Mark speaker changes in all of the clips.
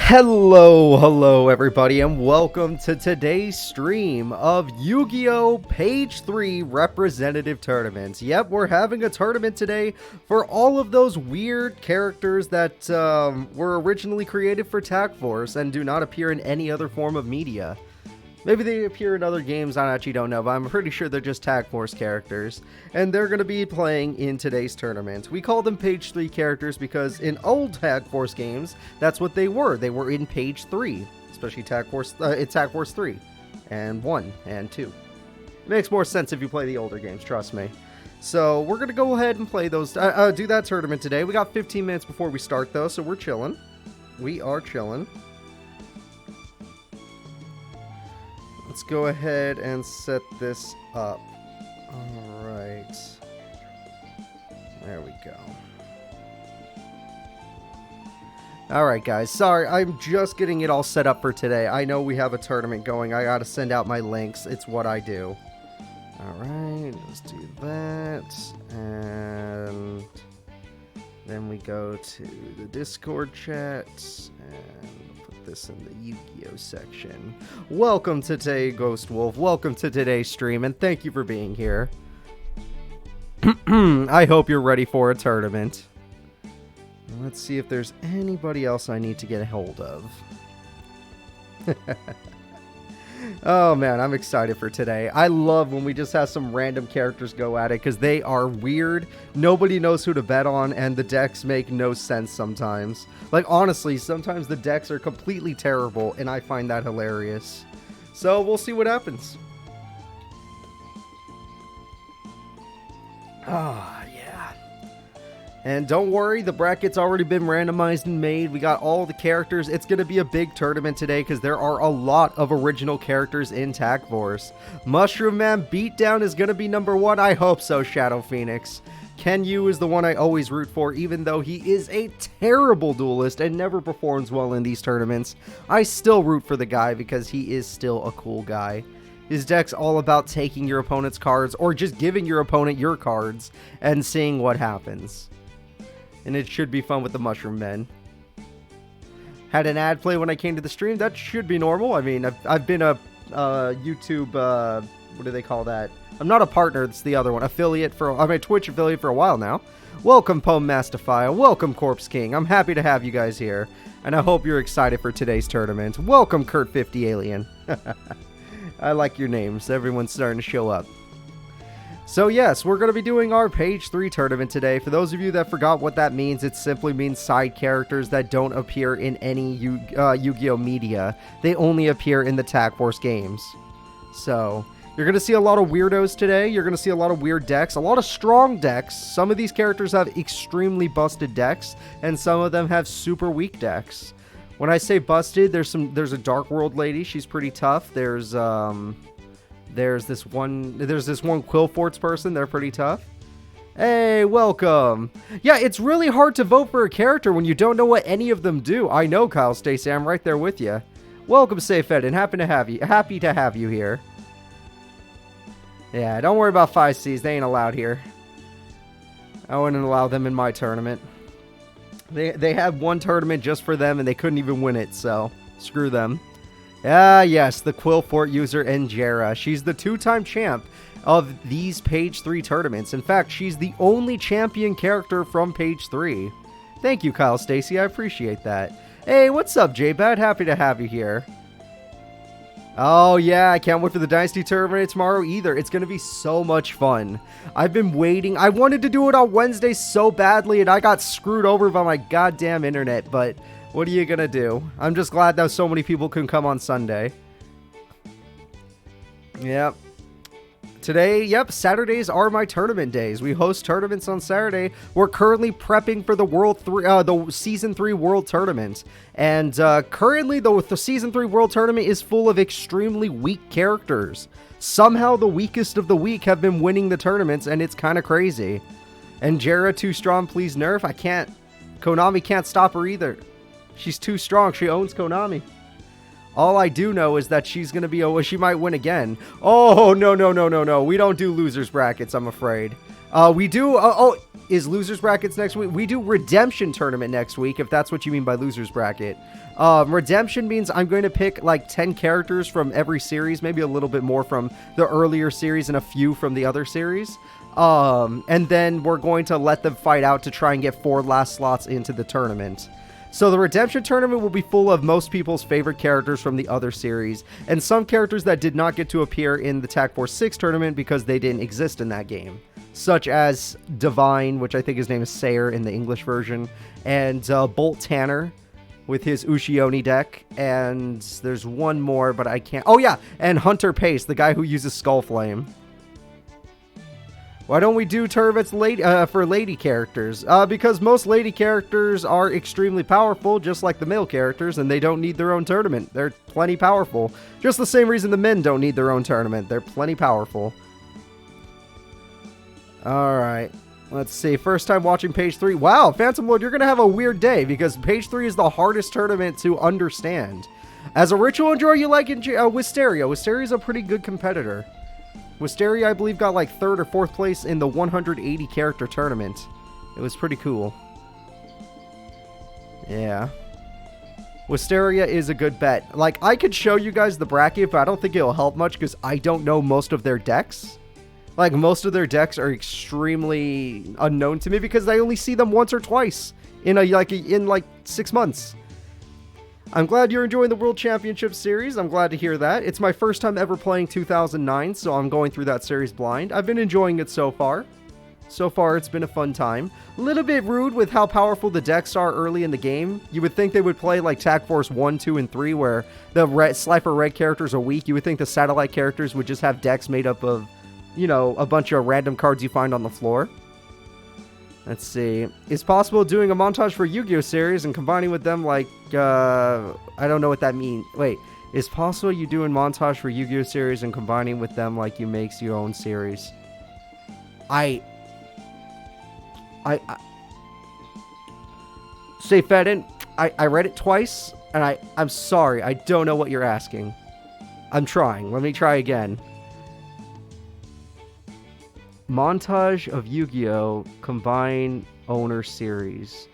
Speaker 1: Hello everybody, and welcome to today's stream of Yu-Gi-Oh! Page 3 Representative Tournaments. Yep, we're having a tournament today for all of those weird characters that were originally created for Tag Force and do not appear in any other form of media. Maybe they appear in other games, I actually don't know, but I'm pretty sure they're just Tag Force characters. And they're going to be playing in today's tournament. We call them Page 3 characters because in old Tag Force games, that's what they were. They were in Page 3, especially Tag Force 3, and 1, and 2. It makes more sense if you play the older games, trust me. So we're going to go ahead and play those, do that tournament today. We got 15 minutes before we start though, so we're chilling. We are chilling. Let's go ahead and set this up. Alright. There we go. Alright guys, sorry, I'm just getting it all set up for today. I know we have a tournament going. I gotta send out my links. It's what I do. Alright, let's do that. And then we go to the Discord chat and this in the Yu-Gi-Oh section. Welcome to today, Ghost Wolf. Welcome to today's stream, and thank you for being here. I hope you're ready for a tournament. Let's see if there's anybody else I need to get a hold of. Oh man, I'm excited for today. I love when we just have some random characters go at it because they are weird. Nobody knows who to bet on, and the decks make no sense sometimes. Like, honestly, sometimes the decks are completely terrible, and I find that hilarious. So, we'll see what happens. Ah, yeah. And don't worry, the bracket's already been randomized and made. We got all the characters. It's going to be a big tournament today because there are a lot of original characters in Tag Force. Mushroom Man Beatdown is going to be number 1. I hope so, Shadow Phoenix. Kenyu is the one I always root for, even though he is a terrible duelist and never performs well in these tournaments. I still root for the guy because he is still a cool guy. His deck's all about taking your opponent's cards or just giving your opponent your cards and seeing what happens. And it should be fun with the Mushroom Men. Had an ad play when I came to the stream. That should be normal. I mean, I've been a YouTube, what do they call that? I'm not a partner, it's the other one. I'm a Twitch affiliate for a while now. Welcome, Poem Mastifier. Welcome, Corpse King. I'm happy to have you guys here. And I hope you're excited for today's tournament. Welcome, Kurt50 Alien. I like your names. Everyone's starting to show up. So yes, we're going to be doing our Page 3 tournament today. For those of you that forgot what that means, it simply means side characters that don't appear in any Yu-Gi-Oh! Media. They only appear in the Tag Force games. So, you're going to see a lot of weirdos today. You're going to see a lot of weird decks, a lot of strong decks. Some of these characters have extremely busted decks, and some of them have super weak decks. When I say busted, there's a Dark World lady. She's pretty tough. There's this one Quillforts person. They're pretty tough. Hey, welcome. Yeah, it's really hard to vote for a character when you don't know what any of them do. I know, Kyle Stacy. I'm right there with you. Welcome, Safed, and happy to have you here. Yeah, don't worry about 5Cs. They ain't allowed here. I wouldn't allow them in my tournament. They had one tournament just for them, and they couldn't even win it, so screw them. Ah, yes, the Quillfort user and Jarrah. She's the 2-time champ of these Page 3 tournaments. In fact, she's the only champion character from Page 3. Thank you, Kyle Stacy. I appreciate that. Hey, what's up, J-Bad? Happy to have you here. Oh, yeah, I can't wait for the Dynasty Tournament tomorrow either. It's going to be so much fun. I've been waiting. I wanted to do it on Wednesday so badly, and I got screwed over by my goddamn internet, but what are you going to do? I'm just glad that so many people can come on Sunday. Yep. Today, Saturdays are my tournament days. We host tournaments on Saturday. We're currently prepping for the Season 3 World Tournament. And currently, the Season 3 World Tournament is full of extremely weak characters. Somehow, the weakest of the weak have been winning the tournaments, and it's kind of crazy. And Jarrah, too strong, please nerf. Konami can't stop her either. She's too strong. She owns Konami. All I do know is that she's going to be, she might win again. Oh, no. We don't do losers brackets, I'm afraid. We do, is losers brackets next week? We do redemption tournament next week, if that's what you mean by losers bracket. Redemption means I'm going to pick like 10 characters from every series, maybe a little bit more from the earlier series and a few from the other series. And then we're going to let them fight out to try and get 4 last slots into the tournament. So the redemption tournament will be full of most people's favorite characters from the other series, and some characters that did not get to appear in the Tag Force 6 tournament because they didn't exist in that game. Such as Divine, which I think his name is Sayer in the English version, and Bolt Tanner with his Ushioni deck, and there's one more, but I can't... Oh yeah, and Hunter Pace, the guy who uses Skull Flame. Why don't we do tournaments for lady characters? Because most lady characters are extremely powerful, just like the male characters, and they don't need their own tournament. They're plenty powerful. Just the same reason the men don't need their own tournament. They're plenty powerful. Alright, let's see. First time watching page 3. Wow, Phantom Lord, you're going to have a weird day, because page 3 is the hardest tournament to understand. As a ritual enjoyer, you like Wisteria. Wisteria is a pretty good competitor. Wisteria, I believe, got like 3rd or 4th place in the 180 character tournament. It was pretty cool. Yeah. Wisteria is a good bet. Like, I could show you guys the bracket, but I don't think it'll help much because I don't know most of their decks. Like, most of their decks are extremely unknown to me because I only see them once or twice in like 6 months. I'm glad you're enjoying the World Championship Series. I'm glad to hear that. It's my first time ever playing 2009, so I'm going through that series blind. I've been enjoying it so far. So far, it's been a fun time. A little bit rude with how powerful the decks are early in the game. You would think they would play like Tag Force 1, 2, and 3, where the Slifer Red characters are weak. You would think the satellite characters would just have decks made up of, you know, a bunch of random cards you find on the floor. Let's see. It's possible doing a montage for Yu-Gi-Oh! Series and combining with them like, I don't know what that means. Wait. It's possible you do a montage for Yu-Gi-Oh! Series and combining with them like you makes your own series. Say Fedin, I read it twice, and I'm sorry. I don't know what you're asking. I'm trying. Let me try again. Montage of Yu-Gi-Oh! Combine Owner Series.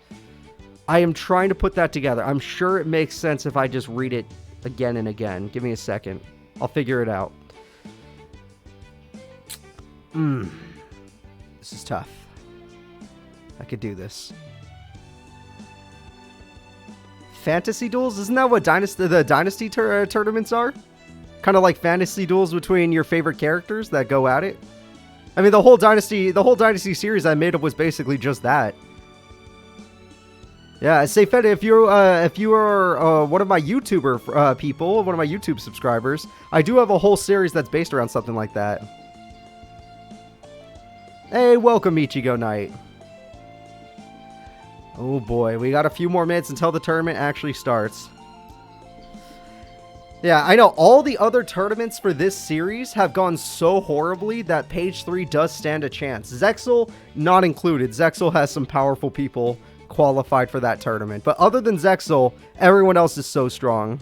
Speaker 1: I am trying to put that together. I'm sure it makes sense if I just read it again and again. Give me a second. I'll figure it out. This is tough. I could do this. Fantasy duels? Isn't that what the Dynasty tournaments are? Kind of like fantasy duels between your favorite characters that go at it? I mean, the whole Dynasty series I made up was basically just that. Yeah, say Fed, if you are one of my YouTuber people, one of my YouTube subscribers, I do have a whole series that's based around something like that. Hey, welcome Ichigo Knight. Oh boy, we got a few more minutes until the tournament actually starts. Yeah, I know all the other tournaments for this series have gone so horribly that page 3 does stand a chance. Zexal not included. Zexal has some powerful people qualified for that tournament. But other than Zexal, everyone else is so strong.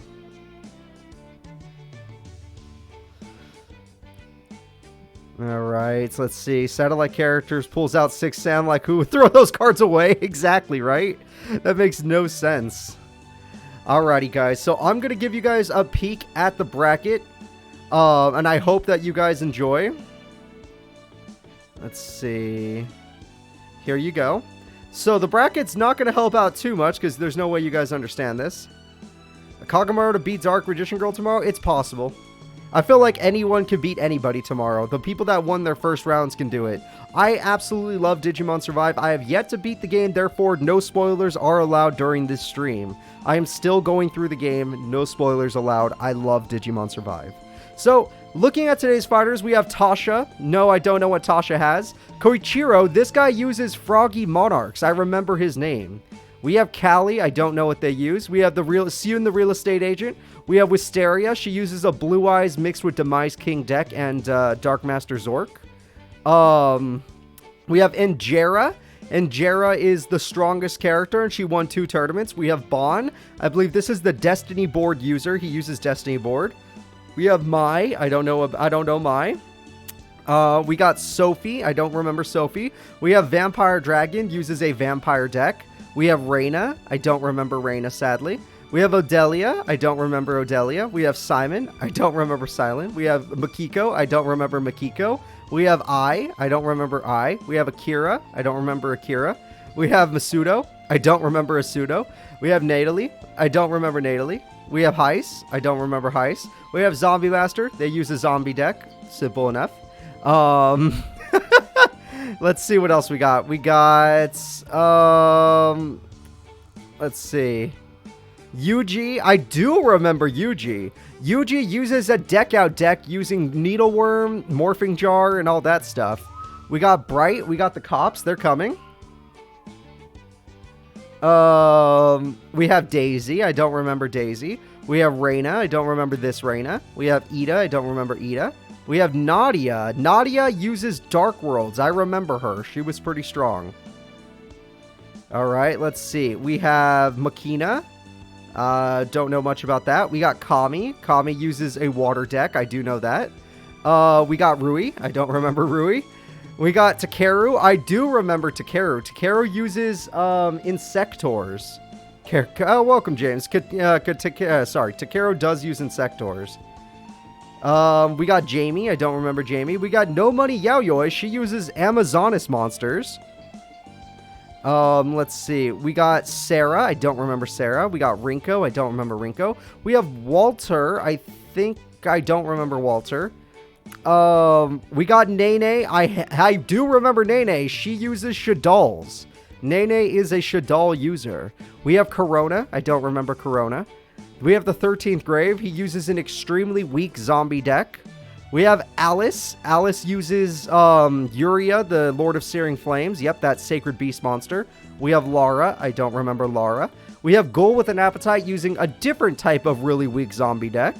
Speaker 1: Alright, so let's see. Satellite characters pulls out 6 Sam like who would throw those cards away? Exactly, right? That makes no sense. Alrighty, guys. So I'm going to give you guys a peek at the bracket. And I hope that you guys enjoy. Let's see. Here you go. So the bracket's not going to help out too much because there's no way you guys understand this. Kagamaru to beat Dark Magician Girl tomorrow? It's possible. I feel like anyone can beat anybody tomorrow. The people that won their first rounds can do it. I absolutely love Digimon Survive. I have yet to beat the game, therefore no spoilers are allowed during this stream. I am still going through the game, no spoilers allowed. I love Digimon Survive. So, looking at today's fighters, we have Tasha. No, I don't know what Tasha has. Koichiro, this guy uses Froggy Monarchs. I remember his name. We have Callie. I don't know what they use. We have the Siyun, the real estate agent. We have Wisteria. She uses a Blue Eyes mixed with Demise King deck and Dark Master Zork. We have Jarrah. And Jarrah is the strongest character, and she won 2 tournaments. We have Bon. I believe this is the Destiny board user. He uses Destiny board. We have Mai. I don't know Mai. We got Sophie. I don't remember Sophie. We have Vampire Dragon, uses a vampire deck. We have Reyna. I don't remember Reyna, sadly. We have Odelia. I don't remember Odelia. We have Simon. I don't remember Silent. We have Makiko. I don't remember Makiko. We have I don't remember I. We have Akira. I don't remember Akira. We have Masudo. I don't remember Asudo. We have Natalie. I don't remember Natalie. We have Heise. I don't remember Heise. We have Zombie Master. They use a zombie deck. Simple enough. Let's see what else we got. We got, let's see. Yuji. I do remember Yuji. Yuji uses a deck out deck using Needleworm, Morphing Jar, and all that stuff. We got Bright. We got the Cops. They're coming. We have Daisy. I don't remember Daisy. We have Reyna. I don't remember this Reyna. We have Ida. I don't remember Ida. We have Nadia. Nadia uses Dark Worlds. I remember her. She was pretty strong. Alright, let's see. We have Makina. Don't know much about that. We got Kami. Kami uses a water deck. I do know that. We got Rui. I don't remember Rui. We got Takeru. I do remember Takeru. Takeru uses Insectors. Welcome, James. Sorry, Takeru does use Insectors. We got Jamie. I don't remember Jamie. We got No Money Yaoyoi. She uses Amazonas monsters. Let's see. We got Sarah. I don't remember Sarah. We got Rinko. I don't remember Rinko. We have Walter. I think I don't remember Walter. We got Nene. I do remember Nene. She uses Shadalls. Nene is a Shadal user. We have Corona. I don't remember Corona. We have the 13th Grave. He uses an extremely weak zombie deck. We have Alice. Alice uses Uria, the Lord of Searing Flames. Yep, that Sacred Beast monster. We have Lara. I don't remember Lara. We have Ghoul with an Appetite using a different type of really weak zombie deck.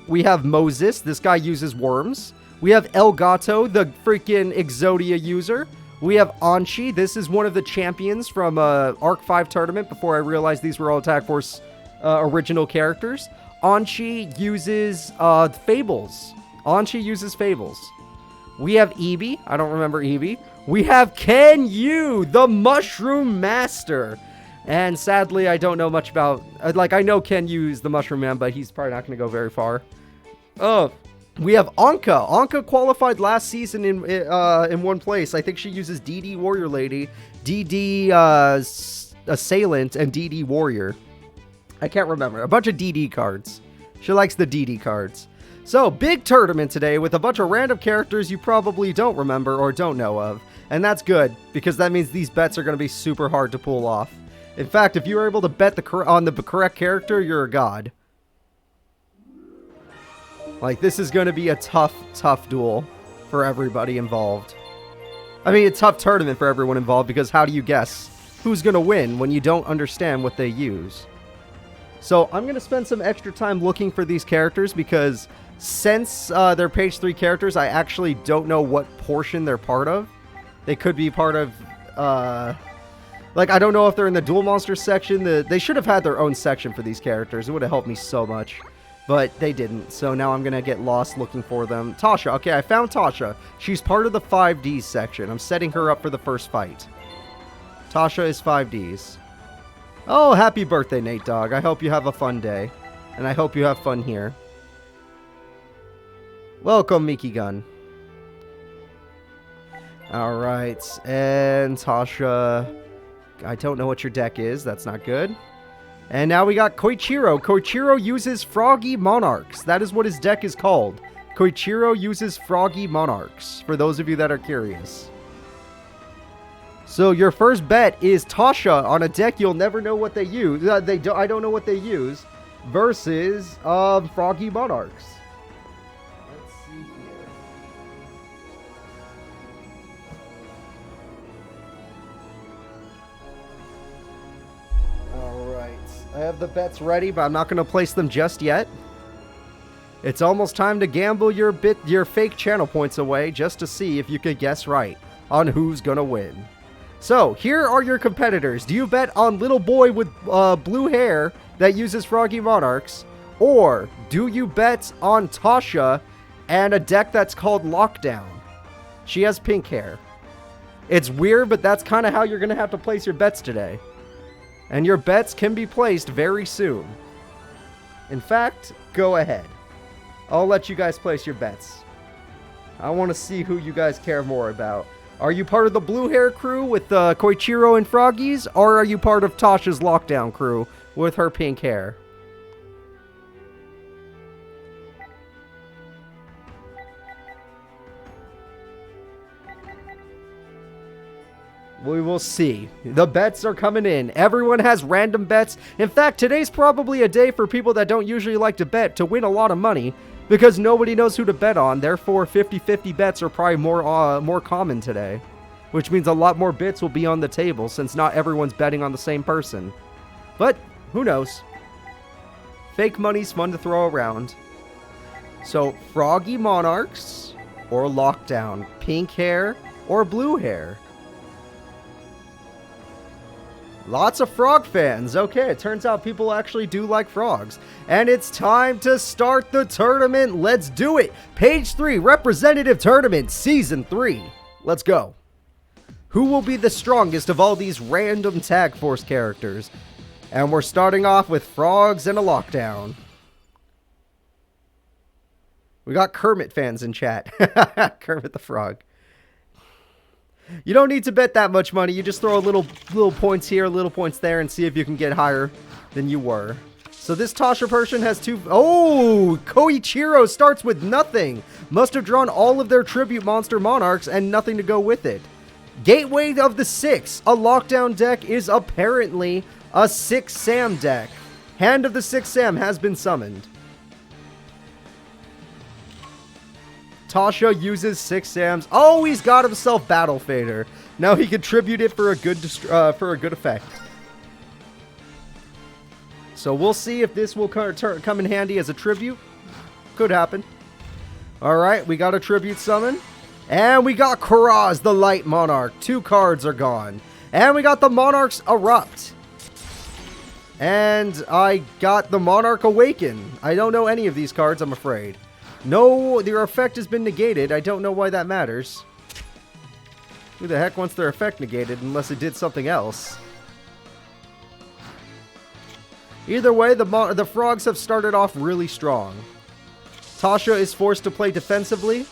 Speaker 1: We have Moses. This guy uses worms. We have El Gato, the freaking Exodia user. We have Anchi. This is one of the champions from Arc 5 tournament before I realized these were all Attack Force original characters. Anchi uses Fables. Anchi uses Fables. We have Eevee. I don't remember Eevee. We have Kenyu, the Mushroom Master. And sadly, I don't know much about... I know Kenyu's the Mushroom Man, but he's probably not going to go very far. We have Anka. Anka qualified last season in one place. I think she uses DD Warrior Lady, DD Assailant, and DD Warrior. I can't remember. A bunch of DD cards. She likes the DD cards. So, big tournament today with a bunch of random characters you probably don't remember or don't know of. And that's good, because that means these bets are going to be super hard to pull off. In fact, if you were able to bet on the correct character, you're a god. Like, this is going to be a tough duel for everybody involved. I mean, a tough tournament for everyone involved, because how do you guess who's going to win when you don't understand what they use? So, I'm going to spend some extra time looking for these characters, because since they're page 3 characters, I actually don't know what portion they're part of. They could be part of... I don't know if they're in the Duel Monsters section. They should have had their own section for these characters. It would have helped me so much. But they didn't, so now I'm going to get lost looking for them. Tasha. Okay, I found Tasha. She's part of the 5Ds section. I'm setting her up for the first fight. Tasha is 5Ds. Oh, happy birthday, Nate Dogg. I hope you have a fun day. And I hope you have fun here. Welcome, Miki Gun. Alright, and Tasha... I don't know what your deck is. That's not good. And now we got Koichiro. Koichiro uses Froggy Monarchs. That is what his deck is called. Koichiro uses Froggy Monarchs, for those of you that are curious. So your first bet is Tasha on a deck you'll never know what they use. I don't know what they use. Versus Froggy Monarchs. Let's see here. Alright. I have the bets ready, but I'm not going to place them just yet. It's almost time to gamble your fake channel points away just to see if you could guess right on who's going to win. So, here are your competitors. Do you bet on little boy with blue hair that uses Froggy Monarchs? Or do you bet on Tasha and a deck that's called Lockdown. She has pink hair. It's weird, but that's kind of how you're going to have to place your bets today. And your bets can be placed very soon. In fact, go ahead. I'll let you guys place your bets. I want to see who you guys care more about. Are you part of the blue hair crew with Koichiro and Froggies? Or are you part of Tasha's Lockdown crew with her pink hair? We will see. The bets are coming in. Everyone has random bets. In fact, today's probably a day for people that don't usually like to bet to win a lot of money because nobody knows who to bet on. Therefore, 50-50 bets are probably more common today, which means a lot more bits will be on the table since not everyone's betting on the same person. But who knows? Fake money's fun to throw around. So, Froggy Monarchs or Lockdown? Pink hair or blue hair? Lots of frog fans. Okay, it turns out people actually do like frogs. And it's time to start the tournament. Let's do it. Page 3, Representative Tournament, Season 3. Let's go. Who will be the strongest of all these random Tag Force characters? And we're starting off with frogs and a lockdown. We got Kermit fans in chat. Kermit the Frog. You don't need to bet that much money. You just throw a little points here, little points there, and see if you can get higher than you were. So this Tasha person has two... Oh! Koichiro starts with nothing. Must have drawn all of their tribute monster monarchs and nothing to go with it. Gateway of the Six. A lockdown deck is apparently a 6 Sam deck. Hand of the 6 Sam has been summoned. Tasha uses 6 Sams. Oh, he's got himself Battle Fader. Now he can tribute it for a good effect. So we'll see if this will come in handy as a tribute. Could happen. Alright, we got a tribute summon. And we got Karaz, the Light Monarch. 2 cards are gone. And we got the Monarchs Erupt. And I got the Monarch Awaken. I don't know any of these cards, I'm afraid. No, their effect has been negated. I don't know why that matters. Who the heck wants their effect negated unless it did something else? Either way, the frogs have started off really strong. Tasha is forced to play defensively.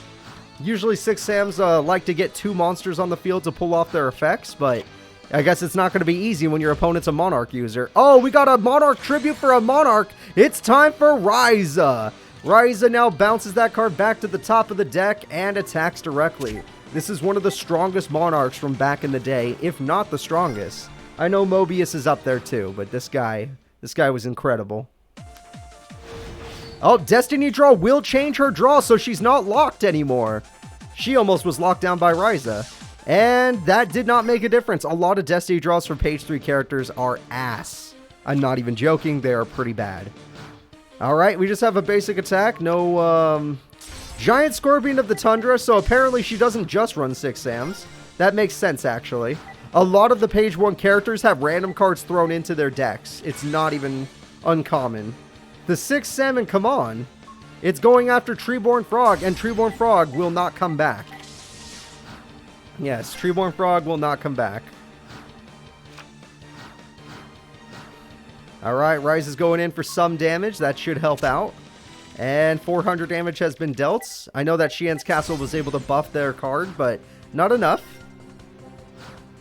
Speaker 1: Usually 6 Sams like to get 2 monsters on the field to pull off their effects, but I guess it's not going to be easy when your opponent's a Monarch user. Oh, we got a Monarch tribute for a Monarch. It's time for Reyna. Reyna now bounces that card back to the top of the deck and attacks directly. This is one of the strongest Monarchs from back in the day, if not the strongest. I know Mobius is up there too, but this guy was incredible. Oh, Destiny Draw will change her draw, so she's not locked anymore. She almost was locked down by Reyna. And that did not make a difference. A lot of Destiny Draws from page 3 characters are ass. I'm not even joking, they are pretty bad. Alright, we just have a basic attack. No, Giant Scorpion of the Tundra, so apparently she doesn't just run 6 Sams. That makes sense, actually. A lot of the page 1 characters have random cards thrown into their decks. It's not even uncommon. The 6 Salmon, come on. It's going after Treeborn Frog, and Treeborn Frog will not come back. Yes, Treeborn Frog will not come back. Alright, Rise is going in for some damage. That should help out. And 400 damage has been dealt. I know that Xian's Castle was able to buff their card, but not enough.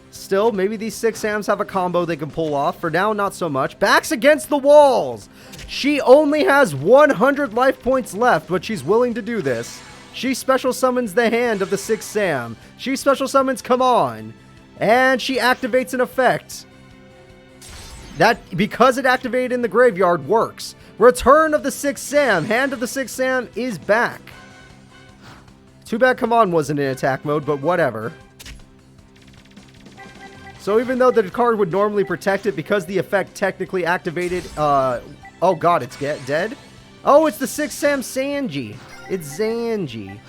Speaker 1: Still, maybe these 6 Sams have a combo they can pull off. For now, not so much. Backs against the walls! She only has 100 life points left, but she's willing to do this. She special summons the hand of the 6 Sam. She special summons Come On. And she activates an effect. That, because it activated in the graveyard, works. Return of the 6 Sam. Hand of the 6 Sam is back. Too bad Come On wasn't in attack mode, but whatever. So even though the card would normally protect it, because the effect technically activated, oh god, it's dead? Oh, it's the 6 Sam Sanji. It's Zanji.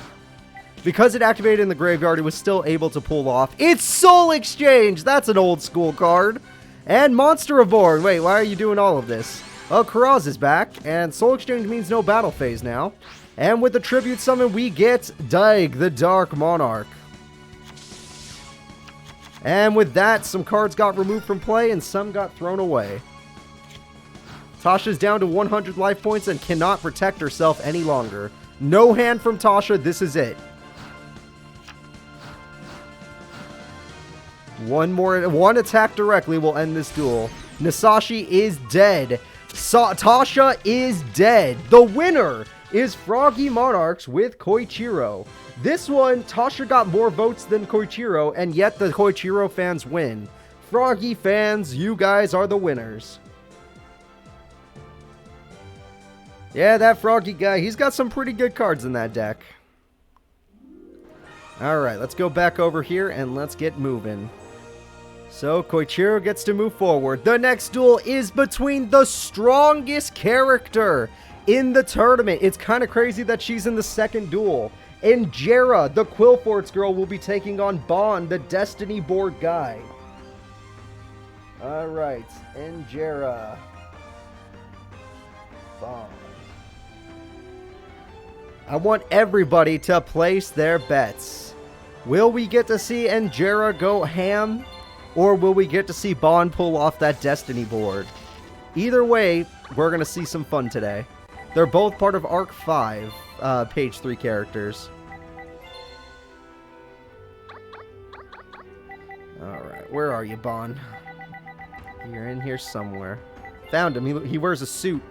Speaker 1: Because it activated in the graveyard, it was still able to pull off. It's Soul Exchange! That's an old school card. And Monster Reborn. Wait, why are you doing all of this? Oh, Karaz is back, and Soul Exchange means no battle phase now. And with the tribute summon, we get Daig, the Dark Monarch. And with that, some cards got removed from play and some got thrown away. Tasha's down to 100 life points and cannot protect herself any longer. No hand from Tasha, this is it. One attack directly will end this duel. Nasashi is dead. Tasha is dead. The winner is Froggy Monarchs with Koichiro. This one, Tasha got more votes than Koichiro, and yet the Koichiro fans win. Froggy fans, you guys are the winners. Yeah, that Froggy guy, he's got some pretty good cards in that deck. Alright, let's go back over here and let's get moving. So, Koichiro gets to move forward. The next duel is between the strongest character in the tournament. It's kind of crazy that she's in the second duel. And Jarrah, the Quillforts girl, will be taking on Bond, the Destiny board guy. Alright, and Jarrah. Bond. I want everybody to place their bets. Will we get to see Jarrah go ham? Or will we get to see Bond pull off that Destiny board? Either way, we're going to see some fun today. They're both part of Arc 5, page 3 characters. Alright, where are you, Bond? You're in here somewhere. Found him. He wears a suit.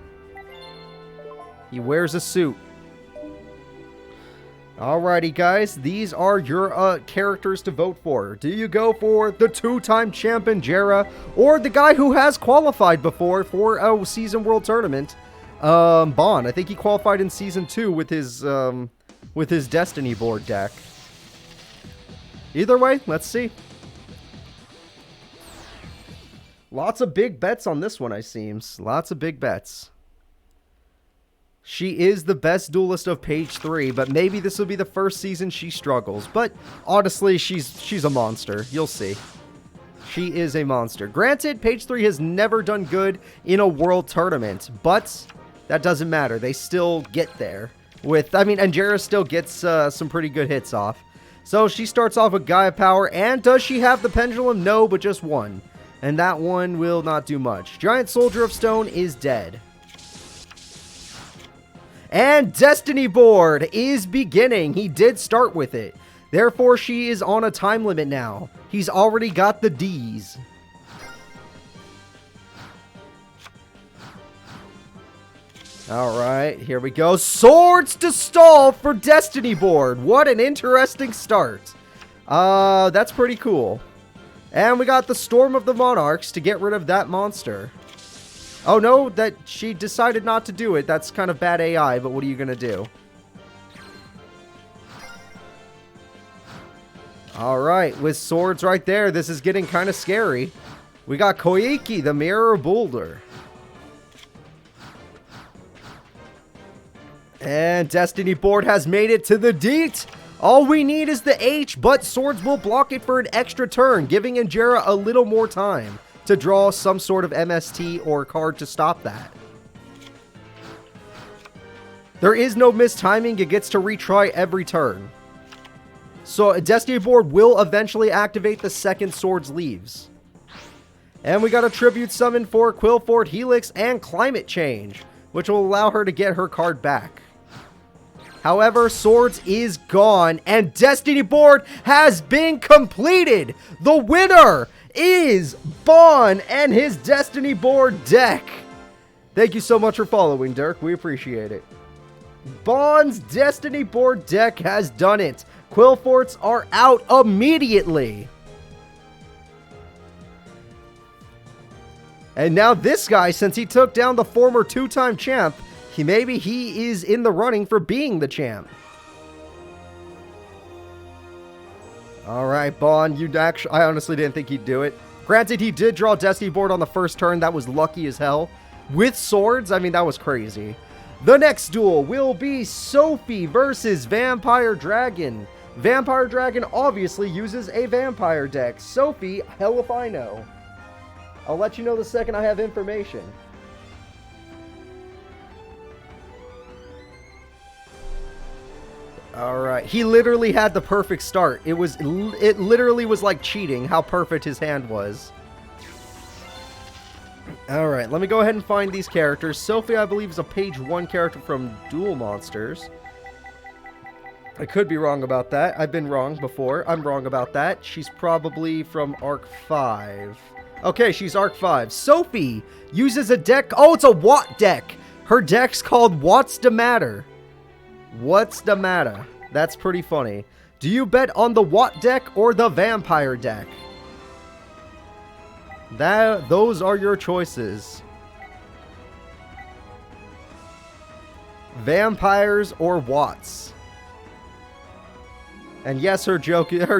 Speaker 1: He wears a suit. Alrighty, guys. These are your characters to vote for. Do you go for the two-time champion Jarrah, or the guy who has qualified before for a Season World Tournament, Bond? I think he qualified in Season 2 with his Destiny board deck. Either way, let's see. Lots of big bets on this one, I seems. Lots of big bets. She is the best duelist of page 3, but maybe this will be the first season she struggles. But honestly, she's a monster. You'll see. She is a monster. Granted, page 3 has never done good in a world tournament, but that doesn't matter. They still get there. And Jarrah still gets some pretty good hits off. So she starts off with Gaia Power, and does she have the Pendulum? No, but just one. And that one will not do much. Giant Soldier of Stone is dead. And Destiny board is beginning. He did start with it. Therefore, she is on a time limit now. He's already got the Ds. Alright, here we go. Swords to stall for Destiny board. What an interesting start. That's pretty cool. And we got the Storm of the Monarchs to get rid of that monster. Oh no, that she decided not to do it. That's kind of bad AI, but what are you gonna do? Alright, with swords right there, this is getting kind of scary. We got Koiki, the Mirror Boulder. And Destiny board has made it to the Deet. All we need is the H, but swords will block it for an extra turn, giving Jarrah a little more time to draw some sort of MST or card to stop that. There is no mistiming. It gets to retry every turn. So Destiny board will eventually activate the second Swords leaves. And we got a tribute summon for Quillfort, Helix, and Climate Change, which will allow her to get her card back. However, Swords is gone, and Destiny board has been completed. The winner is Bond and his Destiny board deck. Thank you so much for following, Dirk. We appreciate it. Bond's Destiny board deck has done it. Quillforts are out immediately. And now this guy, since he took down the former two-time champ, maybe he is in the running for being the champ. Alright, Bond, I honestly didn't think he'd do it. Granted, he did draw Destiny board on the first turn. That was lucky as hell. With swords, I mean, that was crazy. The next duel will be Sophie versus Vampire Dragon. Vampire Dragon obviously uses a vampire deck. Sophie, hell if I know. I'll let you know the second I have information. Alright, he literally had the perfect start. It literally was like cheating how perfect his hand was. Alright, let me go ahead and find these characters. Sophie, I believe, is a page 1 character from Duel Monsters. I could be wrong about that. I've been wrong before. I'm wrong about that. She's probably from Arc 5. Okay, she's Arc 5. Sophie uses a deck. Oh, it's a Watt deck. Her deck's called What's the Matter? What's the matter? That's pretty funny. Do you bet on the Watt deck or the Vampire deck? Those are your choices. Vampires or Watts. And yes, her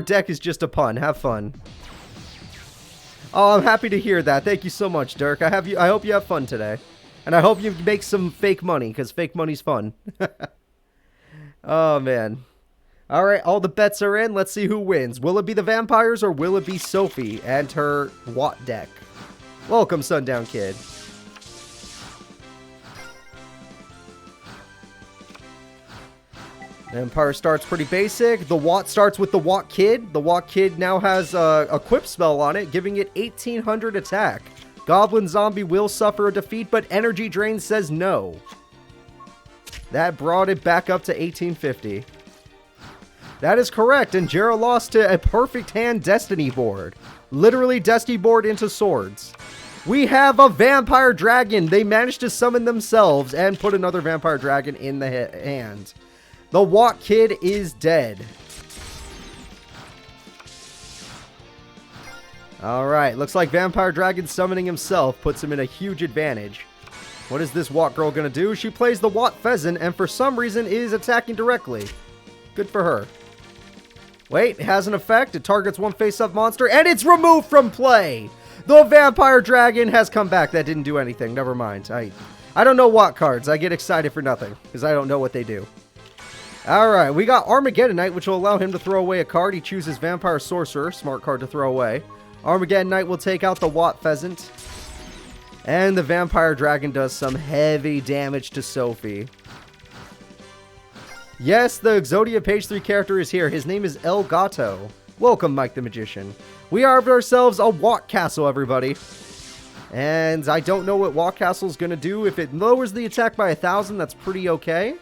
Speaker 1: deck is just a pun. Have fun. Oh, I'm happy to hear that. Thank you so much, Dirk. I hope you have fun today. And I hope you make some fake money, because fake money's fun. Oh, man. Alright, all the bets are in. Let's see who wins. Will it be the Vampires or will it be Sophie and her Watt deck? Welcome, Sundown Kid. Vampire starts pretty basic. The Watt starts with the Watt Kid. The Watt Kid now has a Quip spell on it, giving it 1800 attack. Goblin Zombie will suffer a defeat, but Energy Drain says no. That brought it back up to 1850. That is correct, and Jarrah lost to a perfect hand Destiny board. Literally Destiny board into swords. We have a Vampire Dragon. They managed to summon themselves and put another Vampire Dragon in the hand. The Watt Kid is dead. Alright, looks like Vampire Dragon summoning himself puts him in a huge advantage. What is this Watt girl gonna do? She plays the Watt Pheasant and for some reason is attacking directly. Good for her. Wait, it has an effect. It targets one face-up monster and it's removed from play! The Vampire Dragon has come back. That didn't do anything. Never mind. I don't know Watt cards. I get excited for nothing because I don't know what they do. Alright, we got Armageddon Knight, which will allow him to throw away a card. He chooses Vampire Sorcerer. Smart card to throw away. Armageddon Knight will take out the Watt Pheasant. And the Vampire Dragon does some heavy damage to Sophie. Yes, the Exodia page 3 character is here. His name is El Gato. Welcome, Mike the Magician. We have ourselves a Watt Castle, everybody. And I don't know what Watt Castle is going to do. If it lowers the attack by 1,000, that's pretty okay.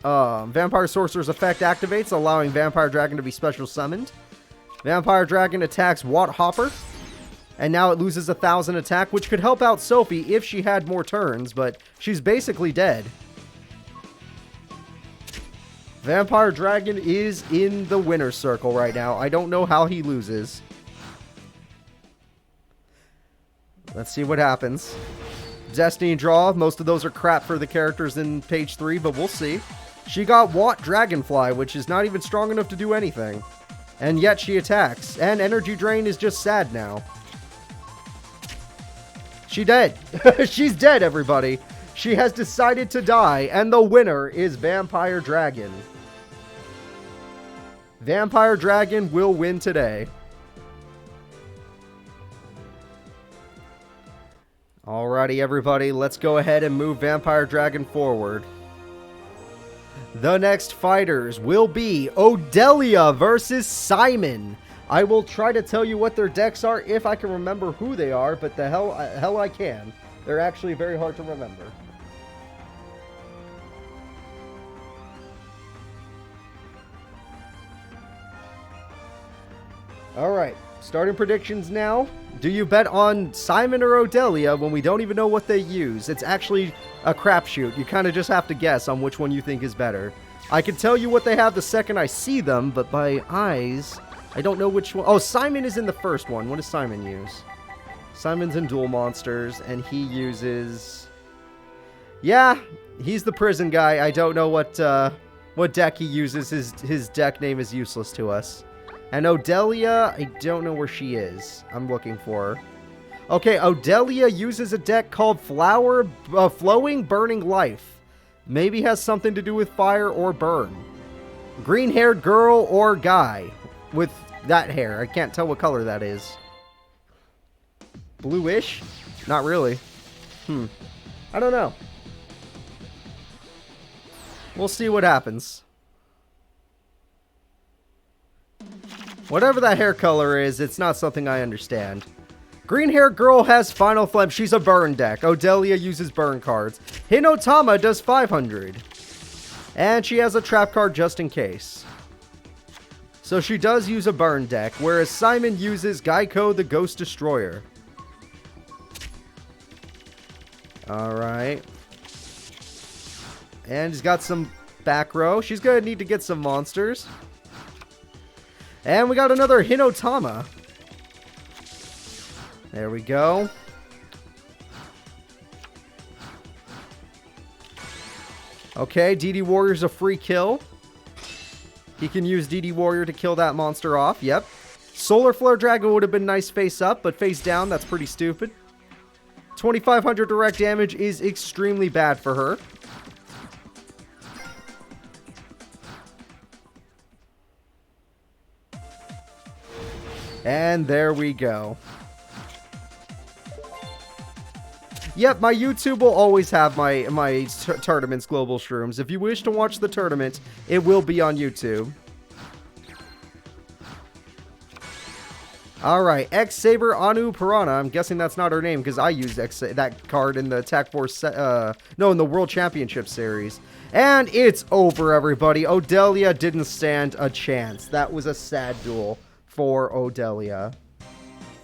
Speaker 1: Vampire Sorcerer's effect activates, allowing Vampire Dragon to be special summoned. Vampire Dragon attacks Watt Hopper. And now it loses 1,000 attack, which could help out Sophie if she had more turns, but she's basically dead. Vampire Dragon is in the winner's circle right now. I don't know how he loses. Let's see what happens. Destiny draw. Most of those are crap for the characters in page 3, but we'll see. She got Watt Dragonfly, which is not even strong enough to do anything. And yet she attacks. And Energy Drain is just sad now. She dead. She's dead, everybody. She has decided to die, and the winner is Vampire Dragon. Vampire Dragon will win today. Alrighty, everybody, let's go ahead and move Vampire Dragon forward. The next fighters will be Odelia versus Simon. I will try to tell you what their decks are if I can remember who they are, but the hell I can. They're actually very hard to remember. Alright, starting predictions now. Do you bet on Simon or Odelia when we don't even know what they use? It's actually a crapshoot. You kind of just have to guess on which one you think is better. I can tell you what they have the second I see them, but by eyes, I don't know which one. Oh, Simon is in the first one. What does Simon use? Simon's in Duel Monsters, and he uses... Yeah, he's the prison guy. I don't know what deck he uses. His deck name is useless to us. And Odelia, I don't know where she is. I'm looking for her. Okay, Odelia uses a deck called Flowing Burning Life. Maybe has something to do with fire or burn. Green-haired girl or guy with that hair. I can't tell what color that is. Bluish? Not really. I don't know. We'll see what happens. Whatever that hair color is, it's not something I understand. Green hair girl has Final Flame. She's a burn deck. Odelia uses burn cards. Hinotama does 500. And she has a trap card just in case. So she does use a burn deck, whereas Simon uses Gato the Ghost Destroyer. Alright. And he's got some back row. She's going to need to get some monsters. And we got another Hinotama. There we go. Okay, DD Warrior's a free kill. He can use DD Warrior to kill that monster off. Yep. Solar Flare Dragon would have been nice face up, but face down, that's pretty stupid. 2,500 direct damage is extremely bad for her. And there we go. Yep, my YouTube will always have my tournaments global shrooms. If you wish to watch the tournament, it will be on YouTube. Alright, X-Saber Anu Piranha. I'm guessing that's not her name because I used that card in the Attack Force, in the World Championship Series. And it's over, everybody. Odelia didn't stand a chance. That was a sad duel for Odelia.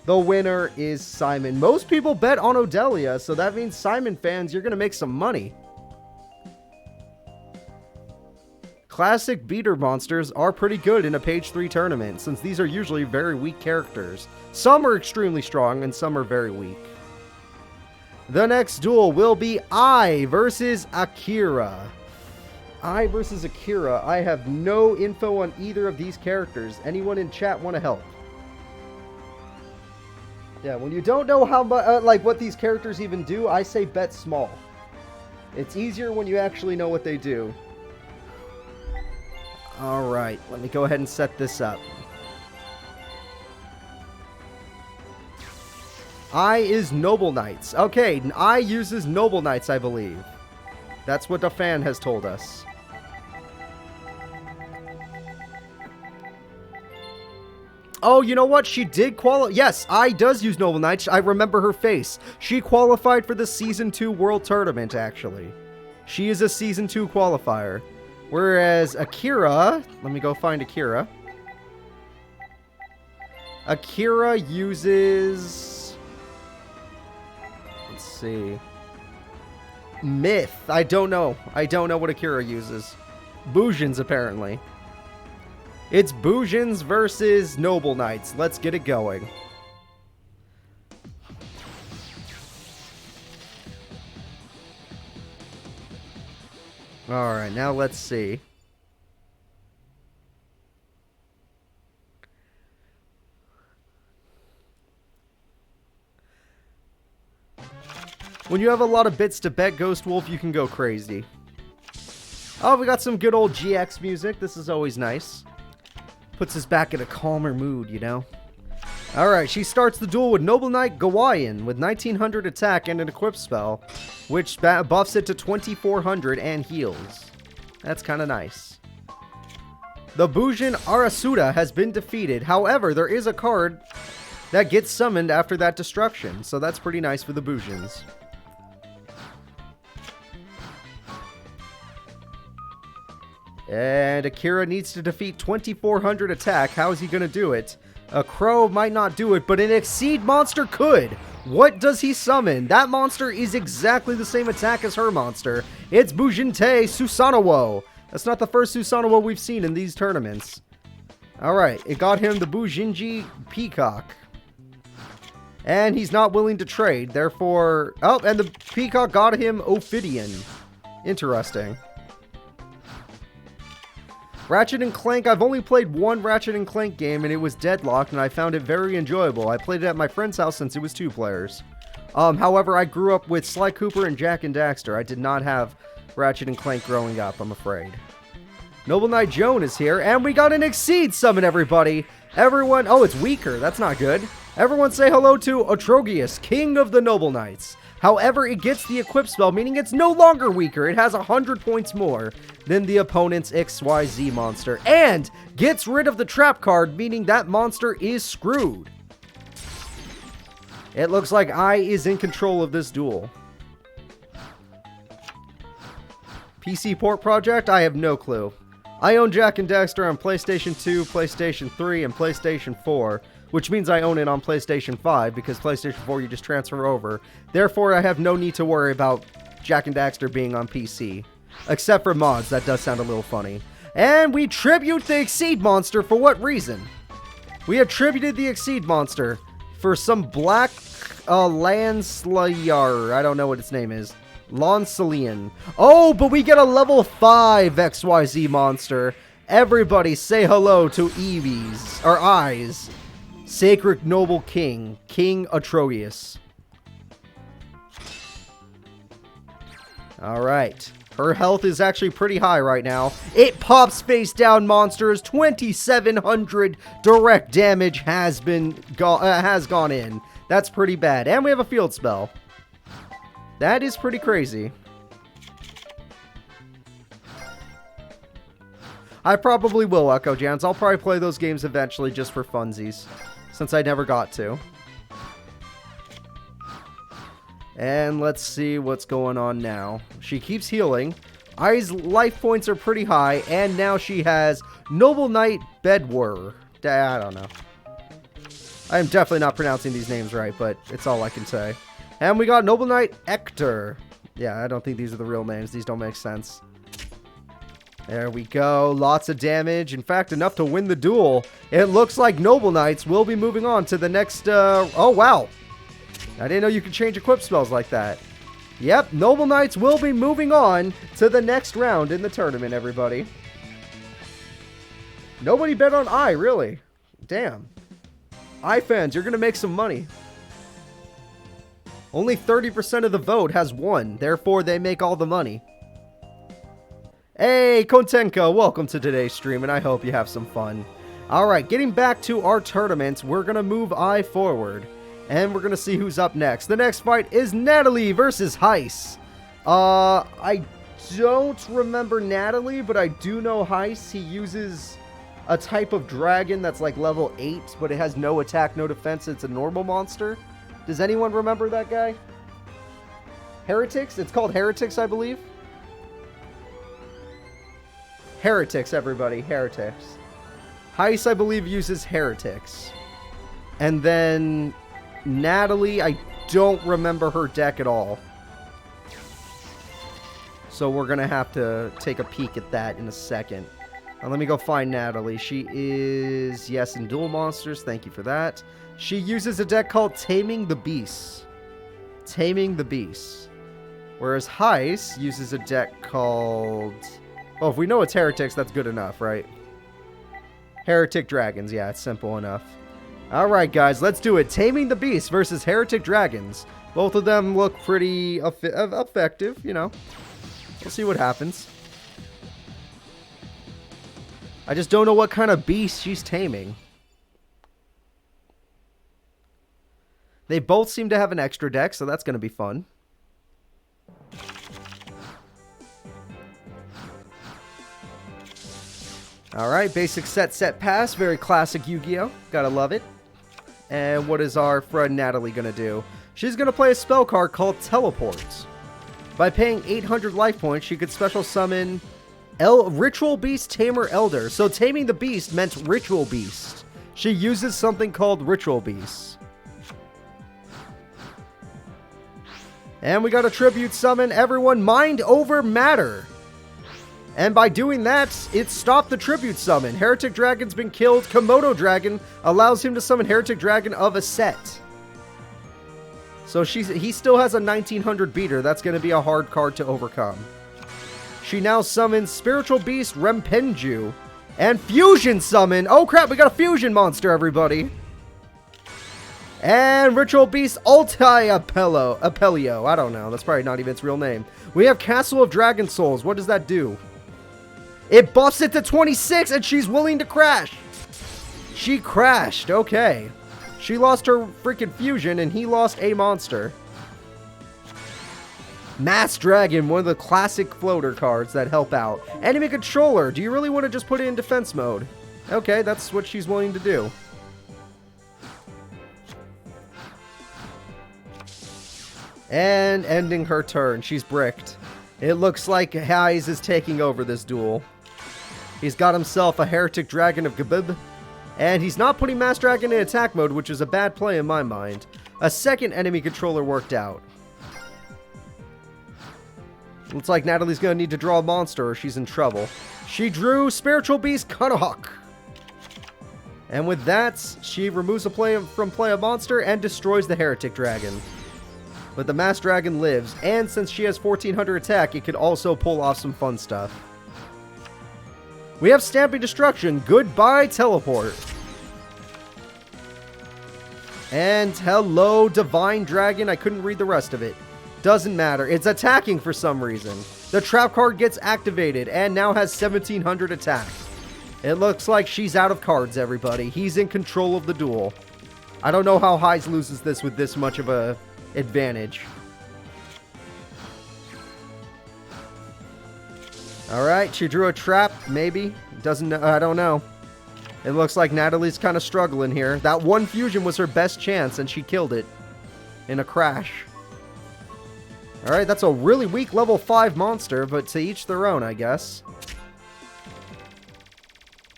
Speaker 1: The winner is Simon. Most people bet on Odelia, so that means Simon fans, you're going to make some money. Classic beater monsters are pretty good in a page 3 tournament, since these are usually very weak characters. Some are extremely strong, and some are very weak. The next duel will be I versus Akira. I versus Akira. I have no info on either of these characters. Anyone in chat want to help? Yeah, when you don't know how much, what these characters even do, I say bet small. It's easier when you actually know what they do. Alright, let me go ahead and set this up. I is Noble Knights. Okay, I uses Noble Knights, I believe. That's what the fan has told us. Oh, you know what? She did qualify. Yes, I does use Noble Knights. I remember her face. She qualified for the Season 2 World Tournament, actually. She is a Season 2 qualifier. Whereas Akira... Let me go find Akira. Akira uses... Let's see. Myth. I don't know. I don't know what Akira uses. Bujins, apparently. It's Bujins versus Noble Knights. Let's get it going. Alright, now let's see. When you have a lot of bits to bet, Ghost Wolf, you can go crazy. Oh, we got some good old GX music. This is always nice. Puts us back in a calmer mood, you know? Alright, she starts the duel with Noble Knight Gawaiian with 1900 attack and an equip spell, which buffs it to 2400 and heals. That's kind of nice. The Bujin Arasuda has been defeated. However, there is a card that gets summoned after that destruction, so that's pretty nice for the Bujins. And Akira needs to defeat 2400 attack. How is he going to do it? A crow might not do it, but an Exceed monster could. What does he summon? That monster is exactly the same attack as her monster. It's Bujinte Susanoo. That's not the first Susanoo we've seen in these tournaments. Alright, it got him the Bujinji Peacock. And he's not willing to trade, therefore... Oh, and the Peacock got him Ophidian. Interesting. Ratchet & Clank, I've only played one Ratchet & Clank game, and it was Deadlocked, and I found it very enjoyable. I played it at my friend's house since it was 2 players. However, I grew up with Sly Cooper and Jak and Daxter. I did not have Ratchet & Clank growing up, I'm afraid. Noble Knight Joan is here, and we got an Exceed summon, everybody! Everyone... Oh, it's weaker. That's not good. Everyone say hello to Atrogius, King of the Noble Knights. However, it gets the equip spell, meaning it's no longer weaker. It has 100 points more than the opponent's XYZ monster. And gets rid of the trap card, meaning that monster is screwed. It looks like I is in control of this duel. PC port project? I have no clue. I own Jak and Daxter on PlayStation 2, PlayStation 3, and PlayStation 4, which means I own it on PlayStation 5, because PlayStation 4 you just transfer over. Therefore, I have no need to worry about Jak and Daxter being on PC. Except for mods, that does sound a little funny. And we tribute the Exceed monster for what reason? We have tributed the Exceed monster for some black Landslayer. I don't know what its name is. Lansalian. Oh, but we get a level 5 XYZ monster. Everybody say hello to Eevees, or Eyes. Sacred Noble King, King Atrogius. Alright. Her health is actually pretty high right now. It pops face down monsters. 2,700 direct damage has gone in. That's pretty bad. And we have a field spell. That is pretty crazy. I probably will, Echo Jans. I'll probably play those games eventually just for funsies, since I never got to. And let's see what's going on now. She keeps healing. Ai's life points are pretty high, and now she has Noble Knight Bedwer. I don't know. I am definitely not pronouncing these names right, but it's all I can say. And we got Noble Knight Ector. Yeah, I don't think these are the real names. These don't make sense. There we go. Lots of damage. In fact, enough to win the duel. It looks like Noble Knights will be moving on to the next... Oh, wow. I didn't know you could change equip spells like that. Yep, Noble Knights will be moving on to the next round in the tournament, everybody. Nobody bet on I, really. Damn. I fans, you're going to make some money. Only 30% of the vote has won, therefore they make all the money. Hey, Kontenko, welcome to today's stream, and I hope you have some fun. Alright, getting back to our tournament, we're going to move I forward, and we're going to see who's up next. The next fight is Natalie versus Heise. I don't remember Natalie, but I do know Heise. He uses a type of dragon that's like level 8, but it has no attack, no defense. It's a normal monster. Does anyone remember that guy? Heretics? It's called Heretics, I believe. Heretics, everybody. Heretics. Heise, I believe, uses Heretics. And then Natalie, I don't remember her deck at all. So we're going to have to take a peek at that in a second. Now let me go find Natalie. She is, yes, in Duel Monsters. Thank you for that. She uses a deck called Taming the Beast. Taming the Beast. Whereas Heise uses a deck called... Well, if we know it's Heretics, that's good enough, right? Heretic Dragons. Yeah, it's simple enough. Alright, guys, let's do it. Taming the Beast versus Heretic Dragons. Both of them look pretty effective, you know. We'll see what happens. I just don't know what kind of beast she's taming. They both seem to have an extra deck, so that's going to be fun. Alright, basic set, pass. Very classic Yu-Gi-Oh! Gotta love it. And what is our friend Natalie going to do? She's going to play a spell card called Teleport. By paying 800 life points, she could special summon Ritual Beast Tamer Elder. So Taming the Beast meant Ritual Beast. She uses something called Ritual Beast. And we got a tribute summon everyone Mind Over Matter. And by doing that, it stopped the tribute summon. Heretic Dragon's been killed. Komodo Dragon allows him to summon Heretic Dragon of a set. So he still has a 1900 beater. That's going to be a hard card to overcome. She now summons Spiritual Beast Rempenju. And Fusion Summon. Oh crap, we got a Fusion monster, everybody. And Ritual Beast Apelio. I don't know. That's probably not even its real name. We have Castle of Dragon Souls. What does that do? It buffs it to 26 and she's willing to crash. She crashed. Okay. She lost her freaking fusion, and he lost a monster. Mass Dragon, one of the classic floater cards that help out. Enemy controller, do you really want to just put it in defense mode? Okay, that's what she's willing to do. And ending her turn. She's bricked. It looks like Heise is taking over this duel. He's got himself a Heretic Dragon of Gabib. And he's not putting Mass Dragon in attack mode, which is a bad play in my mind. A second enemy controller worked out. Looks like Natalie's going to need to draw a monster or she's in trouble. She drew Spiritual Beast Kanahawk. And with that, she removes from play a monster and destroys the Heretic Dragon. But the Mass Dragon lives, and since she has 1400 attack, it could also pull off some fun stuff. We have Stamping Destruction. Goodbye, Teleport. And hello, Divine Dragon. I couldn't read the rest of it. Doesn't matter. It's attacking for some reason. The trap card gets activated and now has 1700 attack. It looks like she's out of cards, everybody. He's in control of the duel. I don't know how Heise loses this with this much of a advantage. Alright, she drew a trap, maybe. Doesn't, I don't know. It looks like Natalie's kind of struggling here. That one fusion was her best chance, and she killed it in a crash. Alright, that's a really weak level 5 monster, but to each their own, I guess.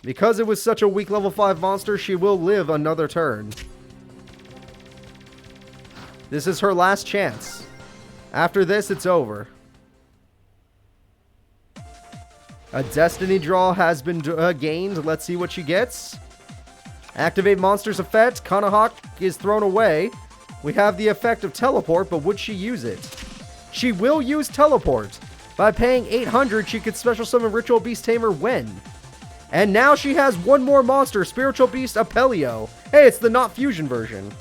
Speaker 1: Because it was such a weak level 5 monster, she will live another turn. This is her last chance. After this, it's over. A Destiny draw has been gained. Let's see what she gets. Activate monster's effect. Kanahawk is thrown away. We have the effect of Teleport, but would she use it? She will use Teleport. By paying 800, she could special summon Ritual Beast Tamer when. And now she has one more monster, Spiritual Beast Apelio. Hey, it's the not fusion version.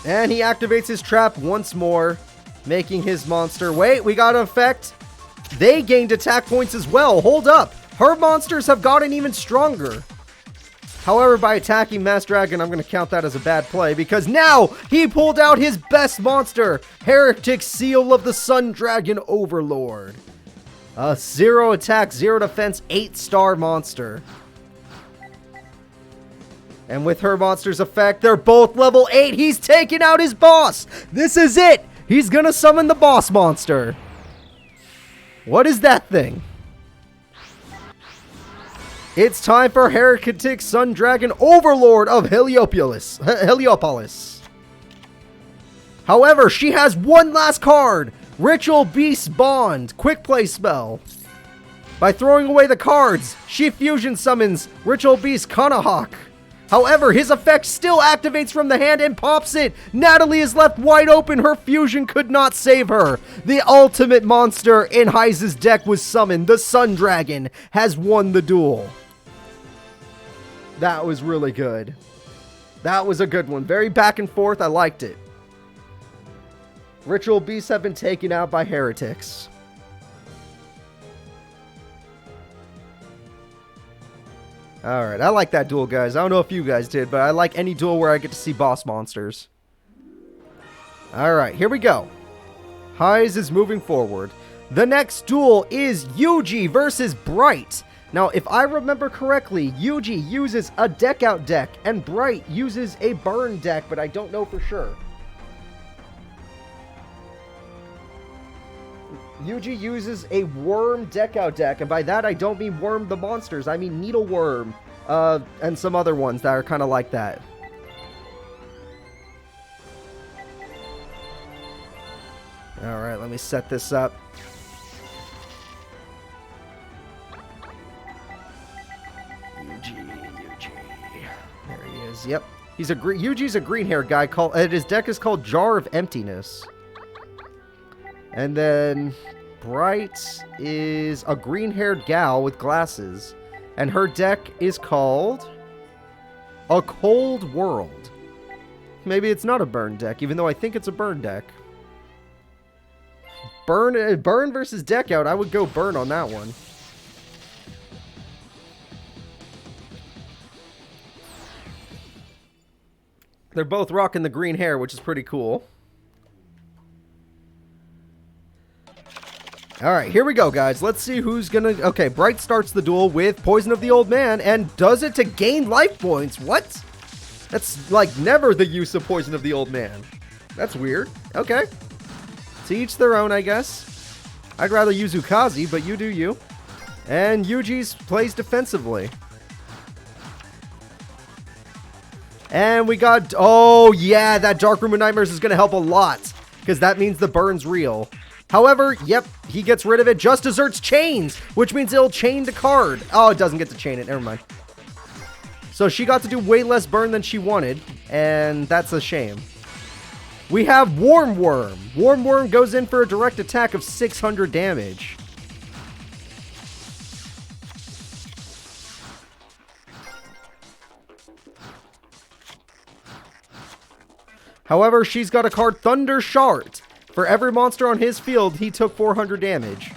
Speaker 1: And he activates his trap once more, making his monster... Wait, we got an effect. They gained attack points as well. Hold up. Her monsters have gotten even stronger. However, by attacking Mass Dragon, I'm going to count that as a bad play because now he pulled out his best monster, Heretic Seal of the Sun Dragon Overlord. A 0 attack, 0 defense, 8-star monster. And with her monster's effect, they're both level 8. He's taking out his boss. This is it. He's going to summon the boss monster. What is that thing? It's time for Heretic Sun Dragon Overlord of Heliopolis. However, she has one last card. Ritual Beast Bond. Quick play spell. By throwing away the cards, she fusion summons Ritual Beast Kanahawk. However, his effect still activates from the hand and pops it. Natalie is left wide open. Her fusion could not save her. The ultimate monster in Heise's deck was summoned. The Sun Dragon has won the duel. That was really good. That was a good one. Very back and forth. I liked it. Ritual Beasts have been taken out by heretics. Alright, I like that duel, guys. I don't know if you guys did, but I like any duel where I get to see boss monsters. Alright, here we go. Heise is moving forward. The next duel is Yuji versus Bright. Now, if I remember correctly, Yuji uses a deck out deck, and Bright uses a burn deck, but I don't know for sure. Yuji uses a worm deck out deck, and by that I don't mean worm the monsters, I mean needleworm, and some other ones that are kind of like that. Alright, let me set this up. Yuji. There he is, yep. Yuji's a green-haired guy, his deck is called Jar of Emptiness. And then Bright is a green-haired gal with glasses. And her deck is called A Cold World. Maybe it's not a burn deck, even though I think it's a burn deck. Burn versus deck out. I would go burn on that one. They're both rocking the green hair, which is pretty cool. Alright, here we go, guys. Let's see who's gonna... Okay, Bright starts the duel with Poison of the Old Man and does it to gain life points. What? That's, like, never the use of Poison of the Old Man. That's weird. Okay. To each their own, I guess. I'd rather use Ukazi, but you do you. And Yuji's plays defensively. And we got... Oh, yeah, that Dark Room of Nightmares is going to help a lot. Because that means the burn's real. However, yep, he gets rid of it. Just deserts chains, which means it'll chain the card. Oh, it doesn't get to chain it. Never mind. So she got to do way less burn than she wanted. And that's a shame. We have Warm Worm. Warm Worm goes in for a direct attack of 600 damage. However, she's got a card, Thunder Shard. For every monster on his field, he took 400 damage.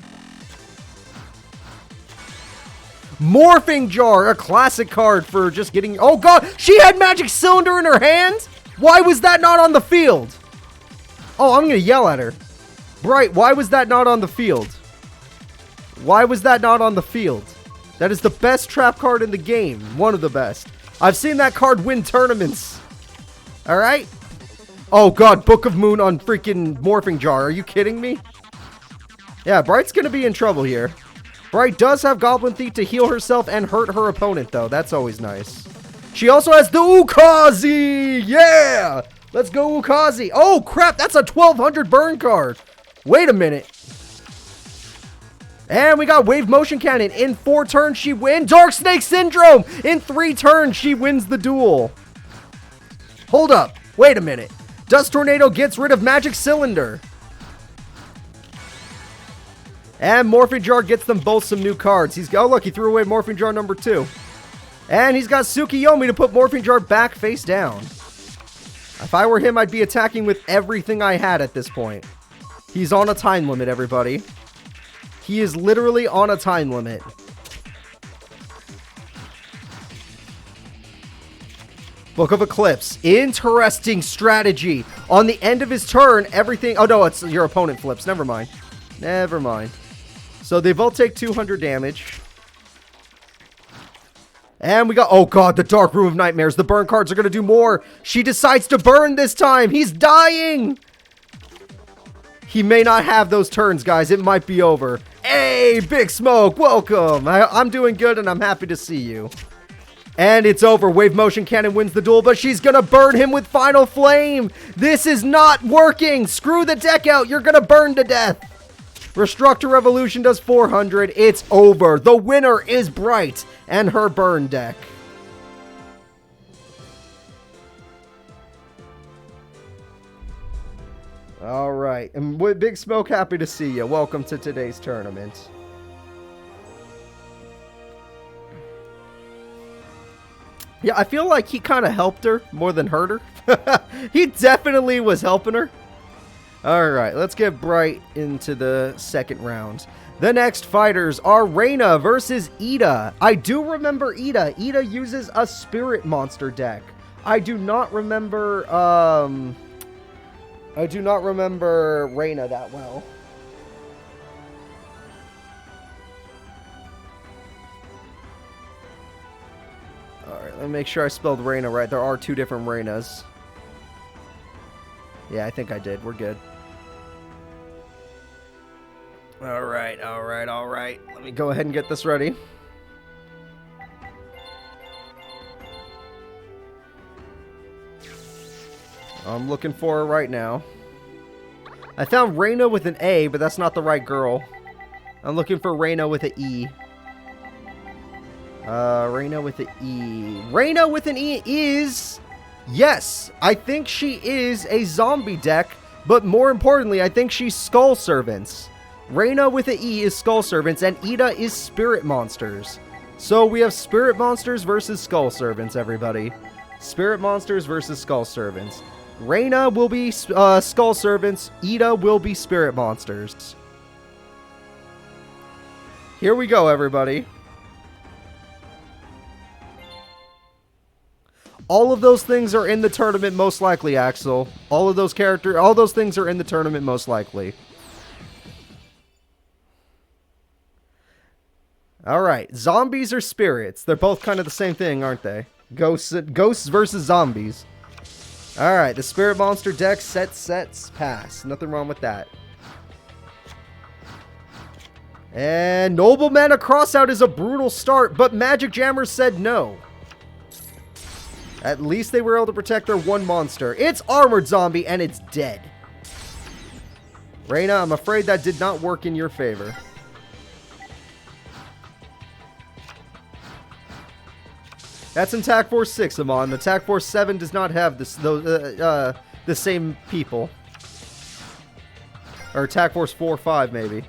Speaker 1: Morphing Jar, a classic card for just getting... Oh god, she had Magic Cylinder in her hand? Why was that not on the field? Oh, I'm gonna yell at her. Bright, why was that not on the field? Why was that not on the field? That is the best trap card in the game. One of the best. I've seen that card win tournaments. Alright? Oh god, Book of Moon on freaking Morphing Jar. Are you kidding me? Yeah, Bright's gonna be in trouble here. Bright does have Goblin Thief to heal herself and hurt her opponent, though. That's always nice. She also has the Ukazi! Yeah! Let's go Ukazi. Oh, crap, that's a 1200 burn card. Wait a minute. And we got Wave Motion Cannon. In 4 turns, she wins. Dark Snake Syndrome! In 3 turns, she wins the duel. Hold up. Wait a minute. Dust Tornado gets rid of Magic Cylinder. And Morphing Jar gets them both some new cards. Oh, look, he threw away Morphing Jar number 2. And he's got Tsukiyomi to put Morphing Jar back face down. If I were him, I'd be attacking with everything I had at this point. He's on a time limit, everybody. He is literally on a time limit. Book of Eclipse. Interesting strategy. On the end of his turn, everything... Oh, no, it's your opponent flips. Never mind. Never mind. So they both take 200 damage. And we got... Oh, God, the Dark Room of Nightmares. The burn cards are going to do more. She decides to burn this time. He's dying. He may not have those turns, guys. It might be over. Hey, Big Smoke. Welcome. I'm doing good, and I'm happy to see you. And it's over. Wave Motion Cannon wins the duel, but she's going to burn him with Final Flame. This is not working. Screw the deck out. You're going to burn to death. Restructure Revolution does 400. It's over. The winner is Bright and her burn deck. All right. And with Big Smoke, happy to see you. Welcome to today's tournament. Yeah, I feel like he kind of helped her more than hurt her. He definitely was helping her. Alright, let's get Bright into the second round. The next fighters are Reyna versus Ida. I do remember Ida. Ida uses a spirit monster deck. I do not remember Reyna that well. Alright, let me make sure I spelled Reyna right. There are 2 different Reynas. Yeah, I think I did. We're good. Alright. Let me go ahead and get this ready. I'm looking for her right now. I found Reyna with an A, but that's not the right girl. I'm looking for Reyna with an E. Reyna with an E. Reyna with an E is... Yes, I think she is a zombie deck, but more importantly, I think she's Skull Servants. Reyna with an E is Skull Servants, and Ida is Spirit Monsters. So we have Spirit Monsters versus Skull Servants, everybody. Spirit Monsters versus Skull Servants. Reyna will be Skull Servants. Ida will be Spirit Monsters. Here we go, everybody. All of those things are in the tournament most likely, Axel. All those things are in the tournament most likely. Alright, zombies or spirits? They're both kind of the same thing, aren't they? Ghosts versus zombies. Alright, the spirit monster deck sets, pass. Nothing wrong with that. And Nobleman of Crossout is a brutal start, but Magic Jammers said no. At least they were able to protect their one monster. It's Armored Zombie, and it's dead. Reyna, I'm afraid that did not work in your favor. That's in TAC Force 6, Amon. The TAC Force 7 does not have the same people. Or TAC Force 4 or 5, maybe.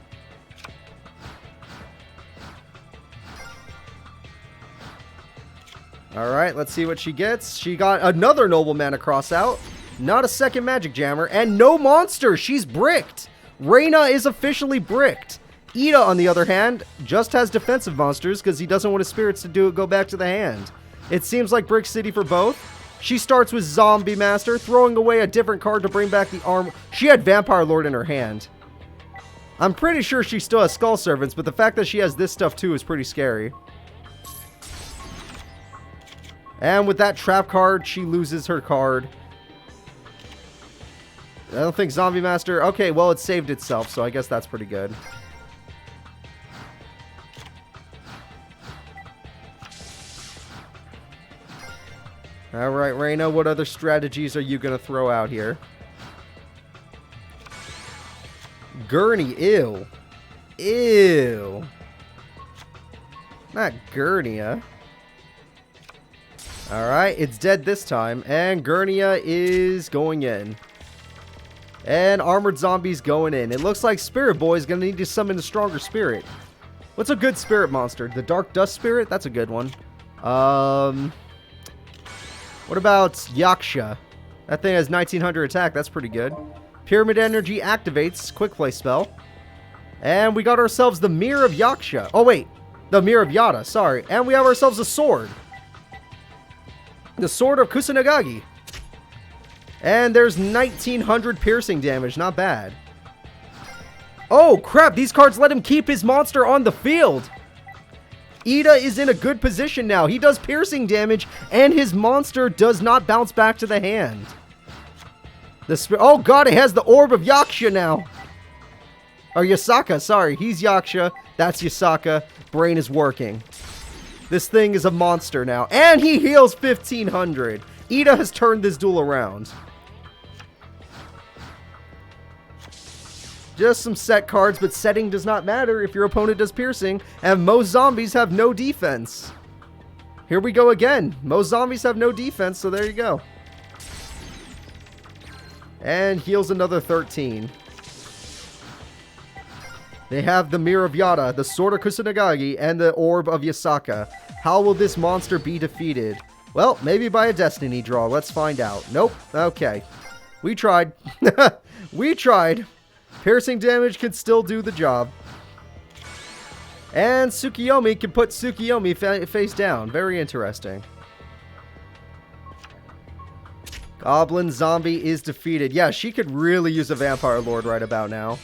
Speaker 1: Alright, let's see what she gets. She got another Nobleman of Crossout. Not a second Magic Jammer. And no monster! She's bricked! Reyna is officially bricked. Ida, on the other hand, just has defensive monsters because he doesn't want his spirits to go back to the hand. It seems like Brick City for both. She starts with Zombie Master, throwing away a different card to bring back the arm. She had Vampire Lord in her hand. I'm pretty sure she still has Skull Servants, but the fact that she has this stuff too is pretty scary. And with that trap card, she loses her card. I don't think Zombie Master... Okay, well, it saved itself, so I guess that's pretty good. Alright, Reyna, what other strategies are you going to throw out here? Gurney, ew. Ew. Not Gurnia. Alright, it's dead this time, and Gurnia is going in. And Armored Zombie's going in. It looks like Spirit Boy is going to need to summon a stronger spirit. What's a good spirit monster? The Dark Dust Spirit? That's a good one. What about Yaksha? That thing has 1900 attack. That's pretty good. Pyramid Energy activates. Quick play spell. And we got ourselves the Mirror of Yaksha. Oh, wait. The Mirror of Yada. Sorry. And we have ourselves a sword. The Sword of Kusanagagi. And there's 1900 piercing damage. Not bad. Oh, crap. These cards let him keep his monster on the field. Ida is in a good position now. He does piercing damage, and his monster does not bounce back to the hand. Oh, God. It has the Orb of Yaksha now. Or Yasaka. Sorry. He's Yaksha. That's Yasaka. Brain is working. This thing is a monster now. And he heals 1500. Ida has turned this duel around. Just some set cards, but setting does not matter if your opponent does piercing. And most zombies have no defense. Here we go again. Most zombies have no defense, so there you go. And heals another 13. They have the Mirror of Yada, the Sword of Kusanagagi, and the Orb of Yasaka. How will this monster be defeated? Well, maybe by a Destiny draw. Let's find out. Nope. Okay. We tried. We tried. Piercing damage can still do the job. And Tsukiyomi can put Tsukiyomi face down. Very interesting. Goblin Zombie is defeated. Yeah, she could really use a Vampire Lord right about now.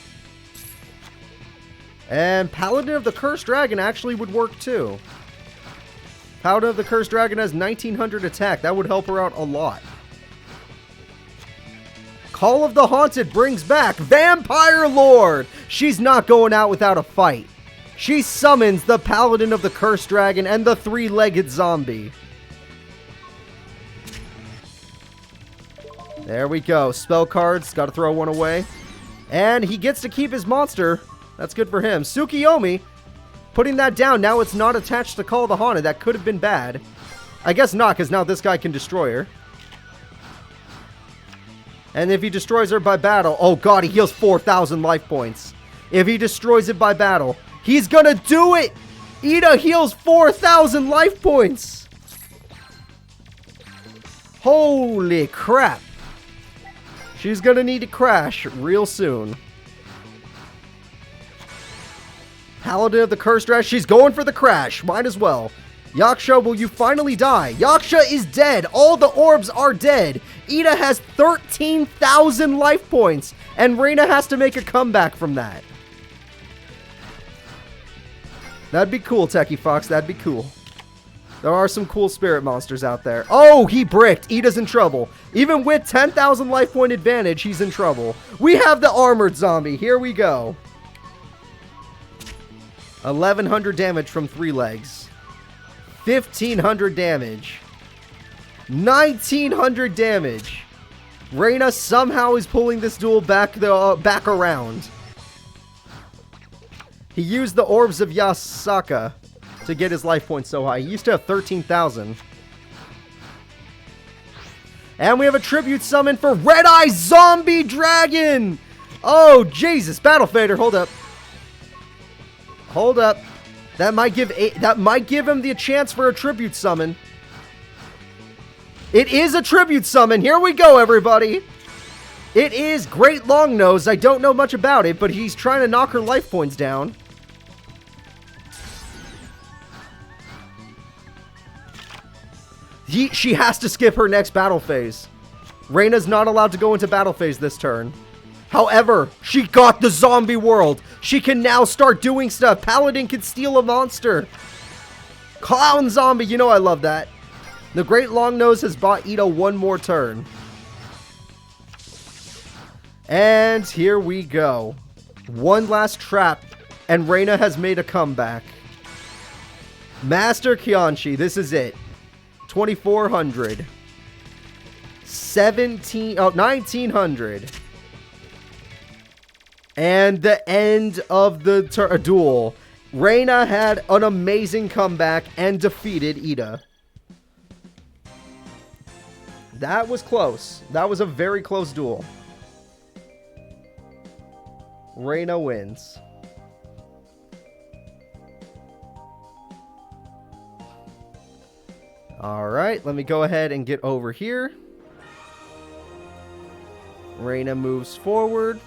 Speaker 1: And Paladin of the Cursed Dragon actually would work too. Paladin of the Cursed Dragon has 1900 attack. That would help her out a lot. Call of the Haunted brings back Vampire Lord. She's not going out without a fight. She summons the Paladin of the Cursed Dragon and the three-legged zombie. There we go. Spell cards. Got to throw one away. And he gets to keep his monster. That's good for him. Tsukiyomi, putting that down. Now it's not attached to Call of the Haunted. That could have been bad. I guess not, because now this guy can destroy her. And if he destroys her by battle... Oh, God, he heals 4,000 life points. If he destroys it by battle, he's gonna do it! Ida heals 4,000 life points! Holy crap. She's gonna need to crash real soon. Paladin of the Cursed Dragon. She's going for the crash. Might as well. Yaksha, will you finally die? Yaksha is dead. All the orbs are dead. Ida has 13,000 life points, and Reyna has to make a comeback from that. That'd be cool, Techie Fox. That'd be cool. There are some cool spirit monsters out there. Oh, he bricked. Ida's in trouble. Even with 10,000 life point advantage, he's in trouble. We have the armored zombie. Here we go. 1,100 damage from 3 legs. 1,500 damage. 1,900 damage. Reyna somehow is pulling this duel back around. He used the orbs of Yasaka to get his life points so high. He used to have 13,000. And we have a tribute summon for Red Eye Zombie Dragon! Oh, Jesus. Battle Fader, hold up. Hold up. That might give him the chance for a tribute summon. It is a tribute summon. Here we go, everybody. It is Great Longnose. I don't know much about it, but he's trying to knock her life points down. She has to skip her next battle phase. Reyna's not allowed to go into battle phase this turn. However, she got the zombie world. She can now start doing stuff. Paladin can steal a monster. Clown zombie. You know I love that. The Great Longnose has bought Ida one more turn. And here we go. One last trap. And Reyna has made a comeback. Master Kianchi. This is it. 2,400. 1,900. And the end of the duel. Reyna had an amazing comeback and defeated Ida. That was close. That was a very close duel. Reyna wins. Alright, let me go ahead and get over here. Reyna moves forward.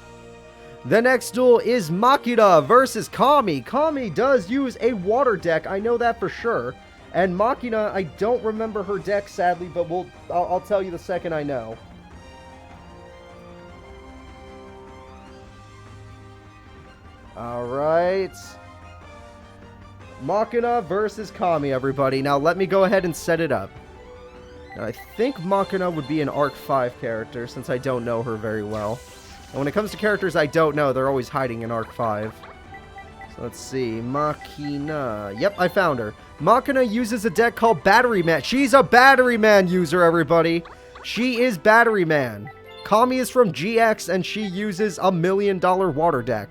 Speaker 1: The next duel is Makina versus Kami. Kami does use a water deck, I know that for sure. And Makina, I don't remember her deck, sadly, but I'll tell you the second I know. Alright. Makina versus Kami, everybody. Now, let me go ahead and set it up. Now, I think Makina would be an Arc 5 character, since I don't know her very well. And when it comes to characters I don't know, they're always hiding in Arc 5. So let's see. Makina. Yep, I found her. Makina uses a deck called Battery Man. She's a Battery Man user, everybody. She is Battery Man. Kami is from GX, and she uses a $1 million water deck.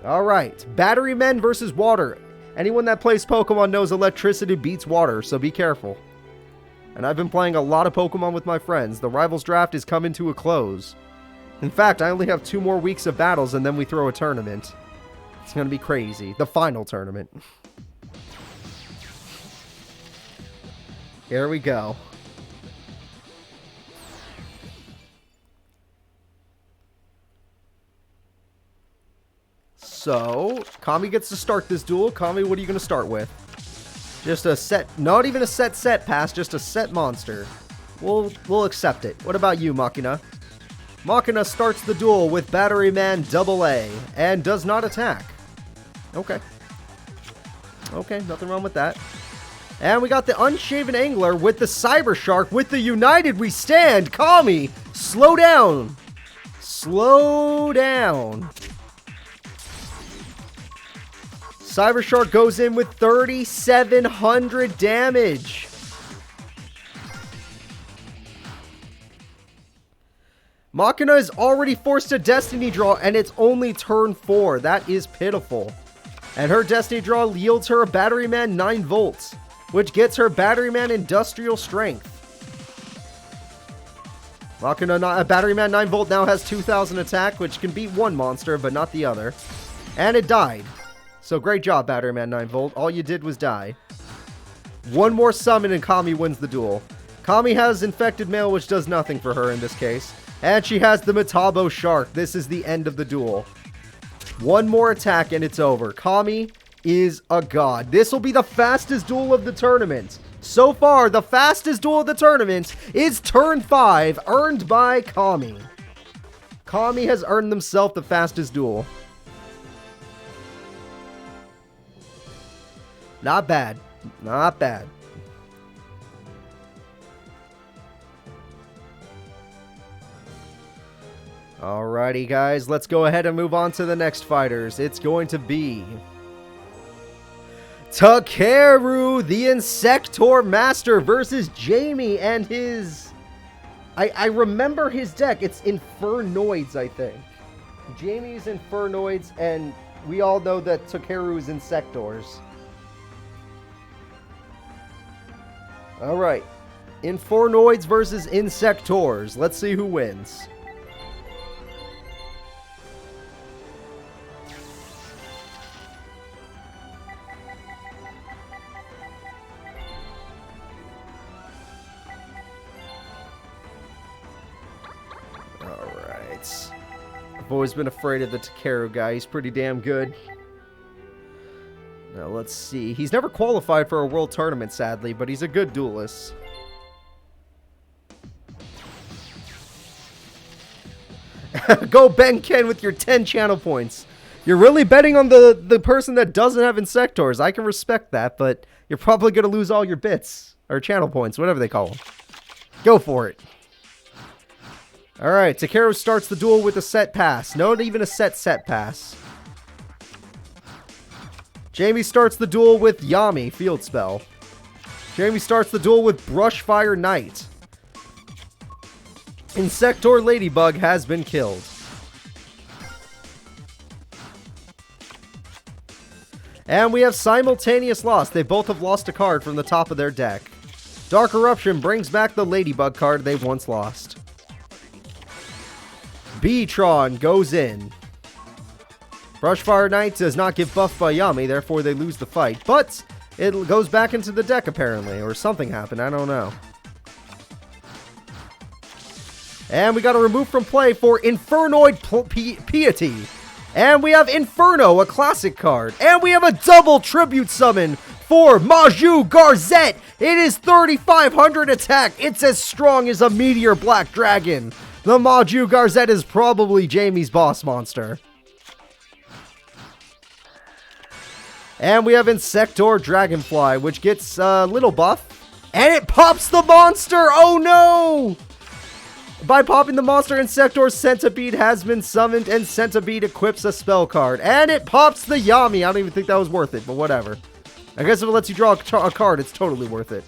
Speaker 1: Alright. Battery Men versus water. Anyone that plays Pokemon knows electricity beats water, so be careful. And I've been playing a lot of Pokemon with my friends. The Rivals Draft is coming to a close. In fact, I only have 2 more weeks of battles and then we throw a tournament. It's going to be crazy. The final tournament. Here we go. So, Kami gets to start this duel. Kami, what are you going to start with? Just a set, not even a set pass, just a set monster. We'll accept it. What about you, Makina? Makina starts the duel with Battery Man AA and does not attack. Okay. Okay, nothing wrong with that. And we got the Unshaven Angler with the Cyber Shark with the United We Stand. Kami, slow down. Slow down. Cyber Shark goes in with 3,700 damage. Makina is already forced a Destiny Draw, and it's only turn 4. That is pitiful. And her Destiny Draw yields her a Battery Man 9 volts, which gets her Battery Man Industrial Strength. Makina, Battery Man 9 volt now has 2,000 attack, which can beat one monster, but not the other. And it died. So great job, Battery Man 9 volt. All you did was die. One more summon and Kami wins the duel. Kami has Infected Mail, which does nothing for her in this case. And she has the Metabo Shark. This is the end of the duel. One more attack and it's over. Kami, is a god. This will be the fastest duel of the tournament. So far, the fastest duel of the tournament is turn 5, earned by Kami. Kami has earned himself the fastest duel. Not bad. Not bad. Alrighty, guys. Let's go ahead and move on to the next fighters. It's going to be Takeru, the Insector Master, versus Jamie and his... I remember his deck. It's Infernoids, I think. Jamie's Infernoids, and we all know that Takeru is Insectors. Alright. Infernoids versus Insectors. Let's see who wins. I've always been afraid of the Takeru guy. He's pretty damn good. Now, let's see. He's never qualified for a world tournament, sadly, but he's a good duelist. Go Ben Ken with your 10 channel points. You're really betting on the person that doesn't have Insectors. I can respect that, but you're probably going to lose all your bits. Or channel points, whatever they call them. Go for it. Alright, Takeru starts the duel with a set pass. Not even a set pass. Jamie starts the duel with Yami, field spell. Jamie starts the duel with Brushfire Knight. Insector Ladybug has been killed. And we have simultaneous loss. They both have lost a card from the top of their deck. Dark Eruption brings back the Ladybug card they once lost. B-Tron goes in. Brushfire Knight does not get buffed by Yami, therefore they lose the fight. But it goes back into the deck, apparently. Or something happened, I don't know. And we got a remove from play for Infernoid Piety. And we have Inferno, a classic card. And we have a double tribute summon for Maju Garzette. It is 3,500 attack. It's as strong as a Meteor Black Dragon. The Maju Garzette is probably Jamie's boss monster. And we have Insector Dragonfly, which gets a little buff. And it pops the monster! Oh no! By popping the monster, Insector Centipede has been summoned, and Centipede equips a spell card. And it pops the Yami. I don't even think that was worth it, but whatever. I guess if it lets you draw a card, it's totally worth it.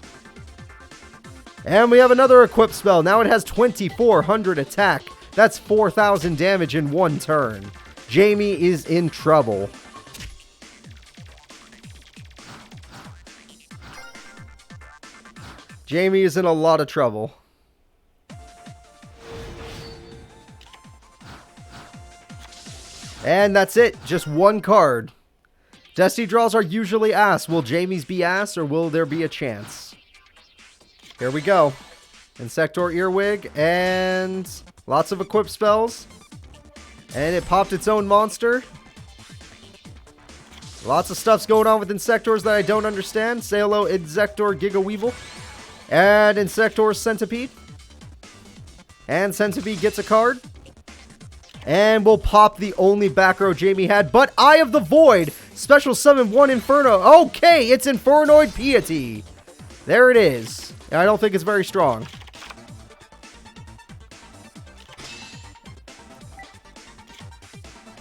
Speaker 1: And we have another equip spell. Now it has 2,400 attack. That's 4,000 damage in one turn. Jamie is in trouble. Jamie is in a lot of trouble. And that's it. Just one card. Destiny draws are usually ass. Will Jamie's be ass, or will there be a chance? Here we go. Insector Earwig, and lots of equip spells. And it popped its own monster. Lots of stuff's going on with Insectors that I don't understand. Say hello, Insector Giga Weevil. And Insector Centipede. And Centipede gets a card. And we'll pop the only back row Jamie had. But Eye of the Void. Special summon 1 Inferno. Okay, it's Infernoid Piety. There it is. I don't think it's very strong.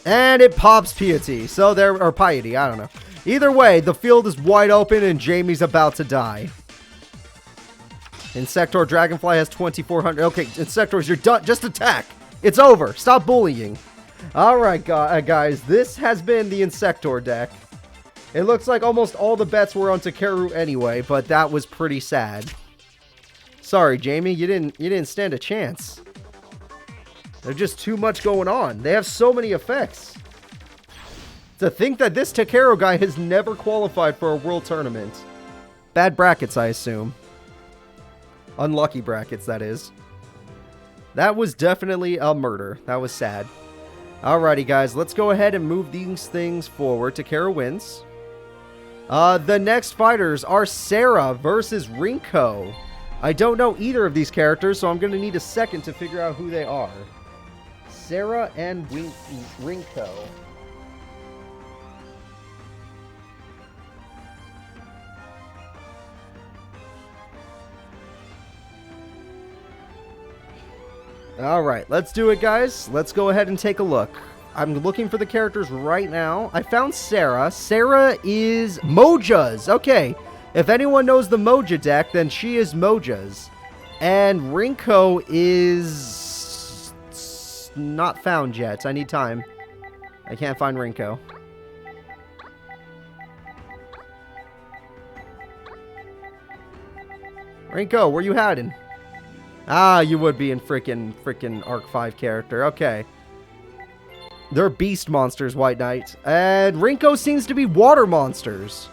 Speaker 1: And it pops Piety. So there, or Piety, I don't know. Either way, the field is wide open and Jamie's about to die. Insector Dragonfly has 2,400. Okay, Insectors, you're done. Just attack. It's over. Stop bullying. Alright, guys. This has been the Insector deck. It looks like almost all the bets were on Takeru anyway, but that was pretty sad. Sorry, Jamie. You didn't stand a chance. There's just too much going on. They have so many effects. To think that this Takeru guy has never qualified for a world tournament. Bad brackets, I assume. Unlucky brackets, that is. That was definitely a murder. That was sad. Alrighty, guys. Let's go ahead and move these things forward. Takeru wins. The next fighters are Sarah versus Rinko. I don't know either of these characters, so I'm going to need a second to figure out who they are. Sarah and Rinko. Alright, let's do it, guys. Let's go ahead and take a look. I'm looking for the characters right now. I found Sarah. Sarah is Moja's. Okay, if anyone knows the Moja deck, then she is Moja's. And Rinko is not found yet. I need time. I can't find Rinko. Rinko, where you hiding? Ah, you would be in frickin' Arc 5 character. Okay. They're beast monsters, White Knight. And Rinko seems to be water monsters.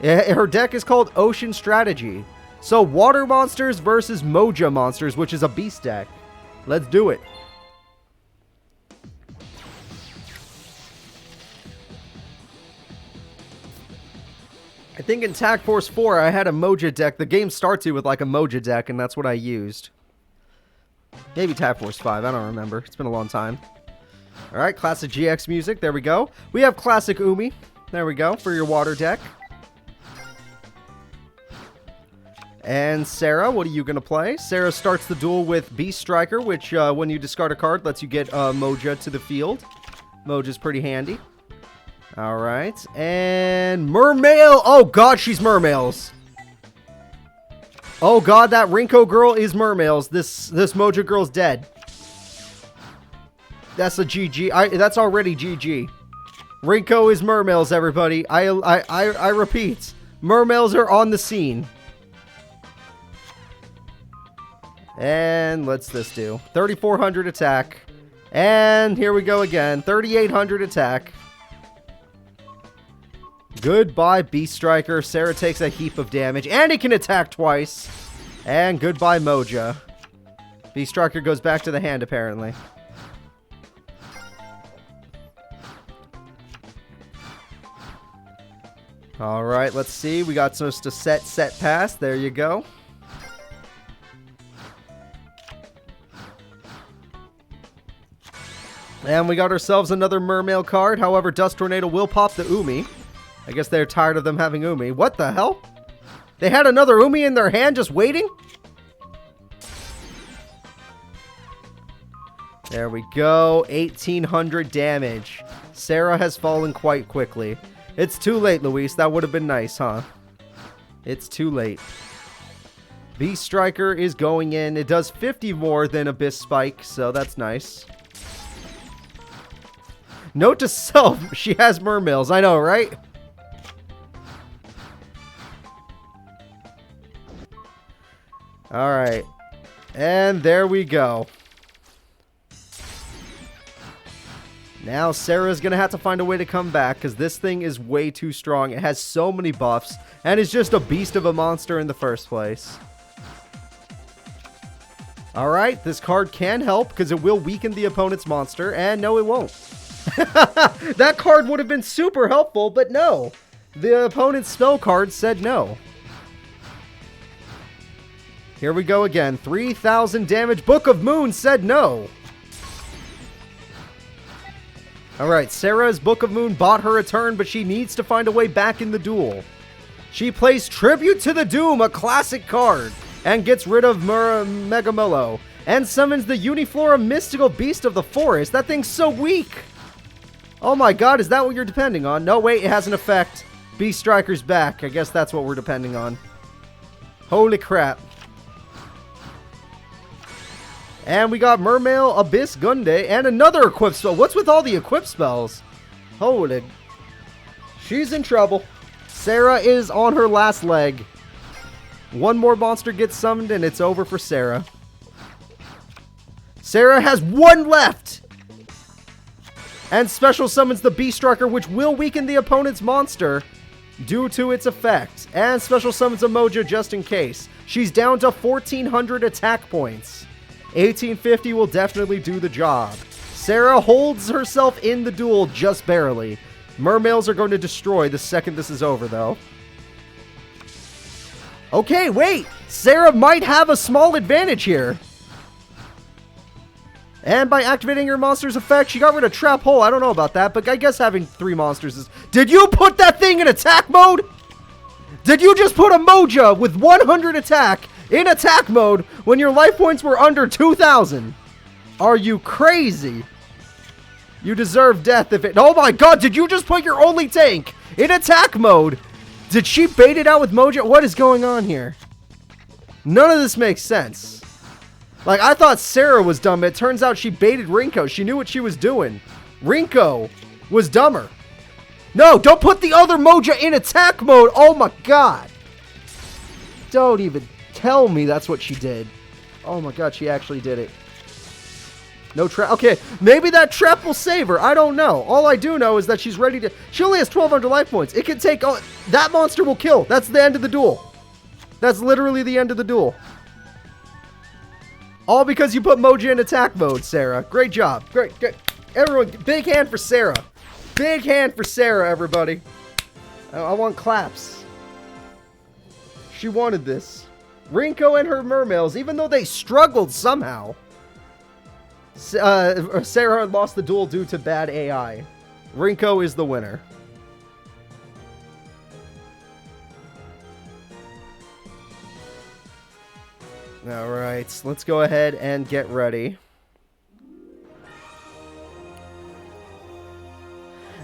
Speaker 1: Her deck is called Ocean Strategy. So, water monsters versus Moja monsters, which is a beast deck. Let's do it. I think in Tag Force 4, I had a Moja deck. The game starts you with like a Moja deck, and that's what I used. Maybe Tag Force 5, I don't remember. It's been a long time. Alright, classic GX music, there we go. We have classic Umi, there we go, for your water deck. And Sarah, what are you going to play? Sarah starts the duel with Beast Striker, which when you discard a card, lets you get Moja to the field. Moja's pretty handy. Alright, and Mermail! Oh god, she's Mermails! Oh god, that Rinko girl is Mermails. This Moja girl's dead. That's a GG. That's already GG. Rinko is Mermails, everybody. I repeat. Mermails are on the scene. And let's this do. 3,400 attack. And here we go again. 3,800 attack. Goodbye, Beast Striker. Sarah takes a heap of damage. And he can attack twice. And goodbye, Moja. Beast Striker goes back to the hand, apparently. Alright, let's see. We got supposed to set pass. There you go. And we got ourselves another Mermail card. However, Dust Tornado will pop the Umi. I guess they're tired of them having Umi. What the hell? They had another Umi in their hand just waiting? There we go. 1,800 damage. Sarah has fallen quite quickly. It's too late, Luis. That would have been nice, huh? It's too late. Beast Striker is going in. It does 50 more than Abyss Spike, so that's nice. Note to self, she has Mermails. I know, right? Alright. And there we go. Now Sarah's going to have to find a way to come back because this thing is way too strong. It has so many buffs and is just a beast of a monster in the first place. Alright, this card can help because it will weaken the opponent's monster. And no, it won't. That card would have been super helpful, but no. The opponent's spell card said no. Here we go again. 3,000 damage. Book of Moon said no. Alright, Sarah's Book of Moon bought her a turn, but she needs to find a way back in the duel. She plays Tribute to the Doom, a classic card, and gets rid of Megamolo, and summons the Uniflora Mystical Beast of the Forest. That thing's so weak! Oh my god, is that what you're depending on? No, wait, it has an effect. Beast Striker's back. I guess that's what we're depending on. Holy crap. And we got Mermail, Abyss, Gunde, and another equip spell. What's with all the equip spells? Holy. She's in trouble. Sarah is on her last leg. One more monster gets summoned and it's over for Sarah. Sarah has one left! And special summons the Beast Striker, which will weaken the opponent's monster due to its effect. And special summons a Moja just in case. She's down to 1,400 attack points. 1850 will definitely do the job. Sarah holds herself in the duel just barely. Mermales are going to destroy the second this is over, though. Okay, wait! Sarah might have a small advantage here. And by activating her monster's effect, she got rid of Trap Hole. I don't know about that, but I guess having 3 monsters is... Did you put that thing in attack mode? Did you just put a Moja with 100 attack in attack mode when your life points were under 2,000? Are you crazy? You deserve death if it... Oh my god, did you just put your only tank in attack mode? Did she bait it out with Moja? What is going on here? None of this makes sense. Like, I thought Sarah was dumb. It turns out she baited Rinko. She knew what she was doing. Rinko was dumber. No, don't put the other Moja in attack mode. Oh my god. Don't even tell me that's what she did. Oh my god, she actually did it. No trap. Okay, maybe that trap will save her. I don't know. All I do know is that she's ready to... She only has 1,200 life points. It can take... Oh, that monster will kill. That's the end of the duel. That's literally the end of the duel. All because you put Moja in attack mode, Sarah. Great job. Great. Everyone, big hand for Sarah. Big hand for Sarah, everybody. I want claps. She wanted this. Rinko and her Mermales, even though they struggled somehow, Sarah lost the duel due to bad AI. Rinko is the winner. Alright, let's go ahead and get ready.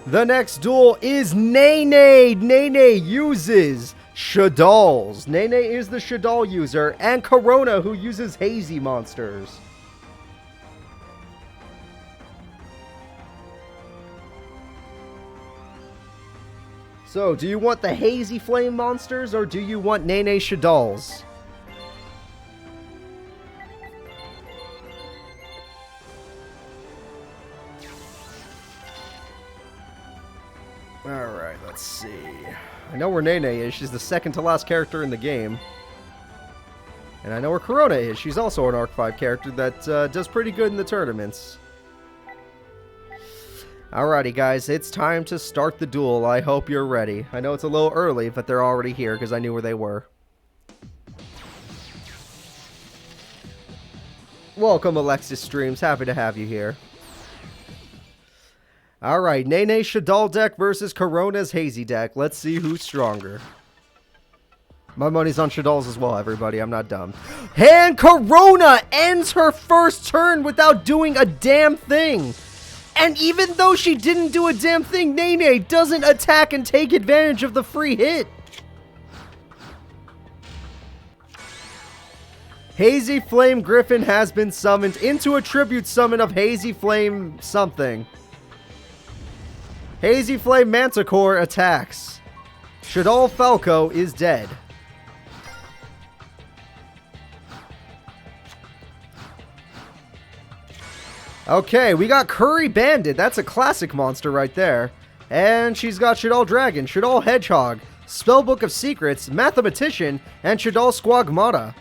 Speaker 1: The next duel is Nene. Nene uses Shadalls. Nene is the Shadall user, and Corona, who uses Heise monsters. So, do you want the Heise Flame monsters, or do you want Nene Shadalls? Alright, let's see. I know where Nene is. She's the second to last character in the game. And I know where Corona is. She's also an Arc 5 character that does pretty good in the tournaments. Alrighty, guys. It's time to start the duel. I hope you're ready. I know it's a little early, but they're already here because I knew where they were. Welcome, Alexis Streams. Happy to have you here. Alright, Nene Shadall deck versus Corona's Heise deck. Let's see who's stronger. My money's on Shadalls as well, everybody. I'm not dumb. And Corona ends her first turn without doing a damn thing. And even though she didn't do a damn thing, Nene doesn't attack and take advantage of the free hit. Heise Flame Griffin has been summoned into a tribute summon of Heise Flame something. Heise Flame Manticore attacks. Shadall Falco is dead. Okay, we got Curry Bandit. That's a classic monster right there. And she's got Shadall Dragon, Shadall Hedgehog, Spellbook of Secrets, Mathematician, and Shadall Squagmata.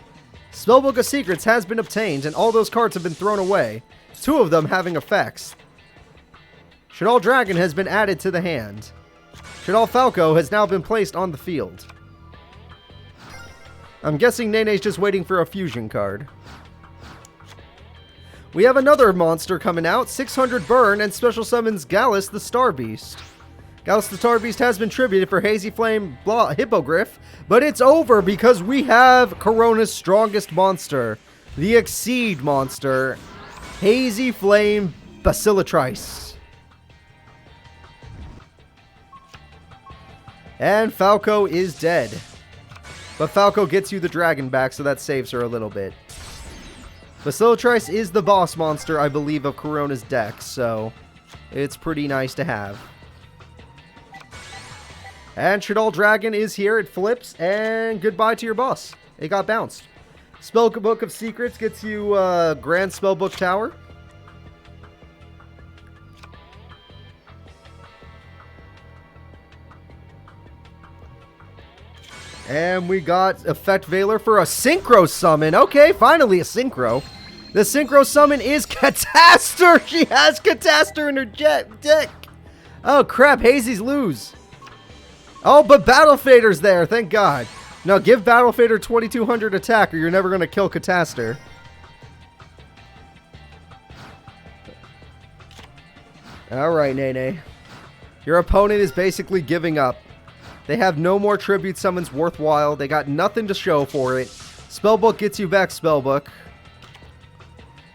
Speaker 1: Spellbook of Secrets has been obtained, and all those cards have been thrown away. 2 of them having effects. Shadall Dragon has been added to the hand. Shadall Falco has now been placed on the field. I'm guessing Nene's just waiting for a fusion card. We have another monster coming out, 600 burn, and special summons Gallus the Star Beast. Gallus the Star Beast has been tributed for Heise Flame Hippogriff, but it's over because we have Corona's strongest monster, the Exceed monster, Heise Flame Basilitrice. And Falco is dead. But Falco gets you the dragon back, so that saves her a little bit. Basilitrice is the boss monster, I believe, of Corona's deck, so it's pretty nice to have. And Shadall Dragon is here. It flips, and goodbye to your boss. It got bounced. Spellbook of Secrets gets you Grand Spellbook Tower. And we got Effect Veiler for a Synchro Summon. Okay, finally a Synchro. The Synchro Summon is Catastor. She has Catastor in her deck. Oh, crap. Heise's lose. Oh, but Battle Fader's there. Thank God. No, give Battle Fader 2200 attack or you're never going to kill Catastor. Alright, Nene. Your opponent is basically giving up. They have no more tribute summons worthwhile. They got nothing to show for it. Spellbook gets you back Spellbook.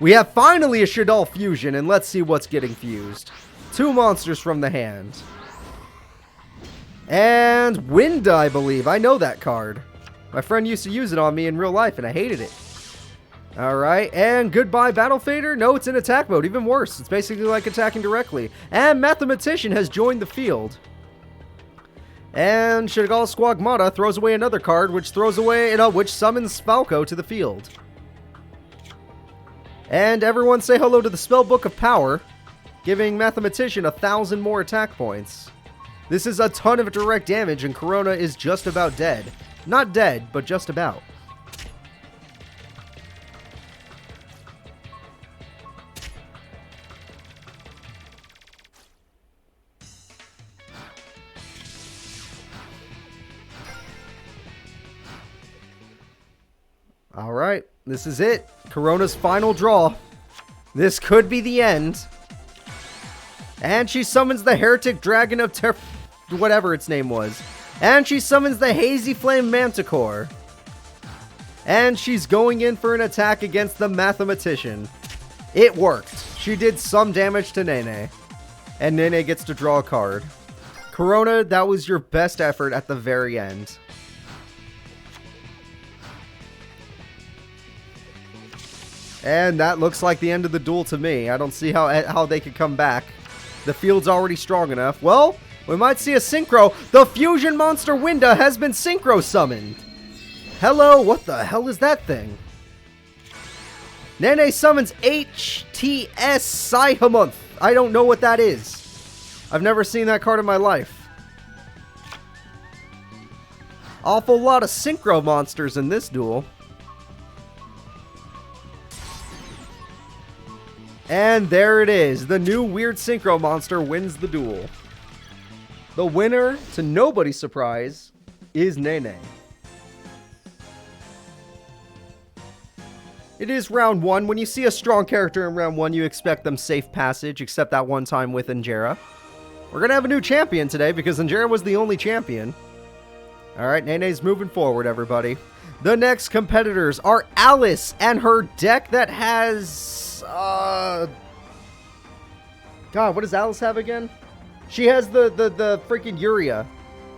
Speaker 1: We have finally a Shaddoll fusion, and let's see what's getting fused. 2 monsters from the hand. And Wind, I believe. I know that card. My friend used to use it on me in real life, and I hated it. Alright, and goodbye Battle Fader. No, it's in attack mode. Even worse. It's basically like attacking directly. And Mathematician has joined the field. And Shaddoll Squagmata throws away another card, which summons Falco to the field. And everyone say hello to the Spellbook of Power, giving Mathematician 1,000 more attack points. This is a ton of direct damage, and Corona is just about dead. Not dead, but just about. Alright, this is it. Corona's final draw. This could be the end. And she summons the Heretic Dragon of whatever its name was. And she summons the Hazy Flame Manticore. And she's going in for an attack against the Mathematician. It worked. She did some damage to Nene. And Nene gets to draw a card. Corona, that was your best effort at the very end. And that looks like the end of the duel to me. I don't see how they could come back. The field's already strong enough. Well, we might see a synchro. The fusion monster Winda has been synchro summoned. Hello, what the hell is that thing? Nene summons HTS Saihamonth. I don't know what that is. I've never seen that card in my life. Awful lot of synchro monsters in this duel. And there it is. The new weird synchro monster wins the duel. The winner, to nobody's surprise, is Nene. It is round 1. When you see a strong character in round 1, you expect them safe passage, except that one time with Jarrah. We're going to have a new champion today because Jarrah was the only champion. Alright, Nene's moving forward, everybody. The next competitors are Alice and her deck that has... God, what does Alice have again? She has the freaking Uria.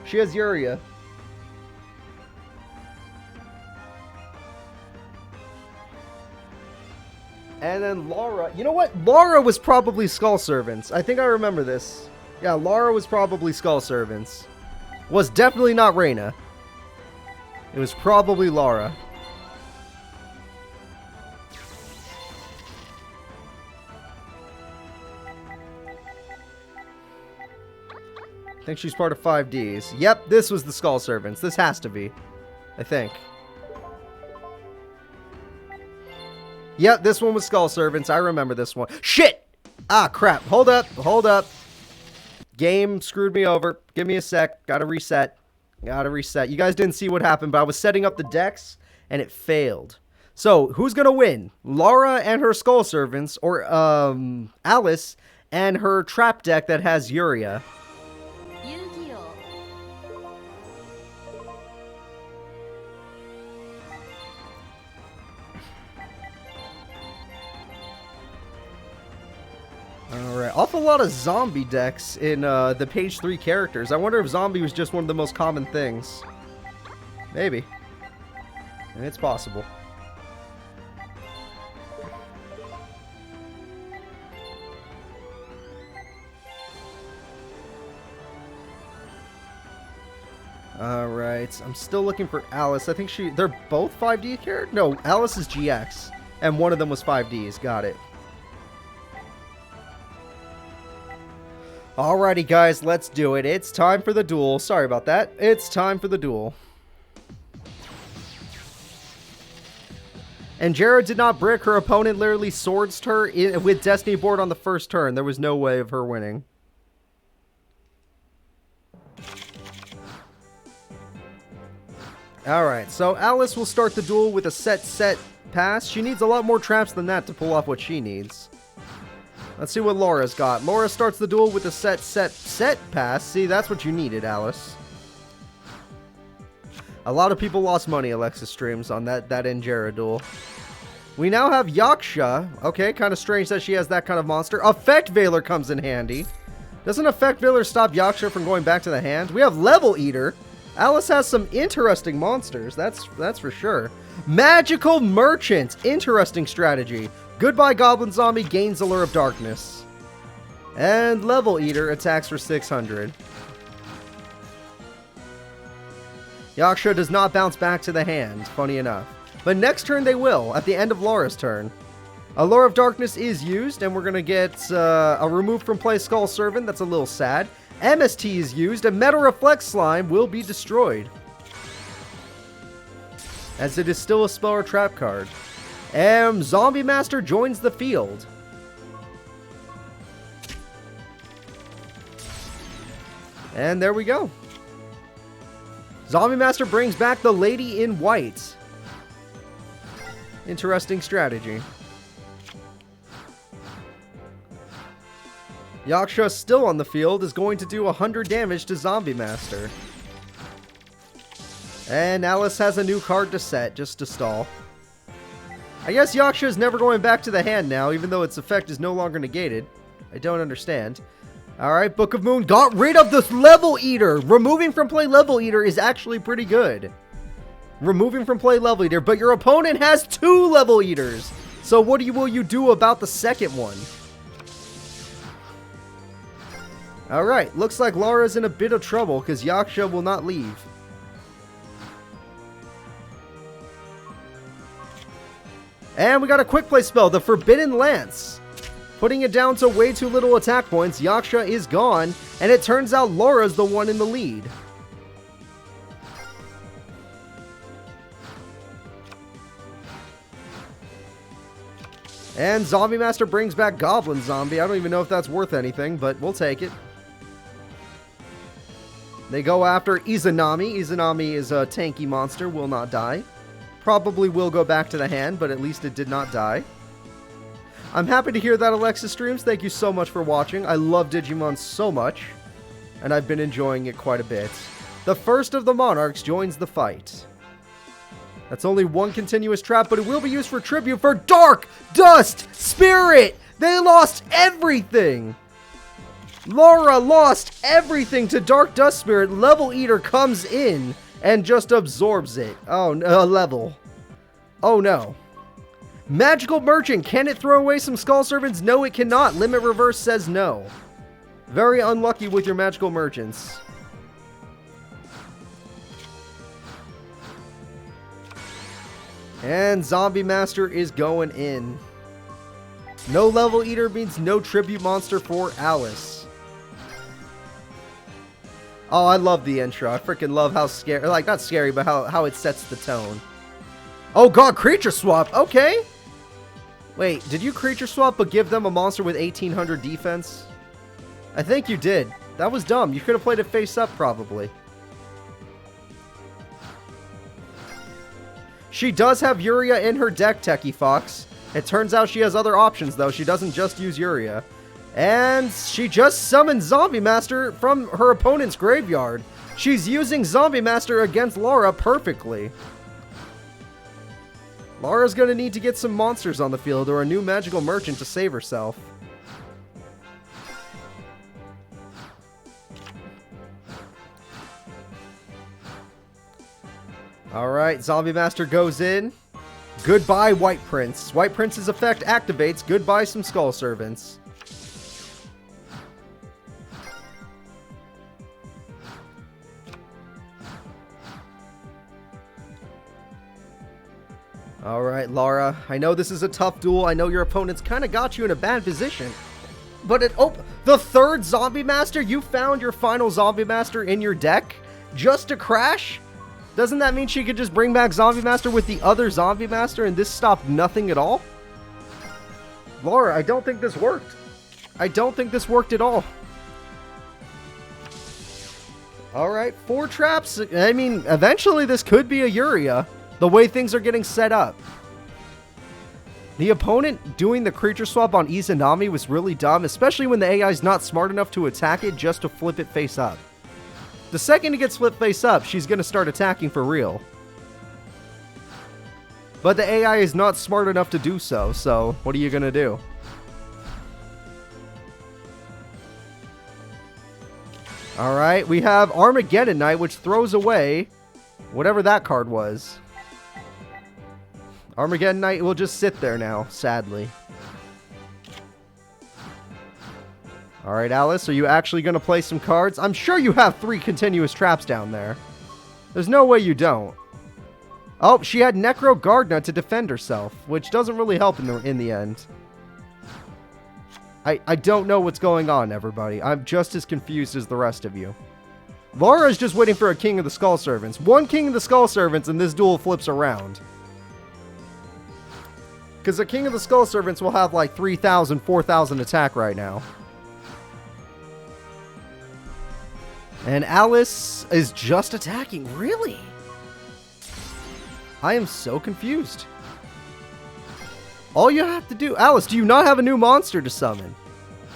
Speaker 1: She has Uria. And then Lara. You know what? Lara was probably Skull Servants. I think I remember this. Yeah, Lara was probably Skull Servants. Was definitely not Reyna. It was probably Lara. I think she's part of 5Ds. Yep, this was the Skull Servants. This has to be. I think. Yep, this one was Skull Servants. I remember this one. Shit! Ah, crap. Hold up. Hold up. Game screwed me over. Give me a sec. Gotta reset. Gotta reset. You guys didn't see what happened, but I was setting up the decks, and it failed. So, who's gonna win? Lara and her Skull Servants, or, Alice and her trap deck that has Uria? Alright, awful lot of zombie decks in the page 3 characters. I wonder if zombie was just one of the most common things. Maybe. And it's possible. Alright, I'm still looking for Alice. I think they're both 5D characters? No, Alice is GX. And one of them was 5Ds. Got it. Alrighty guys, let's do it. It's time for the duel. Sorry about that. It's time for the duel. And Jarrah did not brick. Her opponent literally swords her with Destiny board on the first turn. There was no way of her winning. Alright, so Alice will start the duel with a set pass. She needs a lot more traps than that to pull off what she needs. Let's see what Laura's got. Laura starts the duel with a set pass. See, that's what you needed, Alice. A lot of people lost money, Alexis streams, on that Jarrah duel. We now have Yaksha. Okay, kind of strange that she has that kind of monster. Effect Veiler comes in handy. Doesn't Effect Veiler stop Yaksha from going back to the hand? We have Level Eater. Alice has some interesting monsters, that's for sure. Magical Merchant. Interesting strategy. Goodbye Goblin Zombie gains Allure of Darkness. And Level Eater attacks for 600. Yaksha does not bounce back to the hand, funny enough. But next turn they will, at the end of Laura's turn. Allure of Darkness is used, and we're going to get a remove from play Skull Servant. That's a little sad. MST is used, and Metal Reflex Slime will be destroyed, as it is still a spell or trap card. Zombie Master joins the field. And there we go. Zombie Master brings back the Lady in White. Interesting strategy. Yaksha, still on the field, is going to do 100 damage to Zombie Master. And Alice has a new card to set, just to stall. I guess Yaksha is never going back to the hand now, even though its effect is no longer negated. I don't understand. Alright, Book of Moon got rid of this Level Eater! Removing from play Level Eater is actually pretty good. Removing from play Level Eater, but your opponent has 2 Level Eaters! So what will you do about the second one? Alright, looks like Lara's in a bit of trouble because Yaksha will not leave. And we got a quick play spell, the Forbidden Lance. Putting it down to way too little attack points, Yaksha is gone, and it turns out Laura's the one in the lead. And Zombie Master brings back Goblin Zombie. I don't even know if that's worth anything, but we'll take it. They go after Izanami. Izanami is a tanky monster, will not die. Probably will go back to the hand, but at least it did not die. I'm happy to hear that, Alexis streams. Thank you so much for watching. I love Digimon so much, and I've been enjoying it quite a bit. The first of the Monarchs joins the fight. That's only one continuous trap, but it will be used for tribute for Dark Dust Spirit! They lost everything! Lara lost everything to Dark Dust Spirit. Level Eater comes in and just absorbs it. Oh, no, level. Oh, no. Magical Merchant, can it throw away some Skull Servants? No, it cannot. Limit Reverse says no. Very unlucky with your Magical Merchants. And Zombie Master is going in. No Level Eater means no Tribute Monster for Alice. Oh, I love the intro. I freaking love how scary, like, not scary, but how it sets the tone. Oh god, Creature Swap, okay. Wait, did you Creature Swap but give them a monster with 1800 defense? I think you did. That was dumb. You could have played it face up, probably. She does have Yuria in her deck, Techie Fox. It turns out she has other options, though. She doesn't just use Yuria. And she just summoned Zombie Master from her opponent's graveyard. She's using Zombie Master against Lara perfectly. Lara's gonna need to get some monsters on the field or a new Magical Merchant to save herself. Alright, Zombie Master goes in. Goodbye, White Prince. White Prince's effect activates. Goodbye, some Skull Servants. Alright, Lara. I know this is a tough duel. I know your opponent's kind of got you in a bad position. But the third Zombie Master? You found your final Zombie Master in your deck? Just to crash? Doesn't that mean she could just bring back Zombie Master with the other Zombie Master and this stopped nothing at all? Lara, I don't think this worked. I don't think this worked at all. Alright, 4 traps. I mean, eventually this could be a Yuria, the way things are getting set up. The opponent doing the creature swap on Izanami was really dumb, especially when the AI is not smart enough to attack it just to flip it face up. The second it gets flipped face up, she's going to start attacking for real. But the AI is not smart enough to do so, so what are you going to do? Alright, we have Armageddon Knight, which throws away whatever that card was. Armageddon Knight will just sit there now, sadly. Alright, Alice, are you actually going to play some cards? I'm sure you have 3 continuous traps down there. There's no way you don't. Oh, she had Necro Gardna to defend herself, which doesn't really help in the end. I don't know what's going on, everybody. I'm just as confused as the rest of you. Lara is just waiting for a King of the Skull Servants. 1 King of the Skull Servants and this duel flips around. Because the King of the Skull Servants will have like 3,000, 4,000 attack right now. And Alice is just attacking. Really? I am so confused. All you have to do... Alice, do you not have a new monster to summon?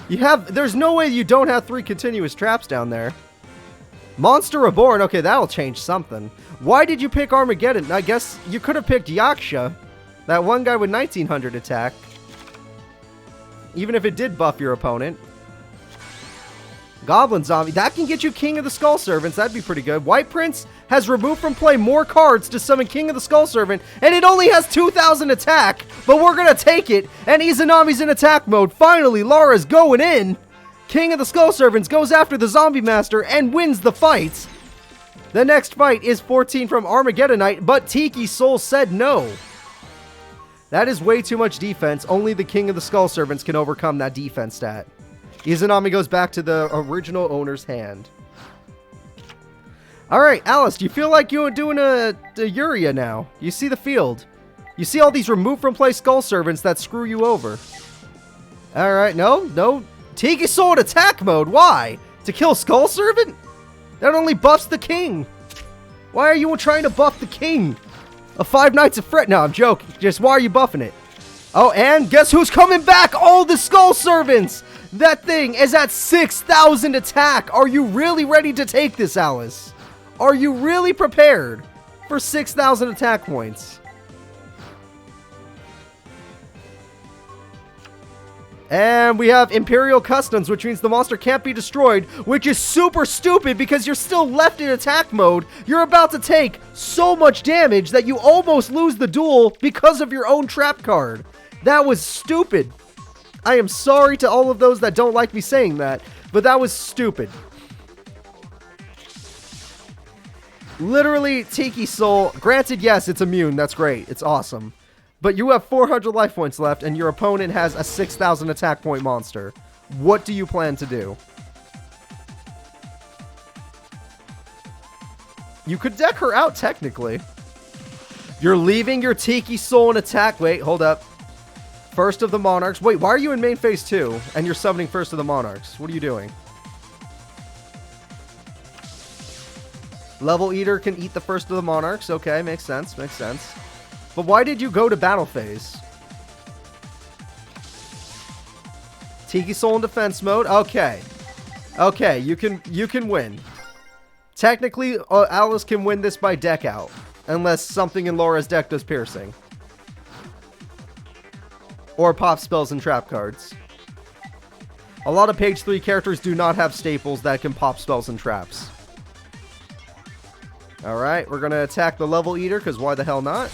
Speaker 1: You have... There's no way you don't have 3 continuous traps down there. Monster Reborn. Okay, that'll change something. Why did you pick Armageddon? I guess you could have picked Yaksha. That one guy with 1900 attack. Even if it did buff your opponent. Goblin Zombie. That can get you King of the Skull Servants. That'd be pretty good. White Prince has removed from play more cards to summon King of the Skull Servant, and it only has 2,000 attack, but we're gonna take it, and Izanami's in attack mode. Finally, Lara's going in. King of the Skull Servants goes after the Zombie Master and wins the fight. The next fight is 14 from Armageddon Knight, but Tiki Soul said no. That is way too much defense. Only the King of the Skull Servants can overcome that defense stat. Izanami goes back to the original owner's hand. Alright, Alice, do you feel like you're doing a Yuria now? You see the field. You see all these removed from play Skull Servants that screw you over. Alright, no. Tiki Soul in attack mode. Why? To kill Skull Servant? That only buffs the king. Why are you trying to buff the king? A 5 Nights of Fret. No, I'm joking. Just why are you buffing it? Oh, and guess who's coming back? All the Skull Servants! That thing is at 6,000 attack. Are you really ready to take this, Alice? Are you really prepared for 6,000 attack points? And we have Imperial Customs, which means the monster can't be destroyed, which is super stupid because you're still left in attack mode. You're about to take so much damage that you almost lose the duel because of your own trap card. That was stupid. I am sorry to all of those that don't like me saying that, but that was stupid. Literally, Tiki Soul, granted, yes, it's immune, that's great, it's awesome. But you have 400 life points left, and your opponent has a 6,000 attack point monster. What do you plan to do? You could deck her out, technically. You're leaving your Tiki Soul in attack. Wait, hold up. First of the Monarchs. Wait, why are you in main phase 2 and you're summoning First of the Monarchs? What are you doing? Level Eater can eat the First of the Monarchs. Okay, makes sense, makes sense. But why did you go to battle phase? Tiki Soul in defense mode. Okay. Okay, you can win. Technically, Alice can win this by deck out. Unless something in Lara's deck does piercing. Or pop spells and trap cards. A lot of page 3 characters do not have staples that can pop spells and traps. Alright, we're going to attack the Level Eater, because why the hell not?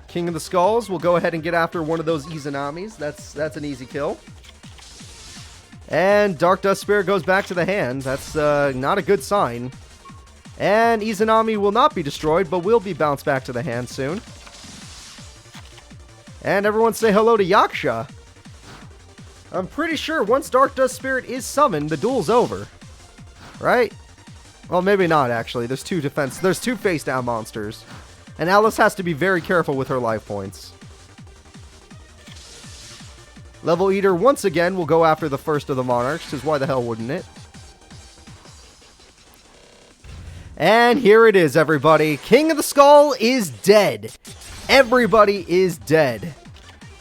Speaker 1: King of the Skulls will go ahead and get after one of those Izanamis. That's an easy kill. And Dark Dust Spirit goes back to the hand. That's not a good sign. And Izanami will not be destroyed, but will be bounced back to the hand soon. And everyone say hello to Yaksha. I'm pretty sure once Dark Dust Spirit is summoned, the duel's over. Right? Well, maybe not, actually. There's two face-down monsters. And Alice has to be very careful with her life points. Level Eater, once again, will go after the First of the Monarchs, because why the hell wouldn't it? And here it is, everybody. King of the Skull is dead. Everybody is dead.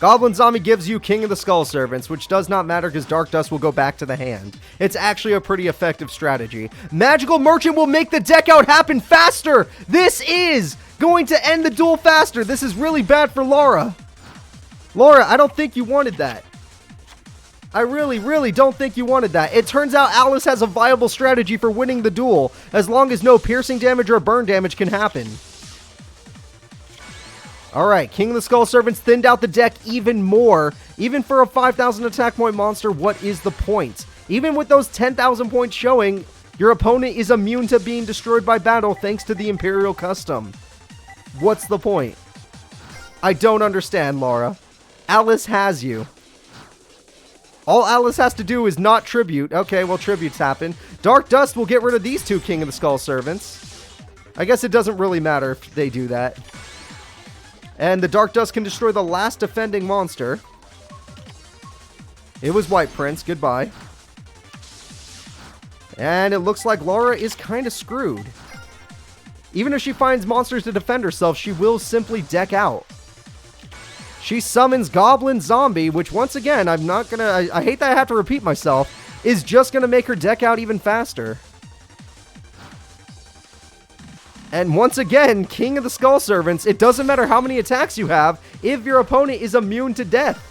Speaker 1: Goblin Zombie gives you King of the Skull Servants, which does not matter because Dark Dust will go back to the hand. It's actually a pretty effective strategy. Magical Merchant will make the deck out happen faster. This is going to end the duel faster. This is really bad for Lara. Lara, I don't think you wanted that. I really don't think you wanted that. It turns out Alice has a viable strategy for winning the duel, as long as no piercing damage or burn damage can happen. Alright, King of the Skull Servants thinned out the deck even more. Even for a 5,000 attack point monster, what is the point? Even with those 10,000 points showing, your opponent is immune to being destroyed by battle thanks to the Imperial Custom. What's the point? I don't understand, Lara. Alice has you. All Alice has to do is not tribute. Okay, well, tributes happen. Dark Dust will get rid of these two King of the Skull Servants. I guess it doesn't really matter if they do that. And the Dark Dust can destroy the last defending monster. It was White Prince. Goodbye. And it looks like Lara is kind of screwed. Even if she finds monsters to defend herself, she will simply deck out. She summons Goblin Zombie, which once again, I'm not gonna... I hate that I have to repeat myself, is just gonna make her deck out even faster. And once again, King of the Skull Servants, it doesn't matter how many attacks you have if your opponent is immune to death.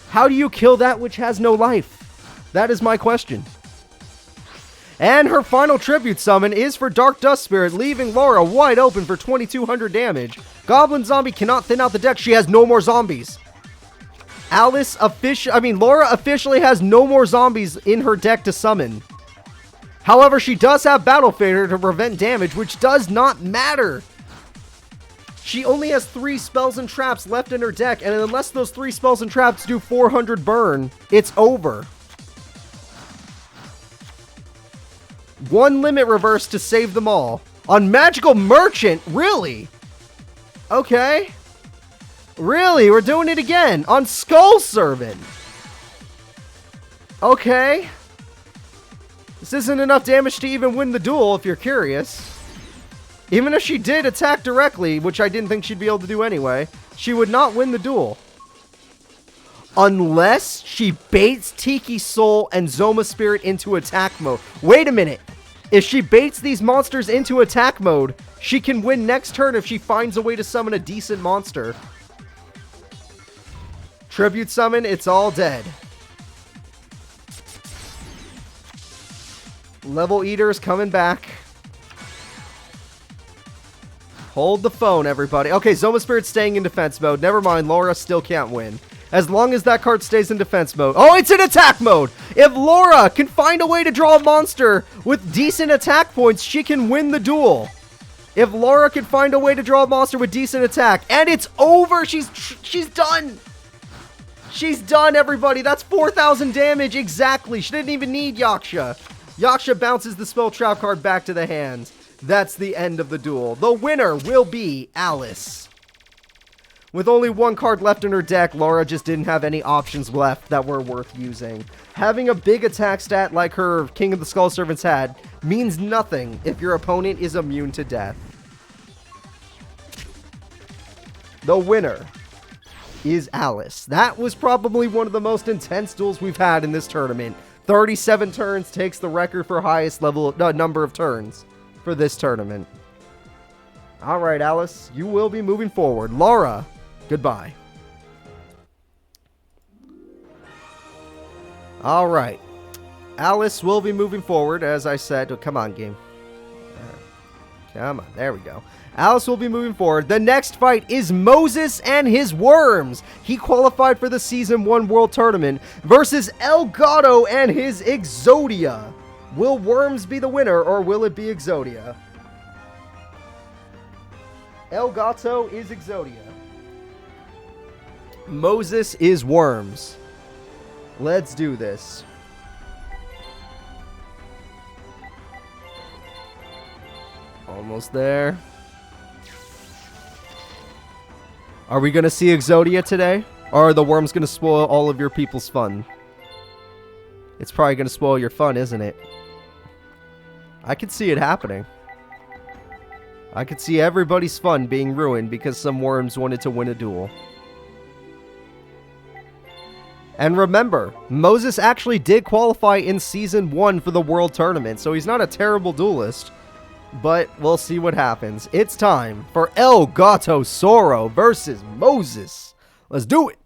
Speaker 1: How do you kill that which has no life? That is my question. And her final tribute summon is for Dark Dust Spirit, leaving Lara wide open for 2,200 damage. Goblin Zombie cannot thin out the deck. She has no more zombies. Lara officially has no more zombies in her deck to summon. However, she does have Battle Fader to prevent damage, which does not matter. She only has 3 spells and traps left in her deck, and unless those 3 spells and traps do 400 burn, it's over. 1 limit reverse to save them all. On Magical Merchant? Really? Okay. Really? We're doing it again. On Skull Servant. Okay. This isn't enough damage to even win the duel, if you're curious. Even if she did attack directly, which I didn't think she'd be able to do anyway, she would not win the duel. Unless she baits Tiki Soul and Zoma Spirit into attack mode. Wait a minute. If she baits these monsters into attack mode, she can win next turn if she finds a way to summon a decent monster. Tribute summon, it's all dead. Level Eater's coming back. Hold the phone, everybody. Okay, Zoma Spirit's staying in defense mode. Never mind, Lara still can't win. As long as that card stays in defense mode. Oh, it's in attack mode! If Lara can find a way to draw a monster with decent attack points, she can win the duel. If Lara can find a way to draw a monster with decent attack. And it's over! She's done! She's done, everybody! That's 4,000 damage, exactly! She didn't even need Yaksha. Yaksha bounces the spell trap card back to the hand. That's the end of the duel. The winner will be Alice. With only 1 card left in her deck, Lara just didn't have any options left that were worth using. Having a big attack stat like her King of the Skull Servants had means nothing if your opponent is immune to death. The winner is Alice. That was probably one of the most intense duels we've had in this tournament. 37 turns takes the record for highest number of turns for this tournament. Alright, Alice, you will be moving forward. Lara, goodbye. Alright. Alice will be moving forward, as I said. Oh, come on, game. Come on, there we go. Alice will be moving forward. The next fight is Moses and his Worms. He qualified for the Season 1 World Tournament versus El Gato and his Exodia. Will Worms be the winner, or will it be Exodia? El Gato is Exodia. Moses is Worms. Let's do this. Almost there. Are we going to see Exodia today? Or are the Worms going to spoil all of your people's fun? It's probably going to spoil your fun, isn't it? I could see it happening. I could see everybody's fun being ruined because some worms wanted to win a duel. And remember, Moses actually did qualify in Season 1 for the World Tournament, so he's not a terrible duelist. But we'll see what happens. It's time for El Gato Soro versus Moses. Let's do it!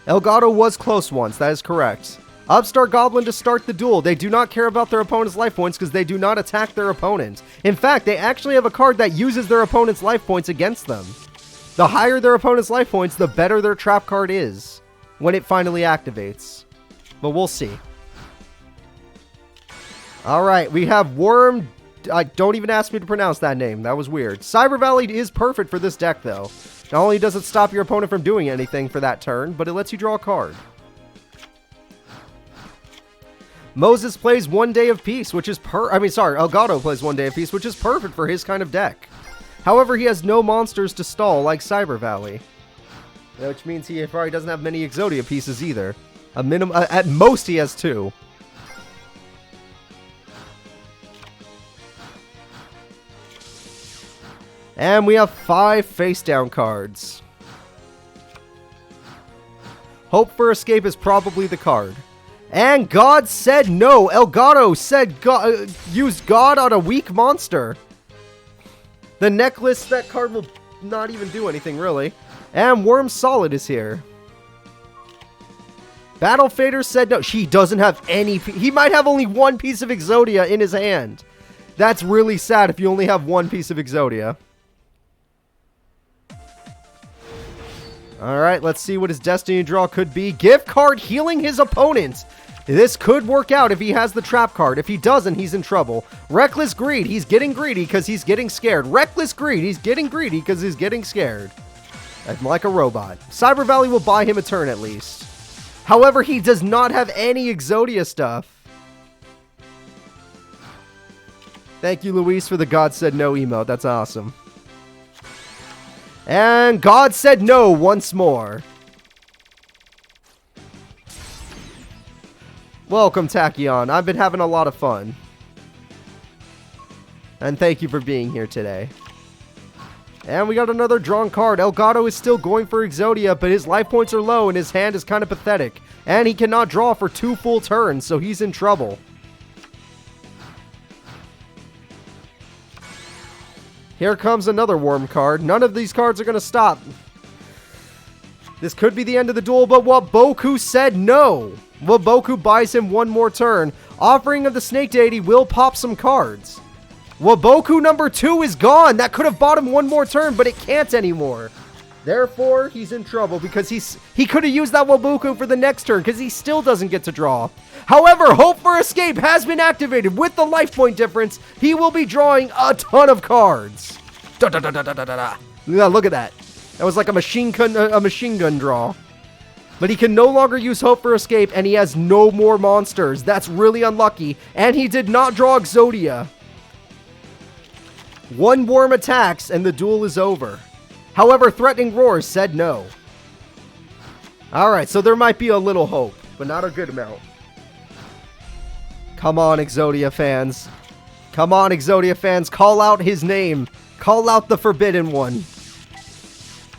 Speaker 1: El Gato was close once, that is correct. Upstart Goblin to start the duel. They do not care about their opponent's life points because they do not attack their opponent. In fact, they actually have a card that uses their opponent's life points against them. The higher their opponent's life points, the better their trap card is when it finally activates. But we'll see. Alright, we have Worm... don't even ask me to pronounce that name. That was weird. Cyber Valley is perfect for this deck, though. Not only does it stop your opponent from doing anything for that turn, but it lets you draw a card. Moses plays One Day of Peace, which is El Gato plays One Day of Peace, which is perfect for his kind of deck. However, he has no monsters to stall like Cyber Valley. Which means he probably doesn't have many Exodia pieces either. At most, he has 2. And we have 5 face-down cards. Hope for Escape is probably the card. And God said no. El Gato said used God on a weak monster. The necklace, that card will not even do anything, really. And Worm Solid is here. Battle Fader said no. She doesn't have any... He might have only 1 piece of Exodia in his hand. That's really sad if you only have 1 piece of Exodia. Alright, let's see what his Destiny draw could be. Gift card healing his opponent. This could work out if he has the trap card. If he doesn't, he's in trouble. Reckless Greed. He's getting greedy because he's getting scared. Reckless Greed. He's getting greedy because he's getting scared. Like a robot. Cyber Valley will buy him a turn at least. However, he does not have any Exodia stuff. Thank you, Luis, for the God Said No emote. That's awesome. And God said no once more. Welcome, Tachyon. I've been having a lot of fun. And thank you for being here today. And we got another drawn card. El Gato is still going for Exodia, but his life points are low and his hand is kind of pathetic. And he cannot draw for 2 full turns, so he's in trouble. Here comes another Worm card. None of these cards are going to stop. This could be the end of the duel, but Waboku said no. Waboku buys him 1 more turn. Offering of the Snake Deity will pop some cards. Waboku number 2 is gone. That could have bought him 1 more turn, but it can't anymore. Therefore, he's in trouble because he could have used that Waboku for the next turn because he still doesn't get to draw. However, Hope for Escape has been activated. With the life point difference, he will be drawing a ton of cards. Da, da, da, da, da, da, da. Yeah, look at that. That was like a machine gun draw. But he can no longer use Hope for Escape, and he has no more monsters. That's really unlucky. And he did not draw Exodia. 1 Worm attacks, and the duel is over. However, Threatening Roar said no. Alright, so there might be a little hope, but not a good amount. Come on, Exodia fans. Come on, Exodia fans. Call out his name. Call out the Forbidden One.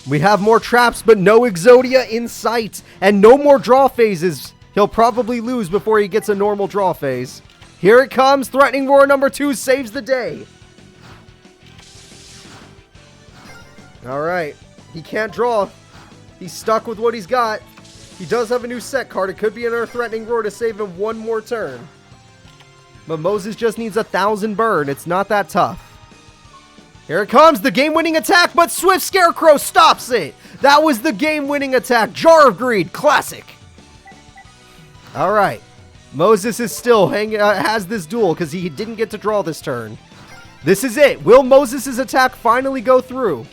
Speaker 1: We have more traps, but no Exodia in sight. And no more draw phases. He'll probably lose before he gets a normal draw phase. Here it comes. Threatening Roar number 2 saves the day. Alright. He can't draw. He's stuck with what he's got. He does have a new set card. It could be another Threatening Roar to save him 1 more turn. But Moses just needs 1,000 burn. It's not that tough. Here it comes, the game-winning attack, but Swift Scarecrow stops it. That was the game-winning attack. Jar of Greed, classic. All right, Moses is still has this duel because he didn't get to draw this turn. This is it. Will Moses' attack finally go through?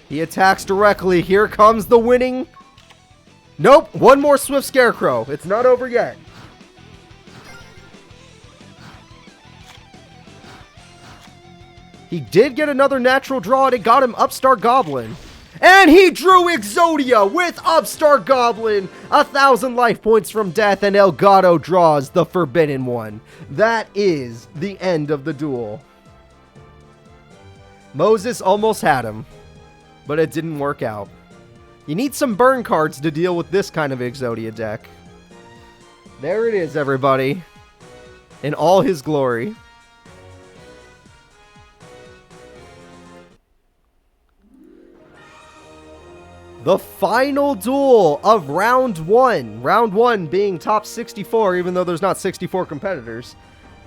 Speaker 1: He attacks directly. Here comes the winning. Nope, 1 more Swift Scarecrow. It's not over yet. He did get another natural draw, and it got him Upstart Goblin. And he drew Exodia with Upstart Goblin. 1,000 life points from death, and El Gato draws the Forbidden One. That is the end of the duel. Moses almost had him, but it didn't work out. You need some burn cards to deal with this kind of Exodia deck. There it is, everybody. In all his glory. The final duel of round 1. Round 1 being top 64, even though there's not 64 competitors.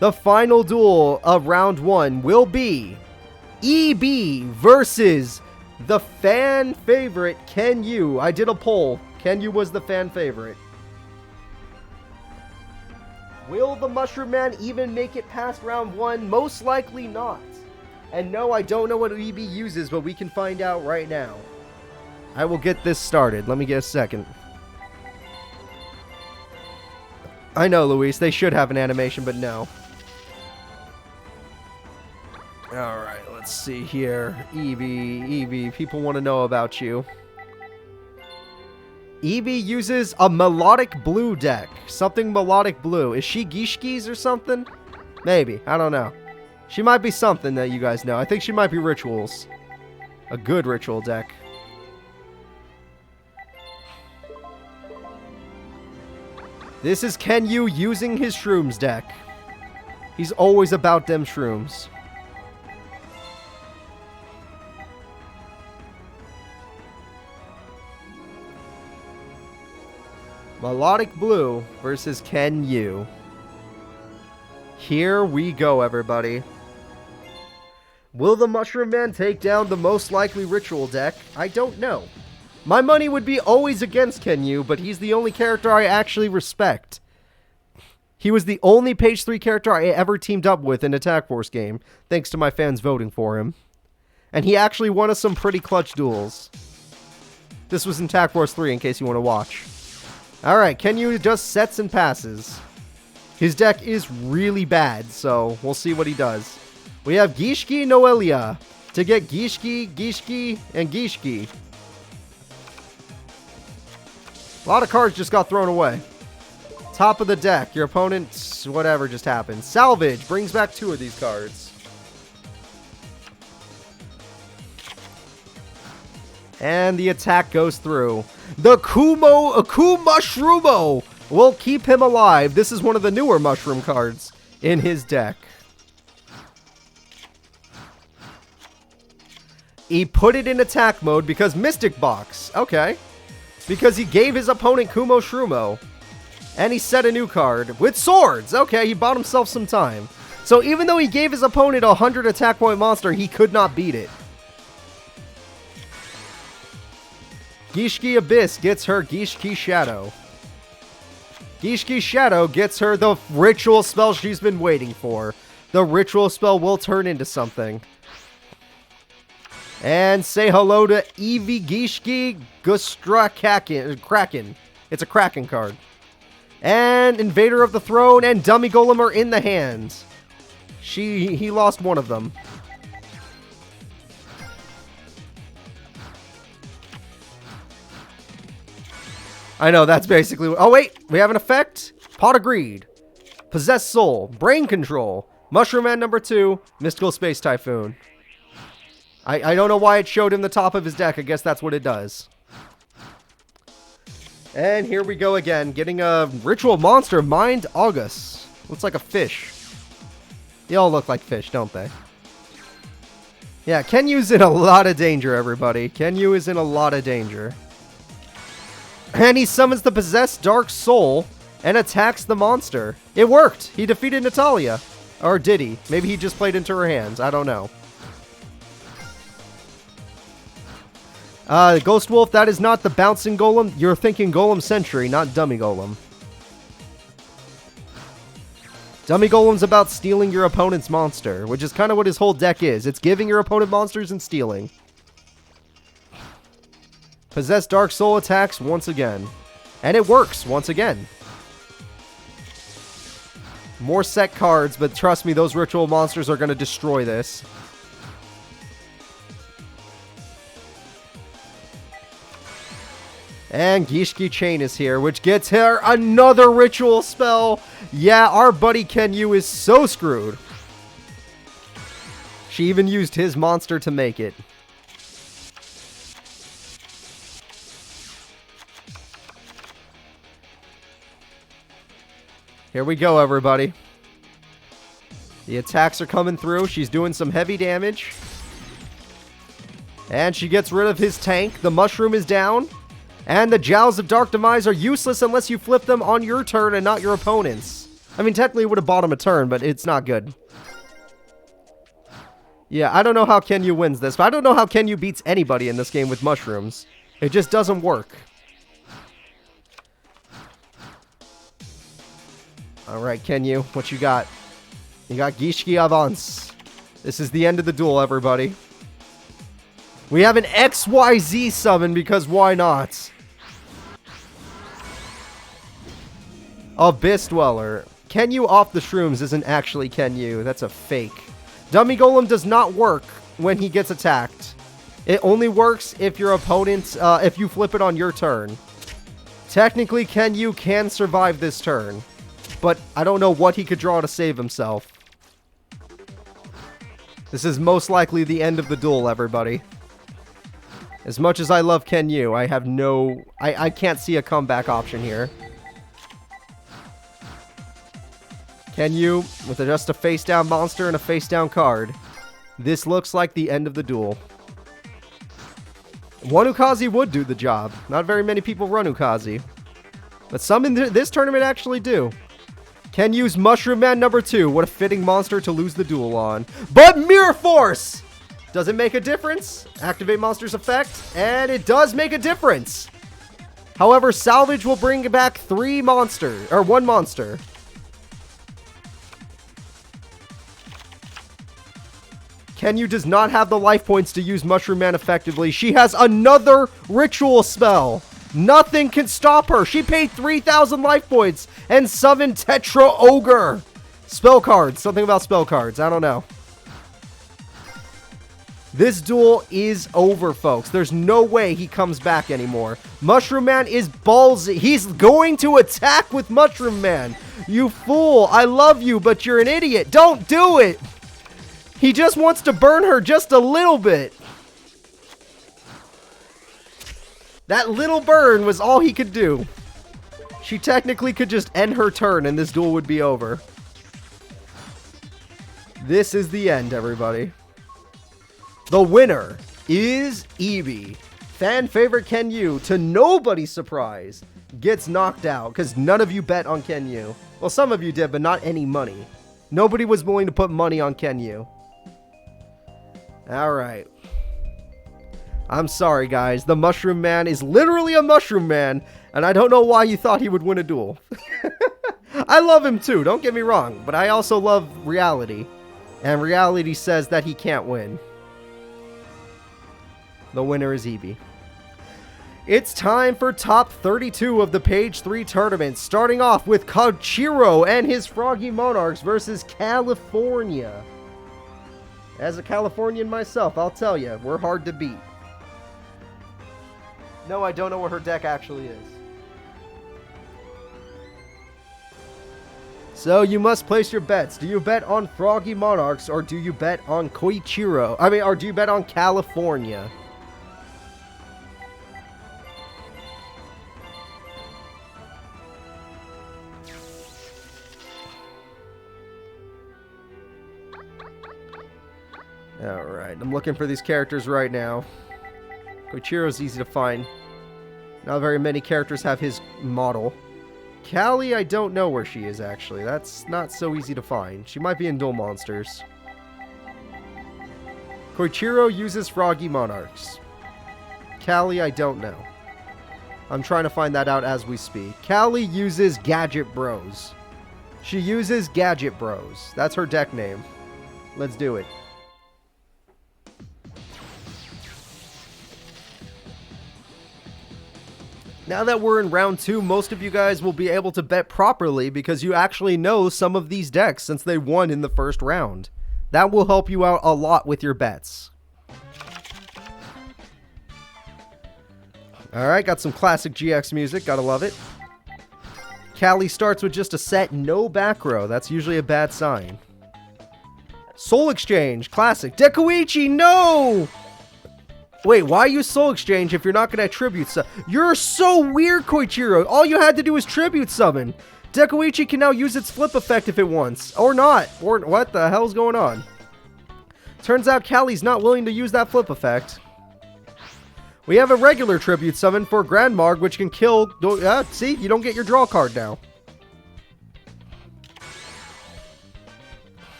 Speaker 1: The final duel of round 1 will be EB versus the fan favorite Kenyu. I did a poll. Kenyu was the fan favorite. Will the Mushroom Man even make it past round 1? Most likely not. And no, I don't know what EB uses, but we can find out right now. I will get this started. Let me get a second. I know, Luis. They should have an animation, but no. Alright, let's see here. EB. People want to know about you. EB uses a melodic blue deck. Something melodic blue. Is she Gishkis or something? Maybe. I don't know. She might be something that you guys know. I think she might be rituals. A good ritual deck. This is Kenyu using his shrooms deck. He's always about them shrooms. Melodic Blue versus Kenyu. Here we go, everybody. Will the Mushroom Man take down the most likely ritual deck? I don't know. My money would be always against Kenyu, but he's the only character I actually respect. He was the only page 3 character I ever teamed up with in Attack Force game, thanks to my fans voting for him. And he actually won us some pretty clutch duels. This was in Attack Force 3, in case you want to watch. Alright, Kenyu just sets and passes. His deck is really bad, so we'll see what he does. We have Gishki Noelia to get Gishki, and Gishki. A lot of cards just got thrown away. Top of the deck. Your opponent, whatever just happened. Salvage brings back 2 of these cards. And the attack goes through. The Mushrumo will keep him alive. This is one of the newer mushroom cards in his deck. He put it in attack mode because Mystic Box. Okay. Because he gave his opponent Kumo Shrumo. And he set a new card with swords. Okay, he bought himself some time. So even though he gave his opponent a 100 attack point monster, he could not beat it. Gishki Abyss gets her Gishki Shadow. Gishki Shadow gets her the ritual spell she's been waiting for. The ritual spell will turn into something. And say hello to Eevee Gishki Gustra Kraken. It's a Kraken card. And Invader of the Throne and Dummy Golem are in the hands. He lost one of them. I know, that's basically... Oh, wait! We have an effect? Pot of Greed. Possessed Soul. Brain Control. Mushroom Man number 2. Mystical Space Typhoon. I don't know why it showed him the top of his deck. I guess that's what it does. And here we go again. Getting a ritual monster. Mind August. Looks like a fish. They all look like fish, don't they? Yeah, Kenyu's in a lot of danger, everybody. Kenyu is in a lot of danger. And he summons the Possessed Dark Soul and attacks the monster. It worked. He defeated Natalia. Or did he? Maybe he just played into her hands. I don't know. Ghost Wolf, that is not the Bouncing Golem. You're thinking Golem Sentry, not Dummy Golem. Dummy Golem's about stealing your opponent's monster, which is kind of what his whole deck is. It's giving your opponent monsters and stealing. Possessed Dark Soul attacks once again. And it works once again. More set cards, but trust me, those ritual monsters are going to destroy this. And Gishki Chain is here, which gets her another ritual spell. Yeah, our buddy Kenyu is so screwed. She even used his monster to make it. Here we go, everybody. The attacks are coming through. She's doing some heavy damage. And she gets rid of his tank. The mushroom is down. And the Jowls of Dark Demise are useless unless you flip them on your turn and not your opponent's. I mean, technically it would have bought him a turn, but it's not good. Yeah, I don't know how Kenyu wins this, but I don't know how Kenyu beats anybody in this game with mushrooms. It just doesn't work. Alright, Kenyu, what you got? You got Gishki Avance. This is the end of the duel, everybody. We have an XYZ summon because why not? Abyss Dweller. Kenyu off the shrooms isn't actually Kenyu. That's a fake. Dummy Golem does not work when he gets attacked. It only works if your opponent, if you flip it on your turn. Technically, Kenyu can survive this turn. But I don't know what he could draw to save himself. This is most likely the end of the duel, everybody. As much as I love Kenyu, I have no... I can't see a comeback option here. Kenyu, with just a face-down monster and a face-down card. This looks like the end of the duel. One Ukazi would do the job. Not very many people run Ukazi. But some in this tournament actually do. Kenyu's Mushroom Man number 2. What a fitting monster to lose the duel on. But Mirror Force! Does it make a difference? Activate monster's effect. And it does make a difference. However, Salvage will bring back 3 monsters. Or 1 monster. Kenyu does not have the life points to use Mushroom Man effectively. She has another ritual spell. Nothing can stop her. She paid 3,000 life points and summoned Tetra Ogre. Spell cards. Something about spell cards. I don't know. This duel is over, folks. There's no way he comes back anymore. Mushroom Man is ballsy. He's going to attack with Mushroom Man. You fool. I love you, but you're an idiot. Don't do it. He just wants to burn her just a little bit. That little burn was all he could do. She technically could just end her turn and this duel would be over. This is the end, everybody. The winner is Eevee. Fan favorite Kenyu, to nobody's surprise, gets knocked out because none of you bet on Kenyu. Well, some of you did, but not any money. Nobody was willing to put money on Kenyu. Alright. I'm sorry, guys. The Mushroom Man is literally a Mushroom Man, and I don't know why you thought he would win a duel. I love him too, don't get me wrong, but I also love reality. And reality says that he can't win. The winner is Eevee. It's time for top 32 of the Page 3 tournament, starting off with Koichiro and his Froggy Monarchs versus California. As a Californian myself, I'll tell you, we're hard to beat. No, I don't know what her deck actually is. So you must place your bets. Do you bet on Froggy Monarchs or do you bet on Koichiro? Or do you bet on California? Alright, I'm looking for these characters right now. Koichiro's easy to find. Not very many characters have his model. Callie, I don't know where she is, actually. That's not so easy to find. She might be in Duel Monsters. Koichiro uses Froggy Monarchs. Callie, I don't know. I'm trying to find that out as we speak. Callie uses Gadget Bros. She uses Gadget Bros. That's her deck name. Let's do it. Now that we're in round 2, most of you guys will be able to bet properly because you actually know some of these decks since they won in the first round. That will help you out a lot with your bets. Alright, got some classic GX music. Gotta love it. Callie starts with just a set, no back row. That's usually a bad sign. Soul Exchange, classic. Dekuichi, no! Wait, why use Soul Exchange if you're not going to tribute summon? You're so weird, Koichiro. All you had to do was tribute summon. Dekuichi can now use its flip effect if it wants. Or not. Or what the hell's going on? Turns out Callie's not willing to use that flip effect. We have a regular tribute summon for Grand Marg, which can kill... see? You don't get your draw card now.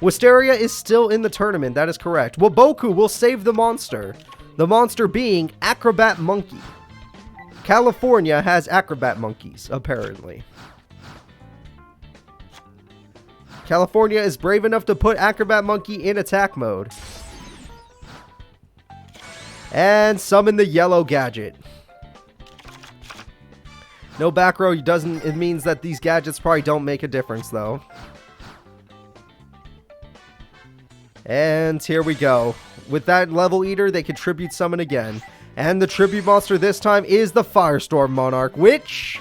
Speaker 1: Wisteria is still in the tournament, that is correct. Waboku will save the monster. The monster being Acrobat Monkey. California has Acrobat Monkeys, apparently. California is brave enough to put Acrobat Monkey in attack mode. And summon the yellow gadget. No back row doesn't... It means that these gadgets probably don't make a difference, though. And here we go. With that level eater, they can tribute summon again. And the tribute monster this time is the Firestorm Monarch, which...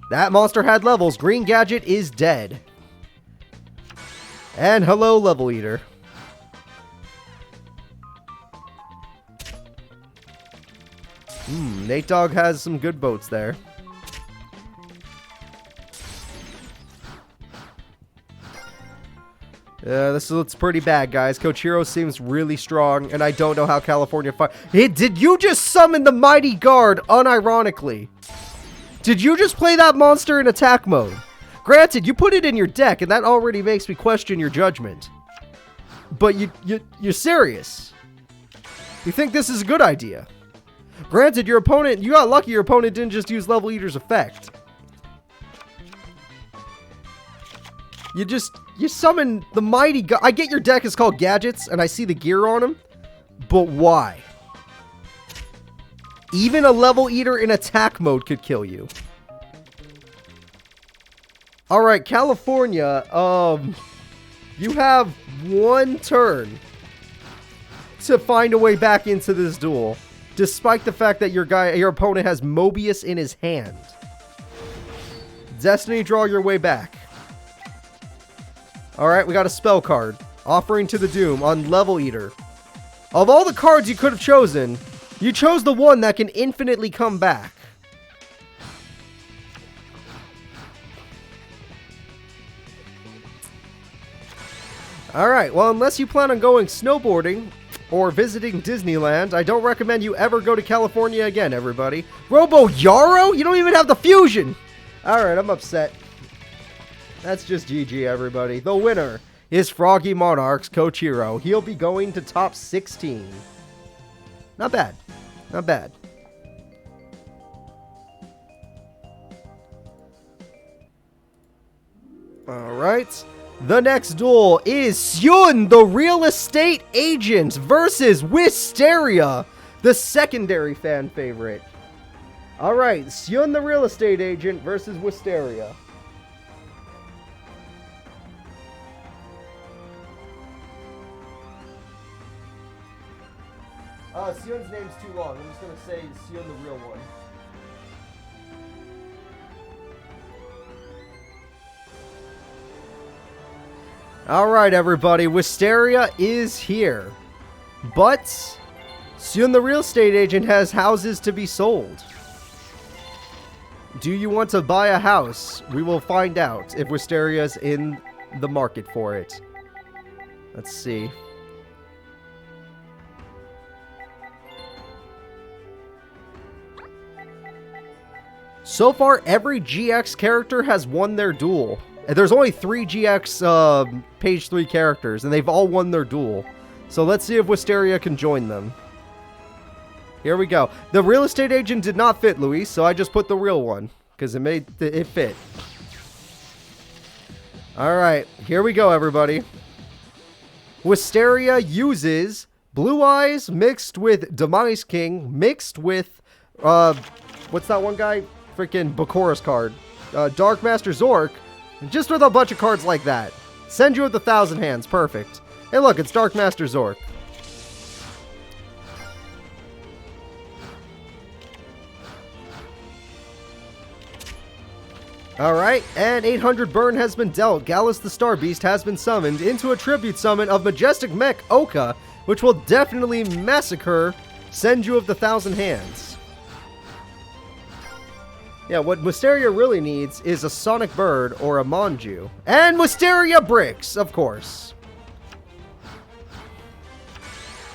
Speaker 1: that monster had levels. Green gadget is dead. And hello, level eater. Nate Dogg has some good boats there. This looks pretty bad, guys. Koichiro seems really strong, and I don't know how California did you just summon the Mighty Guard, unironically? Did you just play that monster in attack mode? Granted, you put it in your deck, and that already makes me question your judgment. But you're serious? You think this is a good idea? Granted, your opponent, you got lucky your opponent didn't just use Level Eater's effect. You summon the Mighty God. I get your deck is called Gadgets, and I see the gear on them. But why? Even a Level Eater in attack mode could kill you. Alright, California, you have one turn to find a way back into this duel. Despite the fact that your opponent has Mobius in his hand. Destiny, draw your way back. Alright, we got a spell card. Offering to the Doom on Level Eater. Of all the cards you could have chosen, you chose the one that can infinitely come back. Alright, well, unless you plan on going snowboarding or visiting Disneyland, I don't recommend you ever go to California again, everybody. Robo Yarrow? You don't even have the fusion! Alright, I'm upset. That's just GG, everybody. The winner is Froggy Monarch's Koichiro. He'll be going to top 16. Not bad. Not bad. Alright. The next duel is Seun, the real estate agent, versus Wisteria, the secondary fan favorite. Alright, Seun, the real estate agent, versus Wisteria. Seun's name's too long. I'm just going to say Seun, the real one. Alright, everybody. Wisteria is here. But Seun, the real estate agent, has houses to be sold. Do you want to buy a house? We will find out if Wisteria's in the market for it. Let's see. So far, every GX character has won their duel. There's only 3 GX page 3 characters, and they've all won their duel. So let's see if Wisteria can join them. Here we go. The real estate agent did not fit, Luis, so I just put the real one, because it fit. Alright, here we go, everybody. Wisteria uses Blue Eyes mixed with Demise King, mixed with, what's that one guy? Freaking Bakora's card. Dark Master Zork, just with a bunch of cards like that. Send you with 1,000 hands, perfect. Hey look, it's Dark Master Zork. Alright, and 800 burn has been dealt. Gallus the Star Beast has been summoned into a tribute summon of Majestic Mech Oka, which will definitely massacre Senju of the Thousand Hands. Yeah, what Wisteria really needs is a Sonic Bird or a Manju. And Wisteria Bricks, of course.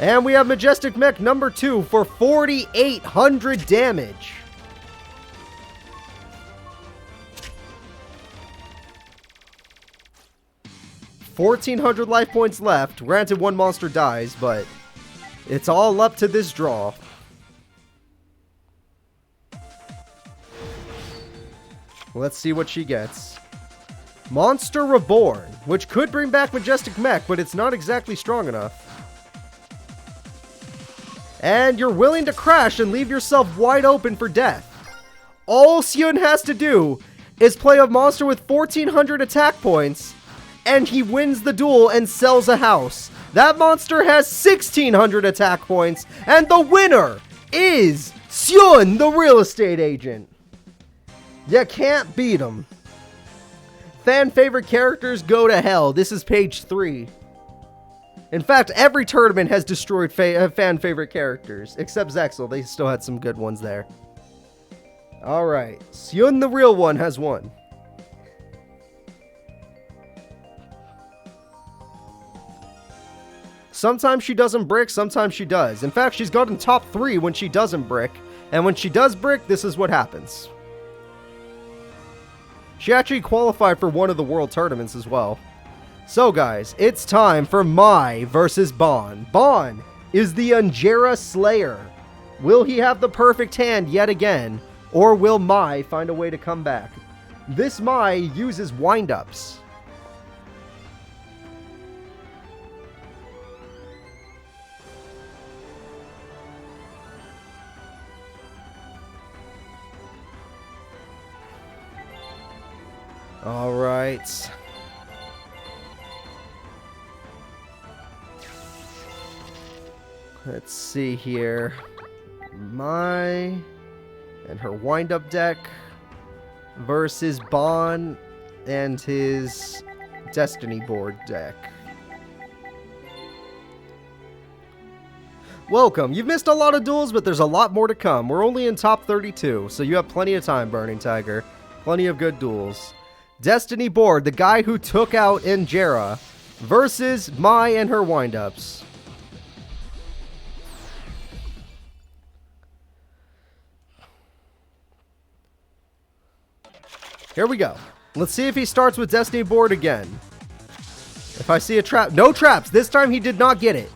Speaker 1: And we have Majestic Mech number 2 for 4,800 damage. $1,400 life points left. Granted, one monster dies, but it's all up to this draw. Let's see what she gets. Monster Reborn, which could bring back Majestic Mech, but it's not exactly strong enough. And you're willing to crash and leave yourself wide open for death. All Seon has to do is play a monster with 1,400 attack points, and he wins the duel and sells a house. That monster has 1,600 attack points, and the winner is Seon, the real estate agent. You can't beat him. Fan favorite characters go to hell. This is page 3. In fact, every tournament has destroyed fan favorite characters, except Zexel. They still had some good ones there. Alright, Seon, the real one, has won. Sometimes she doesn't brick, sometimes she does. In fact, she's gotten top 3 when she doesn't brick. And when she does brick, this is what happens. She actually qualified for one of the world tournaments as well. So guys, it's time for Mai versus Bon. Bon is the Jarrah Slayer. Will he have the perfect hand yet again? Or will Mai find a way to come back? This Mai uses wind-ups. Alright. Let's see here. Mai and her wind-up deck versus Bon and his Destiny board deck. Welcome. You've missed a lot of duels, but there's a lot more to come. We're only in top 32, so you have plenty of time, Burning Tiger. Plenty of good duels. Destiny board, the guy who took out Jarrah, versus Mai and her wind-ups. Here we go. Let's see if he starts with Destiny board again. If I see a trap, no traps. This time he did not get it.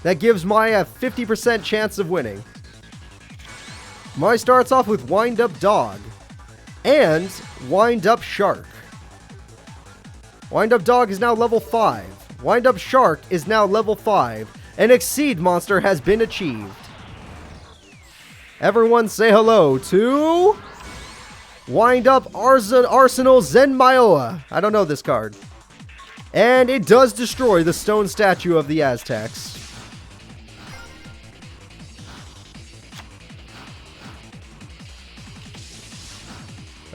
Speaker 1: That gives Mai a 50% chance of winning. Mai starts off with wind-up dog and wind-up shark. Wind-up dog is now level 5. Wind-up shark is now level 5. An exceed monster has been achieved. Everyone say hello to Wind-up Arsenal Zenmaioa. I don't know this card. And it does destroy the stone statue of the Aztecs.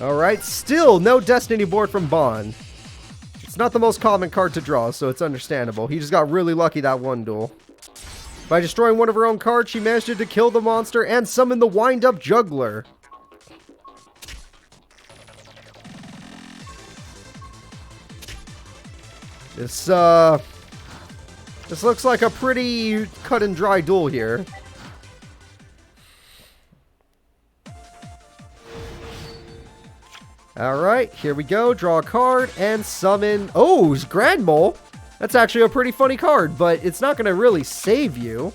Speaker 1: Alright, still no Destiny board from Bon. It's not the most common card to draw, so it's understandable. He just got really lucky that one duel. By destroying one of her own cards, she managed to kill the monster and summon the wind-up juggler. This looks like a pretty cut and dry duel here. Alright, here we go. Draw a card and summon... Oh, Grand Mole! That's actually a pretty funny card, but it's not going to really save you.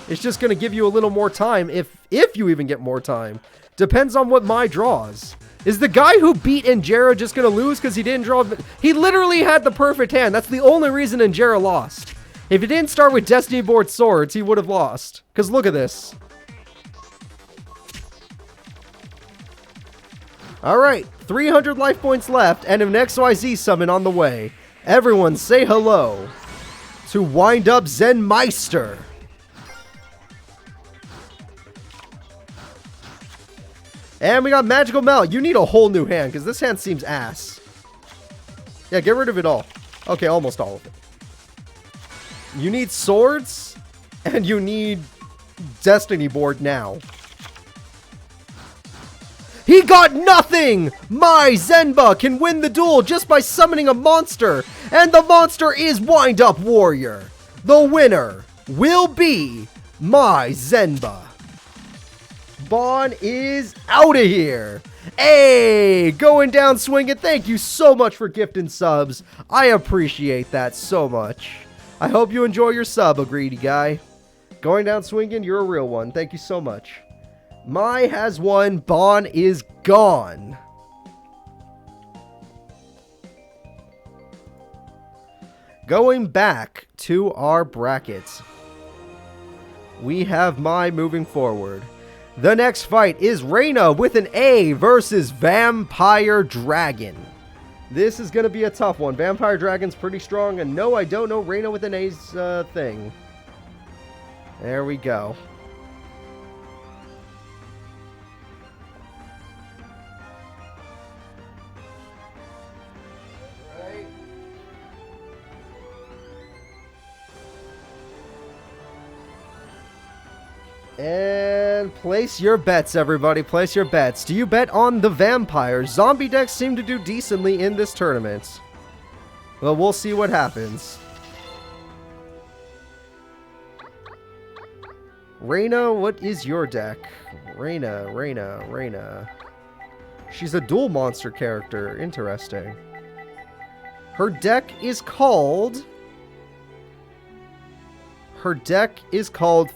Speaker 1: It's just going to give you a little more time, if you even get more time. Depends on what Mai draws. Is the guy who beat Jarrah just going to lose because he didn't draw... He literally had the perfect hand. That's the only reason Jarrah lost. If he didn't start with Destiny board swords, he would have lost. Because look at this. Alright, 300 life points left and an XYZ summon on the way. Everyone say hello to Wind-Up Zenmeister. And we got Magical Melt. You need a whole new hand, because this hand seems ass. Yeah, get rid of it all. Okay, almost all of it. You need swords, and you need Destiny Board now. He got nothing! My Zenba can win the duel just by summoning a monster, and the monster is Wind Up Warrior. The winner will be my Zenba. Bon is out of here. Hey, going down swinging. Thank you so much for gifting subs. I appreciate that so much. I hope you enjoy your sub, a greedy guy. Going down swinging, you're a real one. Thank you so much. Mai has won. Bon is gone. Going back to our brackets, we have Mai moving forward. The next fight is Reyna with an A versus Vampire Dragon. This is going to be a tough one. Vampire Dragon's pretty strong, and no, I don't know Reyna with an A's thing. There we go. And place your bets, everybody. Place your bets. Do you bet on the vampires? Zombie decks seem to do decently in this tournament. Well, we'll see what happens. Reyna, what is your deck? Reyna. She's a dual monster character. Interesting. Her deck is called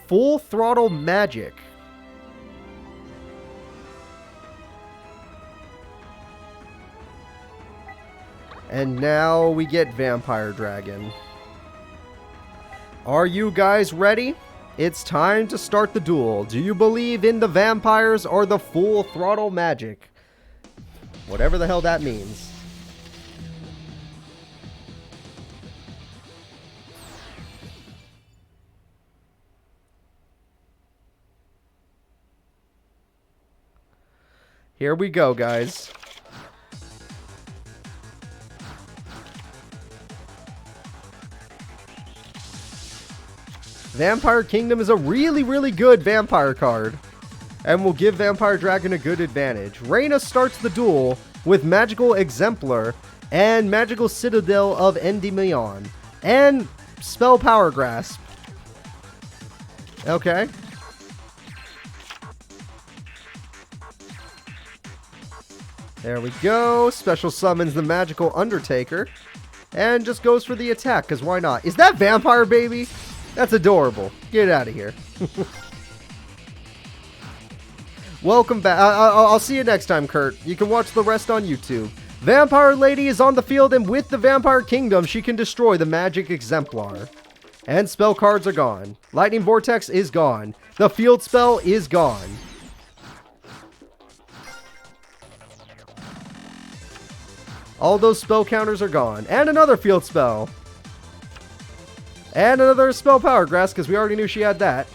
Speaker 1: Full Throttle Magic. And now we get Vampire Dragon. Are you guys ready? It's time to start the duel. Do you believe in the vampires or the Full Throttle Magic? Whatever the hell that means. Here we go, guys. Vampire Kingdom is a really, really good vampire card, and will give Vampire Dragon a good advantage. Reyna starts the duel with Magical Exemplar and Magical Citadel of Endymion and Spell Power Grasp. Okay. There we go. Special summons the Magical Undertaker and just goes for the attack, because why not? Is that Vampire Baby? That's adorable. Get out of here. Welcome back. I'll see you next time, Kurt. You can watch the rest on YouTube. Vampire Lady is on the field, and with the Vampire Kingdom, she can destroy the Magic Exemplar. And spell cards are gone. Lightning Vortex is gone. The field spell is gone. All those spell counters are gone. And another field spell. And another Spell Power Grasp, because we already knew she had that.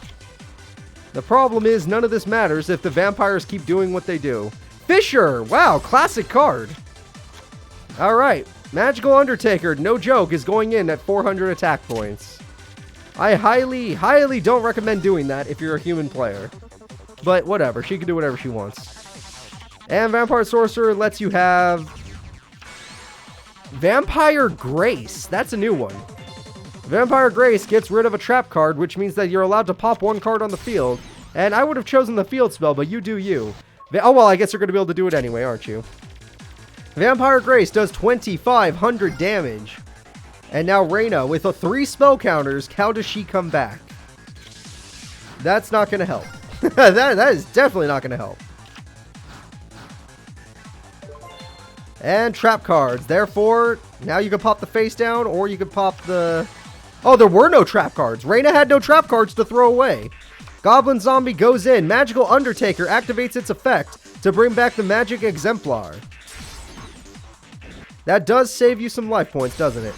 Speaker 1: The problem is, none of this matters if the vampires keep doing what they do. Fisher! Wow, classic card. Alright, Magical Undertaker, no joke, is going in at 400 attack points. I highly, highly don't recommend doing that if you're a human player. But whatever, she can do whatever she wants. And Vampire Sorcerer lets you have Vampire Grace. That's a new one. Vampire Grace gets rid of a trap card, which means that you're allowed to pop one card on the field. And I would have chosen the field spell, but you do you. Oh, well, I guess you're going to be able to do it anyway, aren't you? Vampire Grace does 2,500 damage. And now Reyna, with 3 spell counters, how does she come back? That's not going to help. that is definitely not going to help. And trap cards. Therefore, now you can pop the face down, or you can pop the... Oh, there were no trap cards. Reyna had no trap cards to throw away. Goblin Zombie goes in. Magical Undertaker activates its effect to bring back the Magic Exemplar. That does save you some life points, doesn't it?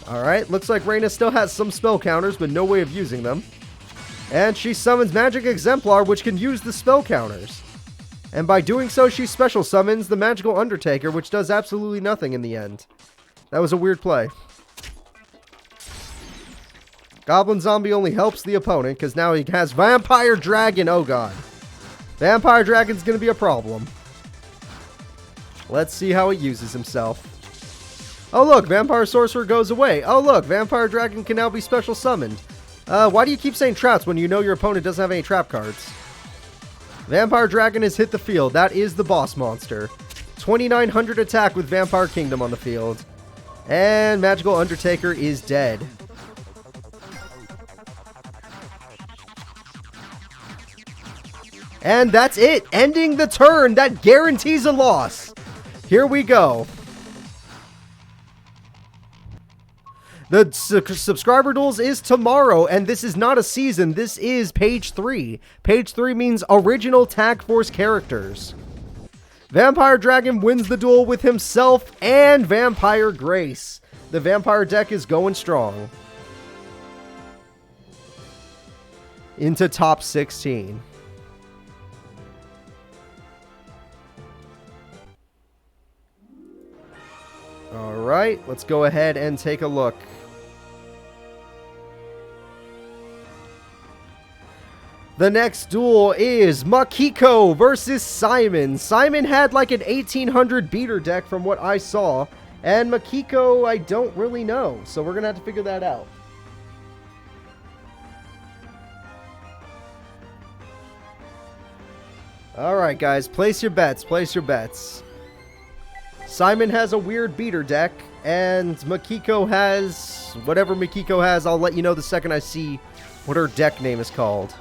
Speaker 1: Alright, looks like Reyna still has some spell counters, but no way of using them. And she summons Magic Exemplar, which can use the spell counters. And by doing so, she special summons the Magical Undertaker, which does absolutely nothing in the end. That was a weird play. Goblin Zombie only helps the opponent, because now he has Vampire Dragon. Oh god. Vampire Dragon's going to be a problem. Let's see how he uses himself. Oh look, Vampire Sorcerer goes away. Oh look, Vampire Dragon can now be special summoned. Why do you keep saying traps when you know your opponent doesn't have any trap cards? Vampire Dragon has hit the field. That is the boss monster. 2900 attack with Vampire Kingdom on the field. And Magical Undertaker is dead. And that's it. Ending the turn. That guarantees a loss. Here we go. The subscriber duels is tomorrow, and this is not a season. This is page 3. Page 3 means original Tag Force characters. Vampire Dragon wins the duel with himself and Vampire Grace. The Vampire deck is going strong. Into top 16. Alright, let's go ahead and take a look. The next duel is Makiko versus Simon. Simon had like an 1800 beater deck from what I saw. And Makiko, I don't really know. So we're going to have to figure that out. Alright guys, place your bets, place your bets. Simon has a weird beater deck, and Makiko has whatever Makiko has. I'll let you know the second I see what her deck name is called.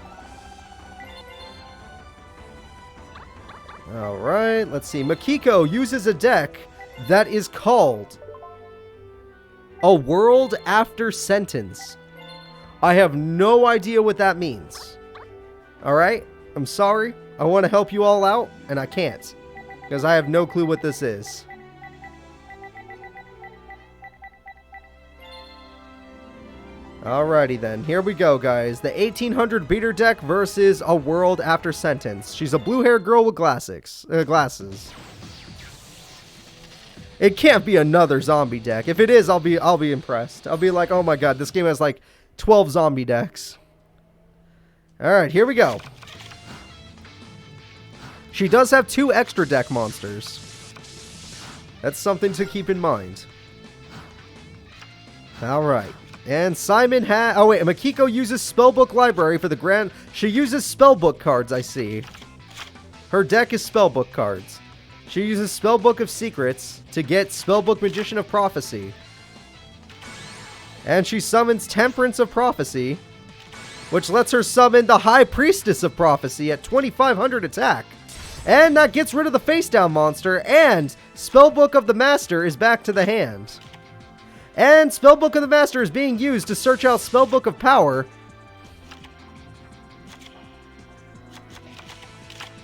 Speaker 1: Alright, let's see. Makiko uses a deck that is called A World After Sentence. I have no idea what that means. Alright, I'm sorry. I want to help you all out, and I can't. Because I have no clue what this is. Alrighty then, here we go guys. The 1800 beater deck versus A World After Sentence. She's a blue-haired girl with glasses. It can't be another zombie deck. If it is, I'll be impressed. I'll be like, oh my god, this game has like 12 zombie decks. Alright, here we go. She does have 2 extra deck monsters. That's something to keep in mind. Alright. And Simon has... Oh, wait. Makiko uses Spellbook Library for the grand... She uses Spellbook cards, I see. Her deck is Spellbook cards. She uses Spellbook of Secrets to get Spellbook Magician of Prophecy. And she summons Temperance of Prophecy, which lets her summon the High Priestess of Prophecy at 2500 attack. And that gets rid of the face-down monster, and Spellbook of the Master is back to the hand. And Spellbook of the Master is being used to search out Spellbook of Power.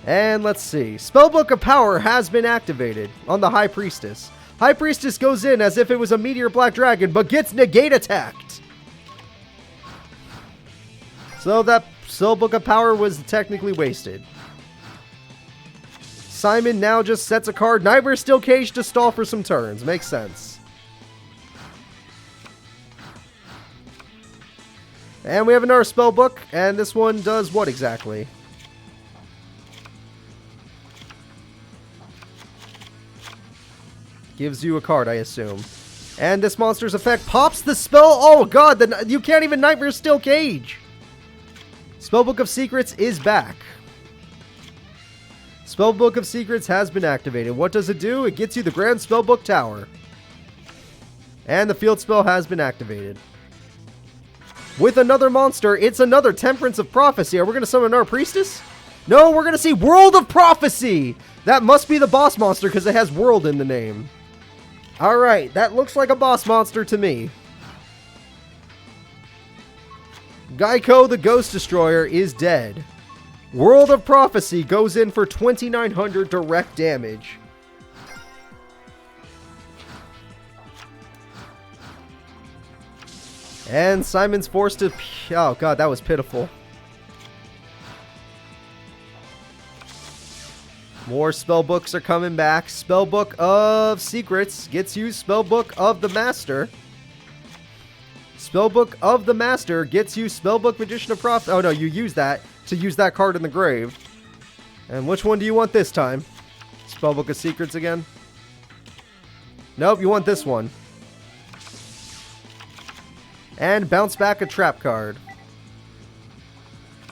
Speaker 1: And let's see. Spellbook of Power has been activated on the High Priestess. High Priestess goes in as if it was a Meteor Black Dragon, but gets negate attacked. So that Spellbook of Power was technically wasted. Simon now just sets a card, Nightmare Steel Cage, to stall for some turns. Makes sense. And we have another spellbook, and this one does what exactly? Gives you a card, I assume. And this monster's effect pops the spell. Oh god, you can't even Nightmare Steel Cage. Spellbook of Secrets is back. Spellbook of Secrets has been activated. What does it do? It gets you the Grand Spellbook Tower. And the field spell has been activated. With another monster, it's another Temperance of Prophecy. Are we going to summon our Priestess? No, we're going to see World of Prophecy! That must be the boss monster because it has World in the name. Alright, that looks like a boss monster to me. Geico the Ghost Destroyer is dead. World of Prophecy goes in for 2900 direct damage. And Simon's forced to... Oh god, that was pitiful. More spellbooks are coming back. Spellbook of Secrets gets you Spellbook of the Master. Spellbook of the Master gets you Spellbook Magician of Prophecy. Oh no, you use that to use that card in the grave. And which one do you want this time? Spellbook of Secrets again? Nope, you want this one. And bounce back a trap card.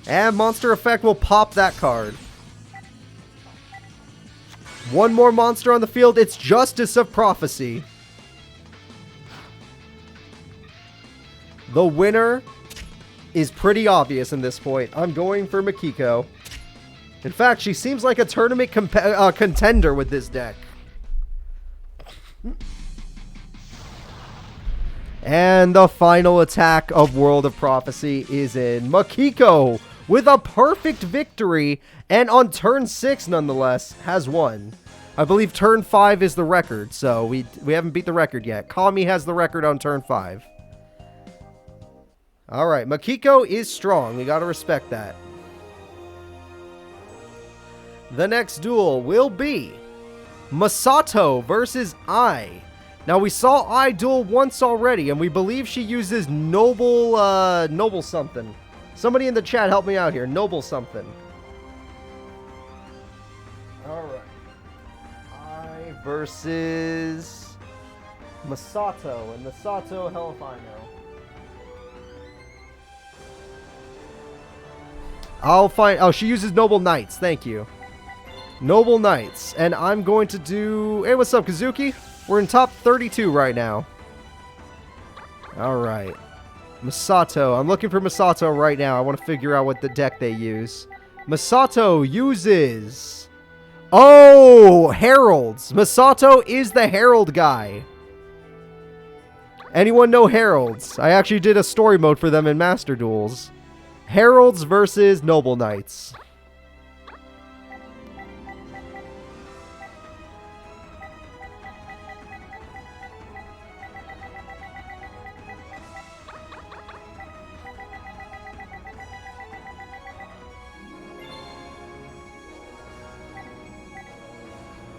Speaker 1: And monster effect will pop that card. One more monster on the field. It's Justice of Prophecy. The winner is pretty obvious in this point. I'm going for Makiko. In fact, she seems like a tournament contender with this deck. And the final attack of World of Prophecy is in. Makiko, with a perfect victory, and on turn 6 nonetheless, has won. I believe turn 5 is the record, so we haven't beat the record yet. Kami has the record on turn 5. Alright, Makiko is strong. We gotta respect that. The next duel will be Masato versus Ai. Now, we saw Ai duel once already, and we believe she uses Noble something. Somebody in the chat help me out here. Noble something. Alright. Ai versus Masato. And Masato, hell if I know. I'll find... Oh, she uses Noble Knights. Thank you. Noble Knights. And I'm going to do... Hey, what's up, Kazuki? We're in top 32 right now. Alright. Masato. I'm looking for Masato right now. I want to figure out what the deck they use. Masato uses... Oh! Heralds. Masato is the Herald guy. Anyone know Heralds? I actually did a story mode for them in Master Duels. Heralds versus Noble Knights.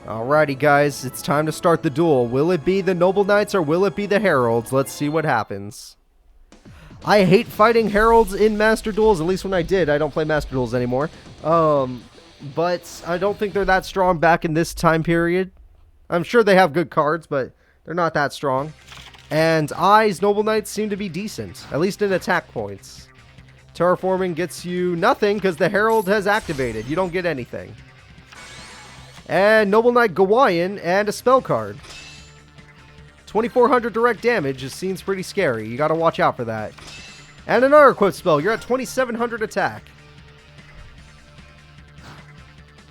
Speaker 1: Alrighty guys, it's time to start the duel. Will it be the Noble Knights or will it be the Heralds? Let's see what happens. I hate fighting Heralds in Master Duels, at least when I did. I don't play Master Duels anymore. But I don't think they're that strong back in this time period. I'm sure they have good cards, but they're not that strong. And Ai's Noble Knights seem to be decent, at least in attack points. Terraforming gets you nothing because the Herald has activated. You don't get anything. And Noble Knight Gawaiian and a spell card. 2400 direct damage seems pretty scary. You gotta watch out for that. And another equipped spell. You're at 2700 attack.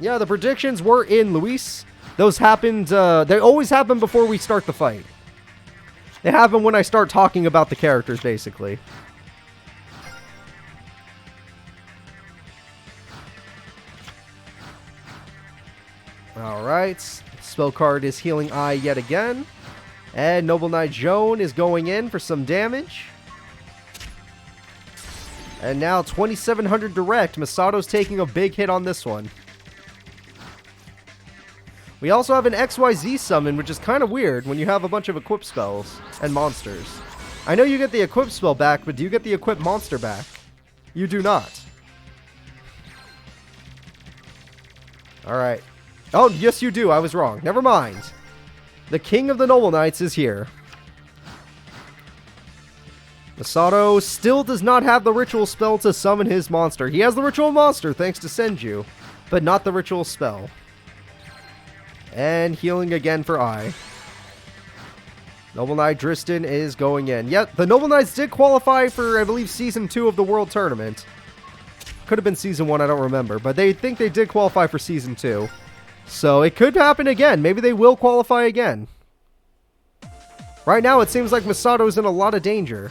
Speaker 1: Yeah, the predictions were in, Luis. Those happened, they always happen before we start the fight. They happen when I start talking about the characters, basically. Alright, spell card is healing Ai yet again. And Noble Knight Joan is going in for some damage. And now 2700 direct. Masato's taking a big hit on this one. We also have an XYZ summon, which is kind of weird when you have a bunch of equipped spells and monsters. I know you get the equipped spell back, but do you get the equipped monster back? You do not. Alright. Oh, yes you do. I was wrong. Never mind. The King of the Noble Knights is here. Masato still does not have the ritual spell to summon his monster. He has the ritual monster thanks to Senju, but not the ritual spell. And healing again for Ai. Noble Knight Dristan is going in. Yep, the Noble Knights did qualify for, I believe, Season 2 of the World Tournament. Could have been Season 1, I don't remember. But they think they did qualify for Season 2. So it could happen again. Maybe they will qualify again. Right now, it seems like Masato's in a lot of danger.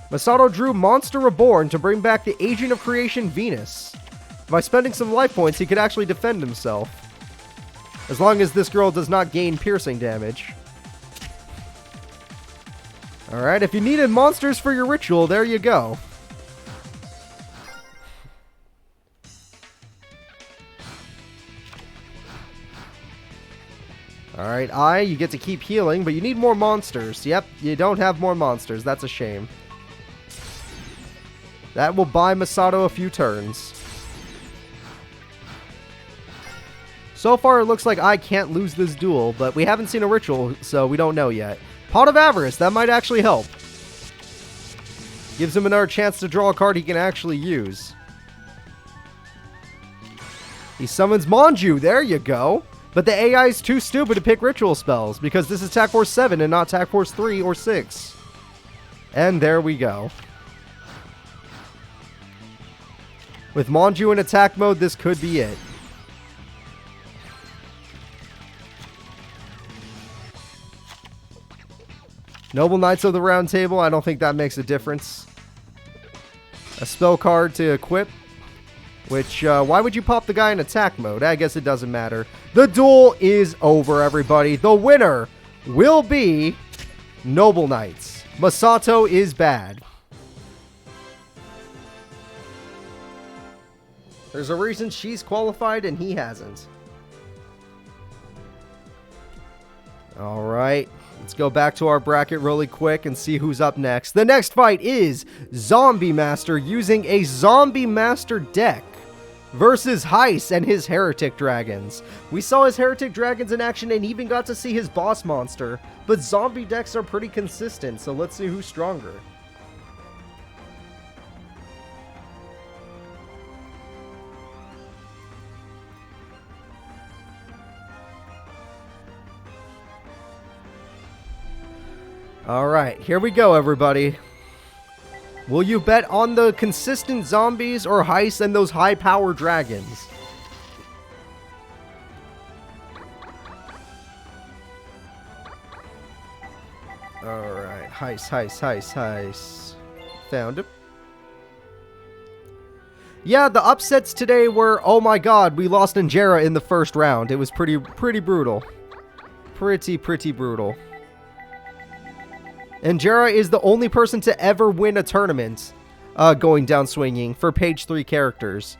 Speaker 1: Masato drew Monster Reborn to bring back the Agent of Creation Venus. By spending some life points, he could actually defend himself. As long as this girl does not gain piercing damage. Alright, if you needed monsters for your ritual, there you go. Alright, you get to keep healing, but you need more monsters. Yep, you don't have more monsters. That's a shame. That will buy Masato a few turns. So far, it looks like I can't lose this duel, but we haven't seen a ritual, so we don't know yet. Pot of Avarice, that might actually help. Gives him another chance to draw a card he can actually use. He summons Manju, there you go. But the AI is too stupid to pick ritual spells, because this is Attack Force 7 and not Attack Force 3 or 6. And there we go. With Manju in attack mode, this could be it. Noble Knights of the Round Table, I don't think that makes a difference. A spell card to equip. Which, why would you pop the guy in attack mode? I guess it doesn't matter. The duel is over, everybody. The winner will be Noble Knights. Masato is bad. There's a reason she's qualified and he hasn't. Alright, let's go back to our bracket really quick and see who's up next. The next fight is Zombie Master using a Zombie Master deck versus Heise and his Heretic Dragons. We saw his Heretic Dragons in action and even got to see his boss monster, but zombie decks are pretty consistent, so let's see who's stronger. Alright, here we go, everybody. Will you bet on the consistent zombies or Heise and those high-power dragons? Alright, Heise. Found him. Yeah, the upsets today were, oh my god, we lost in Jarrah in the first round. It was pretty brutal. Pretty brutal. And Jarrah is the only person to ever win a tournament going down swinging for page 3 characters.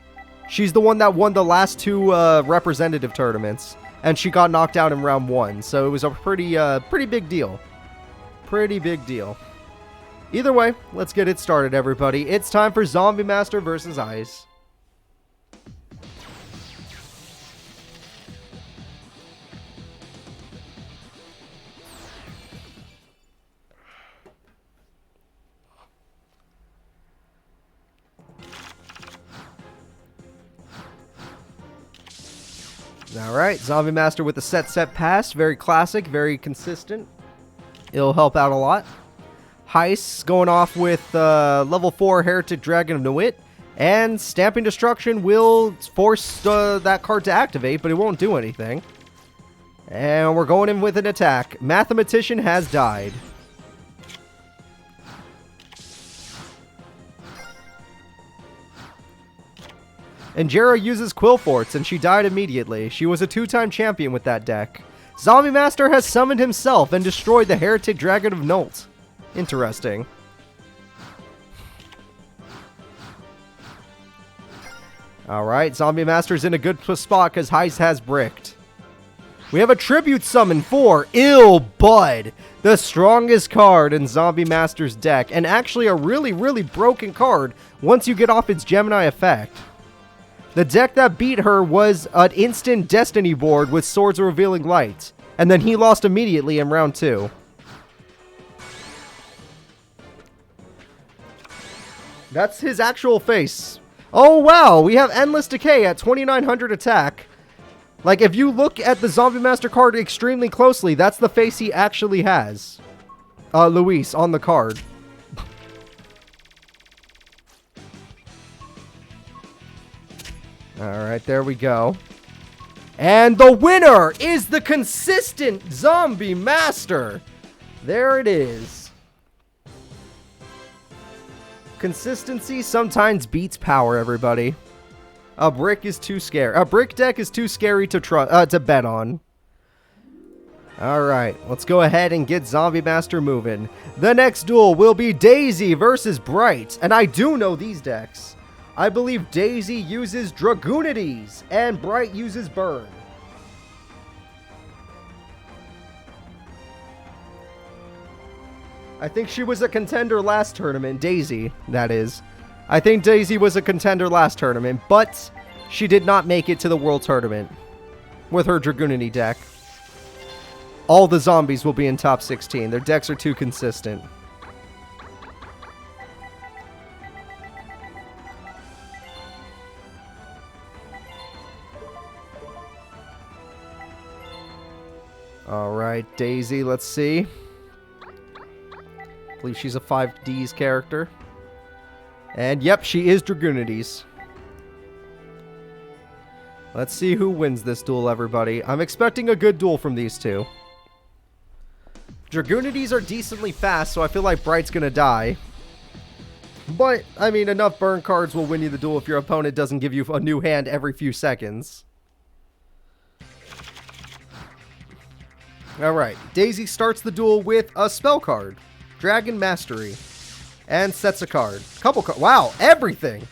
Speaker 1: She's the one that won the last 2 representative tournaments, and she got knocked out in round 1, so it was a pretty big deal. Pretty big deal. Either way, let's get it started, everybody. It's time for Zombie Master versus Heise. Alright, Zombie Master with a set pass. Very classic, very consistent. It'll help out a lot. Heise going off with level 4 Heretic Dragon of Nwit. And Stamping Destruction will force that card to activate, but it won't do anything. And we're going in with an attack. Mathematician has died. And Jarrah uses Quill Forts, and she died immediately. She was a 2-time champion with that deck. Zombie Master has summoned himself and destroyed the Heretic Dragon of Nwit. Interesting. Alright, Zombie Master's in a good spot because Heise has bricked. We have a tribute summon for Ill Bud, the strongest card in Zombie Master's deck, and actually a really broken card once you get off its Gemini effect. The deck that beat her was an instant Destiny board with Swords of Revealing Light, and then he lost immediately in round 2. That's his actual face. Oh wow, we have Endless Decay at 2900 attack. Like, if you look at the Zombie Master card extremely closely, that's the face he actually has. Luis, on the card. Alright, there we go. And the winner is the consistent Zombie Master. There it is. Consistency sometimes beats power, everybody. A brick is too scary. A brick deck is too scary to bet on. Alright, let's go ahead and get Zombie Master moving. The next duel will be Daisy versus Bright. And I do know these decks. I believe Daisy uses Dragoonides and Bright uses Burn. I think she was a contender last tournament. Daisy, that is. I think Daisy was a contender last tournament, but she did not make it to the World Tournament with her Dragoonity deck. All the zombies will be in top 16. Their decks are too consistent. Alright, Daisy, let's see. I believe she's a 5Ds character. And yep, she is Dragoonities. Let's see who wins this duel, everybody. I'm expecting a good duel from these two. Dragoonities are decently fast, so I feel like Bright's gonna die. But, I mean, enough burn cards will win you the duel if your opponent doesn't give you a new hand every few seconds. Alright, Daisy starts the duel with a spell card, Dragon Mastery, and sets a card. Couple cards. Wow, everything!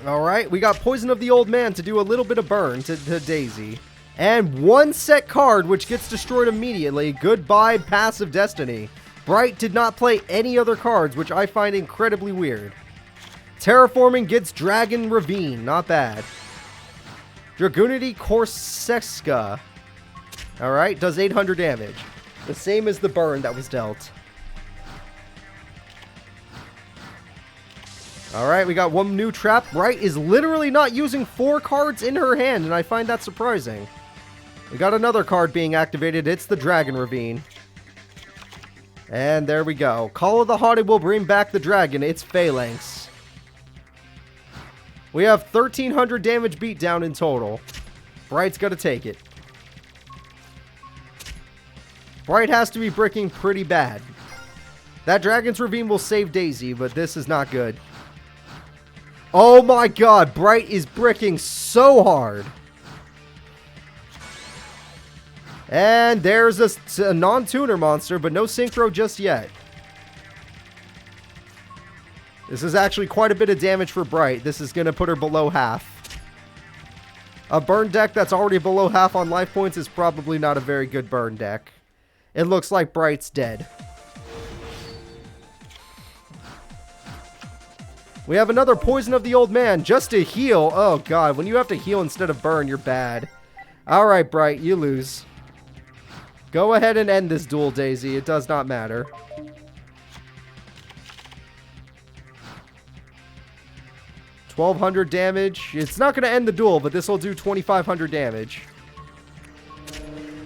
Speaker 1: Alright, we got Poison of the Old Man to do a little bit of burn to Daisy. And one set card which gets destroyed immediately. Goodbye, Passive Destiny. Bright did not play any other cards, which I find incredibly weird. Terraforming gets Dragon Ravine. Not bad. Dragoonity Korseska. Alright, does 800 damage. The same as the burn that was dealt. Alright, we got one new trap. Bright is literally not using 4 cards in her hand, and I find that surprising. We got another card being activated. It's the Dragon Ravine. And there we go. Call of the Haunted will bring back the dragon. It's Phalanx. We have 1,300 damage beatdown in total. Bright's gonna take it. Bright has to be bricking pretty bad. That Dragon's Ravine will save Daisy, but this is not good. Oh my god, Bright is bricking so hard. And there's a non-tuner monster, but no synchro just yet. This is actually quite a bit of damage for Bright. This is going to put her below half. A burn deck that's already below half on life points is probably not a very good burn deck. It looks like Bright's dead. We have another Poison of the Old Man just to heal. Oh god, when you have to heal instead of burn, you're bad. Alright, Bright, you lose. Go ahead and end this duel, Daisy. It does not matter. $1,200 damage. It's not going to end the duel, but this will do 2,500 damage.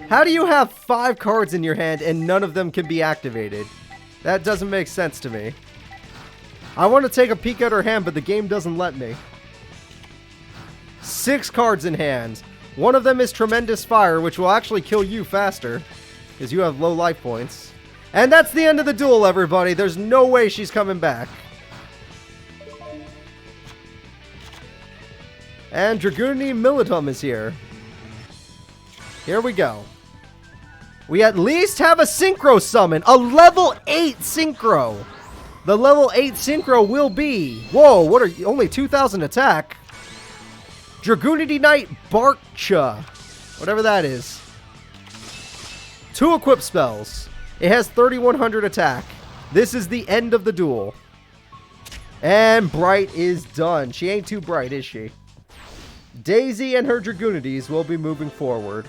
Speaker 1: How do you have 5 cards in your hand and none of them can be activated? That doesn't make sense to me. I want to take a peek at her hand, but the game doesn't let me. 6 cards in hand. One of them is Tremendous Fire, which will actually kill you faster, because you have low life points. And that's the end of the duel, everybody. There's no way she's coming back. And Dragoony Militum is here. Here we go. We at least have a Synchro summon. A level 8 Synchro. The level 8 Synchro will be... Whoa, what are you? Only 2,000 attack. Dragoonity Knight Barkcha. Whatever that is. 2 equip spells. It has 3,100 attack. This is the end of the duel. And Bright is done. She ain't too bright, is she? Daisy and her Dragoonities will be moving forward.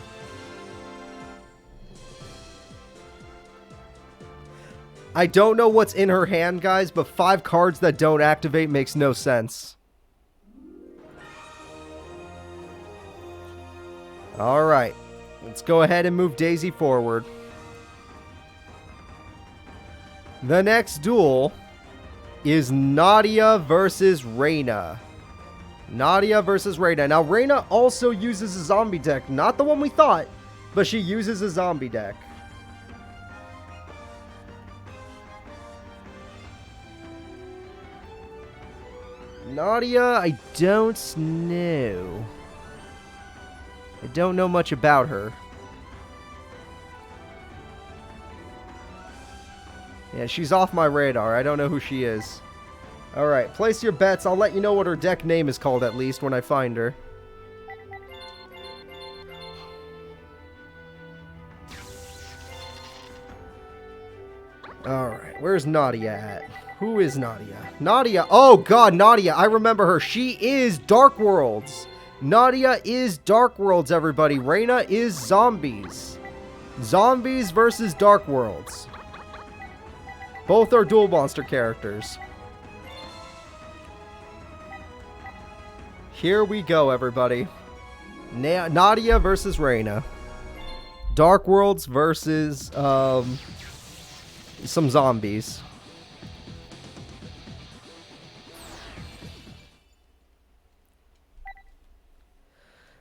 Speaker 1: I don't know what's in her hand, guys, but 5 cards that don't activate makes no sense. Alright. Let's go ahead and move Daisy forward. The next duel is Nadia versus Reyna. Nadia versus Reyna. Now, Reyna also uses a zombie deck. Not the one we thought, but she uses a zombie deck. Nadia, I don't know. I don't know much about her. Yeah, she's off my radar. I don't know who she is. Alright, place your bets. I'll let you know what her deck name is called at least when I find her. Alright, where's Nadia at? Who is Nadia? Nadia, oh god, Nadia, I remember her. She is Dark Worlds. Nadia is Dark Worlds, everybody. Reyna is zombies. Zombies versus Dark Worlds. Both are dual monster characters. Here we go, everybody. Nadia versus Reyna. Dark Worlds versus some zombies.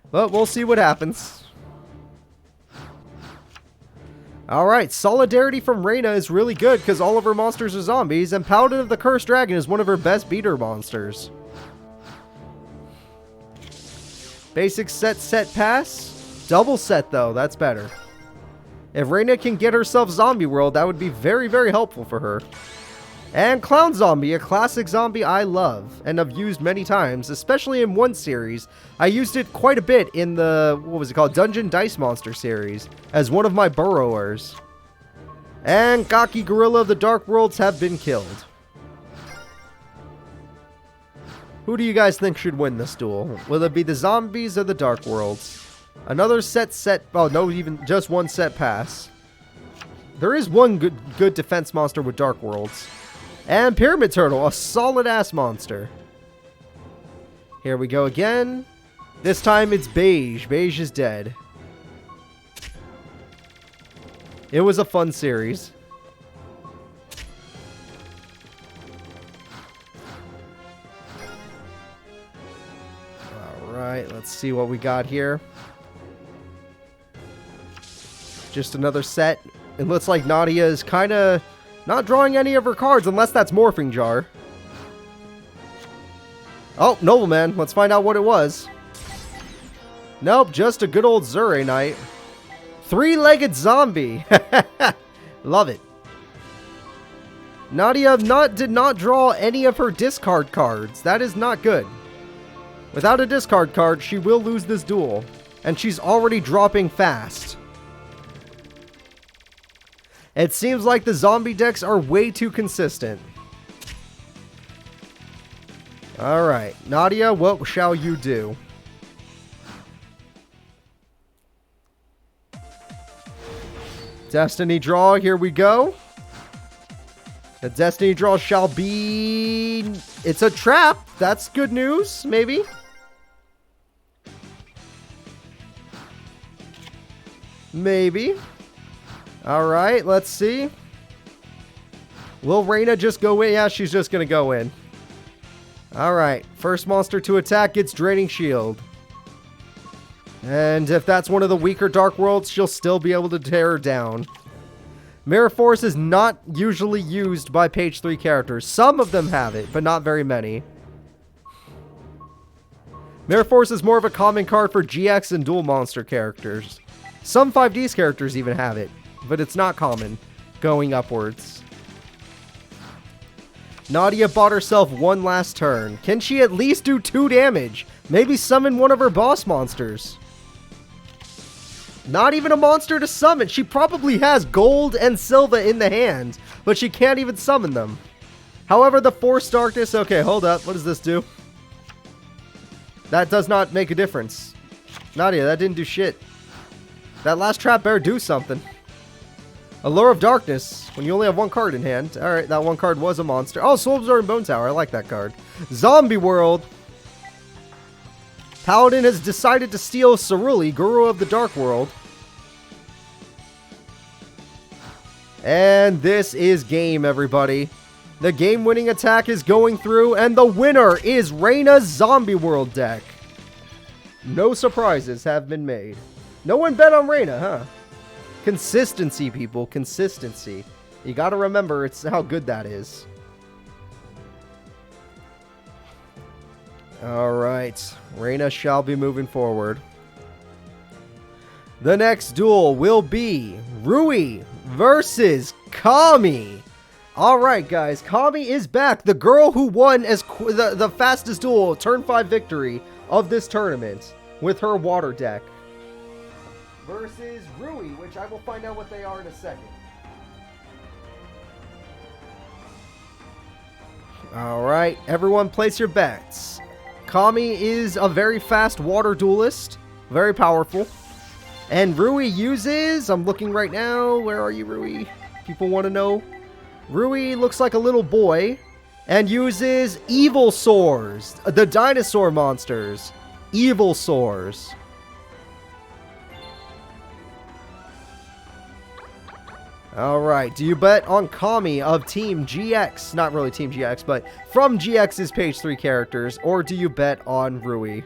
Speaker 1: But we'll see what happens. Alright, Solidarity from Reyna is really good because all of her monsters are zombies, and Paladin of the Cursed Dragon is one of her best beater monsters. Basic set pass. Double set though, that's better. If Reyna can get herself Zombie World, that would be very, very helpful for her. And Clown Zombie, a classic zombie I love and have used many times, especially in one series. I used it quite a bit in the, what was it called, Dungeon Dice Monster series, as one of my burrowers. And Gaki Gorilla of the Dark Worlds have been killed. Who do you guys think should win this duel? Will it be the zombies or the Dark Worlds? Another set, oh no, even just one set pass. There is one good defense monster with Dark Worlds. And Pyramid Turtle, a solid-ass monster. Here we go again. This time it's Beige. Beige is dead. It was a fun series. Alright, let's see what we got here. Just another set. It looks like Nadia is kind of not drawing any of her cards, unless that's Morphing Jar. Oh, Nobleman. Let's find out what it was. Nope, just a good old Zure Knight. Three-legged zombie. Love it. Nadia did not draw any of her discard cards. That is not good. Without a discard card, she will lose this duel. And she's already dropping fast. It seems like the zombie decks are way too consistent. Alright, Nadia, what shall you do? Destiny draw, here we go. The Destiny draw shall be... It's a trap. That's good news, maybe. Maybe. Alright, let's see. Will Reyna just go in? Yeah, she's just going to go in. Alright, first monster to attack gets Draining Shield. And if that's one of the weaker Dark Worlds, she'll still be able to tear her down. Mirror Force is not usually used by page 3 characters. Some of them have it, but not very many. Mirror Force is more of a common card for GX and dual monster characters. Some 5Ds characters even have it. But it's not common, going upwards. Nadia bought herself one last turn. Can she at least do 2 damage? Maybe summon one of her boss monsters. Not even a monster to summon. She probably has gold and silver in the hand, but she can't even summon them. However, the Force Darkness... Okay, hold up. What does this do? That does not make a difference. Nadia, that didn't do shit. That last trap better do something. Allure of Darkness, when you only have one card in hand. Alright, that one card was a monster. Oh, Soul Absorbing Bone Tower, I like that card. Zombie World. Paladin has decided to steal Ceruli, Guru of the Dark World. And this is game, everybody. The game-winning attack is going through, and the winner is Reyna's Zombie World deck. No surprises have been made. No one bet on Reyna, huh? Consistency, people. Consistency. You gotta remember it's how good that is. Alright. Reyna shall be moving forward. The next duel will be Rui versus Kami. Alright, guys. Kami is back. The girl who won as the fastest duel, turn 5 victory of this tournament with her water deck. Versus Rui, which I will find out what they are in a second. Alright, everyone place your bets. Kami is a very fast water duelist. Very powerful. And Rui uses... I'm looking right now. Where are you, Rui? People want to know. Rui looks like a little boy. And uses evil sores. The dinosaur monsters. Evil sores. Alright, do you bet on Kami of Team GX? Not really Team GX, but from GX's page 3 characters. Or do you bet on Rui?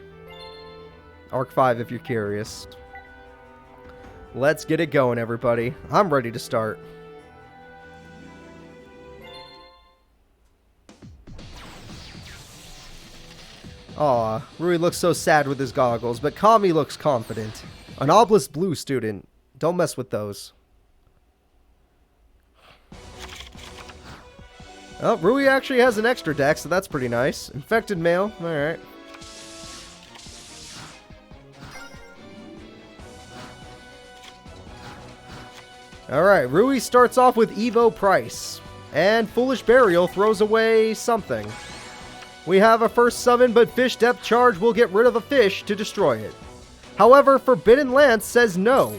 Speaker 1: Arc 5 if you're curious. Let's get it going, everybody. I'm ready to start. Aw, Rui looks so sad with his goggles, but Kami looks confident. An obelisk blue student. Don't mess with those. Oh, Rui actually has an extra deck, so that's pretty nice. Infected male. Alright. Alright, Rui starts off with Evo Price. And Foolish Burial throws away something. We have a first summon, but Fish Depth Charge will get rid of a fish to destroy it. However, Forbidden Lance says no.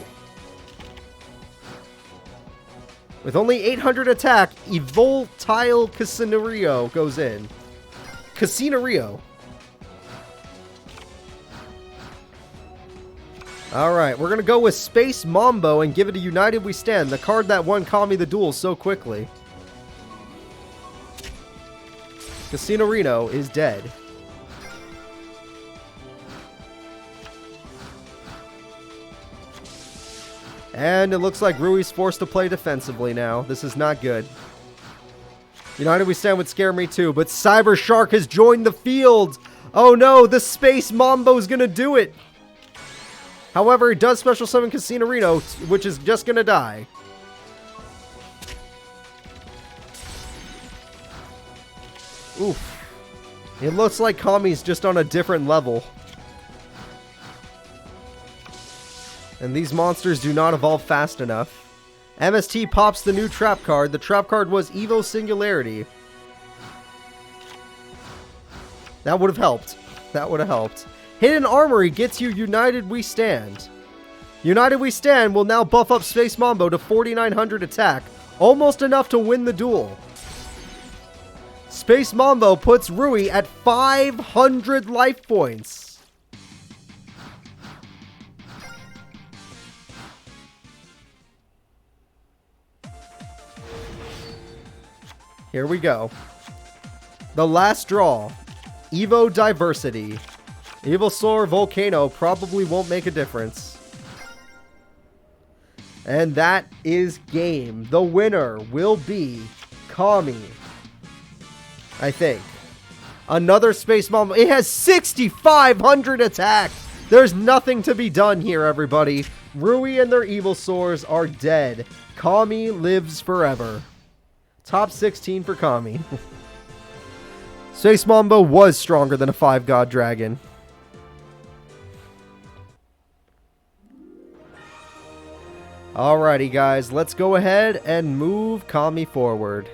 Speaker 1: With only 800 attack, Evoltile Casinario goes in. Casinario. Alright, we're going to go with Space Mambo and give it a United We Stand, the card that won Kami the duel so quickly. Casino Reno is dead. And it looks like Rui's forced to play defensively now. This is not good. United We Stand would scare me too, but Cyber Shark has joined the field. Oh no, the Space Mambo's gonna do it. However, it does special summon Casino Reno, which is just gonna die. Oof. It looks like Kami's just on a different level. And these monsters do not evolve fast enough. MST pops the new trap card. The trap card was Evo Singularity. That would have helped. That would have helped. Hidden Armory gets you United We Stand. United We Stand will now buff up Space Mambo to 4,900 attack. Almost enough to win the duel. Space Mambo puts Rui at 500 life points. Here we go. The last draw. Evo Diversity. Evilsaur Volcano probably won't make a difference. And that is game. The winner will be Kami. I think. Another Space Mambo. It has 6,500 attack. There's nothing to be done here, everybody. Rui and their Evilsaurs are dead. Kami lives forever. Top 16 for Kami. Space Mambo was stronger than a 5-god dragon. Alrighty, guys. Let's go ahead and move Kami forward.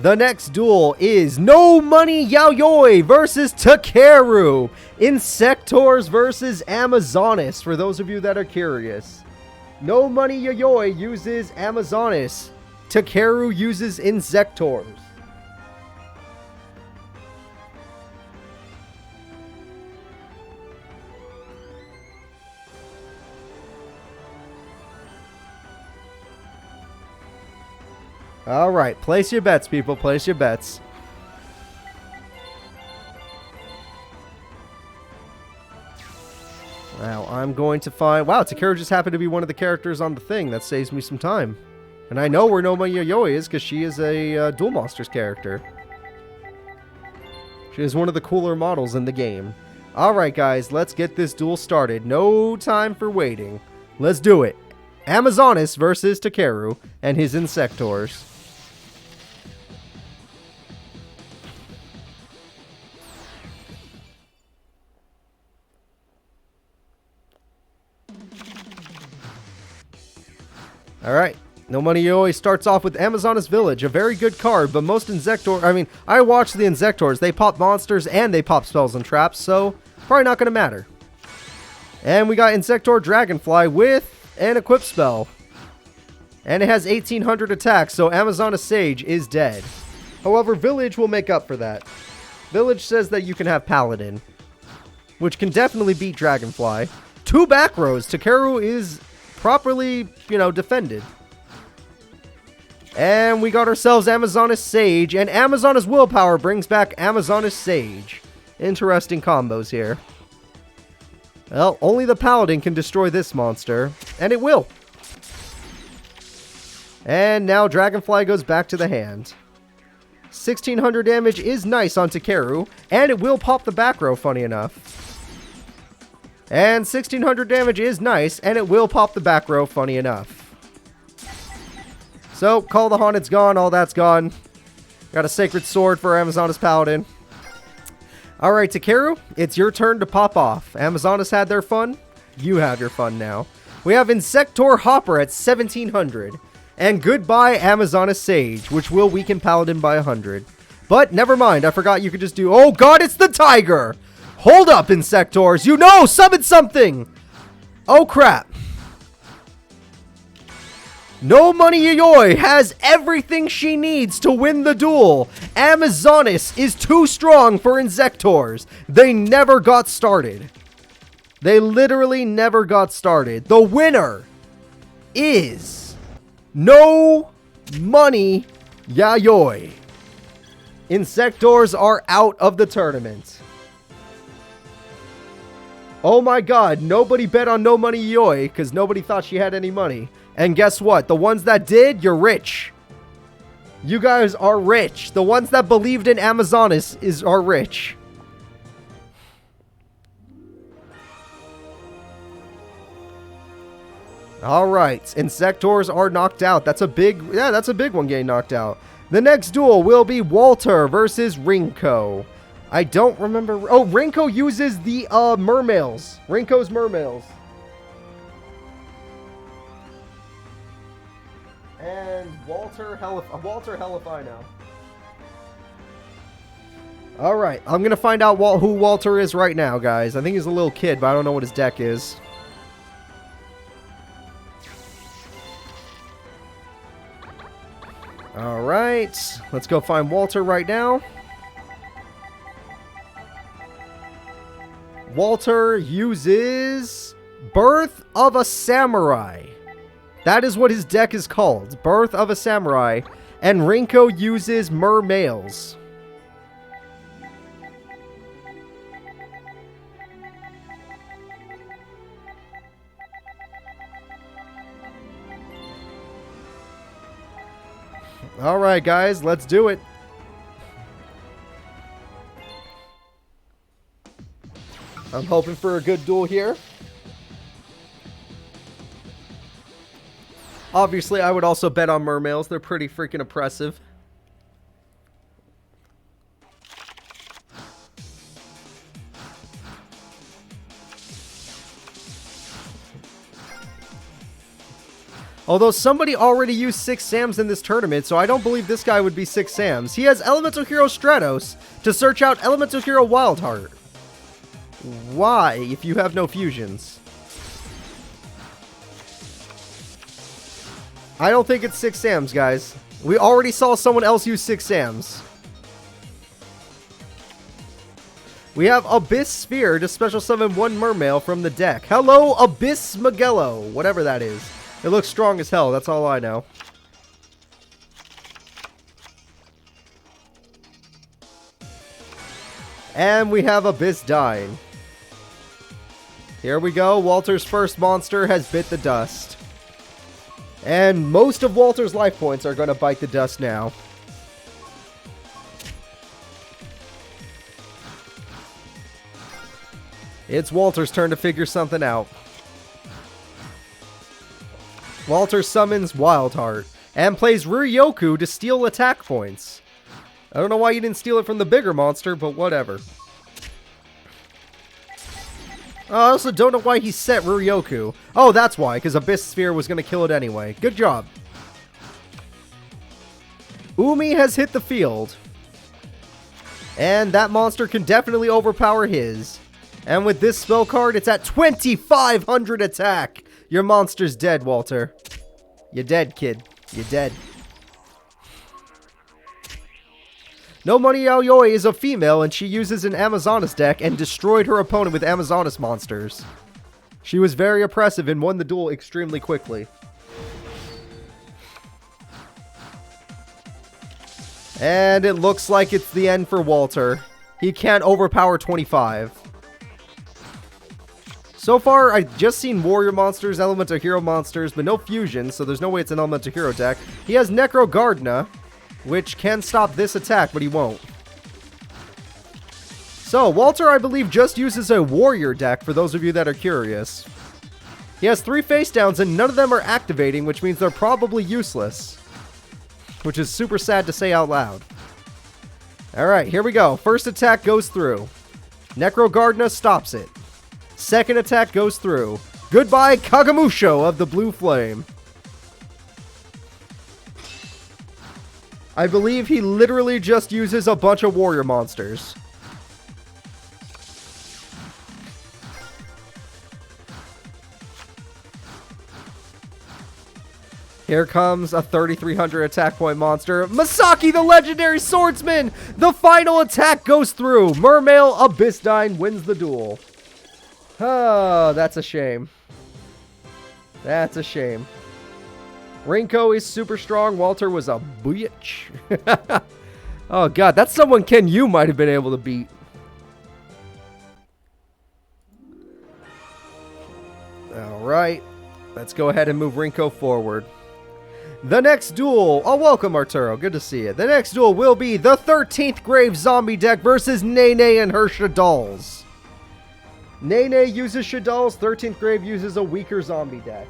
Speaker 1: The next duel is No Money Yaoi versus Takeru. Insectors versus Amazonis, for those of you that are curious. No Money Yaoi uses Amazonis. Takeru uses Insectors. Alright, place your bets, people. Place your bets. Now, I'm going to find... Wow, Takeru just happened to be one of the characters on the thing. That saves me some time. And I know where No Money Yaoi is because she is a Duel Monsters character. She is one of the cooler models in the game. Alright, guys, let's get this duel started. No time for waiting. Let's do it. Amazonis versus Takeru and his Insectors. Alright, No Money Yoi starts off with Amazonas Village, a very good card, but most Insectors, I watched the Insectors, they pop monsters and they pop spells and traps, so probably not going to matter. And we got Insector Dragonfly with an equip spell. And it has 1800 attack, so Amazonas Sage is dead. However, Village will make up for that. Village says that you can have Paladin, which can definitely beat Dragonfly. 2 back rows. Takeru is properly, defended. And we got ourselves Amazonas Sage, and Amazonas Willpower brings back Amazonas Sage. Interesting combos here. Well, only the Paladin can destroy this monster, and it will. And now Dragonfly goes back to the hand. 1600 damage is nice on Takeru, and it will pop the back row, funny enough. And 1600 damage is nice, and it will pop the back row, funny enough. So, Call the Haunted's gone, all that's gone. Got a Sacred Sword for Amazonas Paladin. Alright, Takeru, it's your turn to pop off. Amazonas had their fun, you have your fun now. We have Insector Hopper at 1700. And goodbye Amazonas Sage, which will weaken Paladin by 100. But never mind, I forgot you could just do... Oh god, it's the tiger! Hold up, Insectors! Summon something! Oh crap. No Money Yayoi has everything she needs to win the duel. Amazonas is too strong for Insectors. They never got started. They literally never got started. The winner is... No Money Yayoi. Insectors are out of the tournament. Oh my god, nobody bet on No Money Yayoi because nobody thought she had any money. And guess what? The ones that did, you're rich. You guys are rich. The ones that believed in Amazonas are rich. Alright, Insectors are knocked out. That's a big one getting knocked out. The next duel will be Walter versus Rinko. I don't remember. Oh, Rinko uses the mermails. Rinko's mermails. And Walter Hellify now. Alright, I'm going to find out who Walter is right now, guys. I think he's a little kid, but I don't know what his deck is. Alright, let's go find Walter right now. Walter uses Birth of a Samurai. That is what his deck is called, Birth of a Samurai. And Rinko uses Mermails. Alright guys, let's do it. I'm hoping for a good duel here. Obviously, I would also bet on Mermails. They're pretty freaking oppressive. Although somebody already used 6 Sams in this tournament, so I don't believe this guy would be 6 Sams. He has Elemental Hero Stratos to search out Elemental Hero Wildheart. Why, if you have no fusions? I don't think it's 6 Sams, guys. We already saw someone else use 6 Sams. We have Abyss Sphere to special summon 1 Mermail from the deck. Hello, Abyss Magello, whatever that is. It looks strong as hell, that's all I know. And we have Abyss dying. Here we go, Walter's first monster has bit the dust. And most of Walter's life points are going to bite the dust now. It's Walter's turn to figure something out. Walter summons Wildheart and plays Ruryoku to steal attack points. I don't know why you didn't steal it from the bigger monster, but whatever. I also don't know why he set Ruryoku. Oh, that's why, because Abyss Sphere was going to kill it anyway. Good job. Umi has hit the field. And that monster can definitely overpower his. And with this spell card, it's at 2,500 attack. Your monster's dead, Walter. You're dead, kid. You're dead. No Money Yaoi is a female, and she uses an Amazonas deck and destroyed her opponent with Amazonas monsters. She was very oppressive and won the duel extremely quickly. And it looks like it's the end for Walter. He can't overpower 25. So far, I've just seen Warrior monsters, Elemental Hero monsters, but no fusion, so there's no way it's an Elemental Hero deck. He has Necro Gardna, which can stop this attack, but he won't. So, Walter, I believe, just uses a Warrior deck, for those of you that are curious. He has 3 face downs, and none of them are activating, which means they're probably useless. Which is super sad to say out loud. Alright, here we go. First attack goes through. Necro Gardna stops it. Second attack goes through. Goodbye, Kagamusho of the Blue Flame. I believe he literally just uses a bunch of warrior monsters. Here comes a 3,300 attack point monster. Masaki, the legendary swordsman! The final attack goes through. Mermail Abyssdine wins the duel. Oh, that's a shame. That's a shame. Rinko is super strong. Walter was a bitch. Oh, God. That's someone Kenyu might have been able to beat. All right. Let's go ahead and move Rinko forward. The next duel. Oh, welcome, Arturo. Good to see you. The next duel will be the 13th Grave Zombie deck versus Nene and her Shaddolls. Nene uses Shaddolls. 13th Grave uses a weaker zombie deck.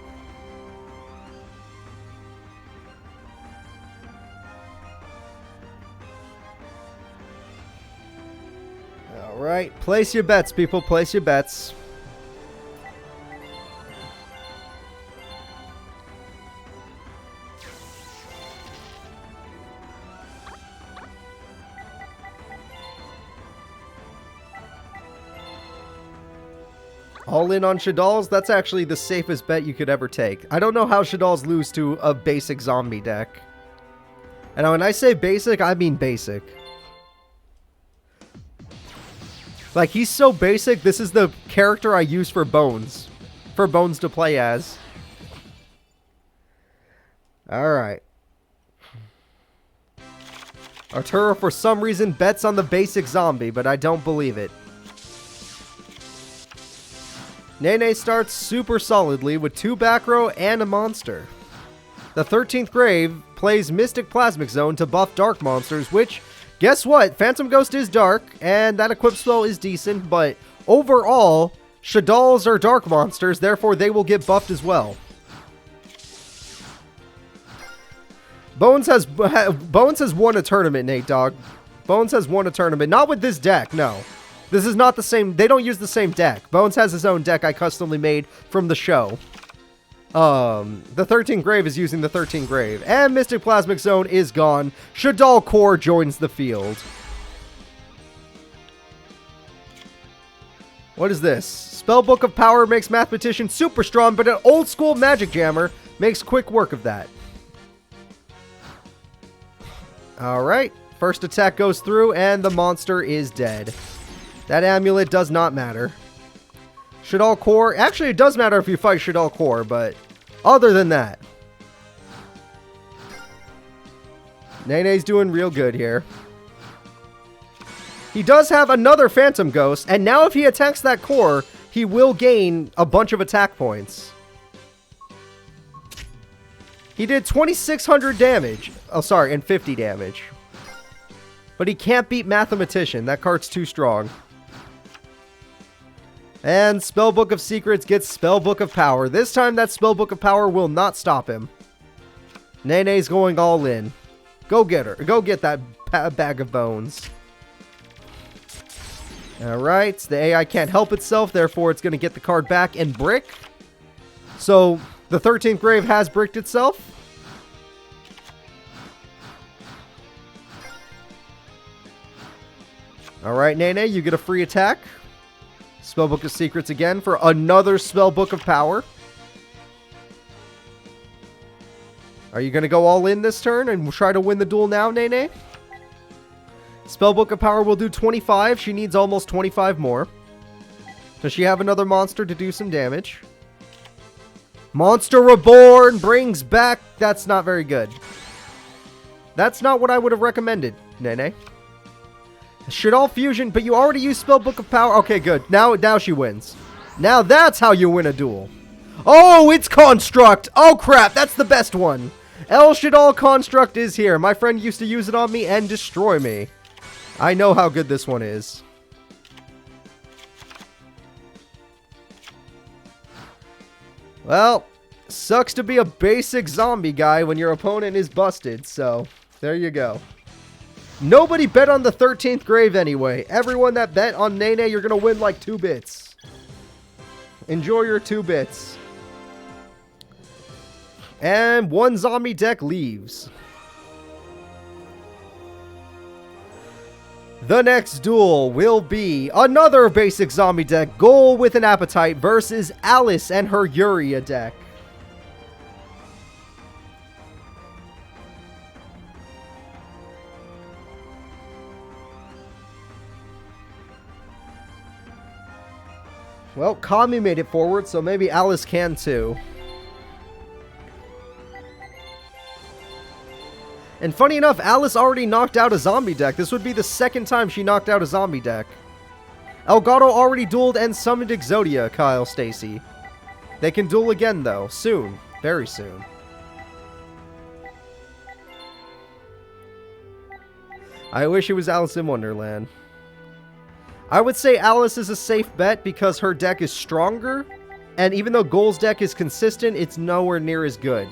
Speaker 1: Alright, place your bets, people. Place your bets. All in on Shaddolls? That's actually the safest bet you could ever take. I don't know how Shaddolls lose to a basic zombie deck. And when I say basic, I mean basic. Like, he's so basic, this is the character I use for Bones. For Bones to play as. Alright. Arturo, for some reason, bets on the basic zombie, but I don't believe it. Nene starts super solidly with 2 back row and a monster. The 13th Grave plays Mystic Plasmic Zone to buff dark monsters, which, guess what? Phantom Ghost is dark, and that equip spell is decent, but overall, Shaddolls are dark monsters, therefore they will get buffed as well. Bones has won a tournament, Nate Dogg. Bones has won a tournament, not with this deck, no. This is not the same. They don't use the same deck. Bones has his own deck I customly made from the show. The 13th Grave is using the 13th Grave. And Mystic Plasmic Zone is gone. Shaddoll Core joins the field. What is this? Spellbook of Power makes Mathematician super strong, but an old school Magic Jammer makes quick work of that. Alright. First attack goes through, and the monster is dead. That amulet does not matter. Shaddoll Core. Actually, it does matter if you fight Shaddoll Core, but other than that, Nene's doing real good here. He does have another Phantom Ghost, and now if he attacks that core, he will gain a bunch of attack points. He did 2,600 damage. Oh, sorry, and 50 damage. But he can't beat Mathematician. That card's too strong. And Spellbook of Secrets gets Spellbook of Power. This time that Spellbook of Power will not stop him. Nene's going all in. Go get her. Go get that bag of bones. Alright, the AI can't help itself, therefore it's going to get the card back and brick. So, the 13th Grave has bricked itself. Alright, Nene, you get a free attack. Spellbook of Secrets again for another Spellbook of Power. Are you going to go all in this turn and try to win the duel now, Nene? Spellbook of Power will do 25. She needs almost 25 more. Does she have another monster to do some damage? Monster Reborn brings back... That's not very good. That's not what I would have recommended, Nene. Should all fusion... But you already used Spellbook of Power. Okay, good. Now she wins. Now that's how you win a duel. Oh, it's Construct! Oh, crap! That's the best one! El Shadal Construct is here. My friend used to use it on me and destroy me. I know how good this one is. Well, sucks to be a basic zombie guy when your opponent is busted, so there you go. Nobody bet on the 13th grave anyway. Everyone that bet on Nene, you're going to win like 2 bits. Enjoy your 2 bits. And 1 zombie deck leaves. The next duel will be another basic zombie deck, Goal with an Appetite versus Alice and her Yuria deck. Well, Kami made it forward, so maybe Alice can too. And funny enough, Alice already knocked out a zombie deck. This would be the 2nd time she knocked out a zombie deck. Gato already dueled and summoned Exodia, Kyle Stacy. They can duel again, though. Soon. Very soon. I wish it was Alice in Wonderland. I would say Alice is a safe bet because her deck is stronger. And even though Goal's deck is consistent, it's nowhere near as good.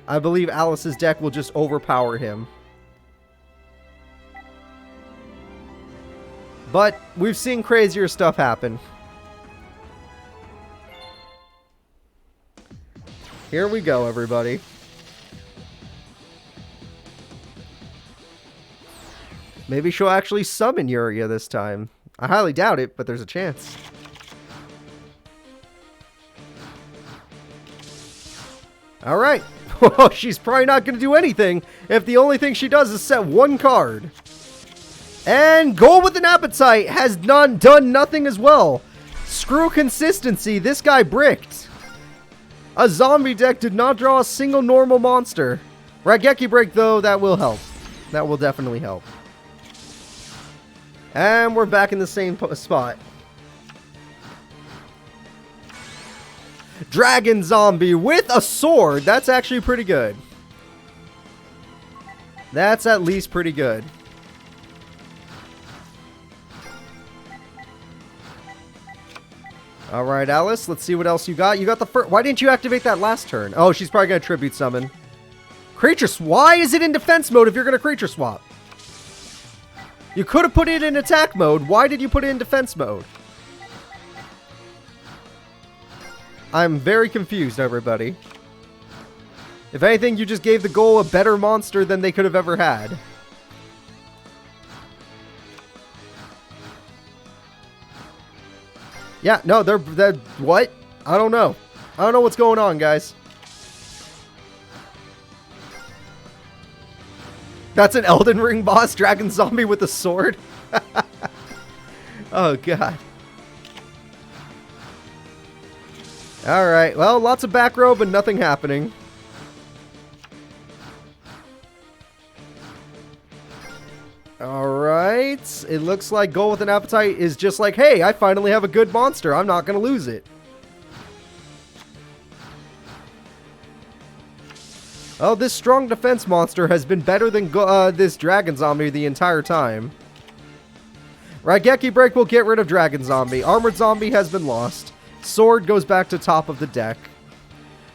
Speaker 1: I believe Alice's deck will just overpower him. But we've seen crazier stuff happen. Here we go, everybody. Maybe she'll actually summon Yuria this time. I highly doubt it, but there's a chance. Alright. Well, she's probably not going to do anything if the only thing she does is set 1 card. And Goal with an Appetite has done nothing as well. Screw consistency. This guy bricked. A zombie deck did not draw a single normal monster. Raigeki Break, though, that will help. That will definitely help. And we're back in the same spot. Dragon Zombie with a sword. That's actually pretty good. That's at least pretty good. Alright, Alice. Let's see what else you got. You got the first... Why didn't you activate that last turn? Oh, she's probably going to Tribute Summon. Creature... Why is it in defense mode if you're going to Creature Swap? You could have put it in attack mode. Why did you put it in defense mode? I'm very confused, everybody. If anything, you just gave the Goal a better monster than they could have ever had. Yeah, no, they're what? I don't know. I don't know what's going on, guys. That's an Elden Ring boss, Dragon Zombie with a sword? Oh, God. Alright, well, lots of back row, but nothing happening. Alright, it looks like Goal with an Appetite is just like, hey, I finally have a good monster. I'm not going to lose it. Oh, this strong defense monster has been better than this Dragon Zombie the entire time. Raigeki Break will get rid of Dragon Zombie. Armored Zombie has been lost. Sword goes back to top of the deck.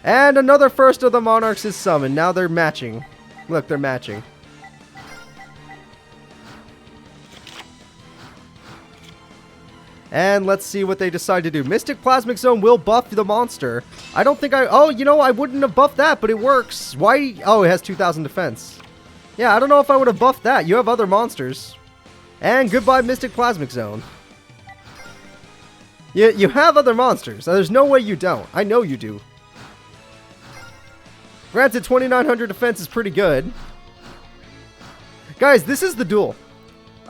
Speaker 1: And another First of the Monarchs is summoned. Now they're matching. Look, they're matching. And let's see what they decide to do. Mystic Plasmic Zone will buff the monster. I don't think I... Oh, you know, I wouldn't have buffed that, but it works. Why? Oh, it has 2,000 defense. Yeah, I don't know if I would have buffed that. You have other monsters. And goodbye, Mystic Plasmic Zone. You have other monsters. There's no way you don't. I know you do. Granted, 2900 defense is pretty good. Guys, this is the duel.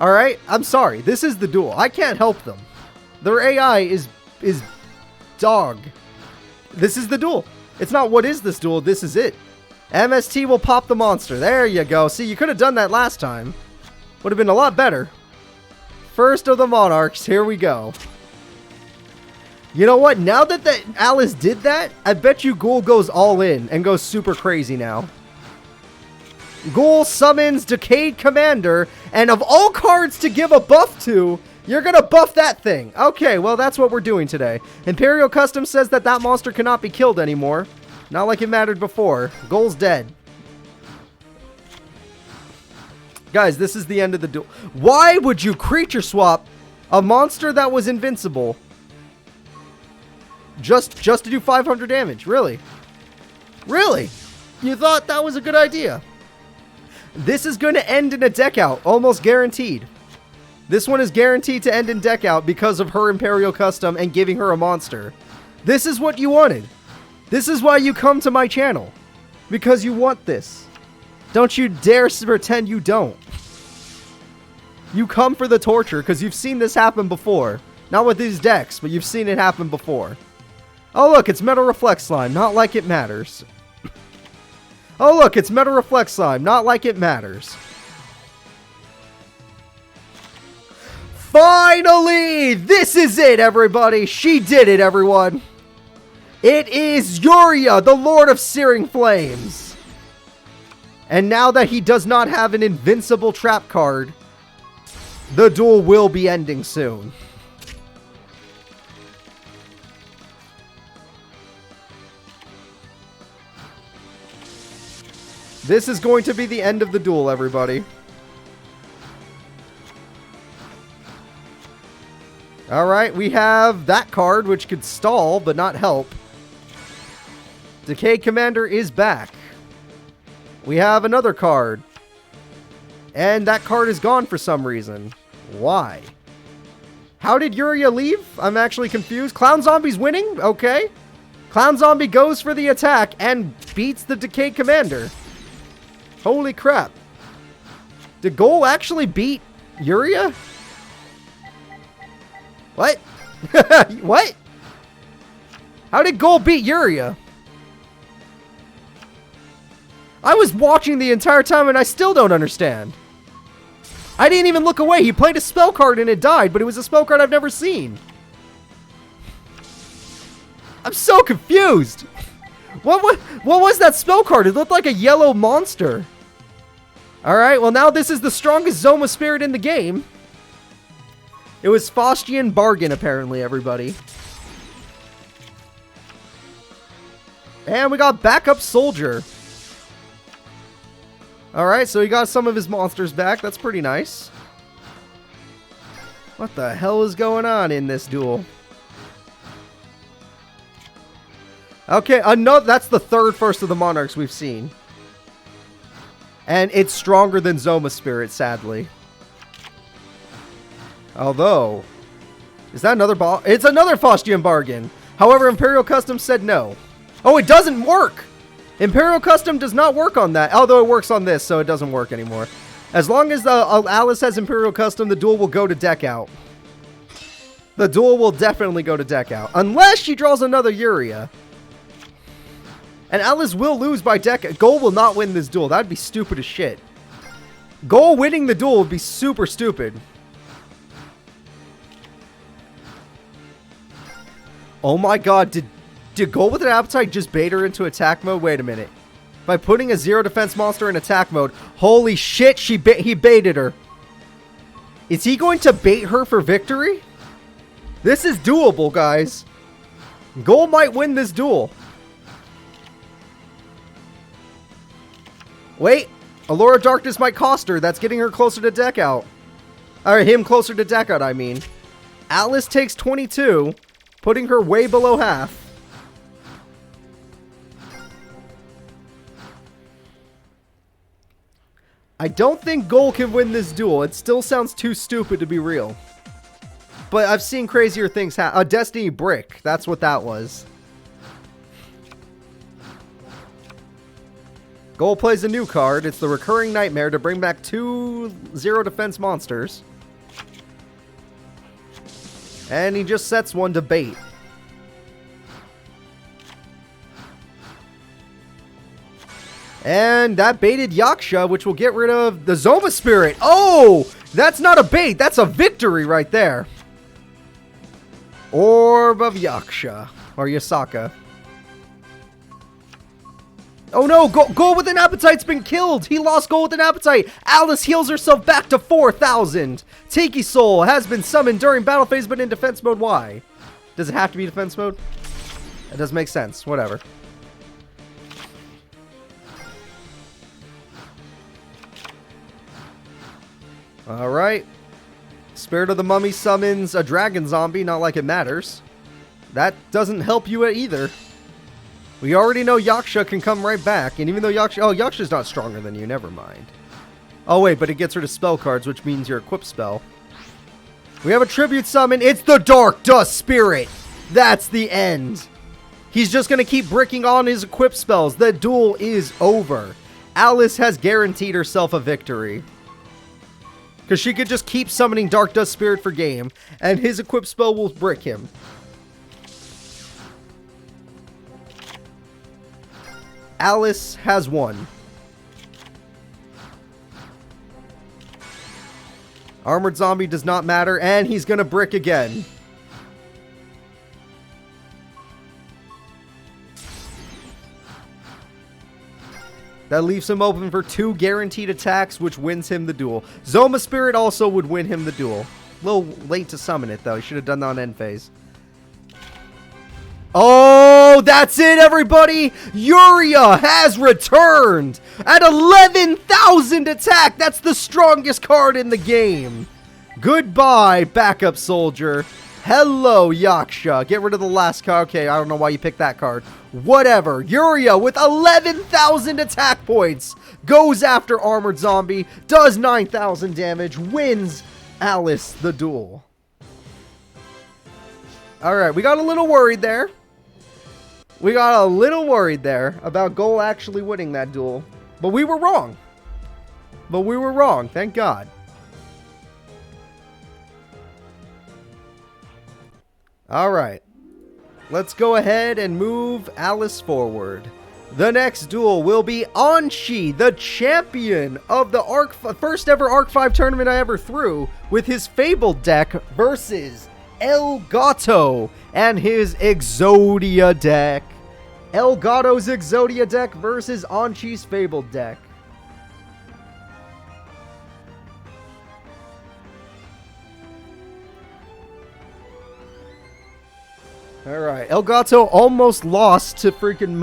Speaker 1: Alright? I'm sorry. This is the duel. I can't help them. Their AI is dog. This is the duel. It's not what is this duel. This is it. MST will pop the monster. There you go. See, you could have done that last time. Would have been a lot better. First of the Monarchs. Here we go. You know what? Now that Alice did that, I bet you Ghoul goes all in and goes super crazy now. Ghoul summons Decayed Commander, and of all cards to give a buff to, you're gonna buff that thing. Okay, well, that's what we're doing today. Imperial Custom says that monster cannot be killed anymore. Not like it mattered before. Ghoul's dead. Guys, this is the end of the duel. Why would you creature swap a monster that was invincible? Just to do 500 damage, really? Really? You thought that was a good idea? This is going to end in a deck out, almost guaranteed. This one is guaranteed to end in deck out because of her Imperial Custom and giving her a monster. This is what you wanted. This is why you come to my channel. Because you want this. Don't you dare pretend you don't. You come for the torture because you've seen this happen before. Not with these decks, but you've seen it happen before. Oh look, it's Metal Reflect Slime, not like it matters. Oh look, it's Metal Reflect Slime, not like it matters. Finally! This is it, everybody! She did it, everyone! It is Yuria, the Lord of Searing Flames! And now that he does not have an invincible trap card, the duel will be ending soon. This is going to be the end of the duel, everybody. Alright, we have that card, which could stall, but not help. Decayed Commander is back. We have another card. And that card is gone for some reason. Why? How did Yuria leave? I'm actually confused. Clown Zombie's winning? Okay. Clown Zombie goes for the attack and beats the Decayed Commander. Holy crap. Did Ghoul actually beat Yuria? What? What? How did Ghoul beat Yuria? I was watching the entire time and I still don't understand. I didn't even look away. He played a spell card and it died, but it was a spell card I've never seen. I'm so confused. What was that spell card? It looked like a yellow monster. Alright, well now this is the strongest Zoma spirit in the game. It was Faustian Bargain, apparently, everybody. And we got Backup Soldier. Alright, so he got some of his monsters back. That's pretty nice. What the hell is going on in this duel? Okay, that's the third First of the Monarchs we've seen. And it's stronger than Zoma Spirit, sadly. Although, is that another ball? It's another Faustian Bargain. However, Imperial Custom said no. Oh, it doesn't work! Imperial Custom does not work on that, although it works on this, so it doesn't work anymore. As long as Alice has Imperial Custom, the duel will go to deck out. The duel will definitely go to deck out. Unless she draws another Yuria. And Alice will lose by deck. Ghoul will not win this duel. That'd be stupid as shit. Ghoul winning the duel would be super stupid. Oh my god, did Ghoul with an Appetite just bait her into attack mode? Wait a minute. By putting a 0 defense monster in attack mode. Holy shit, he baited her. Is he going to bait her for victory? This is doable, guys. Ghoul might win this duel. Wait, Allure of Darkness might cost her. That's getting her closer to deck out. Or him closer to deck out, I mean. Alice takes 22, putting her way below half. I don't think Gol can win this duel. It still sounds too stupid to be real. But I've seen crazier things happen. A Destiny Brick. That's what that was. Gol plays a new card. It's the Recurring Nightmare to bring back 2 0 defense monsters. And he just sets one to bait. And that baited Yaksha, which will get rid of the Zoma Spirit. Oh! That's not a bait. That's a victory right there. Orb of Yaksha. Or Yasaka. Oh no! Gol with an Appetite's been killed! He lost Gol with an Appetite! Alice heals herself back to 4,000! Tiki Soul has been summoned during battle phase but in defense mode. Why? Does it have to be defense mode? That does make sense. Whatever. Alright. Spirit of the Mummy summons a dragon zombie, not like it matters. That doesn't help you either. We already know Yaksha can come right back, and even though Yaksha... Oh, Yaksha's not stronger than you, never mind. Oh wait, but it gets rid of spell cards, which means your equip spell. We have a tribute summon. It's the Dark Dust Spirit! That's the end. He's just gonna keep bricking on his equip spells. The duel is over. Alice has guaranteed herself a victory. Because she could just keep summoning Dark Dust Spirit for game, and his equip spell will brick him. Alice has won. Armored Zombie does not matter, and he's gonna brick again. That leaves him open for 2 guaranteed attacks, which wins him the duel. Zoma Spirit also would win him the duel. A little late to summon it, though. He should have done that on end phase. Oh, that's it, everybody! Yuria has returned! At 11,000 attack! That's the strongest card in the game! Goodbye, backup soldier. Hello, Yaksha. Get rid of the last card. Okay, I don't know why you picked that card. Whatever. Yuria with 11,000 attack points goes after Armored Zombie, does 9,000 damage, wins Alice the duel. Alright, we got a little worried there. We got a little worried there about Gol actually winning that duel. But we were wrong. But we were wrong, thank God. Alright. Let's go ahead and move Alice forward. The next duel will be Anshi, the champion of the first ever Arc 5 tournament I ever threw, with his Fabled deck versus El Gato and his Exodia deck. El Gato's Exodia deck versus Anshi's Fabled deck. Alright, El Gato almost lost to freaking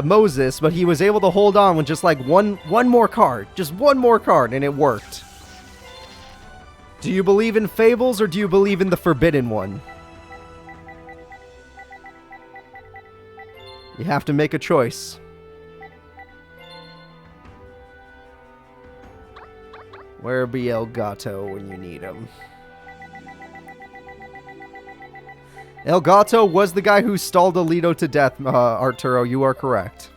Speaker 1: Moses, but he was able to hold on with just like one more card. Just one more card, and it worked. Do you believe in fables, or do you believe in the forbidden one? You have to make a choice. Where be El Gato when you need him? El Gato was the guy who stalled Alito to death, Arturo. You are correct.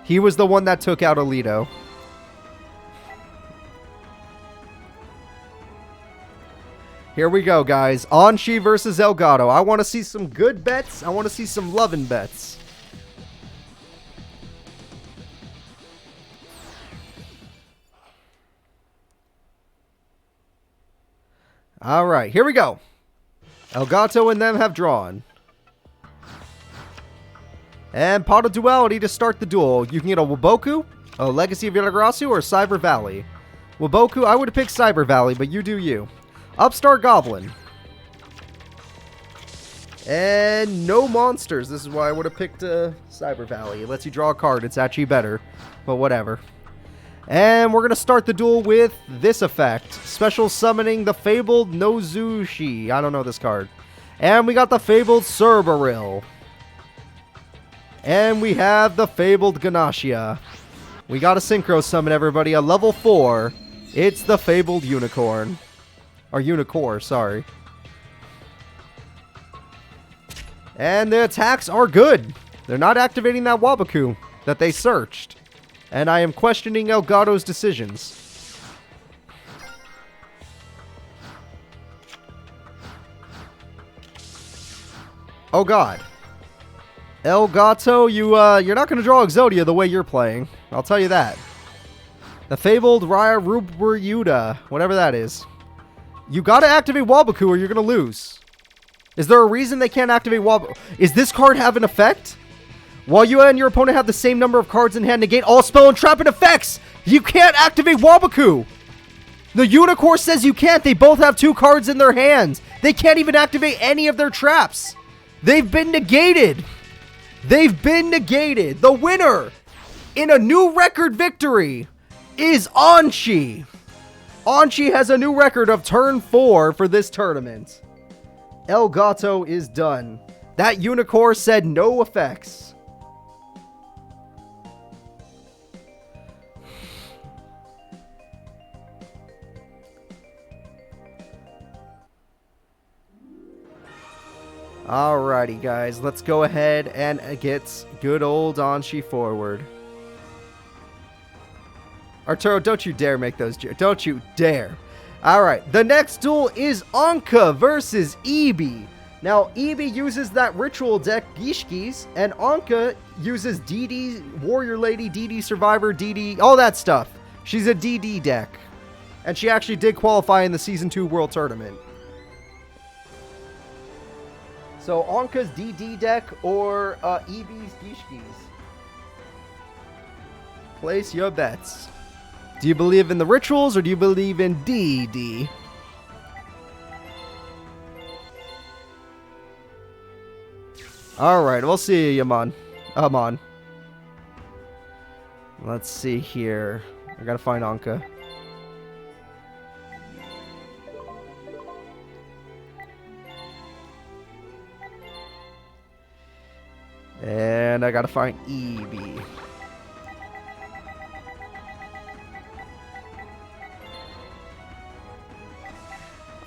Speaker 1: He was the one that took out Alito. Here we go, guys. Anshi versus El Gato. I want to see some good bets. I want to see some loving bets. Alright, here we go. El Gato and them have drawn. And Pot of Duality to start the duel. You can get a Waboku, a Legacy of Yatagarasu, or Cyber Valley. Waboku, I would have picked Cyber Valley, but you do you. Upstart Goblin. And no monsters. This is why I would have picked Cyber Valley. It lets you draw a card. It's actually better. But whatever. And we're going to start the duel with this effect. Special summoning the Fabled Nozushi. I don't know this card. And we got the Fabled Cerberil. And we have the Fabled Ganashia. We got a Synchro Summon, everybody. A level 4. It's the fabled unicorn. Or unicorn, sorry. And the attacks are good. They're not activating that Waboku that they searched. And I am questioning Elgato's decisions. Oh god. Elgato, you're not going to draw Exodia the way you're playing. I'll tell you that. The fabled Raya Rubyuda, whatever that is. You got to activate Waboku or you're going to lose. Is there a reason they can't activate Waboku? Is this card have an effect? While you and your opponent have the same number of cards in hand, negate all spell and trap and effects. You can't activate Waboku. The Unicorn says you can't. They both have 2 cards in their hands. They can't even activate any of their traps. They've been negated. They've been negated. The winner in a new record victory is Anchi. Anchi has a new record of turn 4 for this tournament. Elgato is done. That Unicorn said no effects. Alrighty, guys. Let's go ahead and get good old Anchi forward. Arturo, don't you dare make those jokes. Don't you dare. Alright, the next duel is Anka versus Ibi. Now, Ibi uses that ritual deck, Gishkis, and Anka uses DD, Warrior Lady, DD Survivor, DD, all that stuff. She's a DD deck. And she actually did qualify in the Season 2 World Tournament. So, Anka's DD deck or Ibi's Gishkis? Place your bets. Do you believe in the rituals or do you believe in DD? Alright, we'll see you, Amon. Let's see here. I gotta find Anka. And I gotta find Ibi.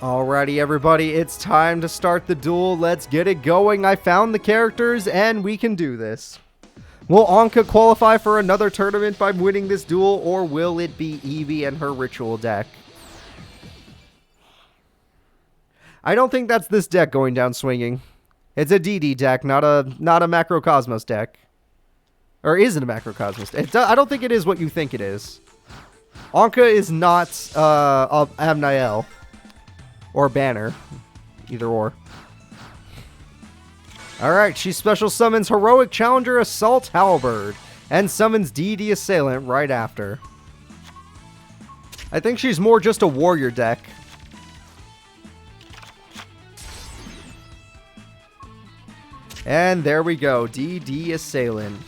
Speaker 1: Alrighty, everybody, it's time to start the duel. Let's get it going. I found the characters, and we can do this. Will Anka qualify for another tournament by winning this duel, or will it be Ibi and her ritual deck? I don't think that's this deck going down swinging. It's a DD deck, not a Macrocosmos deck. Or is it a Macrocosmos deck? I don't think it is what you think it is. Anka is not Amnael. Or Banner. Either or. Alright, she special summons Heroic Challenger Assault Halberd. And summons DD Assailant right after. I think she's more just a warrior deck. And there we go. DD Assailant.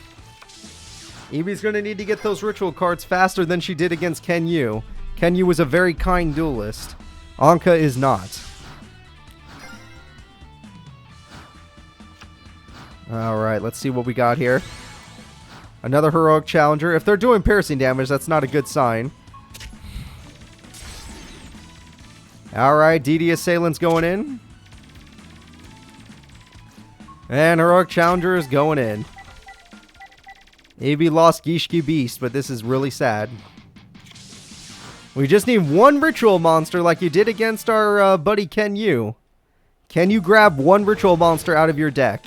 Speaker 1: Ibi's going to need to get those ritual cards faster than she did against Kenyu. Kenyu was a very kind duelist. Anka is not. Alright, let's see what we got here. Another Heroic Challenger. If they're doing piercing damage, that's not a good sign. Alright, DD Assailant's going in. And Heroic Challenger is going in. Ibi lost Gishki Beast, but this is really sad. We just need one ritual monster like you did against our buddy Kenyu. Can you grab one ritual monster out of your deck?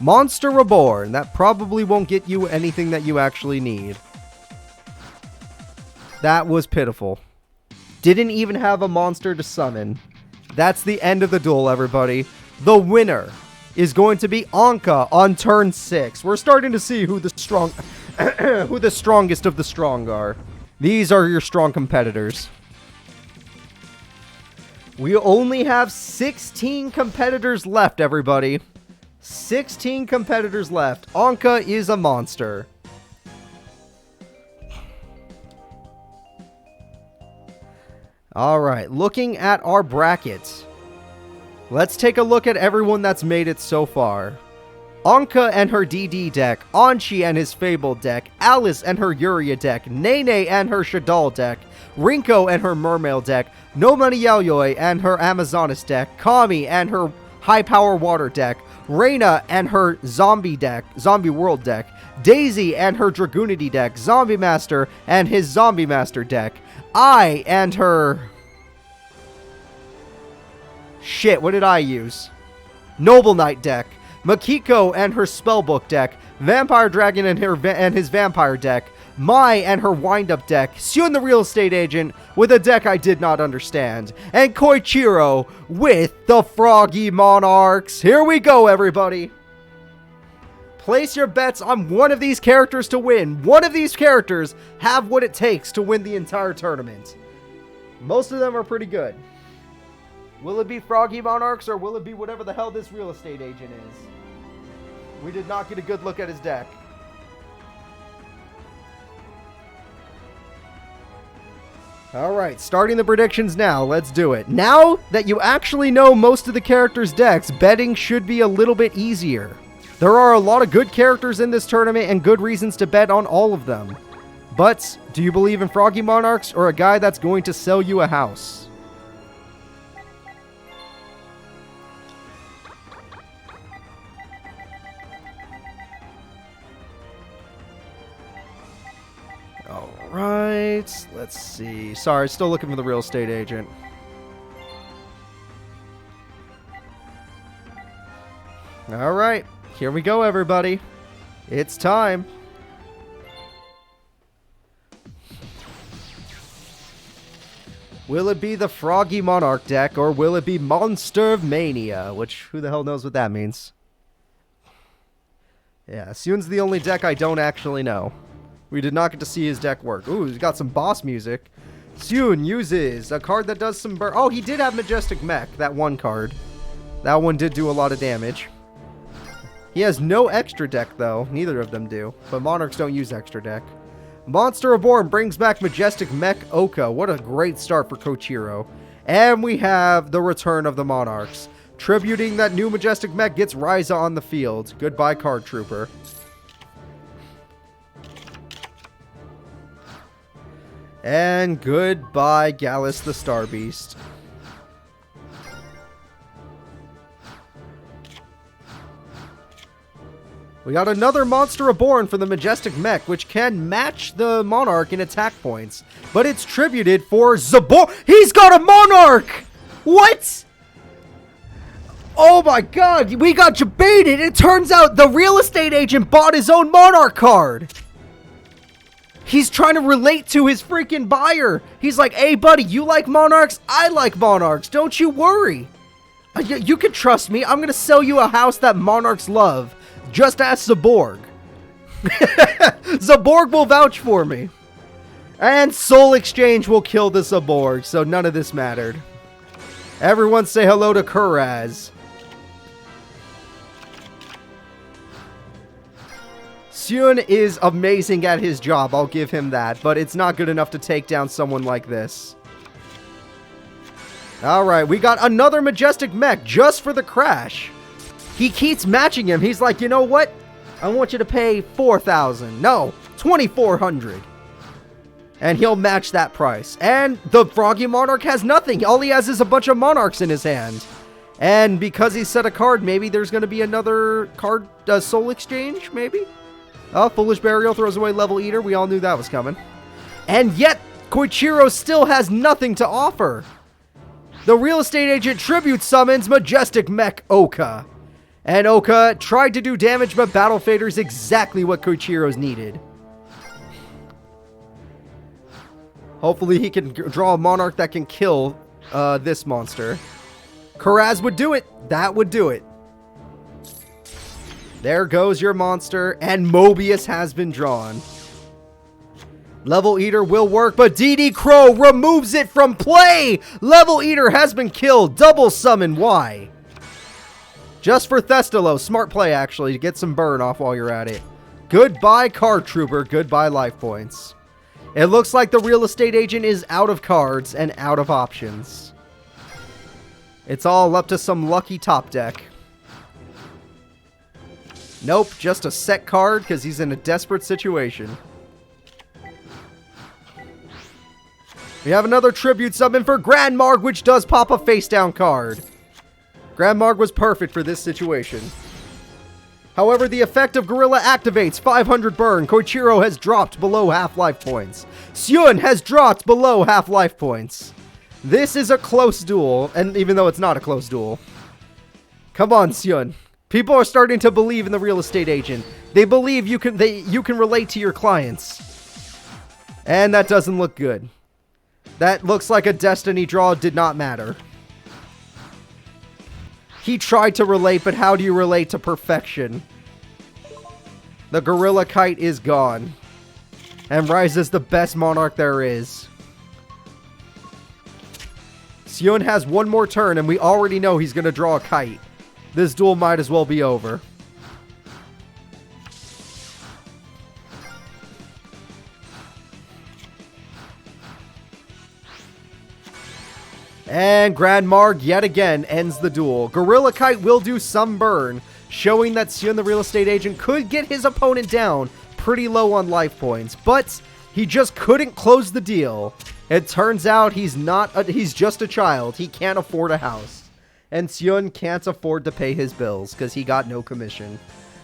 Speaker 1: Monster Reborn. That probably won't get you anything that you actually need. That was pitiful. Didn't even have a monster to summon. That's the end of the duel, everybody. The winner is going to be Anka on turn 6. We're starting to see who the strongest of the strong are. These are your strong competitors. We only have 16 competitors left, everybody. 16 competitors left. Anka is a monster. Alright, looking at our brackets. Let's take a look at everyone that's made it so far. Anka and her DD deck, Anchi and his Fable deck, Alice and her Yuria deck, Nene and her Shadal deck, Rinko and her Mermail deck, No Money Yaoyoi and her Amazonas deck, Kami and her High Power Water deck, Reyna and her Zombie World deck, Daisy and her Dragoonity deck, Zombie Master and his Zombie Master deck, I and her... Shit, what did I use? Noble Knight deck, Makiko and her Spellbook deck, Vampire Dragon and his Vampire deck, Mai and her Wind-Up deck, Syun the Real Estate Agent with a deck I did not understand, and Koichiro with the Froggy Monarchs. Here we go, everybody. Place your bets on one of these characters to win. One of these characters have what it takes to win the entire tournament. Most of them are pretty good. Will it be Froggy Monarchs or will it be whatever the hell this real estate agent is? We did not get a good look at his deck. Alright, starting the predictions now. Let's do it. Now that you actually know most of the characters' decks, betting should be a little bit easier. There are a lot of good characters in this tournament and good reasons to bet on all of them. But, do you believe in Froggy Monarchs or a guy that's going to sell you a house? Alright, let's see. Sorry, still looking for the real estate agent. Alright, here we go, everybody. It's time. Will it be the Froggy Monarch deck, or will it be Monster of Mania? Which, who the hell knows what that means? Yeah, Syun's the only deck I don't actually know. We did not get to see his deck work. Ooh, he's got some boss music. Syun uses a card that does some burn. Oh, he did have Majestic Mech, that one card. That one did do a lot of damage. He has no extra deck, though. Neither of them do. But Monarchs don't use extra deck. Monster Reborn brings back Majestic Mech Oka. What a great start for Koichiro. And we have the return of the Monarchs. Tributing that new Majestic Mech gets Ryza on the field. Goodbye, Card Trooper. And goodbye, Gallus the Star Beast. We got another Monster Reborn for the Majestic Mech, which can match the Monarch in attack points. But it's tributed for Zabor. He's got a Monarch! What? Oh my god, we got debated. It turns out the real estate agent bought his own Monarch card. He's trying to relate to his freaking buyer. He's like, hey buddy, you like Monarchs? I like Monarchs. Don't you worry. You can trust me. I'm going to sell you a house that Monarchs love. Just ask Zaborg. Zaborg will vouch for me. And Soul Exchange will kill the Zaborg, so none of this mattered. Everyone say hello to Kuraz. Syun is amazing at his job, I'll give him that, but it's not good enough to take down someone like this. Alright, we got another Majestic Mech just for the crash. He keeps matching him. He's like, you know what? I want you to pay 4,000. No, 2,400. And he'll match that price. And the Froggy Monarch has nothing. All he has is a bunch of Monarchs in his hand. And because he set a card, maybe there's going to be another card, Soul Exchange, maybe? Oh, Foolish Burial throws away Level Eater. We all knew that was coming. And yet, Koichiro still has nothing to offer. The real estate agent tribute summons Majestic Mech Oka. And Oka tried to do damage, but Battle Fader's exactly what Koichiro's needed. Hopefully he can draw a Monarch that can kill this monster. Kuraz would do it. That would do it. There goes your monster, and Mobius has been drawn. Level Eater will work, but DD Crow removes it from play! Level Eater has been killed. Double summon. Why? Just for Thestalo. Smart play, actually, to get some burn off while you're at it. Goodbye, Card Trooper. Goodbye, life points. It looks like the real estate agent is out of cards and out of options. It's all up to some lucky top deck. Nope, just a set card because he's in a desperate situation. We have another tribute summon for Grand Marg, which does pop a face down card. Grand Marg was perfect for this situation. However, the effect of Gorilla activates 500 burn. Koichiro has dropped below half life points. Seon has dropped below half life points. This is a close duel, and even though it's not a close duel. Come on, Seon. People are starting to believe in the real estate agent. They believe you can relate to your clients. And that doesn't look good. That looks like a destiny draw. Did not matter. He tried to relate, but how do you relate to perfection? The gorilla kite is gone. And Rise is the best monarch there is. Seon has one more turn, and we already know he's going to draw a kite. This duel might as well be over. And Grand Marg yet again ends the duel. Gorilla Kite will do some burn, showing that Seon the real estate agent could get his opponent down pretty low on life points, but he just couldn't close the deal. It turns out he's just a child. He can't afford a house. And Seon can't afford to pay his bills because he got no commission.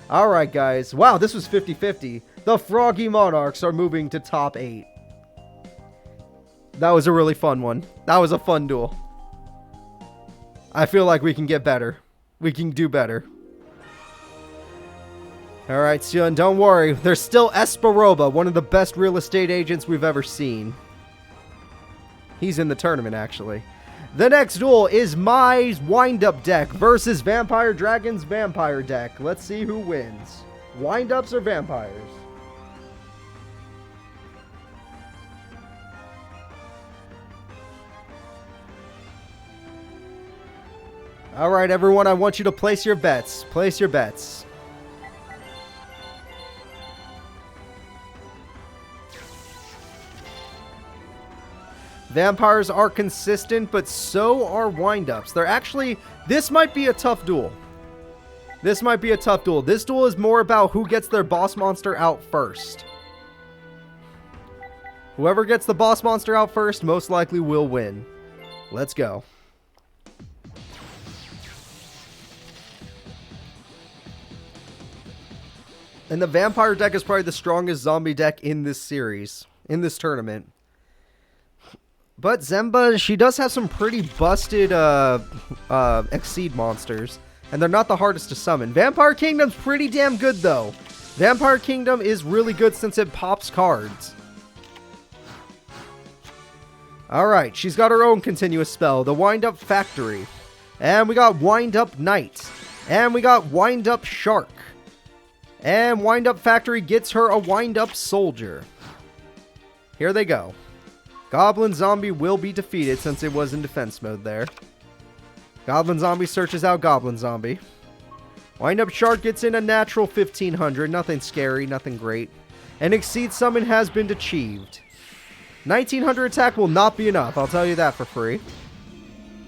Speaker 1: Alright guys, wow, this was 50-50. The Froggy Monarchs are moving to top 8. That was a really fun one. That was a fun duel. I feel like we can get better. We can do better. Alright, Seon, don't worry. There's still Esperoba, one of the best real estate agents we've ever seen. He's in the tournament, actually. The next duel is my wind-up deck versus Vampire Dragon's vampire deck. Let's see who wins. Wind-ups or vampires? Alright, everyone, I want you to place your bets. Place your bets. Vampires are consistent, but so are wind-ups. They're actually... This might be a tough duel. This might be a tough duel. This duel is more about who gets their boss monster out first. Whoever gets the boss monster out first most likely will win. Let's go. And the vampire deck is probably the strongest zombie deck in this series, in this tournament. But Zemba, she does have some pretty busted Exceed monsters, and they're not the hardest to summon. Vampire Kingdom's pretty damn good, though. Vampire Kingdom is really good since it pops cards. Alright, she's got her own continuous spell, the Wind-Up Factory. And we got Wind-Up Knight. And we got Wind-Up Shark. And Wind-Up Factory gets her a Wind-Up Soldier. Here they go. Goblin Zombie will be defeated since it was in defense mode there. Goblin Zombie searches out Goblin Zombie. Wind-Up Shark gets in a natural 1500. Nothing scary, nothing great. An Exceed Summon has been achieved. 1900 attack will not be enough, I'll tell you that for free.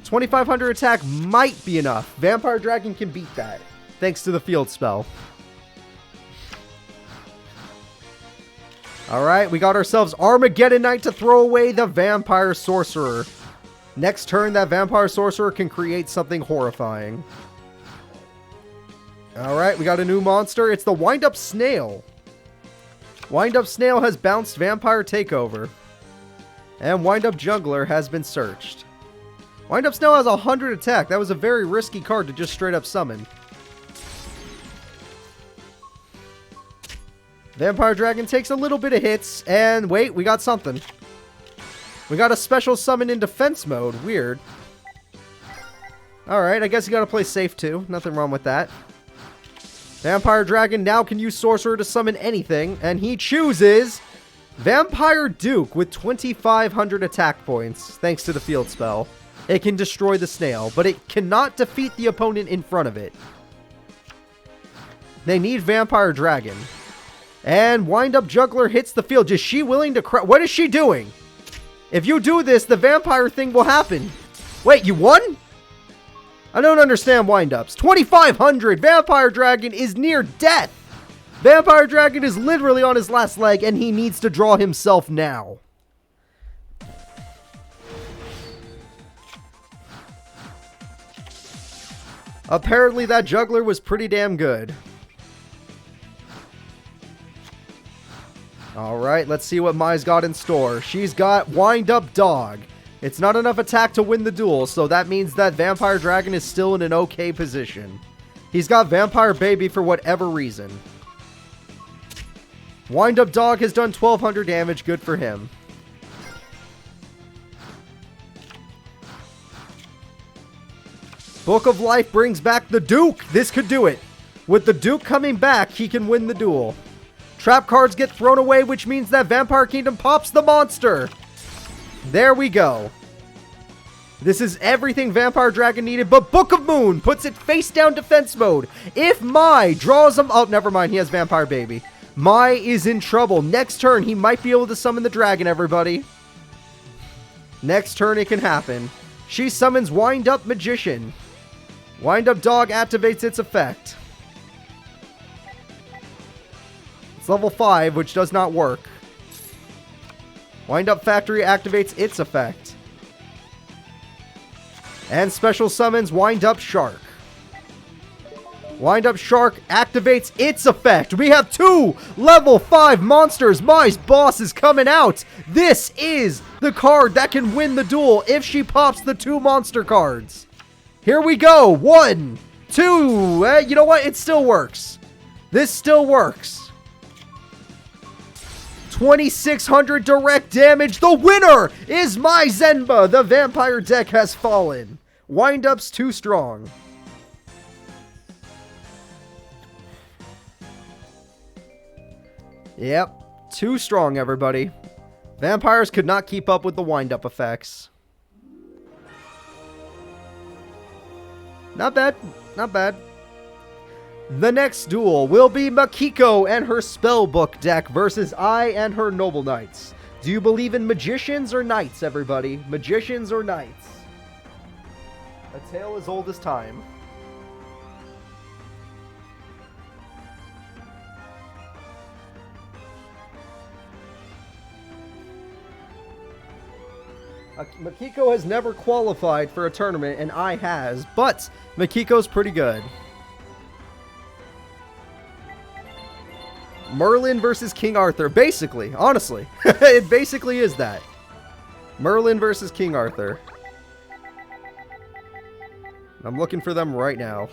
Speaker 1: 2500 attack might be enough. Vampire Dragon can beat that, thanks to the field spell. Alright, we got ourselves Armageddon Knight to throw away the Vampire Sorcerer. Next turn, that Vampire Sorcerer can create something horrifying. Alright, we got a new monster. It's the Wind-Up Snail. Wind-Up Snail has bounced Vampire Takeover. And Wind-Up Juggler has been searched. Wind-Up Snail has 100 attack. That was a very risky card to just straight up summon. Vampire Dragon takes a little bit of hits, and wait, we got something. We got a special summon in defense mode. Weird. Alright, I guess you gotta play safe too. Nothing wrong with that. Vampire Dragon now can use Sorcerer to summon anything, and he chooses Vampire Duke with 2500 attack points, thanks to the field spell. It can destroy the snail, but it cannot defeat the opponent in front of it. They need Vampire Dragon. And Wind-Up Juggler hits the field. Is she willing to what is she doing? If you do this, the vampire thing will happen. Wait, you won? I don't understand wind-ups. 2,500! Vampire Dragon is near death! Vampire Dragon is literally on his last leg, and he needs to draw himself now. Apparently that juggler was pretty damn good. Alright, let's see what Mai's got in store. She's got Wind Up Dog. It's not enough attack to win the duel, so that means that Vampire Dragon is still in an okay position. He's got Vampire Baby for whatever reason. Wind Up Dog has done 1,200 damage, good for him. Book of Life brings back the Duke. This could do it. With the Duke coming back, he can win the duel. Trap cards get thrown away, which means that Vampire Kingdom pops the monster. There we go. This is everything Vampire Dragon needed, but Book of Moon puts it face down defense mode. If Mai draws him... Oh, never mind. He has Vampire Baby. Mai is in trouble. Next turn, he might be able to summon the dragon, everybody. Next turn, it can happen. She summons Wind Up Magician. Wind Up Dog activates its effect. It's level 5, which does not work. Wind Up Factory activates its effect. And special summons Wind Up Shark. Wind Up Shark activates its effect. We have 2 level 5 monsters. Mai's boss is coming out. This is the card that can win the duel if she pops the 2 monster cards. Here we go. 1, 2. You know what? It still works. This still works. 2,600 direct damage. The winner is Mai Zenba. The vampire deck has fallen. Wind Up's too strong. Yep, too strong, everybody. Vampires could not keep up with the wind-up effects. Not bad, not bad. The next duel will be Makiko and her Spellbook deck versus I and her Noble Knights. Do you believe in magicians or knights, everybody? Magicians or knights? A tale as old as time. Makiko has never qualified for a tournament, and I has, but Makiko's pretty good. Merlin versus King Arthur, basically, honestly. It basically is that. Merlin versus King Arthur. I'm looking for them right now.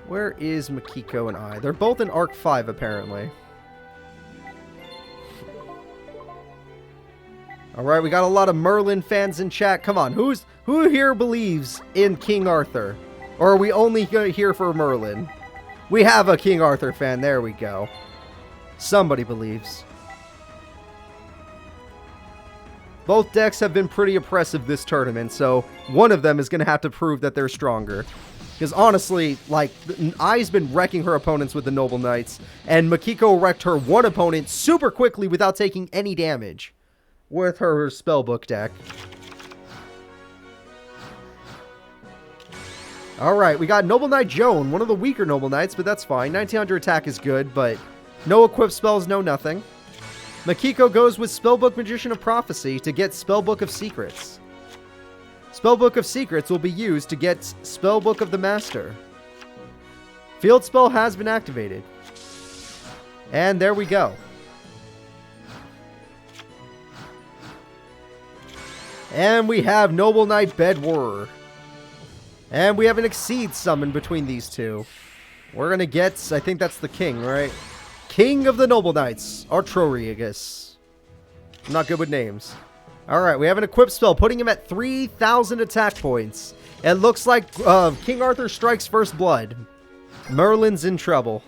Speaker 1: Where is Makiko and I? They're both in Arc 5, apparently. Alright, we got a lot of Merlin fans in chat. Come on, who here believes in King Arthur? Or are we only here for Merlin? We have a King Arthur fan, there we go. Somebody believes. Both decks have been pretty impressive this tournament, so one of them is going to have to prove that they're stronger. Because honestly, like, Ai's been wrecking her opponents with the Noble Knights, and Makiko wrecked her one opponent super quickly without taking any damage with her Spellbook deck. Alright, we got Noble Knight Joan, one of the weaker Noble Knights, but that's fine. 1900 attack is good, but no equip spells, no nothing. Makiko goes with Spellbook Magician of Prophecy to get Spellbook of Secrets. Spellbook of Secrets will be used to get Spellbook of the Master. Field spell has been activated. And there we go. And we have Noble Knight Bedwarer. And we have an Exceed summon between these two. We're gonna get, I think that's the king, right? King of the Noble Knights, Artroriagus. I'm not good with names. Alright, we have an equip spell, putting him at 3,000 attack points. It looks like King Arthur strikes first blood. Merlin's in trouble.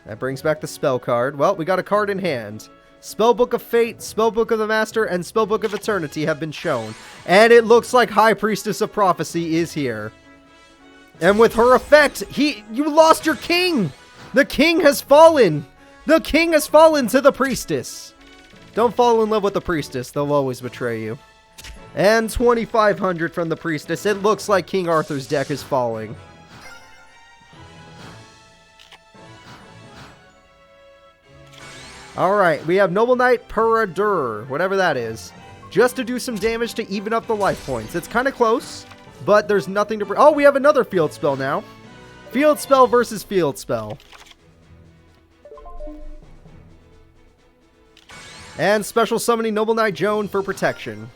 Speaker 1: That brings back the spell card. Well, we got a card in hand. Spellbook of Fate, Spellbook of the Master, and Spellbook of Eternity have been shown. And it looks like High Priestess of Prophecy is here. And with her effect, you lost your king! The king has fallen! The king has fallen to the priestess! Don't fall in love with the priestess. They'll always betray you. And 2,500 from the priestess. It looks like King Arthur's deck is falling. Alright, we have Noble Knight Paradur, whatever that is. Just to do some damage to even up the life points. It's kind of close, but there's nothing to... Oh, we have another field spell now. Field spell versus field spell. And special summoning Noble Knight Joan for protection.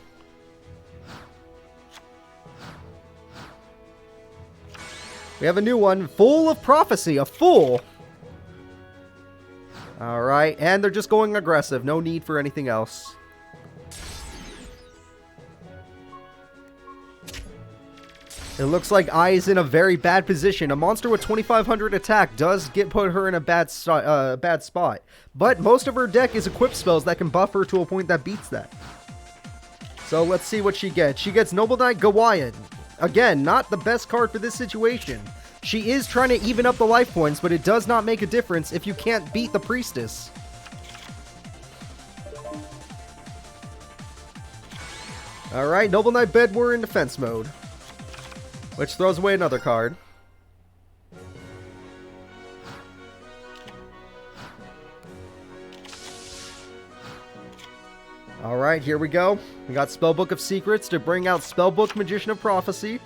Speaker 1: We have a new one, Full of Prophecy, a fool. Alright, and they're just going aggressive. No need for anything else. It looks like Ai is in a very bad position. A monster with 2,500 attack does put her in a bad spot. But most of her deck is equipped spells that can buff her to a point that beats that. So let's see what she gets. She gets Noble Knight Gawain. Again, not the best card for this situation. She is trying to even up the life points, but it does not make a difference if you can't beat the priestess. Alright, Noble Knight Bedwar in defense mode. Which throws away another card. Alright, here we go. We got Spellbook of Secrets to bring out Spellbook Magician of Prophecy.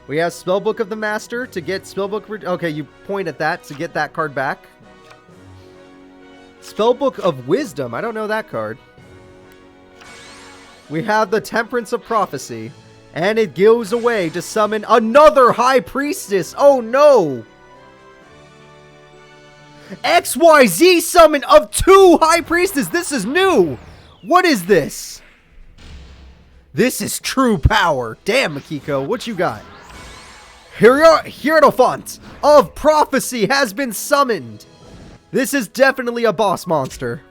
Speaker 1: We have Spellbook of the Master to get Spellbook... Okay, you point at that to get that card back. Spellbook of Wisdom. I don't know that card. We have the Temperance of Prophecy. And it goes away to summon another High Priestess. Oh no! XYZ summon of 2 High Priestess. This is new. What is this? This is true power. Damn, Makiko. What you got? Hierophant of Prophecy has been summoned. This is definitely a boss monster.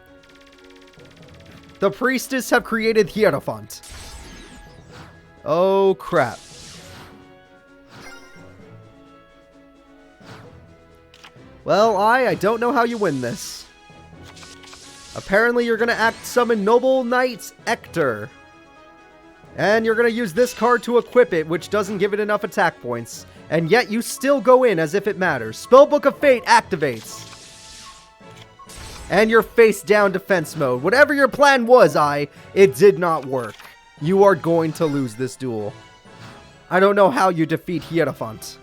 Speaker 1: The priestess have created Hierophant. Oh, crap. Well, I don't know how you win this. Apparently, you're going to summon Noble Knight Ector. And you're going to use this card to equip it, which doesn't give it enough attack points. And yet, you still go in as if it matters. Spellbook of Fate activates. And you're face down defense mode. Whatever your plan was, it did not work. You are going to lose this duel. I don't know how you defeat Hierophant.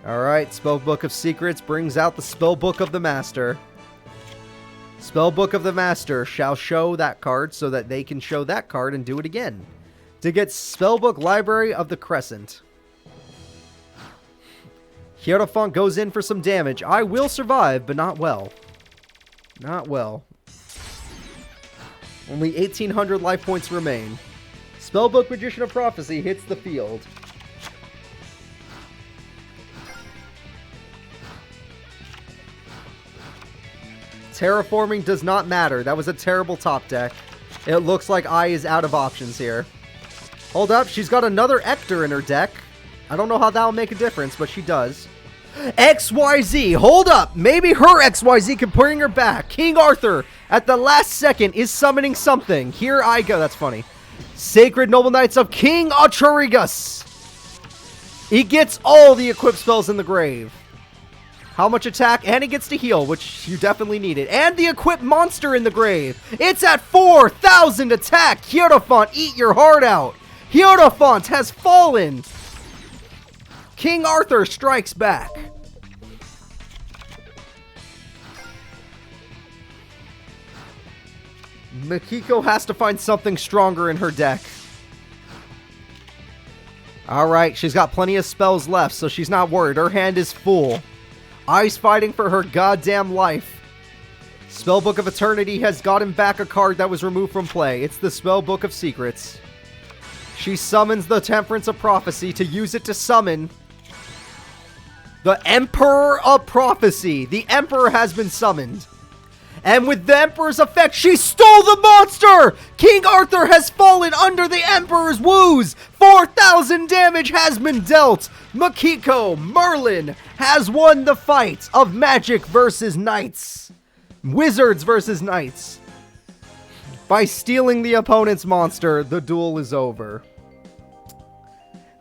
Speaker 1: Alright, Spellbook of Secrets brings out the Spellbook of the Master. Spellbook of the Master shall show that card so that they can show that card and do it again. To get Spellbook Library of the Crescent. Hierophant goes in for some damage. I will survive, but not well. Not well. Only 1,800 life points remain. Spellbook Magician of Prophecy hits the field. Terraforming does not matter. That was a terrible top deck. It looks like Ai is out of options here. Hold up, she's got another Ector in her deck. I don't know how that'll make a difference, but she does. XYZ, hold up. Maybe her XYZ can bring her back. King Arthur, at the last second, is summoning something. Here I go. That's funny. Sacred Noble Knights of King Atrarigus. He gets all the equipped spells in the grave. How much attack? And he gets to heal, which you definitely needed. And the equipped monster in the grave. It's at 4,000 attack. Hierophant, eat your heart out. Hierophant has fallen. King Arthur strikes back. Makiko has to find something stronger in her deck. Alright, she's got plenty of spells left, so she's not worried. Her hand is full. Ai's fighting for her goddamn life. Spellbook of Eternity has gotten back a card that was removed from play. It's the Spellbook of Secrets. She summons the Temperance of Prophecy to use it to summon the Emperor of Prophecy. The Emperor has been summoned. And with the Emperor's effect, she stole the monster! King Arthur has fallen under the Emperor's woos! 4,000 damage has been dealt! Merlin has won the fight of magic versus knights. Wizards versus knights. By stealing the opponent's monster, the duel is over.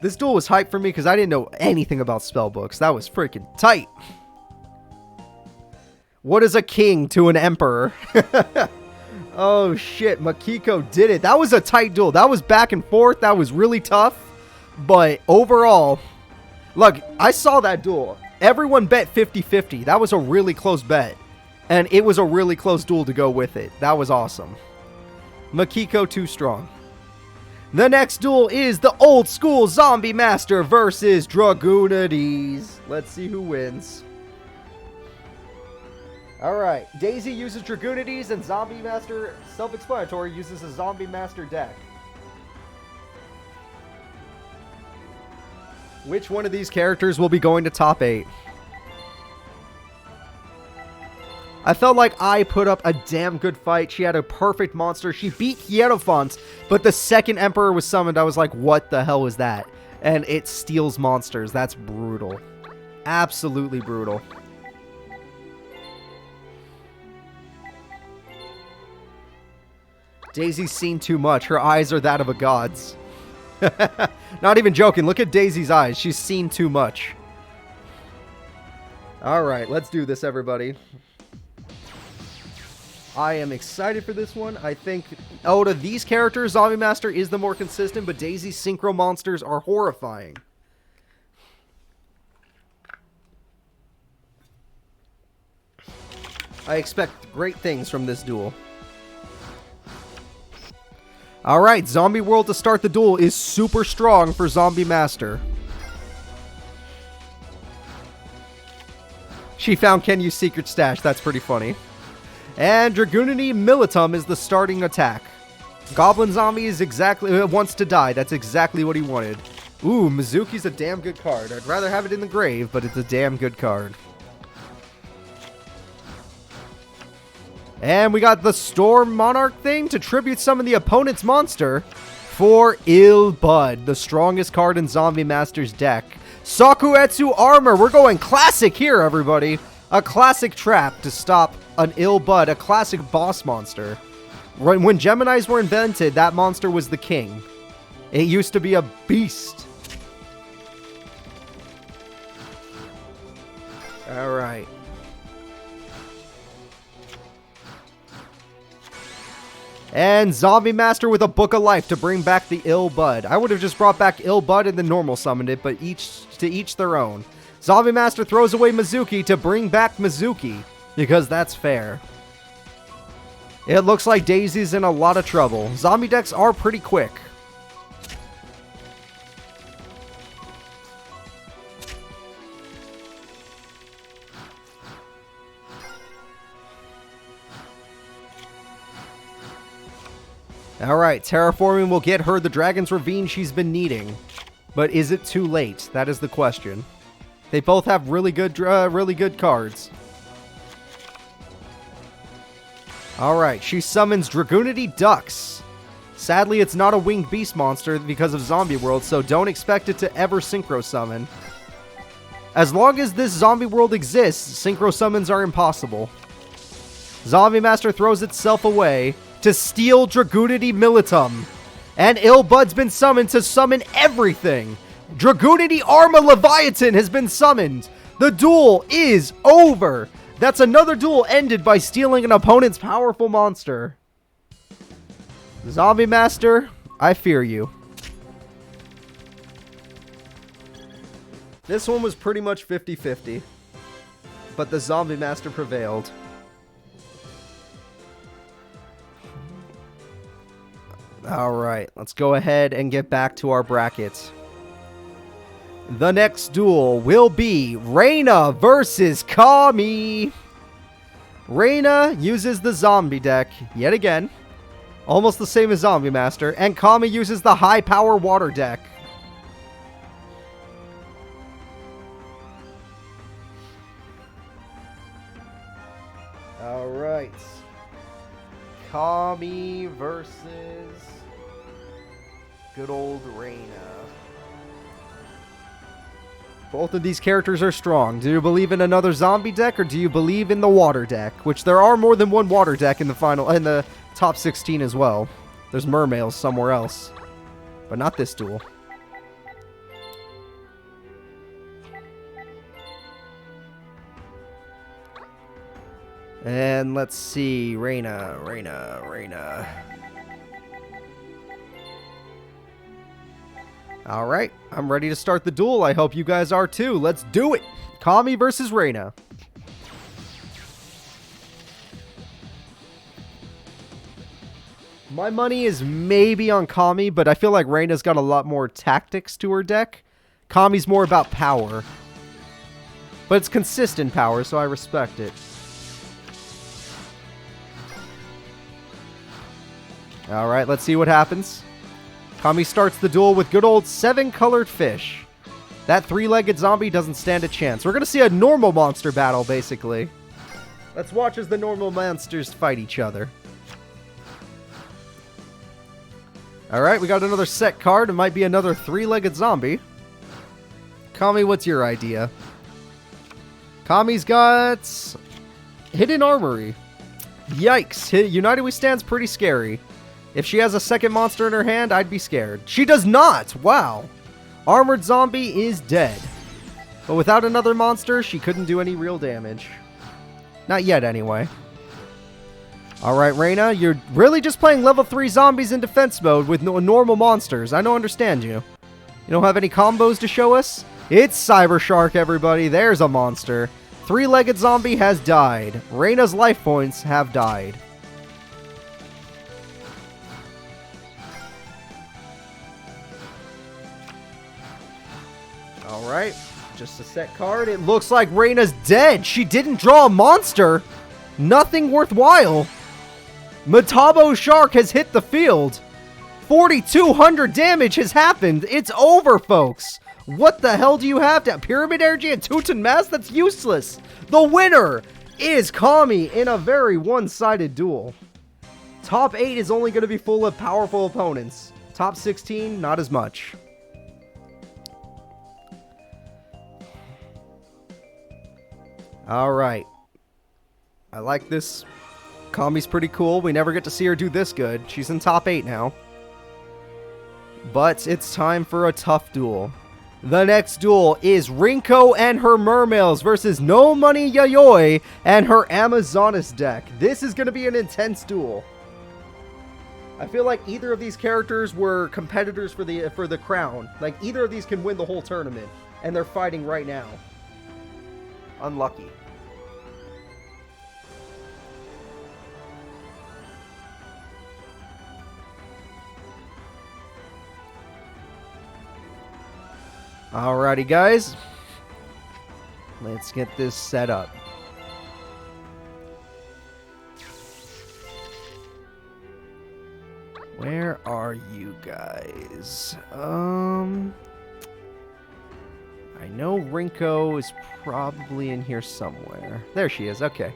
Speaker 1: This duel was hype for me because I didn't know anything about spellbooks. That was freaking tight. What is a king to an emperor? Oh shit, Makiko did it. That was a tight duel. That was back and forth. That was really tough. But overall, look, I saw that duel. Everyone bet 50-50. That was a really close bet. And it was a really close duel to go with it. That was awesome. Makiko too strong. The next duel is the old school Zombie Master versus Dragoonides. Let's see who wins. Alright, Daisy uses Dragoonides and Zombie Master, self-explanatory, uses a Zombie Master deck. Which one of these characters will be going to top 8? I felt like I put up a damn good fight. She had a perfect monster. She beat Hierophant, but the second Emperor was summoned. I was like, what the hell was that? And it steals monsters. That's brutal. Absolutely brutal. Daisy's seen too much. Her eyes are that of a god's. Not even joking. Look at Daisy's eyes. She's seen too much. Alright, let's do this, everybody. I am excited for this one. I think out of these characters, Zombie Master is the more consistent, but Daisy's synchro monsters are horrifying. I expect great things from this duel. Alright, Zombie World to start the duel is super strong for Zombie Master. She found Kenyu's secret stash. That's pretty funny. And Dragoonini Militum is the starting attack. Goblin Zombie is exactly wants to die. That's exactly what he wanted. Ooh, Mizuki's a damn good card. I'd rather have it in the grave, but it's a damn good card. And we got the Storm Monarch thing to tribute summon the opponent's monster for Ill Bud, the strongest card in Zombie Master's deck. Sakuetsu Armor. We're going classic here, everybody. A classic trap to stop an Ill Bud, a classic boss monster. When Geminis were invented, that monster was the king. It used to be a beast. Alright. And Zombie Master with a Book of Life to bring back the Ill Bud. I would have just brought back Ill Bud and then normal summoned it, but each their own. Zombie Master throws away Mizuki to bring back Mizuki, because that's fair. It looks like Daisy's in a lot of trouble. Zombie decks are pretty quick. Alright, terraforming will get her the Dragon's Ravine she's been needing. But is it too late? That is the question. They both have really good cards. Alright, she summons Dragoonity Ducks. Sadly, it's not a winged beast monster because of Zombie World, so don't expect it to ever synchro summon. As long as this Zombie World exists, synchro summons are impossible. Zombie Master throws itself away to steal Dragoonity Militum. And Ill Bud's been summoned to summon everything. Dragoonity Arma Leviathan has been summoned. The duel is over. That's another duel ended by stealing an opponent's powerful monster. Zombie Master, I fear you. This one was pretty much 50-50. But the Zombie Master prevailed. Alright, let's go ahead and get back to our brackets. The next duel will be Reyna versus Kami. Reyna uses the zombie deck yet again. Almost the same as Zombie Master. And Kami uses the high power water deck. Alright. Kami versus good old Reyna. Both of these characters are strong. Do you believe in another zombie deck, or do you believe in the water deck? Which there are more than one water deck in the top 16 as well. There's mermaids somewhere else, but not this duel. And let's see, Reyna. Alright, I'm ready to start the duel. I hope you guys are too. Let's do it! Kami versus Reyna. My money is maybe on Kami, but I feel like Reyna's got a lot more tactics to her deck. Kami's more about power. But it's consistent power, so I respect it. Alright, let's see what happens. Kami starts the duel with good old 7-colored fish. That 3-legged zombie doesn't stand a chance. We're going to see a normal monster battle, basically. Let's watch as the normal monsters fight each other. Alright, we got another set card. It might be another 3-legged zombie. Kami, what's your idea? Kami's got Hidden Armory. Yikes. United We Stand's pretty scary. If she has a second monster in her hand, I'd be scared. She does not! Wow. Armored Zombie is dead. But without another monster, she couldn't do any real damage. Not yet, anyway. Alright, Reyna, you're really just playing level 3 zombies in defense mode with normal monsters. I don't understand you. You don't have any combos to show us? It's Cyber Shark, everybody. There's a monster. 3-legged zombie has died. Reyna's life points have died. Alright, just a set card. It looks like Reyna's dead. She didn't draw a monster. Nothing worthwhile. Metabo Shark has hit the field. 4,200 damage has happened. It's over, folks. What the hell do you have to Pyramid Energy and Teuton Mass? That's useless. The winner is Kami in a very one-sided duel. Top 8 is only going to be full of powerful opponents. Top 16, not as much. Alright. I like this. Kami's pretty cool. We never get to see her do this good. She's in top 8 now. But it's time for a tough duel. The next duel is Rinko and her Mermaids versus No Money Yayoi and her Amazonas deck. This is going to be an intense duel. I feel like either of these characters were competitors for the crown. Like, either of these can win the whole tournament. And they're fighting right now. Unlucky. Alrighty, guys. Let's get this set up. Where are you guys? I know Rinko is probably in here somewhere. There she is, okay.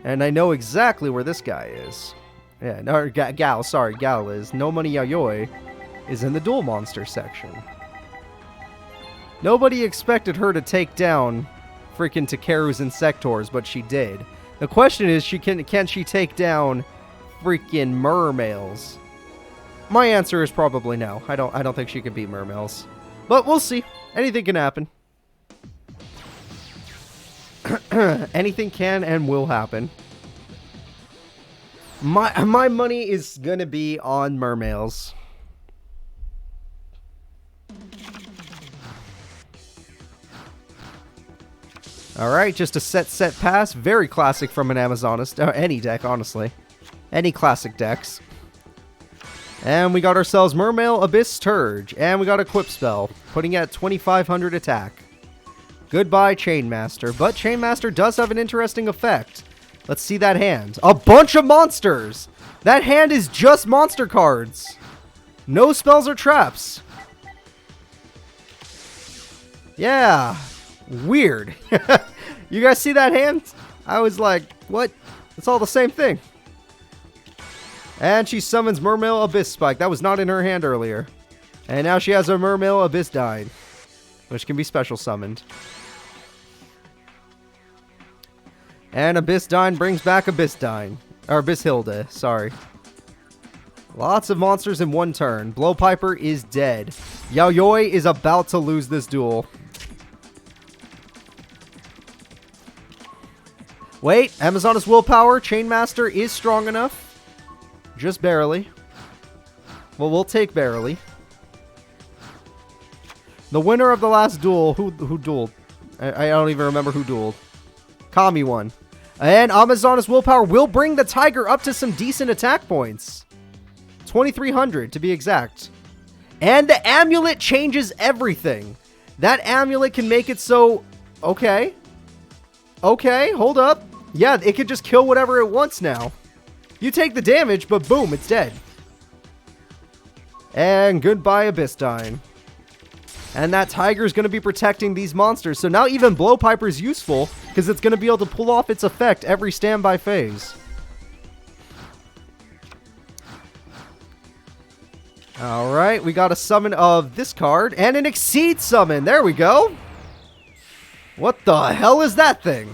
Speaker 1: And I know exactly where this guy is. Yeah, no, Gal is. No Money Yayoi is in the Duel Monster section. Nobody expected her to take down freaking Takeru's Insectors, but she did. The question is, can she take down freaking Mermaids? My answer is probably no. I don't think she can beat Mermaids. But we'll see. Anything can happen. Anything can and will happen. My money is gonna be on Mermaids. Alright, just a set pass. Very classic from an Amazonas. Any deck, honestly. Any classic decks. And we got ourselves Mermail, Abyss, Turge. And we got a Quip Spell, putting at 2,500 attack. Goodbye, Chainmaster. But Chainmaster does have an interesting effect. Let's see that hand. A bunch of monsters! That hand is just monster cards. No spells or traps. Yeah. Weird. You guys see that hand? I was like, what? It's all the same thing. And she summons Mermail Abyss Spike. That was not in her hand earlier. And now she has a Mermail Abyss Dine, which can be special summoned. And Abyss Dine brings back Abyss Dine. Or Abyss Hilda, sorry. Lots of monsters in one turn. Blowpiper is dead. Yaoyoi is about to lose this duel. Wait, Amazoness Willpower, Chainmaster is strong enough. Just barely. Well, we'll take barely. The winner of the last duel, who dueled? I don't even remember who dueled. Kami won. And Amazoness Willpower will bring the Tiger up to some decent attack points. 2,300 to be exact. And the amulet changes everything. That amulet can make it so... Okay. Okay, hold up. Yeah, it can just kill whatever it wants now. You take the damage, but boom, it's dead. And goodbye, Abyss Dine. And that Tiger is going to be protecting these monsters. So now even Blowpiper is useful, because it's going to be able to pull off its effect every standby phase. Alright, we got a summon of this card, and an Exceed summon. There we go. What the hell is that thing?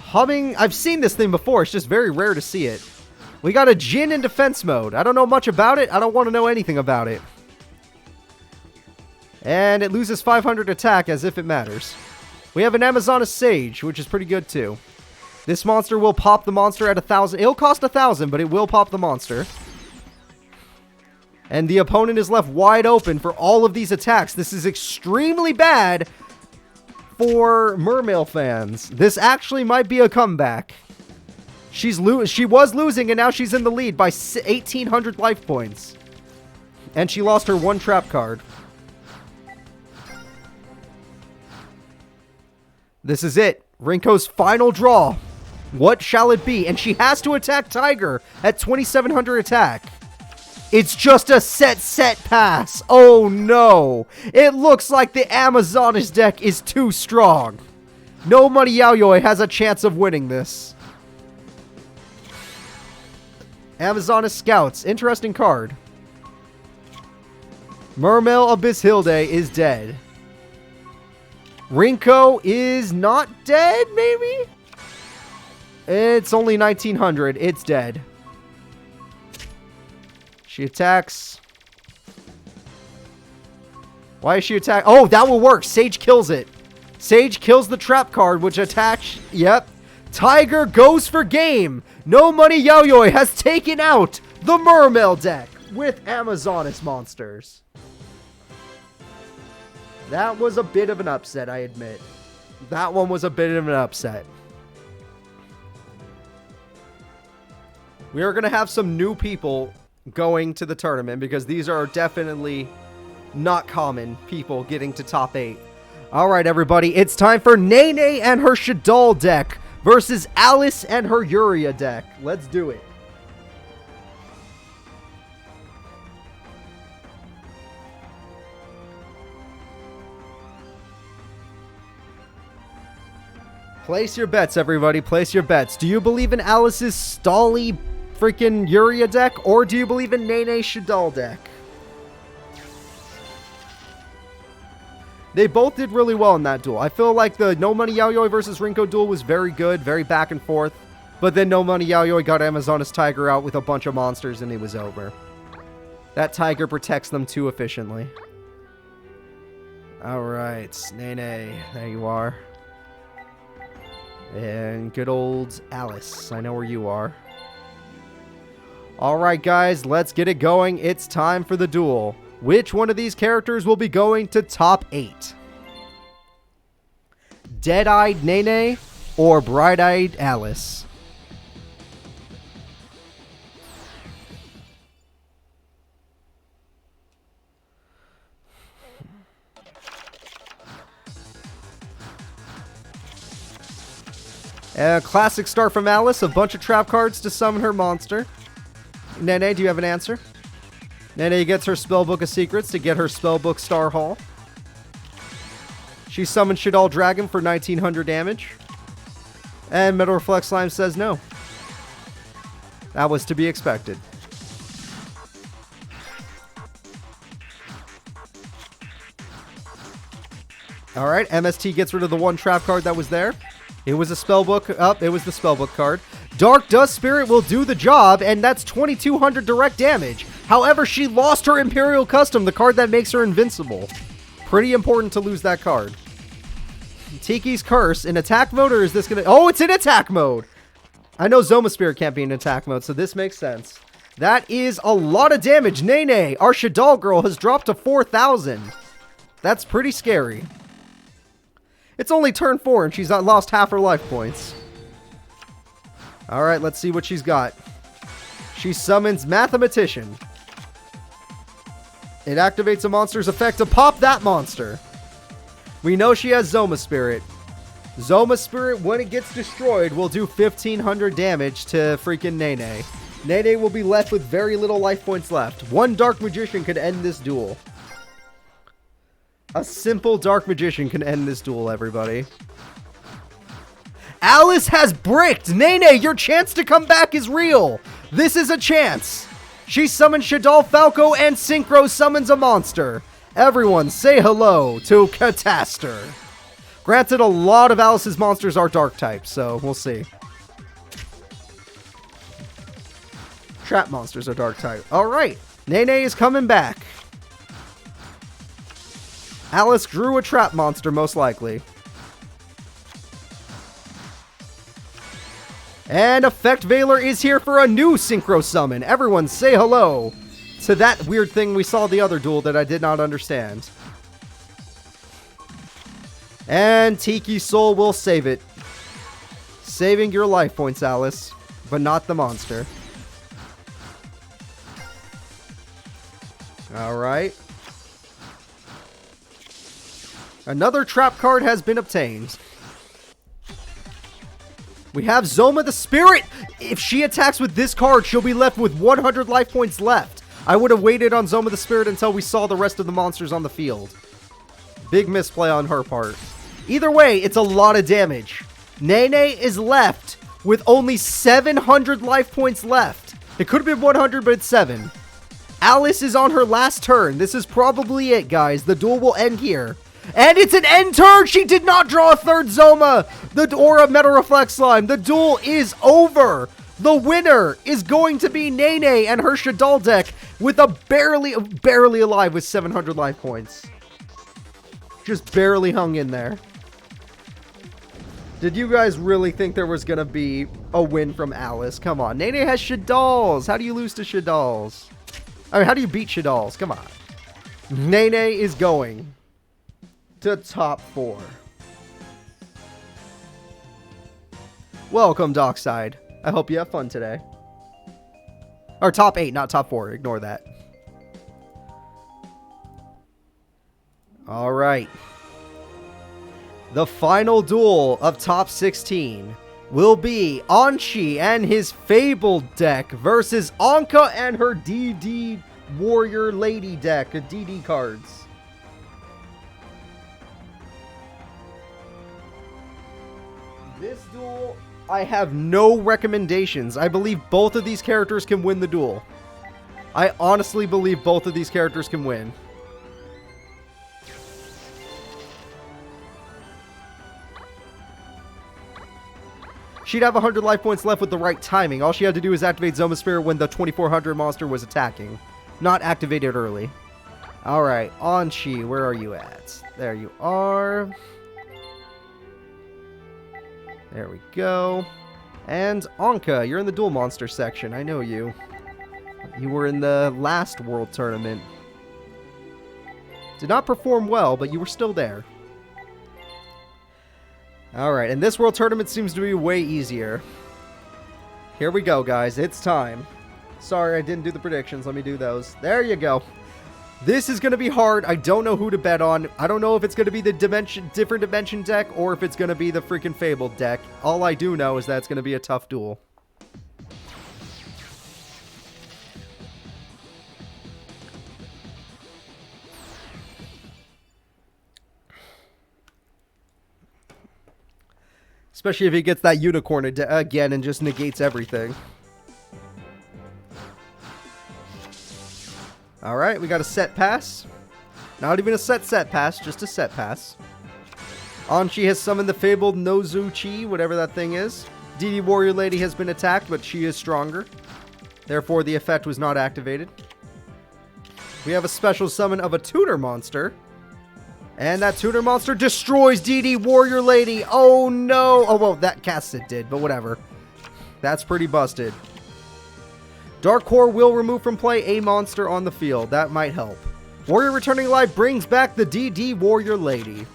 Speaker 1: Humming. I've seen this thing before. It's just very rare to see it. We got a Jin in defense mode. I don't know much about it. I don't want to know anything about it. And it loses 500 attack as if it matters. We have an Amazoness Sage, which is pretty good too. This monster will pop the monster at 1,000. It'll cost 1,000, but it will pop the monster. And the opponent is left wide open for all of these attacks. This is extremely bad for Mermail fans. This actually might be a comeback. She was losing, and now she's in the lead by 1,800 life points. And she lost her one trap card. This is it. Rinko's final draw. What shall it be? And she has to attack Tiger at 2,700 attack. It's just a set pass. Oh no. It looks like the Amazoness deck is too strong. No Money Yaoyoi has a chance of winning this. Amazoness Scouts. Interesting card. Mermail Abyss Hilde is dead. Rinko is not dead, maybe? It's only 1,900. It's dead. She attacks. Why is she attack? Oh, that will work. Sage kills it. Sage kills the trap card, which attacks. Yep. Tiger goes for game. No Money Yaoyoi has taken out the Mermail deck with Amazoness monsters. That was a bit of an upset, I admit. That one was a bit of an upset. We are going to have some new people going to the tournament because these are definitely not common people getting to top 8. Alright, everybody. It's time for Nene and her Shaddoll deck versus Alice and her Yuria deck. Let's do it. Place your bets, everybody. Place your bets. Do you believe in Alice's stally freaking Yuria deck, or do you believe in Nene's Shaddoll deck? They both did really well in that duel. I feel like the No Money Yaoyoi versus Rinko duel was very good, very back and forth. But then No Money Yaoyoi got Amazoness Tiger out with a bunch of monsters and it was over. That Tiger protects them too efficiently. Alright, Nene, there you are. And good old Alice, I know where you are. Alright guys, let's get it going. It's time for the duel. Which one of these characters will be going to top 8? Dead-Eyed Nene or Bright-Eyed Alice? Classic start from Alice, a bunch of trap cards to summon her monster. Nene, do you have an answer? Nene gets her Spellbook of Secrets to get her Spellbook Star Hall. She summons Shaddoll Dragon for 1,900 damage. And Metal Reflect Slime says no. That was to be expected. Alright, MST gets rid of the one trap card that was there. It was a spellbook. It was the spellbook card. Dark Dust Spirit will do the job, and that's 2200 direct damage. However, she lost her Imperial Custom, the card that makes her invincible. Pretty important to lose that card. Tiki's Curse in attack mode, or is this gonna... Oh, it's in attack mode! I know Zoma Spirit can't be in attack mode, so this makes sense. That is a lot of damage. Nene, our Shadal girl, has dropped to 4,000. That's pretty scary. It's only turn 4 and she's lost half her life points. Alright, let's see what she's got. She summons Mathematician. It activates a monster's effect to pop that monster. We know she has Zoma Spirit. Zoma Spirit, when it gets destroyed, will do 1,500 damage to freaking Nene. Nene will be left with very little life points left. One Dark Magician could end this duel. A simple Dark Magician can end this duel, everybody. Alice has bricked! Nene, your chance to come back is real! This is a chance! She summons Shadal Falco and Synchro summons a monster. Everyone say hello to Catastor. Granted, a lot of Alice's monsters are dark types, so we'll see. Trap monsters are dark type. Alright, Nene is coming back. Alice drew a trap monster, most likely. And Effect Veiler is here for a new Synchro Summon. Everyone say hello to that weird thing we saw the other duel that I did not understand. And Tiki Soul will save it. Saving your life points, Alice. But not the monster. Alright. Another trap card has been obtained. We have Zoma the Spirit. If she attacks with this card, she'll be left with 100 life points left. I would have waited on Zoma the Spirit until we saw the rest of the monsters on the field. Big misplay on her part. Either way, it's a lot of damage. Nene is left with only 700 life points left. It could have been 100, but it's 7. Alice is on her last turn. This is probably it, guys. The duel will end here. And it's an end turn! She did not draw a third Zoma! Or a Metal Reflect Slime. The duel is over! The winner is going to be Nene and her Shadal deck with a barely alive with 700 life points. Just barely hung in there. Did you guys really think there was going to be a win from Alice? Come on. Nene has Shadals. How do you lose to Shadals? I mean, how do you beat Shadals? Come on. Nene is going to top 4. Welcome, Dockside. I hope you have fun today. Or top 8, not top 4. Ignore that. Alright. The final duel of top 16 will be Anshi and his Fabled deck versus Anka and her DD Warrior Lady deck, DD cards. This duel, I have no recommendations. I believe both of these characters can win the duel. I honestly believe both of these characters can win. She'd have 100 life points left with the right timing. All she had to do is activate Zoma Spirit when the 2400 monster was attacking. Not activate it early. Alright, Anshi, where are you at? There you are. There we go. And Anka, you're in the Duel Monster section. I know you. You were in the last World Tournament. Did not perform well, but you were still there. Alright, and this World Tournament seems to be way easier. Here we go, guys. It's time. Sorry, I didn't do the predictions. Let me do those. There you go. This is going to be hard. I don't know who to bet on. I don't know if it's going to be the different dimension deck or if it's going to be the freaking Fabled deck. All I do know is that it's going to be a tough duel. Especially if he gets that unicorn again and just negates everything. Alright, we got a set pass. Not even a set pass, just a set pass. Anshi has summoned the fabled Nozuchi, whatever that thing is. DD Warrior Lady has been attacked, but she is stronger. Therefore, the effect was not activated. We have a special summon of a tutor monster. And that tutor monster destroys DD Warrior Lady. Oh no! Oh, well, that cast it did, but whatever. That's pretty busted. Dark Core will remove from play a monster on the field. That might help. Warrior Returning Alive brings back the DD Warrior Lady.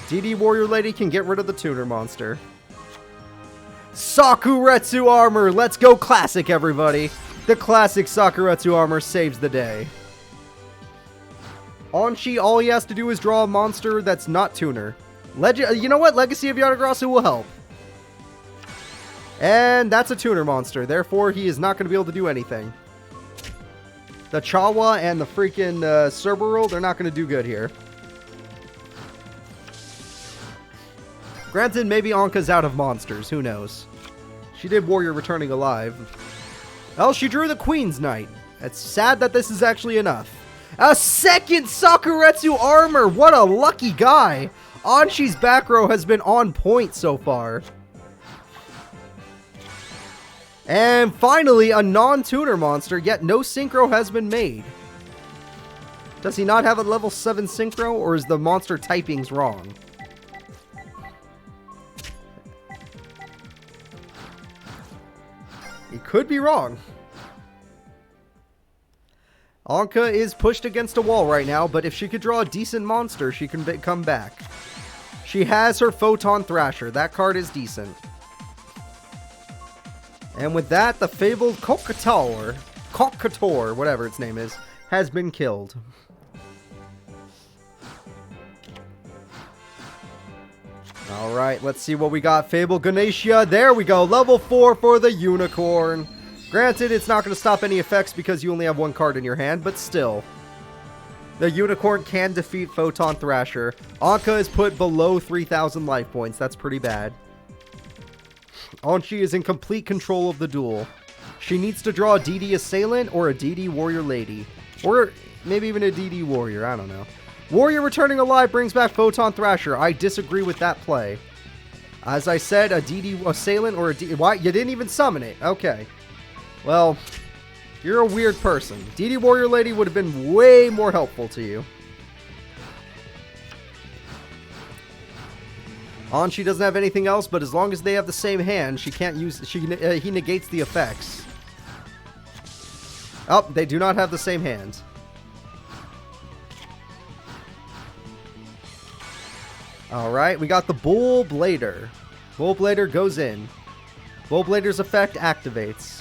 Speaker 1: DD Warrior Lady can get rid of the tutor monster. Sakuretsu Armor! Let's go classic, everybody! The classic Sakuretsu Armor saves the day. Anshi, all he has to do is draw a monster that's not tuner. You know what? Legacy of Yatagrasu will help. And that's a tuner monster. Therefore, he is not going to be able to do anything. The Chawa and the freaking Cerberus, they're not going to do good here. Granted, maybe Anka's out of monsters. Who knows? She did Warrior Returning Alive. Well, she drew the Queen's Knight. It's sad that this is actually enough. A second Sakuretsu Armor! What a lucky guy! Anshi's back row has been on point so far. And finally, a non-tuner monster, yet no synchro has been made. Does he not have a level 7 synchro, or is the monster typings wrong? He could be wrong. Anka is pushed against a wall right now, but if she could draw a decent monster, she can come back. She has her Photon Thrasher. That card is decent. And with that, the fabled Koichiro, whatever its name is, has been killed. Alright, let's see what we got. Fabled Ganesha. There we go. Level 4 for the unicorn. Granted, it's not going to stop any effects because you only have one card in your hand, but still. The unicorn can defeat Photon Thrasher. Anka is put below 3,000 life points. That's pretty bad. Anshi is in complete control of the duel. She needs to draw a DD Assailant or a DD Warrior Lady. Or maybe even a DD Warrior. I don't know. Warrior Returning Alive brings back Photon Thrasher. I disagree with that play. As I said, a DD Assailant or a DD... Why? You didn't even summon it. Okay. Well, you're a weird person. DD Warrior Lady would have been way more helpful to you. Anshi doesn't have anything else, but as long as they have the same hand, she can't use... he negates the effects. Oh, they do not have the same hand. Alright, we got the Bull Blader. Bull Blader goes in. Bull Blader's effect activates.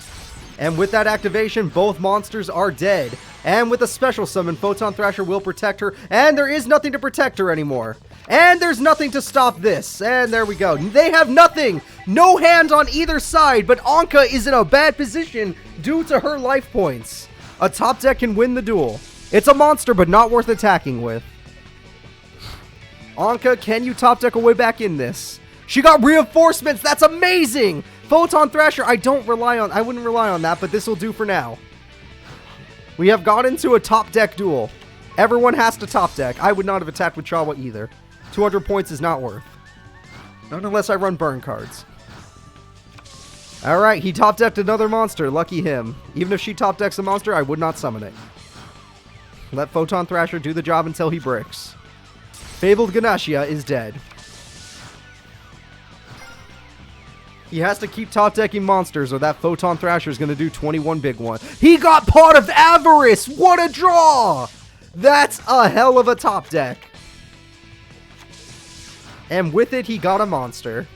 Speaker 1: And with that activation, both monsters are dead. And with a special summon, Photon Thrasher will protect her. And there is nothing to protect her anymore. And there's nothing to stop this. And there we go. They have nothing. No hand on either side. But Anka is in a bad position due to her life points. A top deck can win the duel. It's a monster, but not worth attacking with. Anka, can you top deck a way back in this? She got reinforcements. That's amazing. Photon Thrasher, I wouldn't rely on that, but this will do for now. We have got into a top deck duel. Everyone has to top deck. I would not have attacked with Chawa either. 200 points is not worth. Not unless I run burn cards. Alright, he top decked another monster. Lucky him. Even if she top decks a monster, I would not summon it. Let Photon Thrasher do the job until he bricks. Fabled Ganesha is dead. He has to keep top decking monsters or that Photon Thrasher is going to do 21 big one. He got Pot of Avarice! What a draw! That's a hell of a top deck. And with it, he got a monster.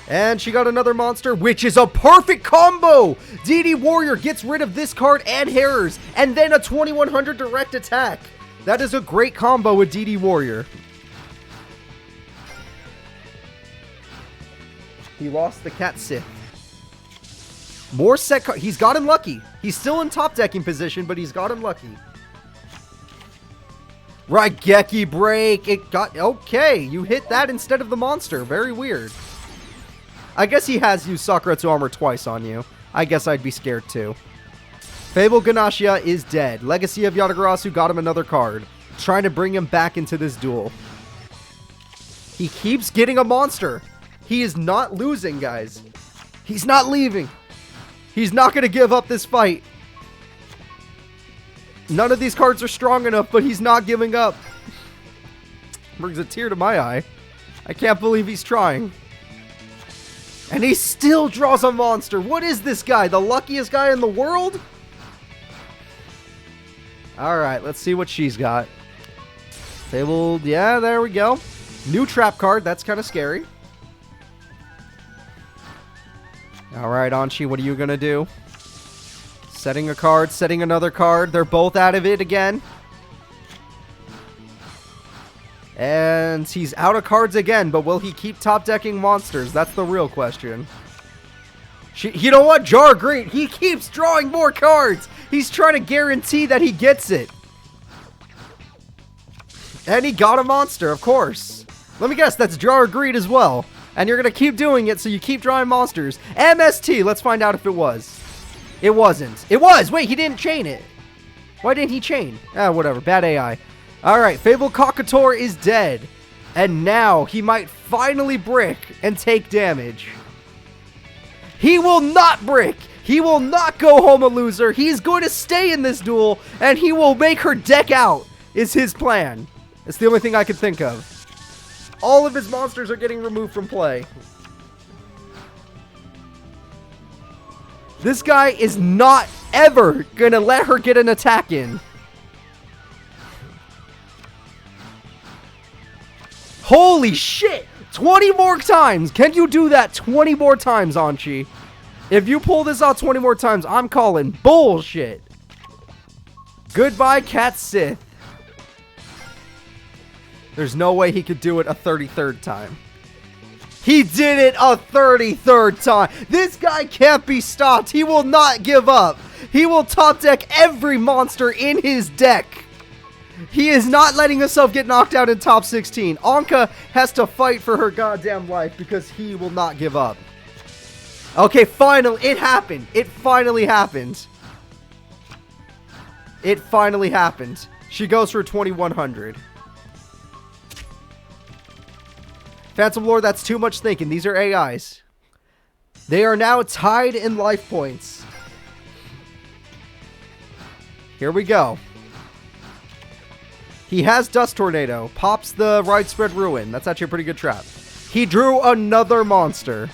Speaker 1: And she got another monster, which is a perfect combo! DD Warrior gets rid of this card and Harrers, and then a 2100 direct attack. That is a great combo with DD Warrior. He lost the Cat Sith. More set cards. He's got him lucky. He's still in top decking position, but he's got him lucky. Raigeki break. It got... Okay, you hit that instead of the monster. Very weird. I guess he has used Sakuretsu armor twice on you. I guess I'd be scared too. Fable Ganashia is dead. Legacy of Yatagarasu got him another card. Trying to bring him back into this duel. He keeps getting a monster. He is not losing, guys. He's not leaving. He's not going to give up this fight. None of these cards are strong enough, but he's not giving up. Brings a tear to my eye. I can't believe he's trying. And he still draws a monster. What is this guy? The luckiest guy in the world? Alright, let's see what she's got. Fabled, yeah, there we go. New trap card, that's kind of scary. Alright, Anchi, what are you gonna do? Setting a card, setting another card. They're both out of it again. And he's out of cards again, but will he keep top decking monsters? That's the real question. You know what? Jarrah agreed. He keeps drawing more cards. He's trying to guarantee that he gets it. And he got a monster, of course. Let me guess, that's Jarrah agreed as well. And you're going to keep doing it, so you keep drawing monsters. MST, let's find out if it was. It wasn't. It was! Wait, he didn't chain it. Why didn't he chain? Ah, whatever. Bad AI. Alright, Fable Kakator is dead. And now he might finally brick and take damage. He will not brick! He will not go home a loser. He's going to stay in this duel, and he will make her deck out, is his plan. It's the only thing I can think of. All of his monsters are getting removed from play. This guy is not ever going to let her get an attack in. Holy shit! 20 more times! Can you do that 20 more times, Anchi? If you pull this out 20 more times, I'm calling bullshit. Goodbye, Cat Sith. There's no way he could do it a 33rd time. He did it a 33rd time. This guy can't be stopped. He will not give up. He will top deck every monster in his deck. He is not letting himself get knocked out in top 16. Anka has to fight for her goddamn life because he will not give up. Okay, finally, it happened. It finally happened. It finally happened. She goes for 2100. Phantom Lord, that's too much thinking. These are AIs. They are now tied in life points. Here we go. He has Dust Tornado. Pops the Widespread Ruin. That's actually a pretty good trap. He drew another monster.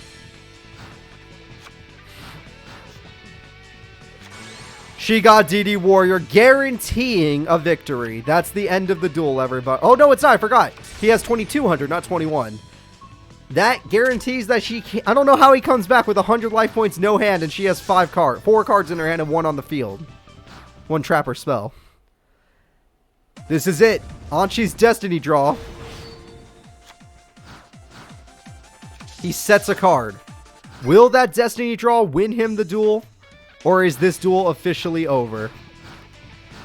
Speaker 1: She got DD Warrior, guaranteeing a victory. That's the end of the duel, everybody. Oh, no, it's not. I forgot. He has 2200, not 21. That guarantees that she can't... I don't know how he comes back with 100 life points, no hand, and she has 4 cards in her hand and 1 on the field. 1 trapper spell. This is it. Anchi's Destiny draw. He sets a card. Will that Destiny draw win him the duel? Or is this duel officially over?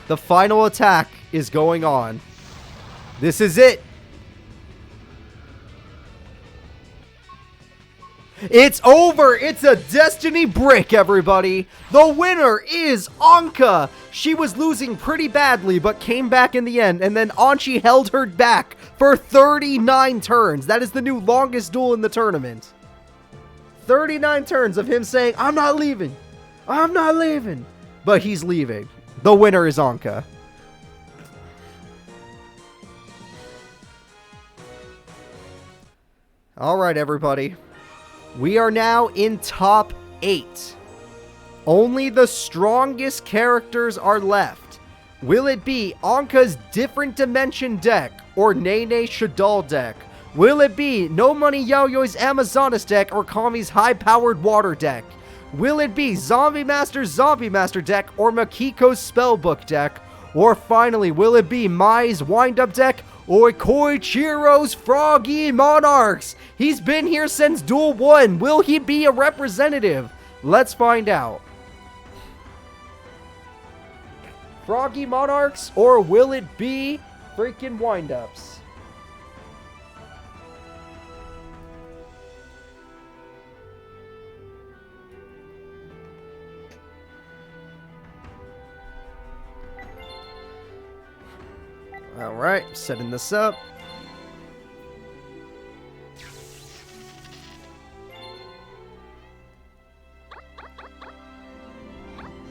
Speaker 1: The final attack is going on. This is it. It's over. It's a Destiny brick, everybody. The winner is Anka. She was losing pretty badly, but came back in the end. And then Anchi held her back for 39 turns. That is the new longest duel in the tournament. 39 turns of him saying, I'm not leaving. I'm not leaving. But he's leaving. The winner is Anka. Alright, everybody. We are now in top 8. Only the strongest characters are left. Will it be Anka's Different Dimension deck or Nene Shadal deck? Will it be No Money Yaoyoi's Amazonas deck or Kami's high-powered water deck? Will it be Zombie Master deck or Makiko's Spellbook deck? Or finally, will it be Mai's wind-up deck or Koichiro's Froggy Monarchs? He's been here since Duel 1. Will he be a representative? Let's find out. Froggy Monarchs, or will it be freaking wind-ups. Alright, setting this up.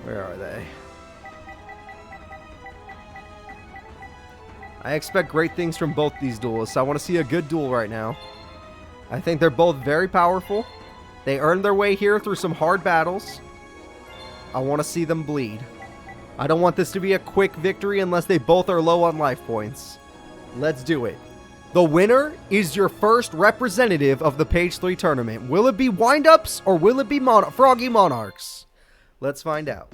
Speaker 1: Where are they? I expect great things from both these duelists. I want to see a good duel right now. I think they're both very powerful. They earned their way here through some hard battles. I want to see them bleed. I don't want this to be a quick victory unless they both are low on life points. Let's do it. The winner is your first representative of the Page 3 tournament. Will it be Wind-Ups or will it be Froggy Monarchs? Let's find out.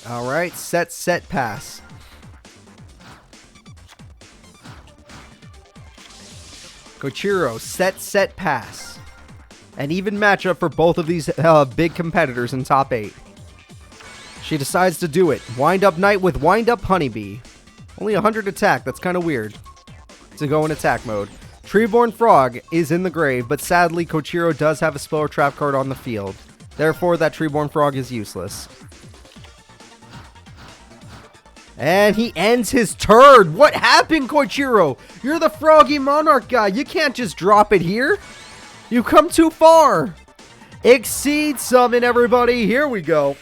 Speaker 1: Alright, set, pass. Koichiro, set, pass. An even matchup for both of these big competitors in top 8. She decides to do it. Wind up Knight with Wind Up Honeybee. Only 100 attack, that's kind of weird to go in attack mode. Treeborn Frog is in the grave, but sadly Koichiro does have a spell or trap card on the field. Therefore, that Treeborn Frog is useless. And he ends his turn. What happened, Koichiro? You're the Froggy Monarch guy. You can't just drop it here. You come too far. Exceed summon, everybody. Here we go.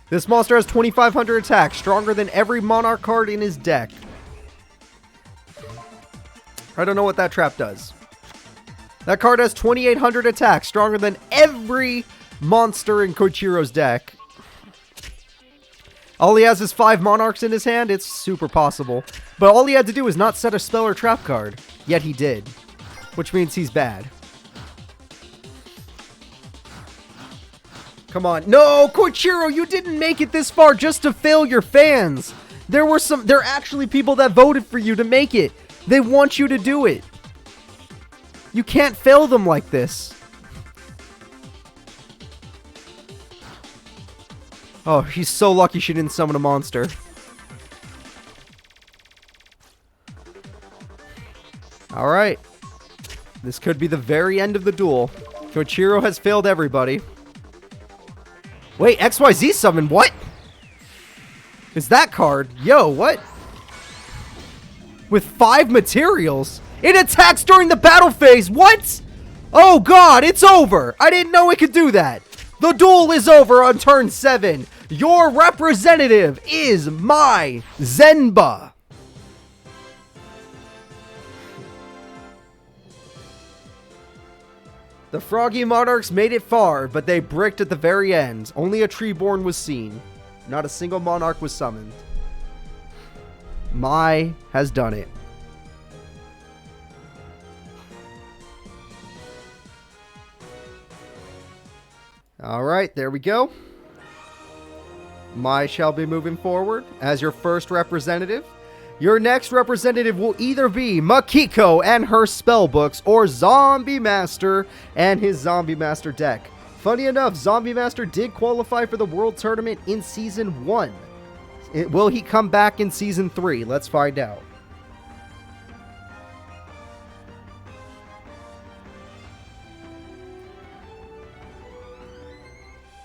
Speaker 1: This monster has 2,500 attack, stronger than every Monarch card in his deck. I don't know what that trap does. That card has 2,800 attack, stronger than every monster in Koichiro's deck. All he has is 5 Monarchs in his hand. It's super possible. But all he had to do was not set a spell or trap card. Yet he did. Which means he's bad. Come on. No, Koichiro, you didn't make it this far just to fail your fans. There are actually people that voted for you to make it. They want you to do it. You can't fail them like this. Oh, he's so lucky she didn't summon a monster. Alright. This could be the very end of the duel. Koichiro has failed everybody. Wait, XYZ summon? What? Is that card? Yo, what? With 5 materials? It attacks during the battle phase! What? Oh god, it's over! I didn't know it could do that! The duel is over on turn 7. Your representative is my Zenba. The Froggy Monarchs made it far, but they bricked at the very end. Only a Treeborn was seen. Not a single Monarch was summoned. Mai has done it. Alright, there we go. Mai shall be moving forward as your first representative. Your next representative will either be Makiko and her spellbooks or Zombie Master and his Zombie Master deck. Funny enough, Zombie Master did qualify for the World Tournament in Season 1. Will he come back in Season 3? Let's find out.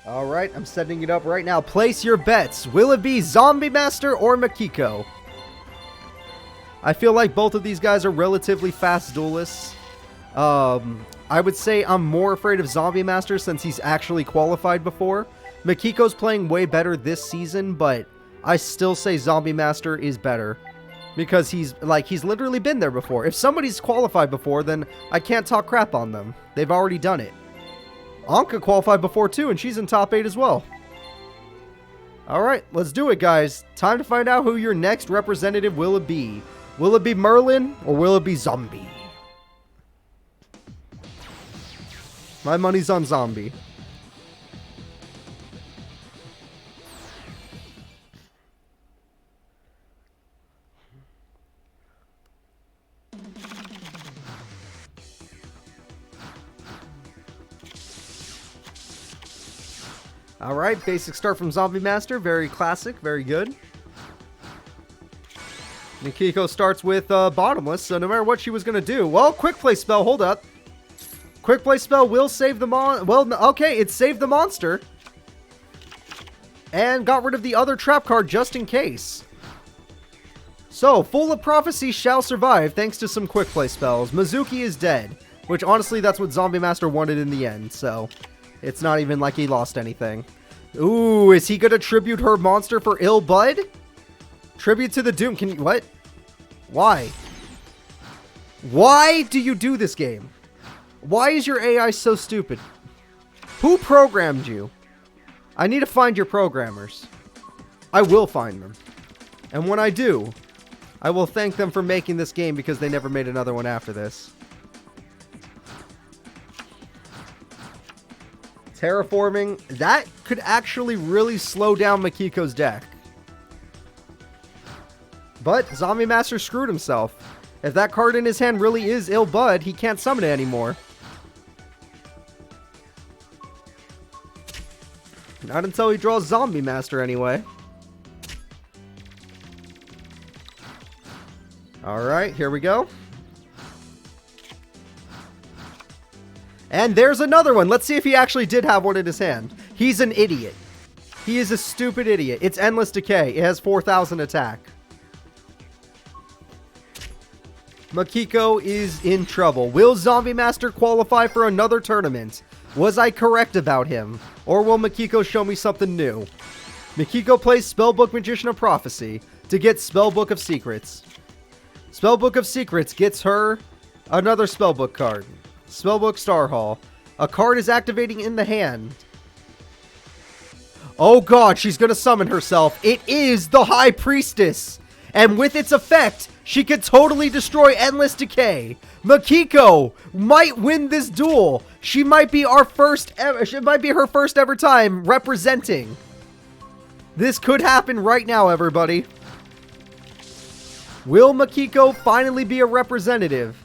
Speaker 1: Alright, I'm setting it up right now. Place your bets. Will it be Zombie Master or Makiko? I feel like both of these guys are relatively fast duelists. I would say I'm more afraid of Zombie Master since he's actually qualified before. Makiko's playing way better this season, but I still say Zombie Master is better. Because he's literally been there before. If somebody's qualified before, then I can't talk crap on them. They've already done it. Anka qualified before too, and she's in top 8 as well. Alright, let's do it, guys. Time to find out who your next representative will it be. Will it be Merlin, or will it be Zombie? My money's on Zombie. Alright, basic start from Zombie Master. Very classic, very good. Makiko starts with Bottomless, so no matter what she was going to do... Well, Quick Play Spell, hold up. Quick Play Spell will save the Well, okay, it saved the monster. And got rid of the other trap card just in case. So, Full of Prophecy shall survive thanks to some Quick Play Spells. Mizuki is dead, which honestly that's what Zombie Master wanted in the end, so... It's not even like he lost anything. Ooh, is he going to tribute her monster for Ill Bud? Tribute to the Doom. Can you... What? Why? Why do you do this game? Why is your AI so stupid? Who programmed you? I need to find your programmers. I will find them. And when I do, I will thank them for making this game because they never made another one after this. Terraforming. That could actually really slow down Makiko's deck. But Zombie Master screwed himself. If that card in his hand really is Ill Bud, he can't summon it anymore. Not until he draws Zombie Master anyway. Alright, here we go. And there's another one. Let's see if he actually did have one in his hand. He's an idiot. He is a stupid idiot. It's Endless Decay. It has 4,000 attack. Makiko is in trouble. Will Zombie Master qualify for another tournament? Was I correct about him? Or will Makiko show me something new? Makiko plays Spellbook Magician of Prophecy to get Spellbook of Secrets. Spellbook of Secrets gets her another Spellbook card. Spellbook Star Hall. A card is activating in the hand. Oh god, she's gonna summon herself. It is the High Priestess. And with its effect, she could totally destroy Endless Decay. Makiko might win this duel. She might be our first ever, it might be her first ever time representing. This could happen right now, everybody. Will Makiko finally be a representative?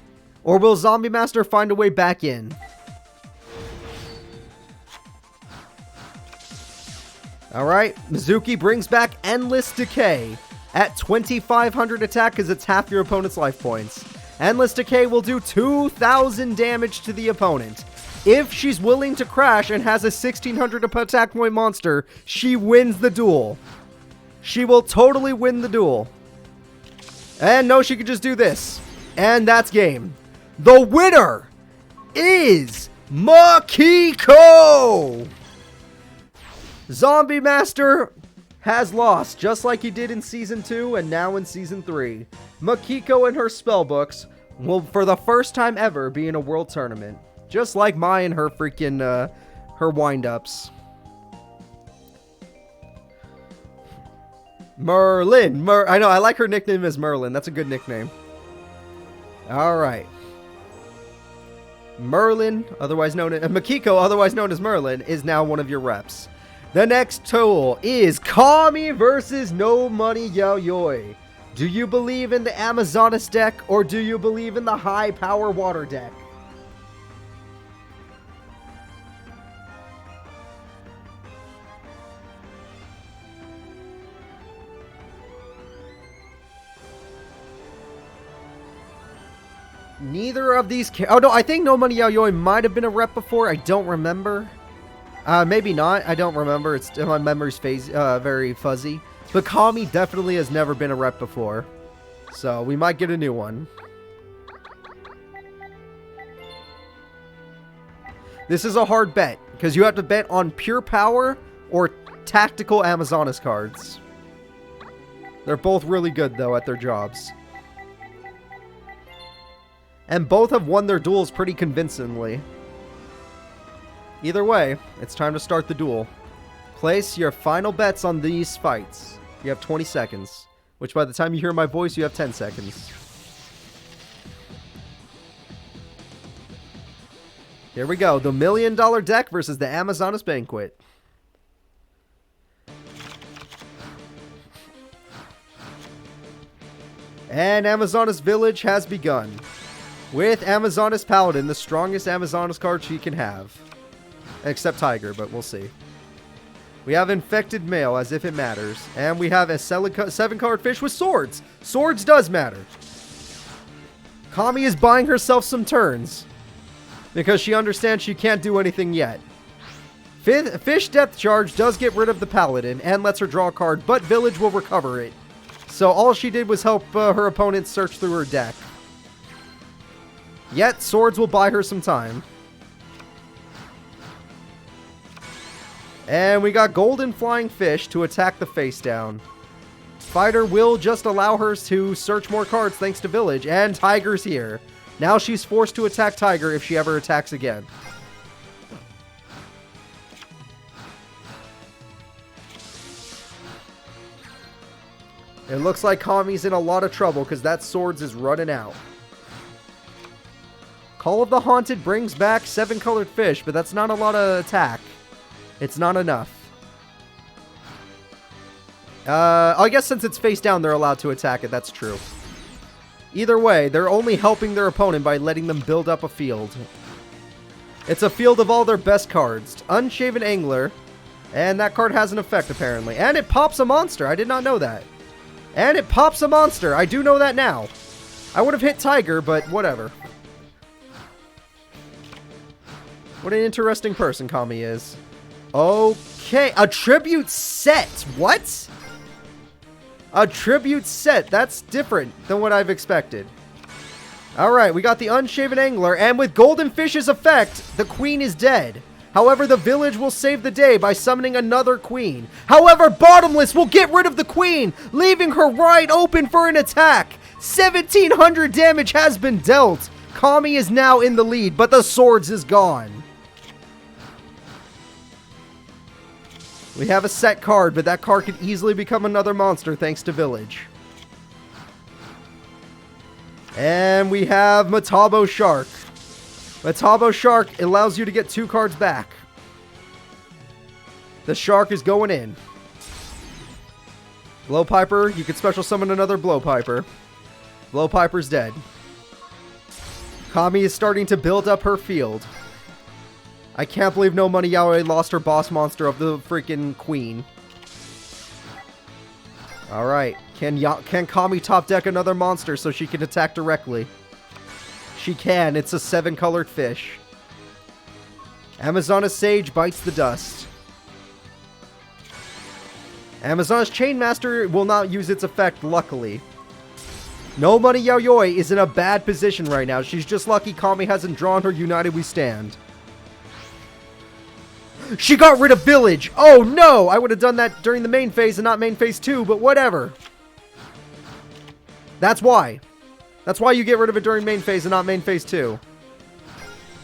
Speaker 1: Or will Zombie Master find a way back in? Alright, Mizuki brings back Endless Decay at 2,500 attack because it's half your opponent's life points. Endless Decay will do 2,000 damage to the opponent. If she's willing to crash and has a 1,600 attack point monster, she wins the duel. She will totally win the duel. And no, she could just do this. And that's game. The winner is Makiko! Zombie Master has lost, just like he did in Season 2 and now in Season 3. Makiko and her spellbooks will, for the first time ever, be in a world tournament. Just like Mai and her freaking, her wind-ups. Merlin! I know, I like her nickname as Merlin. That's a good nickname. Alright. Merlin, otherwise known as Makiko, otherwise known as Merlin, is now one of your reps. The next duel is Kami versus No Money Yayoi. Do you believe in the Amazonas deck or do you believe in the high power water deck? Neither of these... Oh, no, I think No Money Yayoi might have been a rep before. I don't remember. Maybe not. I don't remember. It's my memory's very fuzzy. But Kami definitely has never been a rep before. So, we might get a new one. This is a hard bet. Because you have to bet on pure power or tactical Amazonas cards. They're both really good, though, at their jobs. And both have won their duels pretty convincingly. Either way, it's time to start the duel. Place your final bets on these fights. You have 20 seconds. Which by the time you hear my voice, you have 10 seconds. Here we go. The $1 million deck versus the Amazonas Banquet. And Amazonas Village has begun. With Amazonas Paladin, the strongest Amazonas card she can have. Except Tiger, but we'll see. We have infected male, as if it matters. And we have a 7-colored fish with swords. Swords does matter. Kami is buying herself some turns, because she understands she can't do anything yet. Fish Death Charge does get rid of the Paladin and lets her draw a card, but Village will recover it. So all she did was help her opponent search through her deck. Yet, Swords will buy her some time. And we got Golden Flying Fish to attack the face down. Fighter will just allow her to search more cards thanks to Village, and Tiger's here. Now she's forced to attack Tiger if she ever attacks again. It looks like Kami's in a lot of trouble because that Swords is running out. Call of the Haunted brings back 7-colored fish, but that's not a lot of attack. It's not enough. I guess since it's face down, they're allowed to attack it. That's true. Either way, they're only helping their opponent by letting them build up a field. It's a field of all their best cards. Unshaven Angler. And that card has an effect, apparently. And it pops a monster. I did not know that. And it pops a monster. I do know that now. I would have hit Tiger, but whatever. What an interesting person Kami is. Okay. A tribute set. What? A tribute set. That's different than what I've expected. Alright, we got the Unshaven Angler, and with Golden Fish's effect, the queen is dead. However, the village will save the day by summoning another queen. However, Bottomless will get rid of the queen, leaving her wide open for an attack. 1,700 damage has been dealt. Kami is now in the lead, but the Swords is gone. We have a set card, but that card could easily become another monster thanks to Village. And we have Metabo Shark. Metabo Shark allows you to get 2 cards back. The Shark is going in. Blowpiper, you can special summon another Blowpiper. Blowpiper's dead. Kami is starting to build up her field. I can't believe No Money Yaoi lost her boss monster of the freaking queen. Alright. Can Kami top deck another monster so she can attack directly? She can. It's a 7-colored fish. Amazona's Sage bites the dust. Amazona's Chainmaster will not use its effect, luckily. No Money Yaoi is in a bad position right now. She's just lucky Kami hasn't drawn her United We Stand. She got rid of Village! Oh no! I would have done that during the main phase and not main phase 2, but whatever. That's why. That's why you get rid of it during main phase and not main phase 2.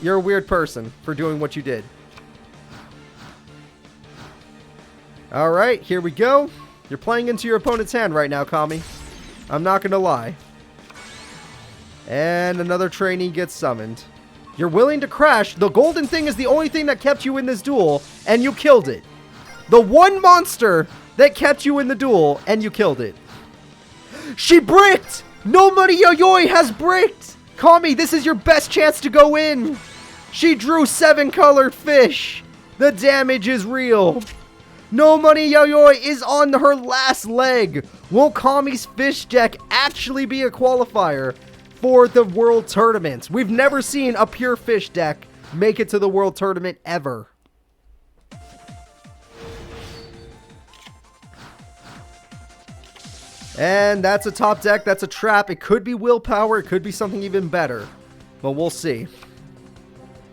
Speaker 1: You're a weird person for doing what you did. Alright, here we go. You're playing into your opponent's hand right now, Kami. I'm not gonna lie. And another trainee gets summoned. You're willing to crash. The golden thing is the only thing that kept you in this duel, and you killed it. The one monster that kept you in the duel, and you killed it. She bricked! No Money Yaoi has bricked! Kami, this is your best chance to go in. She drew 7-colored fish. The damage is real. No Money Yaoi is on her last leg. Will Kami's fish deck actually be a qualifier for the World Tournament? We've never seen a pure fish deck make it to the World Tournament ever. And that's a top deck. That's a trap. It could be willpower. It could be something even better. But we'll see.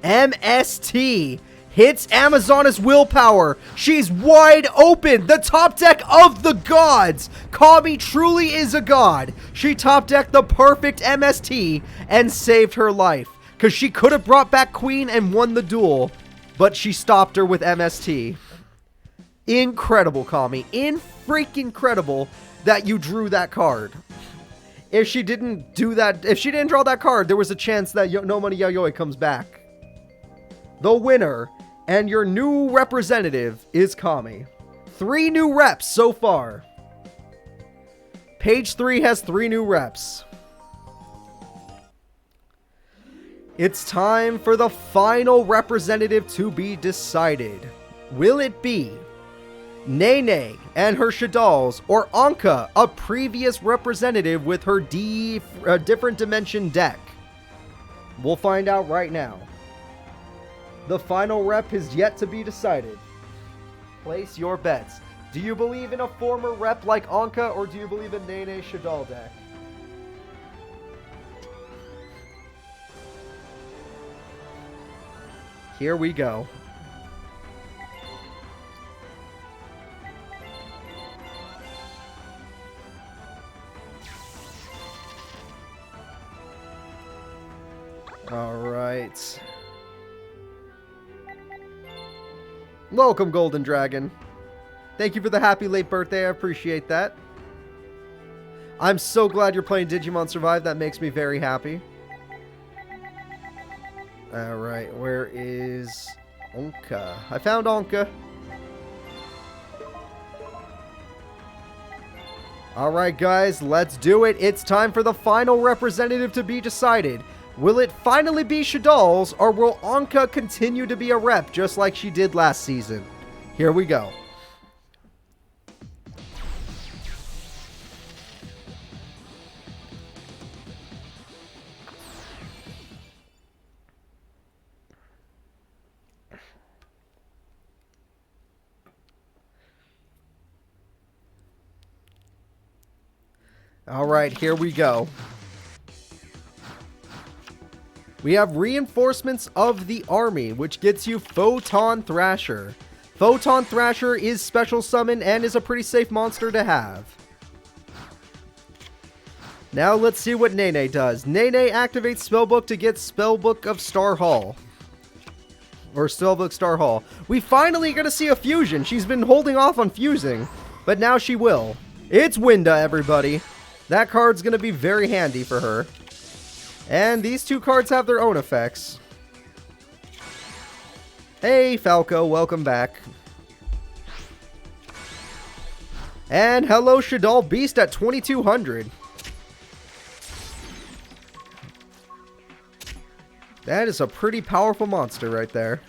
Speaker 1: MST hits Amazona's willpower. She's wide open. The top deck of the gods. Kami truly is a god. She top decked the perfect MST and saved her life. Because she could have brought back Queen and won the duel. But she stopped her with MST. Incredible, Kami. Freaking-credible that you drew that card. If she didn't do that, if she didn't draw that card, there was a chance that No Money Yaoi comes back. The winner and your new representative is Kami. 3 new reps so far. Page 3 has 3 new reps. It's time for the final representative to be decided. Will it be Nene and her Shadals, or Anka, a previous representative with her different dimension deck? We'll find out right now. The final rep is yet to be decided. Place your bets. Do you believe in a former rep like Anka, or do you believe in Nene Shadal deck? Here we go. All right. Welcome, Golden Dragon. Thank you for the happy late birthday. I appreciate that. I'm so glad you're playing Digimon Survive. That makes me very happy. All right, where is Anka? I found Anka. All right, guys, let's do it. It's time for the final representative to be decided. Will it finally be Shadal's, or will Anka continue to be a rep just like she did last season? Here we go. All right, here we go. We have reinforcements of the army, which gets you Photon Thrasher. Photon Thrasher is special summon and is a pretty safe monster to have. Now let's see what Nene does. Nene activates Spellbook to get Spellbook of Star Hall. Or Spellbook Star Hall. We finally gonna see a fusion. She's been holding off on fusing, but now she will. It's Winda, everybody. That card's gonna be very handy for her. And these two cards have their own effects. Hey, Falco, welcome back. And hello, Shadal Beast at 2200. That is a pretty powerful monster right there.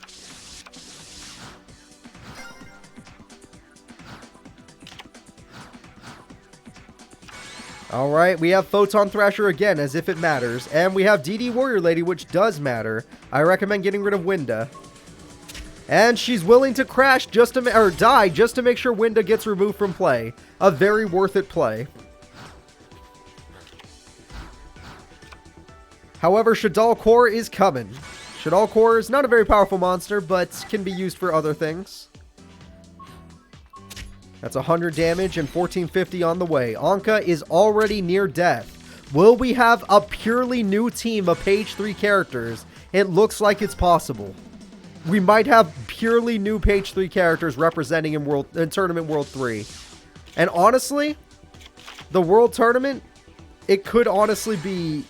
Speaker 1: Alright, we have Photon Thrasher again, as if it matters. And we have DD Warrior Lady, which does matter. I recommend getting rid of Winda. And she's willing to crash just to or die just to make sure Winda gets removed from play. A very worth it play. However, Shadal Core is coming. Shadal Core is not a very powerful monster, but can be used for other things. That's 100 damage and 1450 on the way. Anka is already near death. Will we have a purely new team of page 3 characters? It looks like it's possible. We might have purely new page 3 characters representing in Tournament World 3. And honestly, the World Tournament, it could honestly be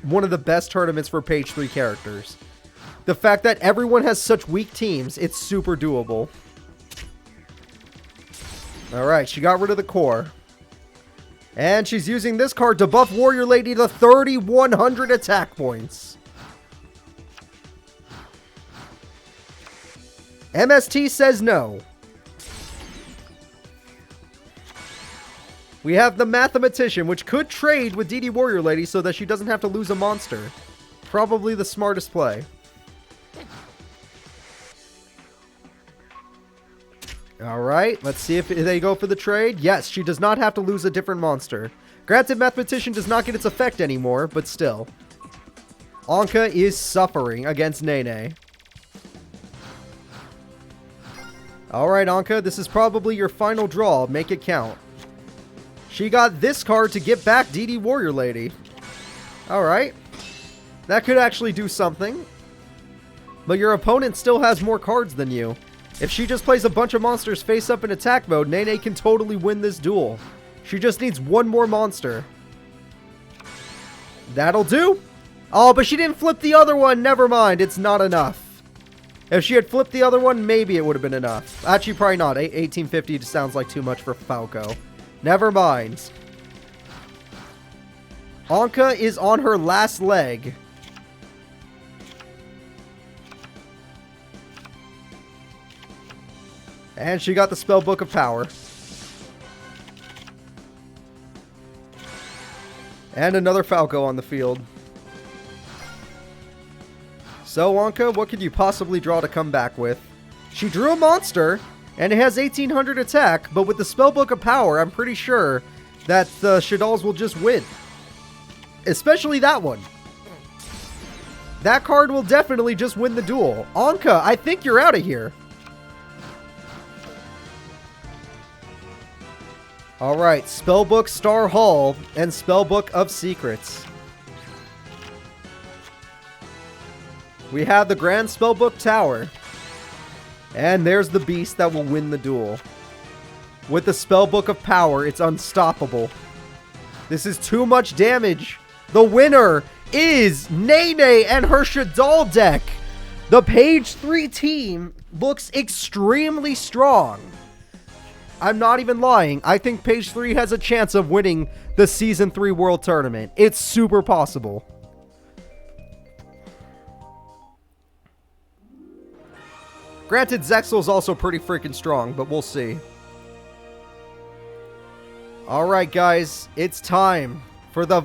Speaker 1: one of the best tournaments for page 3 characters. The fact that everyone has such weak teams, it's super doable. Alright, she got rid of the core. And she's using this card to buff Warrior Lady to 3,100 attack points. MST says no. We have the Mathematician, which could trade with DD Warrior Lady so that she doesn't have to lose a monster. Probably the smartest play. Alright, let's see if they go for the trade. Yes, she does not have to lose a different monster. Granted, Mathematician does not get its effect anymore, but still. Anka is suffering against Nene. Alright, Anka, this is probably your final draw. Make it count. She got this card to get back DD Warrior Lady. Alright. That could actually do something. But your opponent still has more cards than you. If she just plays a bunch of monsters face up in attack mode, Nene can totally win this duel. She just needs one more monster. That'll do. Oh, but she didn't flip the other one. Never mind. It's not enough. If she had flipped the other one, maybe it would have been enough. Actually, probably not. 1850 just sounds like too much for Falco. Never mind. Anka is on her last leg. And she got the Spellbook of Power. And another Falco on the field. So, Wonka, what could you possibly draw to come back with? She drew a monster, and it has 1800 attack, but with the Spellbook of Power, I'm pretty sure that the Shaddolls will just win. Especially that one. That card will definitely just win the duel. Anka, I think you're out of here. Alright, Spellbook Star Hall and Spellbook of Secrets. We have the Grand Spellbook Tower. And there's the beast that will win the duel. With the Spellbook of Power, it's unstoppable. This is too much damage. The winner is Nene and her Shaddol deck. The Page 3 team looks extremely strong. I'm not even lying. I think Page 3 has a chance of winning the Season 3 World Tournament. It's super possible. Granted, Zexel's also pretty freaking strong, but we'll see. Alright, guys. It's time for the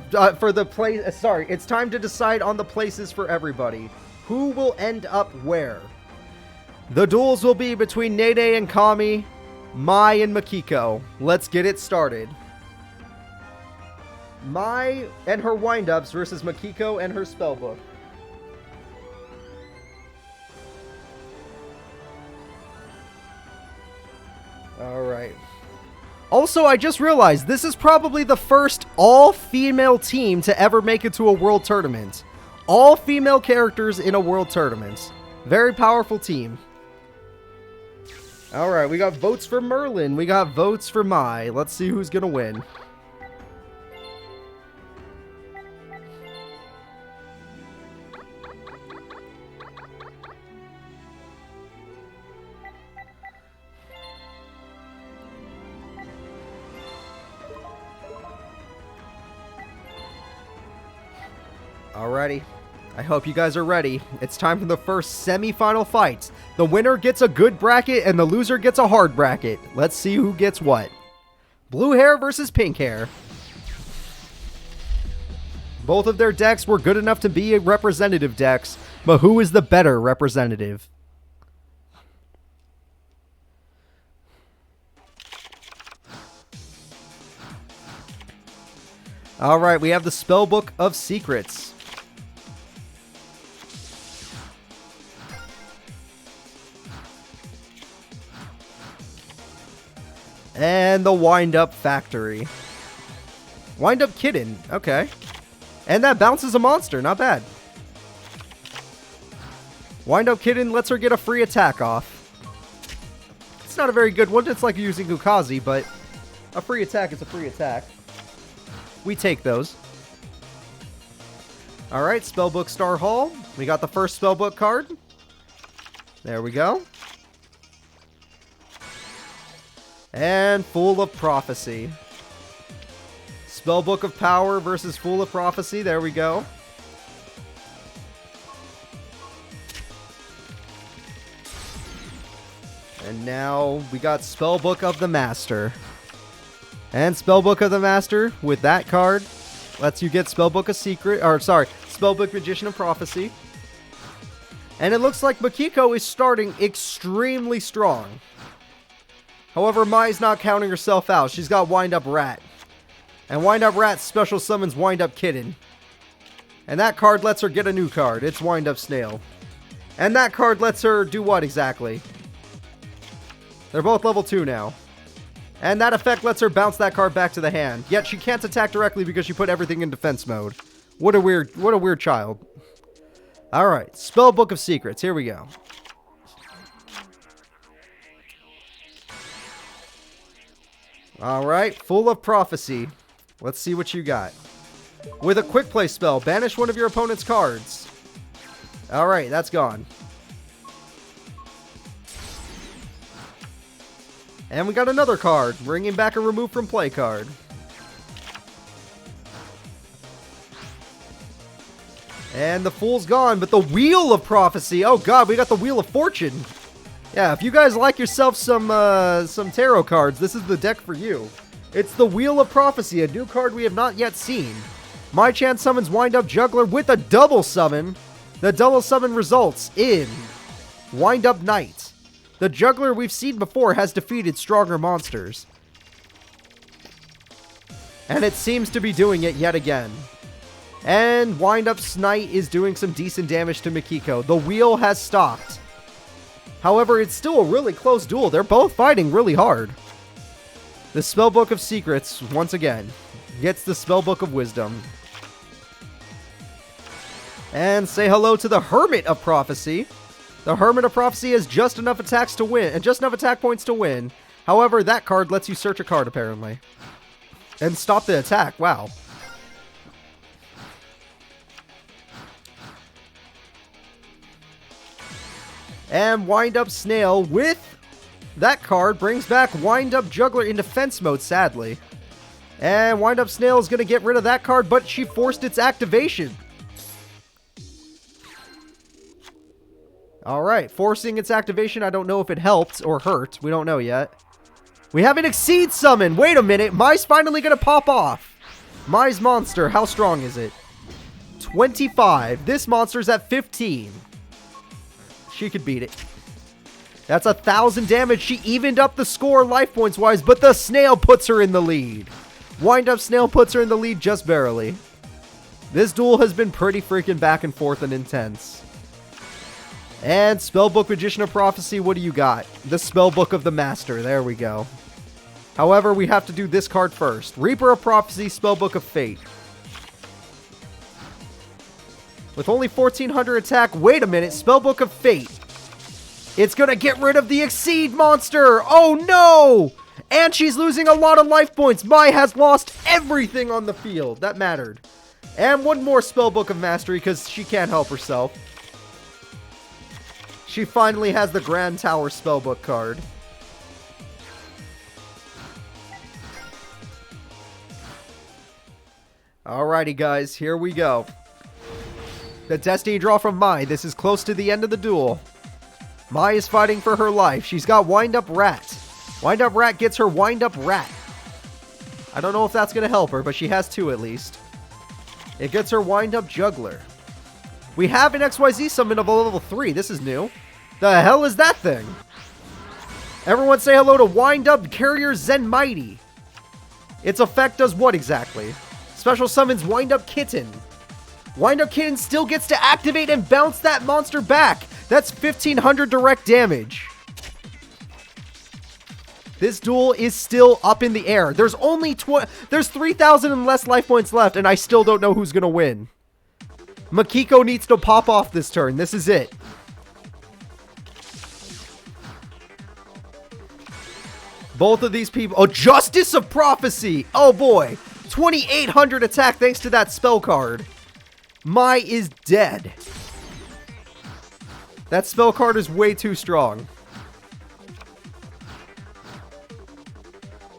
Speaker 1: place. Sorry, it's time to decide on the places for everybody. Who will end up where? The duels will be between Nene and Kami, Mai and Makiko. Let's get it started. Mai and her windups versus Makiko and her spellbook. Alright. Also, I just realized this is probably the first all-female team to ever make it to a world tournament. All female characters in a world tournament. Very powerful team. Alright, we got votes for Merlin. We got votes for Mai. Let's see who's gonna win. Alrighty. I hope you guys are ready. It's time for the first semi-final fight. The winner gets a good bracket and the loser gets a hard bracket. Let's see who gets what. Blue hair versus pink hair. Both of their decks were good enough to be representative decks, but who is the better representative? Alright, we have the Spellbook of Secrets. And the Wind-Up Factory. Wind-Up Kitten. Okay. And that bounces a monster. Not bad. Wind-Up Kitten lets her get a free attack off. It's not a very good one. It's like using Ukazi, but a free attack is a free attack. We take those. Alright, Spellbook Star Hall. We got the first Spellbook card. There we go. And Fool of Prophecy. Spellbook of Power versus Fool of Prophecy. There we go. And now we got Spellbook of the Master. And Spellbook of the Master, with that card, lets you get Spellbook of Secret, or sorry, Spellbook Magician of Prophecy. And it looks like Makiko is starting extremely strong. However, Mai's not counting herself out. She's got Wind-Up Rat. And Wind-Up Rat special summons Wind-Up Kitten. And that card lets her get a new card. It's Wind-Up Snail. And that card lets her do what exactly? They're both level 2 now. And that effect lets her bounce that card back to the hand. Yet she can't attack directly because she put everything in defense mode. What a weird child. Alright, Spellbook of Secrets. Here we go. Alright, Fool of Prophecy. Let's see what you got. With a quick play spell, banish one of your opponent's cards. Alright, that's gone. And we got another card, bringing back a remove from play card. And the Fool's gone, but the Wheel of Prophecy. Oh god, we got the Wheel of Fortune. Yeah, if you guys like yourself some tarot cards, this is the deck for you. It's the Wheel of Prophecy, a new card we have not yet seen. My Chance summons Wind-Up Juggler with a double summon. The double summon results in Wind-Up Knight. The Juggler we've seen before has defeated stronger monsters. And it seems to be doing it yet again. And Wind-Up Knight is doing some decent damage to Makiko. The wheel has stopped. However, it's still a really close duel. They're both fighting really hard. The Spellbook of Secrets, once again, gets the Spellbook of Wisdom. And say hello to the Hermit of Prophecy. The Hermit of Prophecy has just enough attacks to win, and just enough attack points to win. However, that card lets you search a card, apparently. And stop the attack. Wow. And Wind-Up Snail with that card brings back Wind-Up Juggler in defense mode, sadly. And Wind-Up Snail is going to get rid of that card, but she forced its activation. Alright, forcing its activation. I don't know if it helped or hurt. We don't know yet. We have an Exceed Summon. Wait a minute. Mai's finally going to pop off. Mai's monster. How strong is it? 25. This monster's at 15. She could beat it. That's 1,000 damage. She evened up the score life points wise, but the snail puts her in the lead. Wind-Up Snail puts her in the lead just barely. This duel has been pretty freaking back and forth and intense. And Spellbook Magician of Prophecy, what do you got? The Spellbook of the Master. There we go. However, we have to do this card first. Reaper of Prophecy, Spellbook of Fate. With only 1,400 attack, wait a minute, Spellbook of Fate. It's gonna get rid of the Exceed monster! Oh no! And she's losing a lot of life points. Mai has lost everything on the field. That mattered. And one more Spellbook of Mastery because she can't help herself. She finally has the Grand Tower Spellbook card. Alrighty guys, here we go. The Destiny draw from Mai. This is close to the end of the duel. Mai is fighting for her life. She's got Wind-Up Rat. Wind-Up Rat gets her Wind-Up Rat. I don't know if that's going to help her, but she has two at least. It gets her Wind-Up Juggler. We have an XYZ summon of a level 3. This is new. The hell is that thing? Everyone say hello to Wind-Up Carrier Zen Mighty. Its effect does what exactly? Special summons Wind-Up Kitten. Wind-Up Kitten still gets to activate and bounce that monster back. That's 1,500 direct damage. This duel is still up in the air. There's only there's 3,000 and less life points left, and I still don't know who's gonna win. Makiko needs to pop off this turn. This is it. Both of these people. Oh, Justice of Prophecy. Oh boy. 2,800 attack thanks to that spell card. Mai is dead. That spell card is way too strong.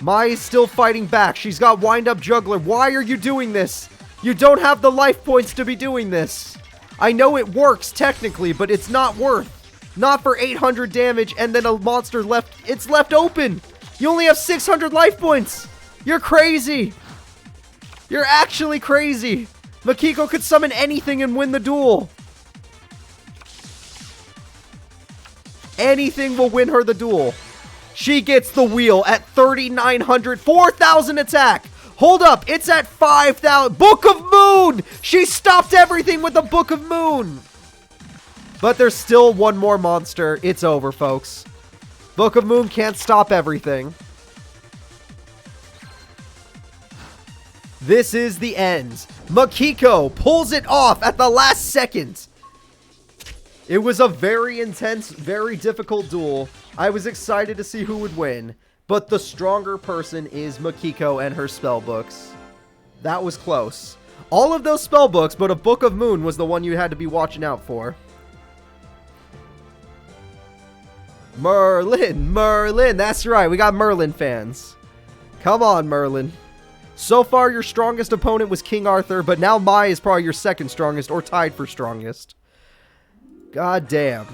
Speaker 1: Mai is still fighting back. She's got Wind-Up Juggler. Why are you doing this? You don't have the life points to be doing this. I know it works technically, but it's not worth. Not for 800 damage and then a monster left. It's left open. You only have 600 life points. You're crazy. You're actually crazy. Makiko could summon anything and win the duel. Anything will win her the duel. She gets the wheel at 3,900, 4,000 attack. Hold up, it's at 5,000. Book of Moon! She stopped everything with the Book of Moon. But there's still one more monster. It's over, folks. Book of Moon can't stop everything. This is the end. Makiko pulls it off at the last second. It was a very intense, very difficult duel. I was excited to see who would win, but the stronger person is Makiko and her spellbooks. That was close. All of those spellbooks, but a Book of Moon was the one you had to be watching out for. Merlin, that's right, we got Merlin fans. Come on, Merlin. So far, your strongest opponent was King Arthur, but now Mai is probably your second strongest, or tied for strongest. God damn.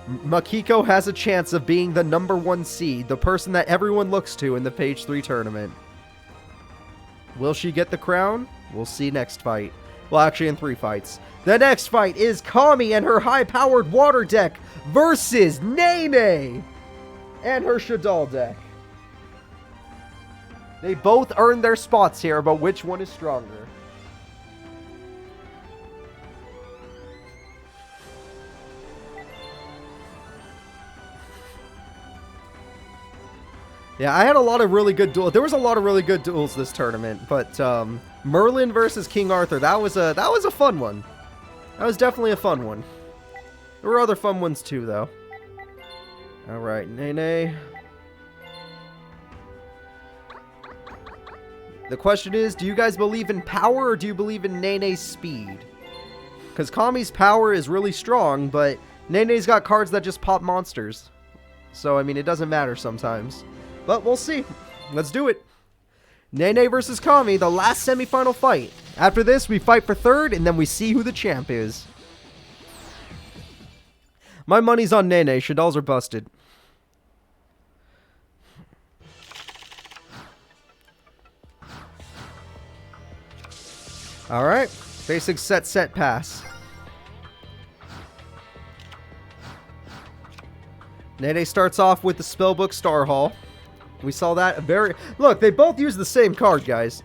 Speaker 1: Makiko has a chance of being the #1 seed, the person that everyone looks to in the Page 3 tournament. Will she get the crown? We'll see next fight. Well, actually in 3 fights. The next fight is Kami and her high-powered water deck versus Nene and her Shadal deck. They both earned their spots here, but which one is stronger? Yeah, I had a lot of really good duels. There was a lot of really good duels this tournament, but Merlin versus King Arthur, that was a fun one. That was definitely a fun one. There were other fun ones too, though. All right, Nene. The question is, do you guys believe in power or do you believe in Nene's speed? Because Kami's power is really strong, but Nene's got cards that just pop monsters. So, I mean, it doesn't matter sometimes. But we'll see. Let's do it. Nene versus Kami, the last semifinal fight. After this, we fight for third, and then we see who the champ is. My money's on Nene. Shadals are busted. Alright. Basic set, pass. Nene starts off with the Spellbook Star Hall. We saw that very... Look, they both use the same card, guys.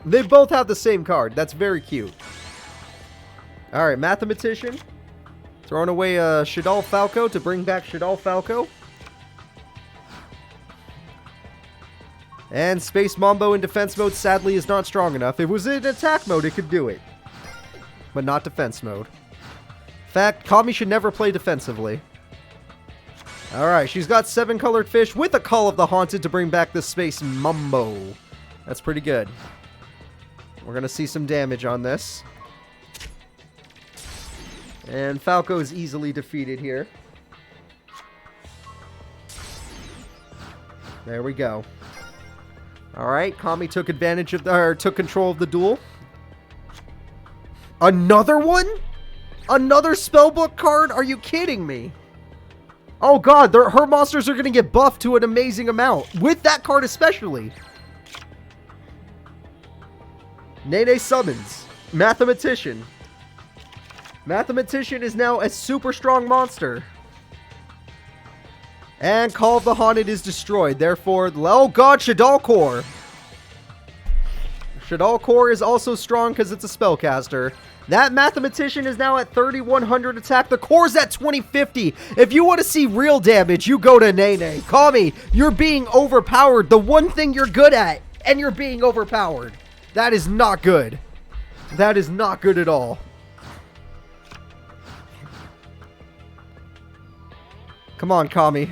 Speaker 1: They both have the same card. That's very cute. Alright, Mathematician. Throwing away Shadal Falco to bring back Shadal Falco. And Space Mambo in defense mode sadly is not strong enough. If it was in attack mode, it could do it. But not defense mode. In fact, Kami should never play defensively. Alright, she's got 7 colored fish with a Call of the Haunted to bring back the Space Mambo. That's pretty good. We're going to see some damage on this. And Falco is easily defeated here. There we go. Alright, Kami took advantage of took control of the duel. Another one? Another spellbook card? Are you kidding me? Oh god, her monsters are going to get buffed to an amazing amount. With that card especially. Nene summons. Mathematician. Mathematician is now a super strong monster. And Call of the Haunted is destroyed. Therefore, oh god, Shadal Core. Shadal Core is also strong because it's a spellcaster. That Mathematician is now at 3100 attack. The Core's at 2050. If you want to see real damage, you go to Nene. Kami, you're being overpowered. The one thing you're good at, and you're being overpowered. That is not good. That is not good at all. Come on, Kami.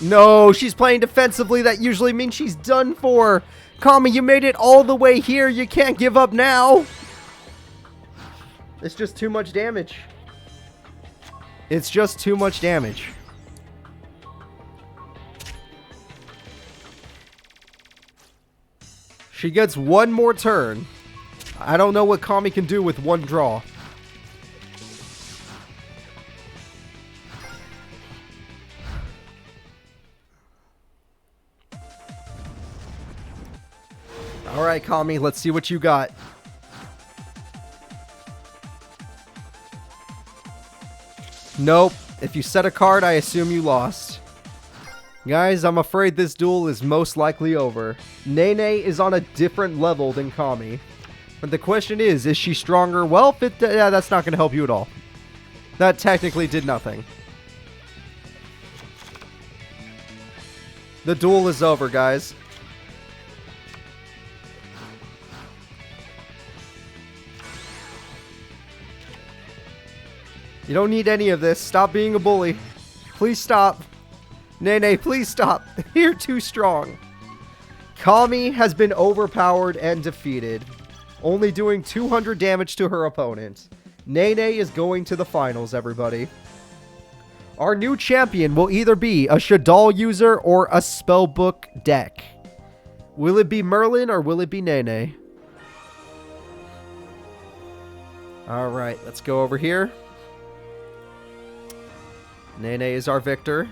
Speaker 1: No, she's playing defensively. That usually means she's done for. Kami, you made it all the way here. You can't give up now. It's just too much damage. It's just too much damage. She gets one more turn. I don't know what Kami can do with one draw. Alright, Kami, let's see what you got. Nope. If you set a card, I assume you lost. Guys, I'm afraid this duel is most likely over. Nene is on a different level than Kami. But the question is she stronger? Well, yeah, that's not going to help you at all. That technically did nothing. The duel is over, guys. You don't need any of this. Stop being a bully. Please stop. Nene, please stop. You're too strong. Kami has been overpowered and defeated, only doing 200 damage to her opponent. Nene is going to the finals, everybody. Our new champion will either be a Shadal user or a spellbook deck. Will it be Merlin or will it be Nene? Alright, let's go over here. Nene is our victor.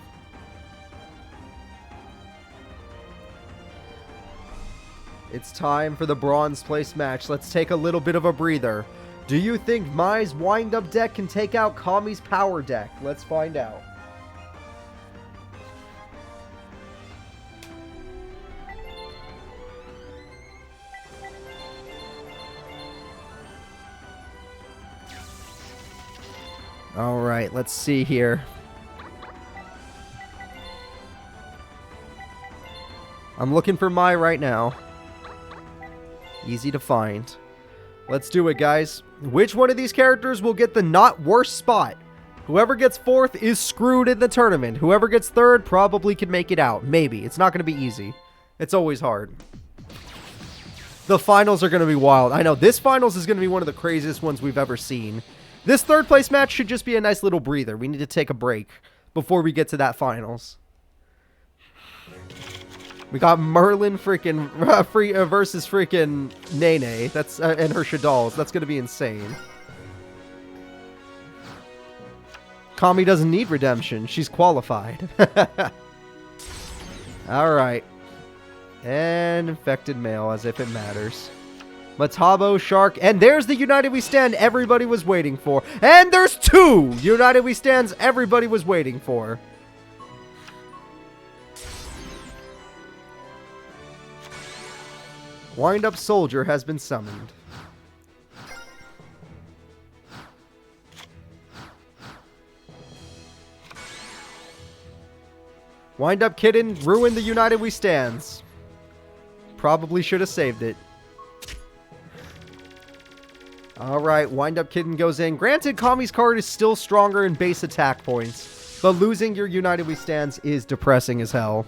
Speaker 1: It's time for the bronze place match. Let's take a little bit of a breather. Do you think Mai's wind-up deck can take out Kami's power deck? Let's find out. Alright, let's see here. I'm looking for Mai right now. Easy to find. Let's do it, guys. Which one of these characters will get the not worst spot? Whoever gets fourth is screwed in the tournament. Whoever gets third probably can make it out. Maybe. It's not going to be easy. It's always hard. The finals are going to be wild. I know, this finals is going to be one of the craziest ones we've ever seen. This third place match should just be a nice little breather. We need to take a break before we get to that finals. We got Merlin freaking versus freaking Nene. That's and her Shadals. That's gonna be insane. Kami doesn't need redemption. She's qualified. All right. And infected male, as if it matters. Matabo, Shark, and there's the United We Stand everybody was waiting for. And there's two United We Stands everybody was waiting for. Wind-up Soldier has been summoned. Wind-up Kitten ruined the United We Stands. Probably should have saved it. Alright, Wind-up Kitten goes in. Granted, Kami's card is still stronger in base attack points, but losing your United We Stands is depressing as hell.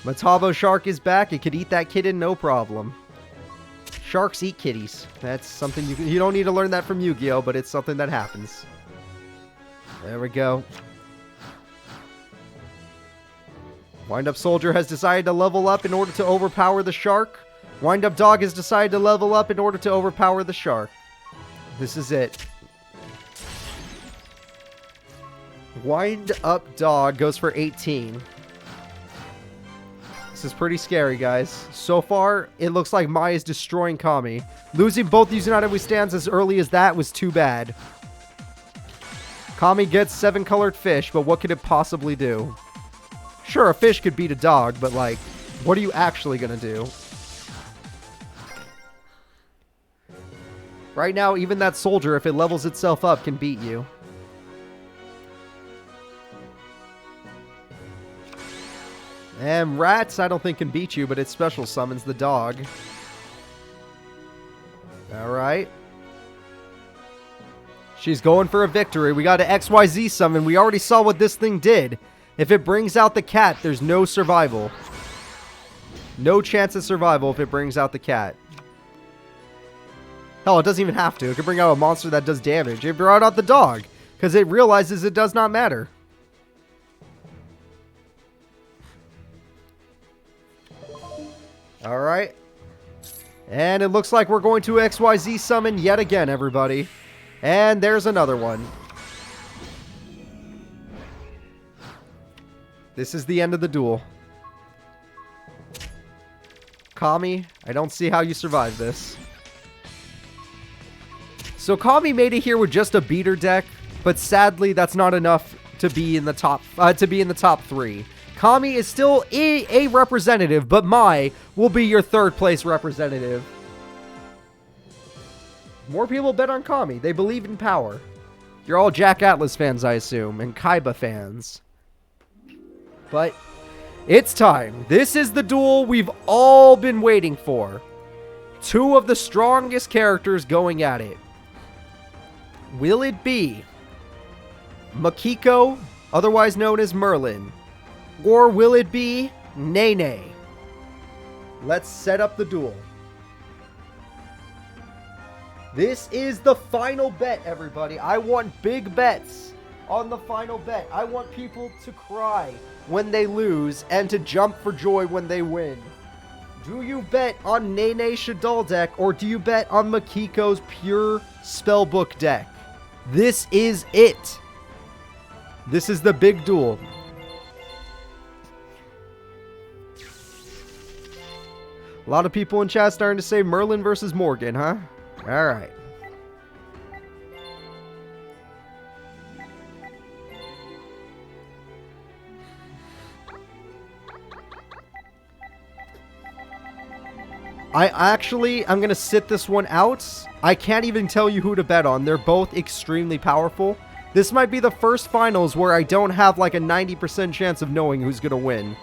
Speaker 1: Matabo Shark is back. It could eat that kitten, no problem. Sharks eat kitties. That's something you don't need to learn that from Yu-Gi-Oh, but it's something that happens. There we go. Wind-up Soldier has decided to level up in order to overpower the shark. Wind-up Dog has decided to level up in order to overpower the shark. This is it. Wind-up Dog goes for 18. This is pretty scary, guys. So far, it looks like Mai is destroying Kami. Losing both these United We Stands as early as that was too bad. Kami gets 7 colored fish, but what could it possibly do? Sure, a fish could beat a dog, but like, what are you actually gonna do? Right now, even that soldier, if it levels itself up, can beat you. And Rats, I don't think can beat you, but it special summons the dog. Alright. She's going for a victory. We got an XYZ summon. We already saw what this thing did. If it brings out the cat, there's no survival. No chance of survival if it brings out the cat. Hell, it doesn't even have to. It can bring out a monster that does damage. It brought out the dog, because it realizes it does not matter. Alright. And it looks like we're going to XYZ summon yet again, everybody. And there's another one. This is the end of the duel. Kami, I don't see how you survive this. So Kami made it here with just a beater deck, but sadly that's not enough to be in the top 3. Kami is still a representative, but Mai will be your third place representative. More people bet on Kami. They believe in power. You're all Jack Atlas fans, I assume, and Kaiba fans. But it's time. This is the duel we've all been waiting for. Two of the strongest characters going at it. Will it be Makiko, otherwise known as Merlin? Or will it be Nene? Let's set up the duel. This is the final bet, everybody. I want big bets on the final bet. I want people to cry when they lose and to jump for joy when they win. Do you bet on Nene's Shadal deck or do you bet on Makiko's pure spellbook deck? This is it. This is the big duel. A lot of people in chat starting to say Merlin versus Morgan, huh? Alright. I'm going to sit this one out. I can't even tell you who to bet on. They're both extremely powerful. This might be the first finals where I don't have like a 90% chance of knowing who's going to win.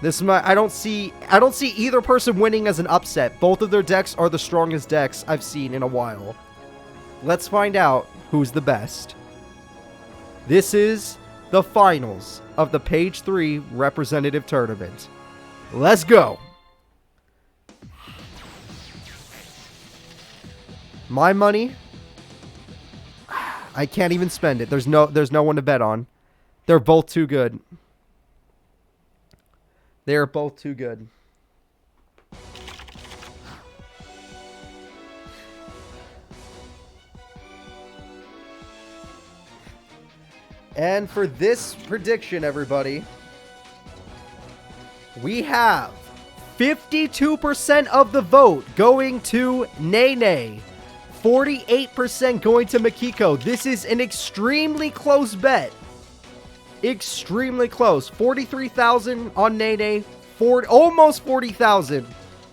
Speaker 1: I don't see either person winning as an upset. Both of their decks are the strongest decks I've seen in a while. Let's find out who's the best. This is the finals of the Page 3 representative tournament. Let's go. My money, I can't even spend it. There's no one to bet on. They're both too good. They are both too good. And for this prediction, everybody, we have 52% of the vote going to Nene. 48% going to Makiko. This is an extremely close bet. Extremely close. 43,000 on Nene. Almost 40,000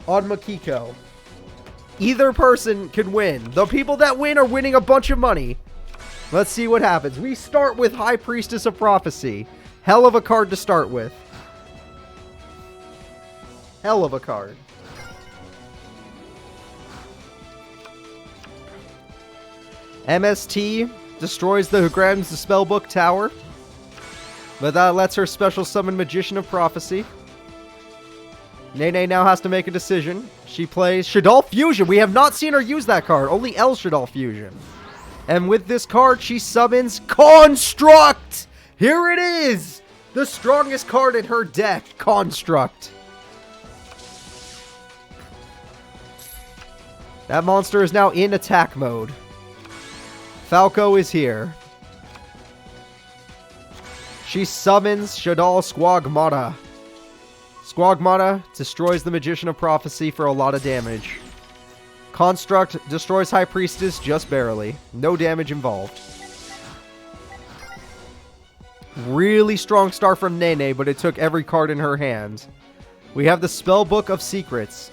Speaker 1: on Makiko. Either person can win. The people that win are winning a bunch of money. Let's see what happens. We start with High Priestess of Prophecy. Hell of a card to start with. Hell of a card. MST destroys the who grabs the spellbook tower. But that lets her special summon Magician of Prophecy. Nene now has to make a decision. She plays Shaddoll Fusion. We have not seen her use that card. Only L Shaddoll Fusion. And with this card, she summons Construct! Here it is! The strongest card in her deck, Construct. That monster is now in attack mode. Falco is here. She summons Shaddoll Squagmata. Squagmata destroys the Magician of Prophecy for a lot of damage. Construct destroys High Priestess just barely. No damage involved. Really strong start from Nene, but it took every card in her hand. We have the Spellbook of Secrets.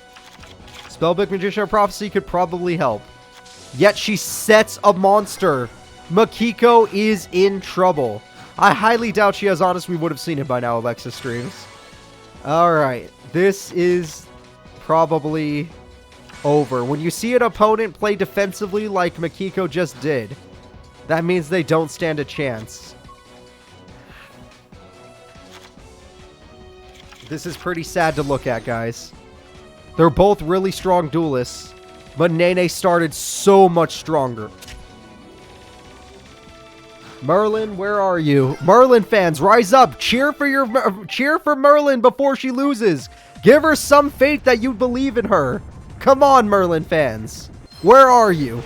Speaker 1: Spellbook Magician of Prophecy could probably help. Yet she sets a monster. Makiko is in trouble. I highly doubt she has Honest. We would have seen it by now, Alexa streams. Alright. This is probably over. When you see an opponent play defensively like Makiko just did, that means they don't stand a chance. This is pretty sad to look at, guys. They're both really strong duelists, but Nene started so much stronger. Merlin, where are you? Merlin fans, rise up. Cheer for Merlin before she loses. Give her some faith that you believe in her. Come on, Merlin fans. Where are you?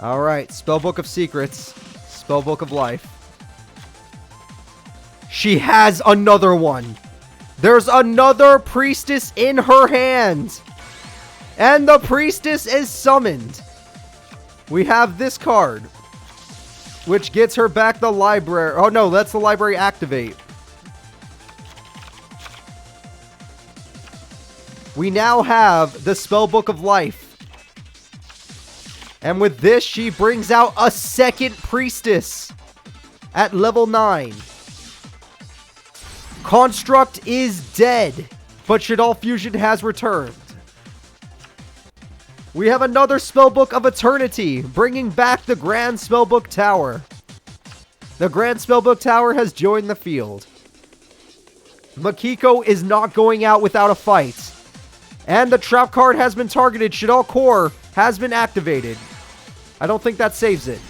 Speaker 1: Alright, Spellbook of Secrets. Spellbook of Life. She has another one. There's another priestess in her hand. And the priestess is summoned. We have this card, which gets her back the library. Oh no, that's the library activate. We now have the Spellbook of Life. And with this, she brings out a second priestess at level 9. Construct is dead, but Shaddoll Fusion has returned. We have another Spellbook of Eternity, bringing back the Grand Spellbook Tower. The Grand Spellbook Tower has joined the field. Makiko is not going out without a fight. And the trap card has been targeted. Shaddoll Core has been activated. I don't think that saves it.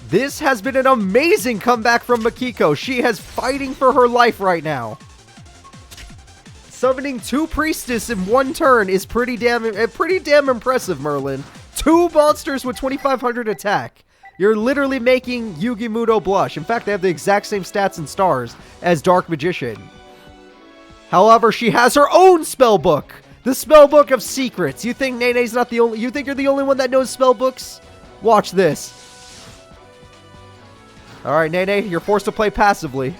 Speaker 1: This has been an amazing comeback from Makiko. She is fighting for her life right now. Summoning 2 priestess in 1 turn is pretty damn impressive, Merlin. 2 monsters with 2500 attack. You're literally making Yugi Muto blush. In fact, they have the exact same stats and stars as Dark Magician. However, she has her own spellbook. The spellbook of secrets. You think Nene's not the only... You think you're the only one that knows spellbooks? Watch this. Alright, Nene, you're forced to play passively.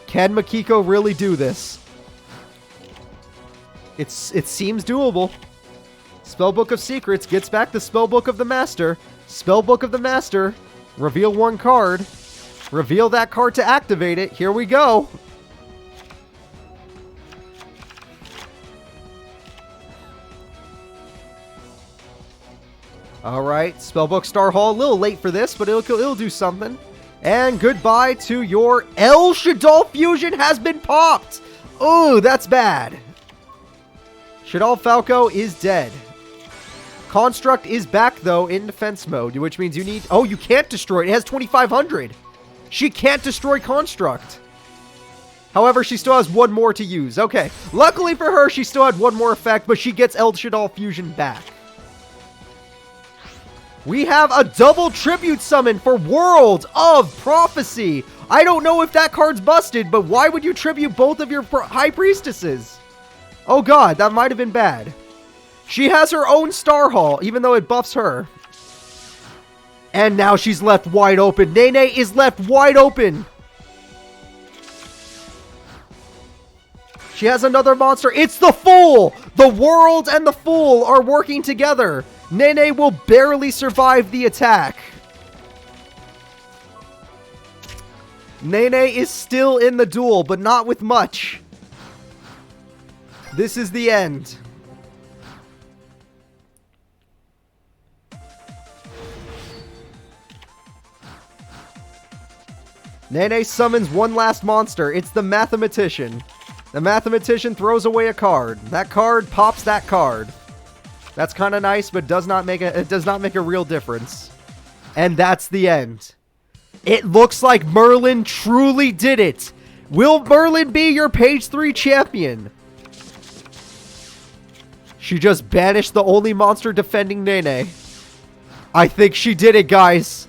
Speaker 1: Can Makiko really do this? It seems doable. Spellbook of Secrets gets back the Spellbook of the Master. Spellbook of the Master. Reveal 1 card. Reveal that card to activate it. Here we go. Alright, Spellbook Star Hall. A little late for this, but it'll do something. And goodbye to your El Shaddoll Fusion has been popped. Oh, that's bad. Shaddoll Falco is dead. Construct is back, though, in defense mode, which means you need... Oh, you can't destroy it. It has 2500. She can't destroy Construct. However, she still has 1 more to use. Okay. Luckily for her, she still had 1 more effect, but she gets El Shaddoll Fusion back. We have a double tribute summon for World of Prophecy. I don't know if that card's busted, but why would you tribute both of your High Priestesses? Oh god, that might have been bad. She has her own Star Hall, even though it buffs her. And now she's left wide open. Nene is left wide open. She has another monster. It's the Fool! The World and the Fool are working together. Nene will barely survive the attack. Nene is still in the duel, but not with much. This is the end. Nene summons 1 last monster. It's the Mathematician. The Mathematician throws away a card. That card pops that card. That's kind of nice, but it does not make a real difference. And that's the end. It looks like Merlin truly did it. Will Merlin be your page 3 champion? She just banished the only monster defending Nene. I think she did it, guys.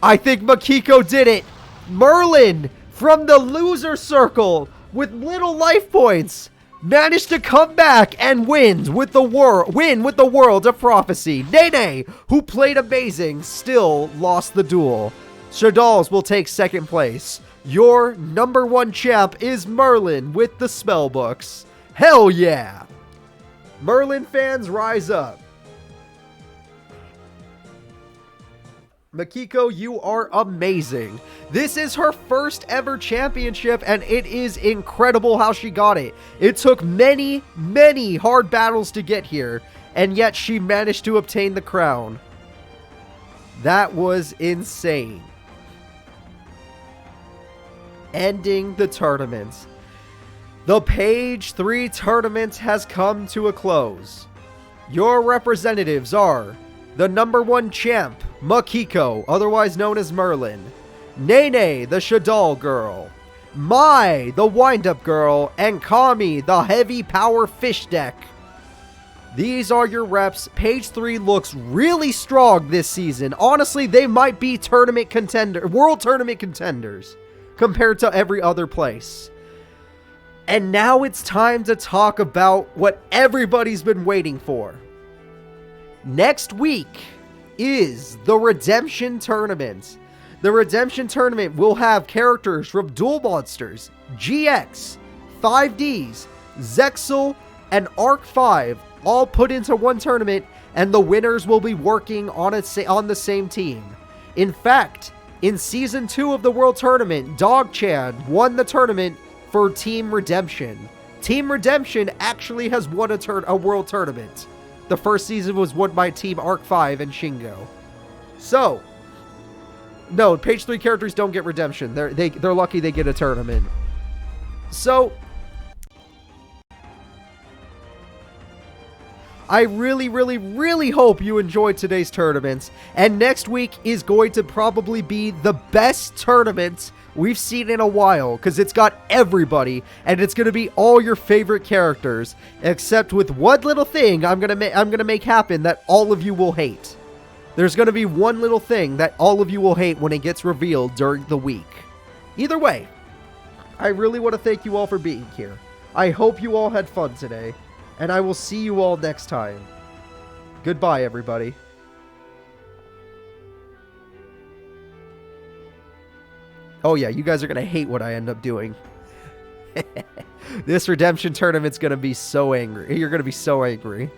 Speaker 1: I think Makiko did it. Merlin, from the loser circle, with little life points, managed to come back and win with the World of Prophecy. Nene, who played amazing, still lost the duel. Shaddolls will take 2nd place. Your number 1 champ is Merlin with the spellbooks. Hell yeah! Merlin fans, rise up. Makiko, you are amazing. This is her first ever championship, and it is incredible how she got it. It took many, many hard battles to get here, and yet she managed to obtain the crown. That was insane. Ending the tournament. The Page 3 tournament has come to a close. Your representatives are the number 1 champ, Makiko, otherwise known as Merlin. Nene, the Shaddoll girl. Mai, the wind-up girl. And Kami, the heavy power fish deck. These are your reps. Page 3 looks really strong this season. Honestly, they might be world tournament contenders compared to every other place. And now it's time to talk about what everybody's been waiting for. Next week is the Redemption Tournament. The Redemption Tournament will have characters from Duel Monsters, GX, 5Ds, Zexal, and Arc 5 all put into one tournament, and the winners will be working on the same team. In fact, in Season 2 of the World Tournament, Dog-chan won the tournament for Team Redemption. Team Redemption actually has won a World Tournament. The first season was won by Team Arc 5 and Shingo. So, no, Page 3 characters don't get Redemption. They're lucky they get a tournament. So, I really, really, really hope you enjoyed today's tournaments. And next week is going to probably be the best tournament we've seen in a while, because it's got everybody, and it's going to be all your favorite characters, except with one little thing I'm gonna make happen that all of you will hate. There's going to be one little thing that all of you will hate when it gets revealed during the week. Either way, I really want to thank you all for being here. I hope you all had fun today, and I will see you all next time. Goodbye, everybody. Oh yeah, you guys are going to hate what I end up doing. This redemption tournament's going to be so angry. You're going to be so angry.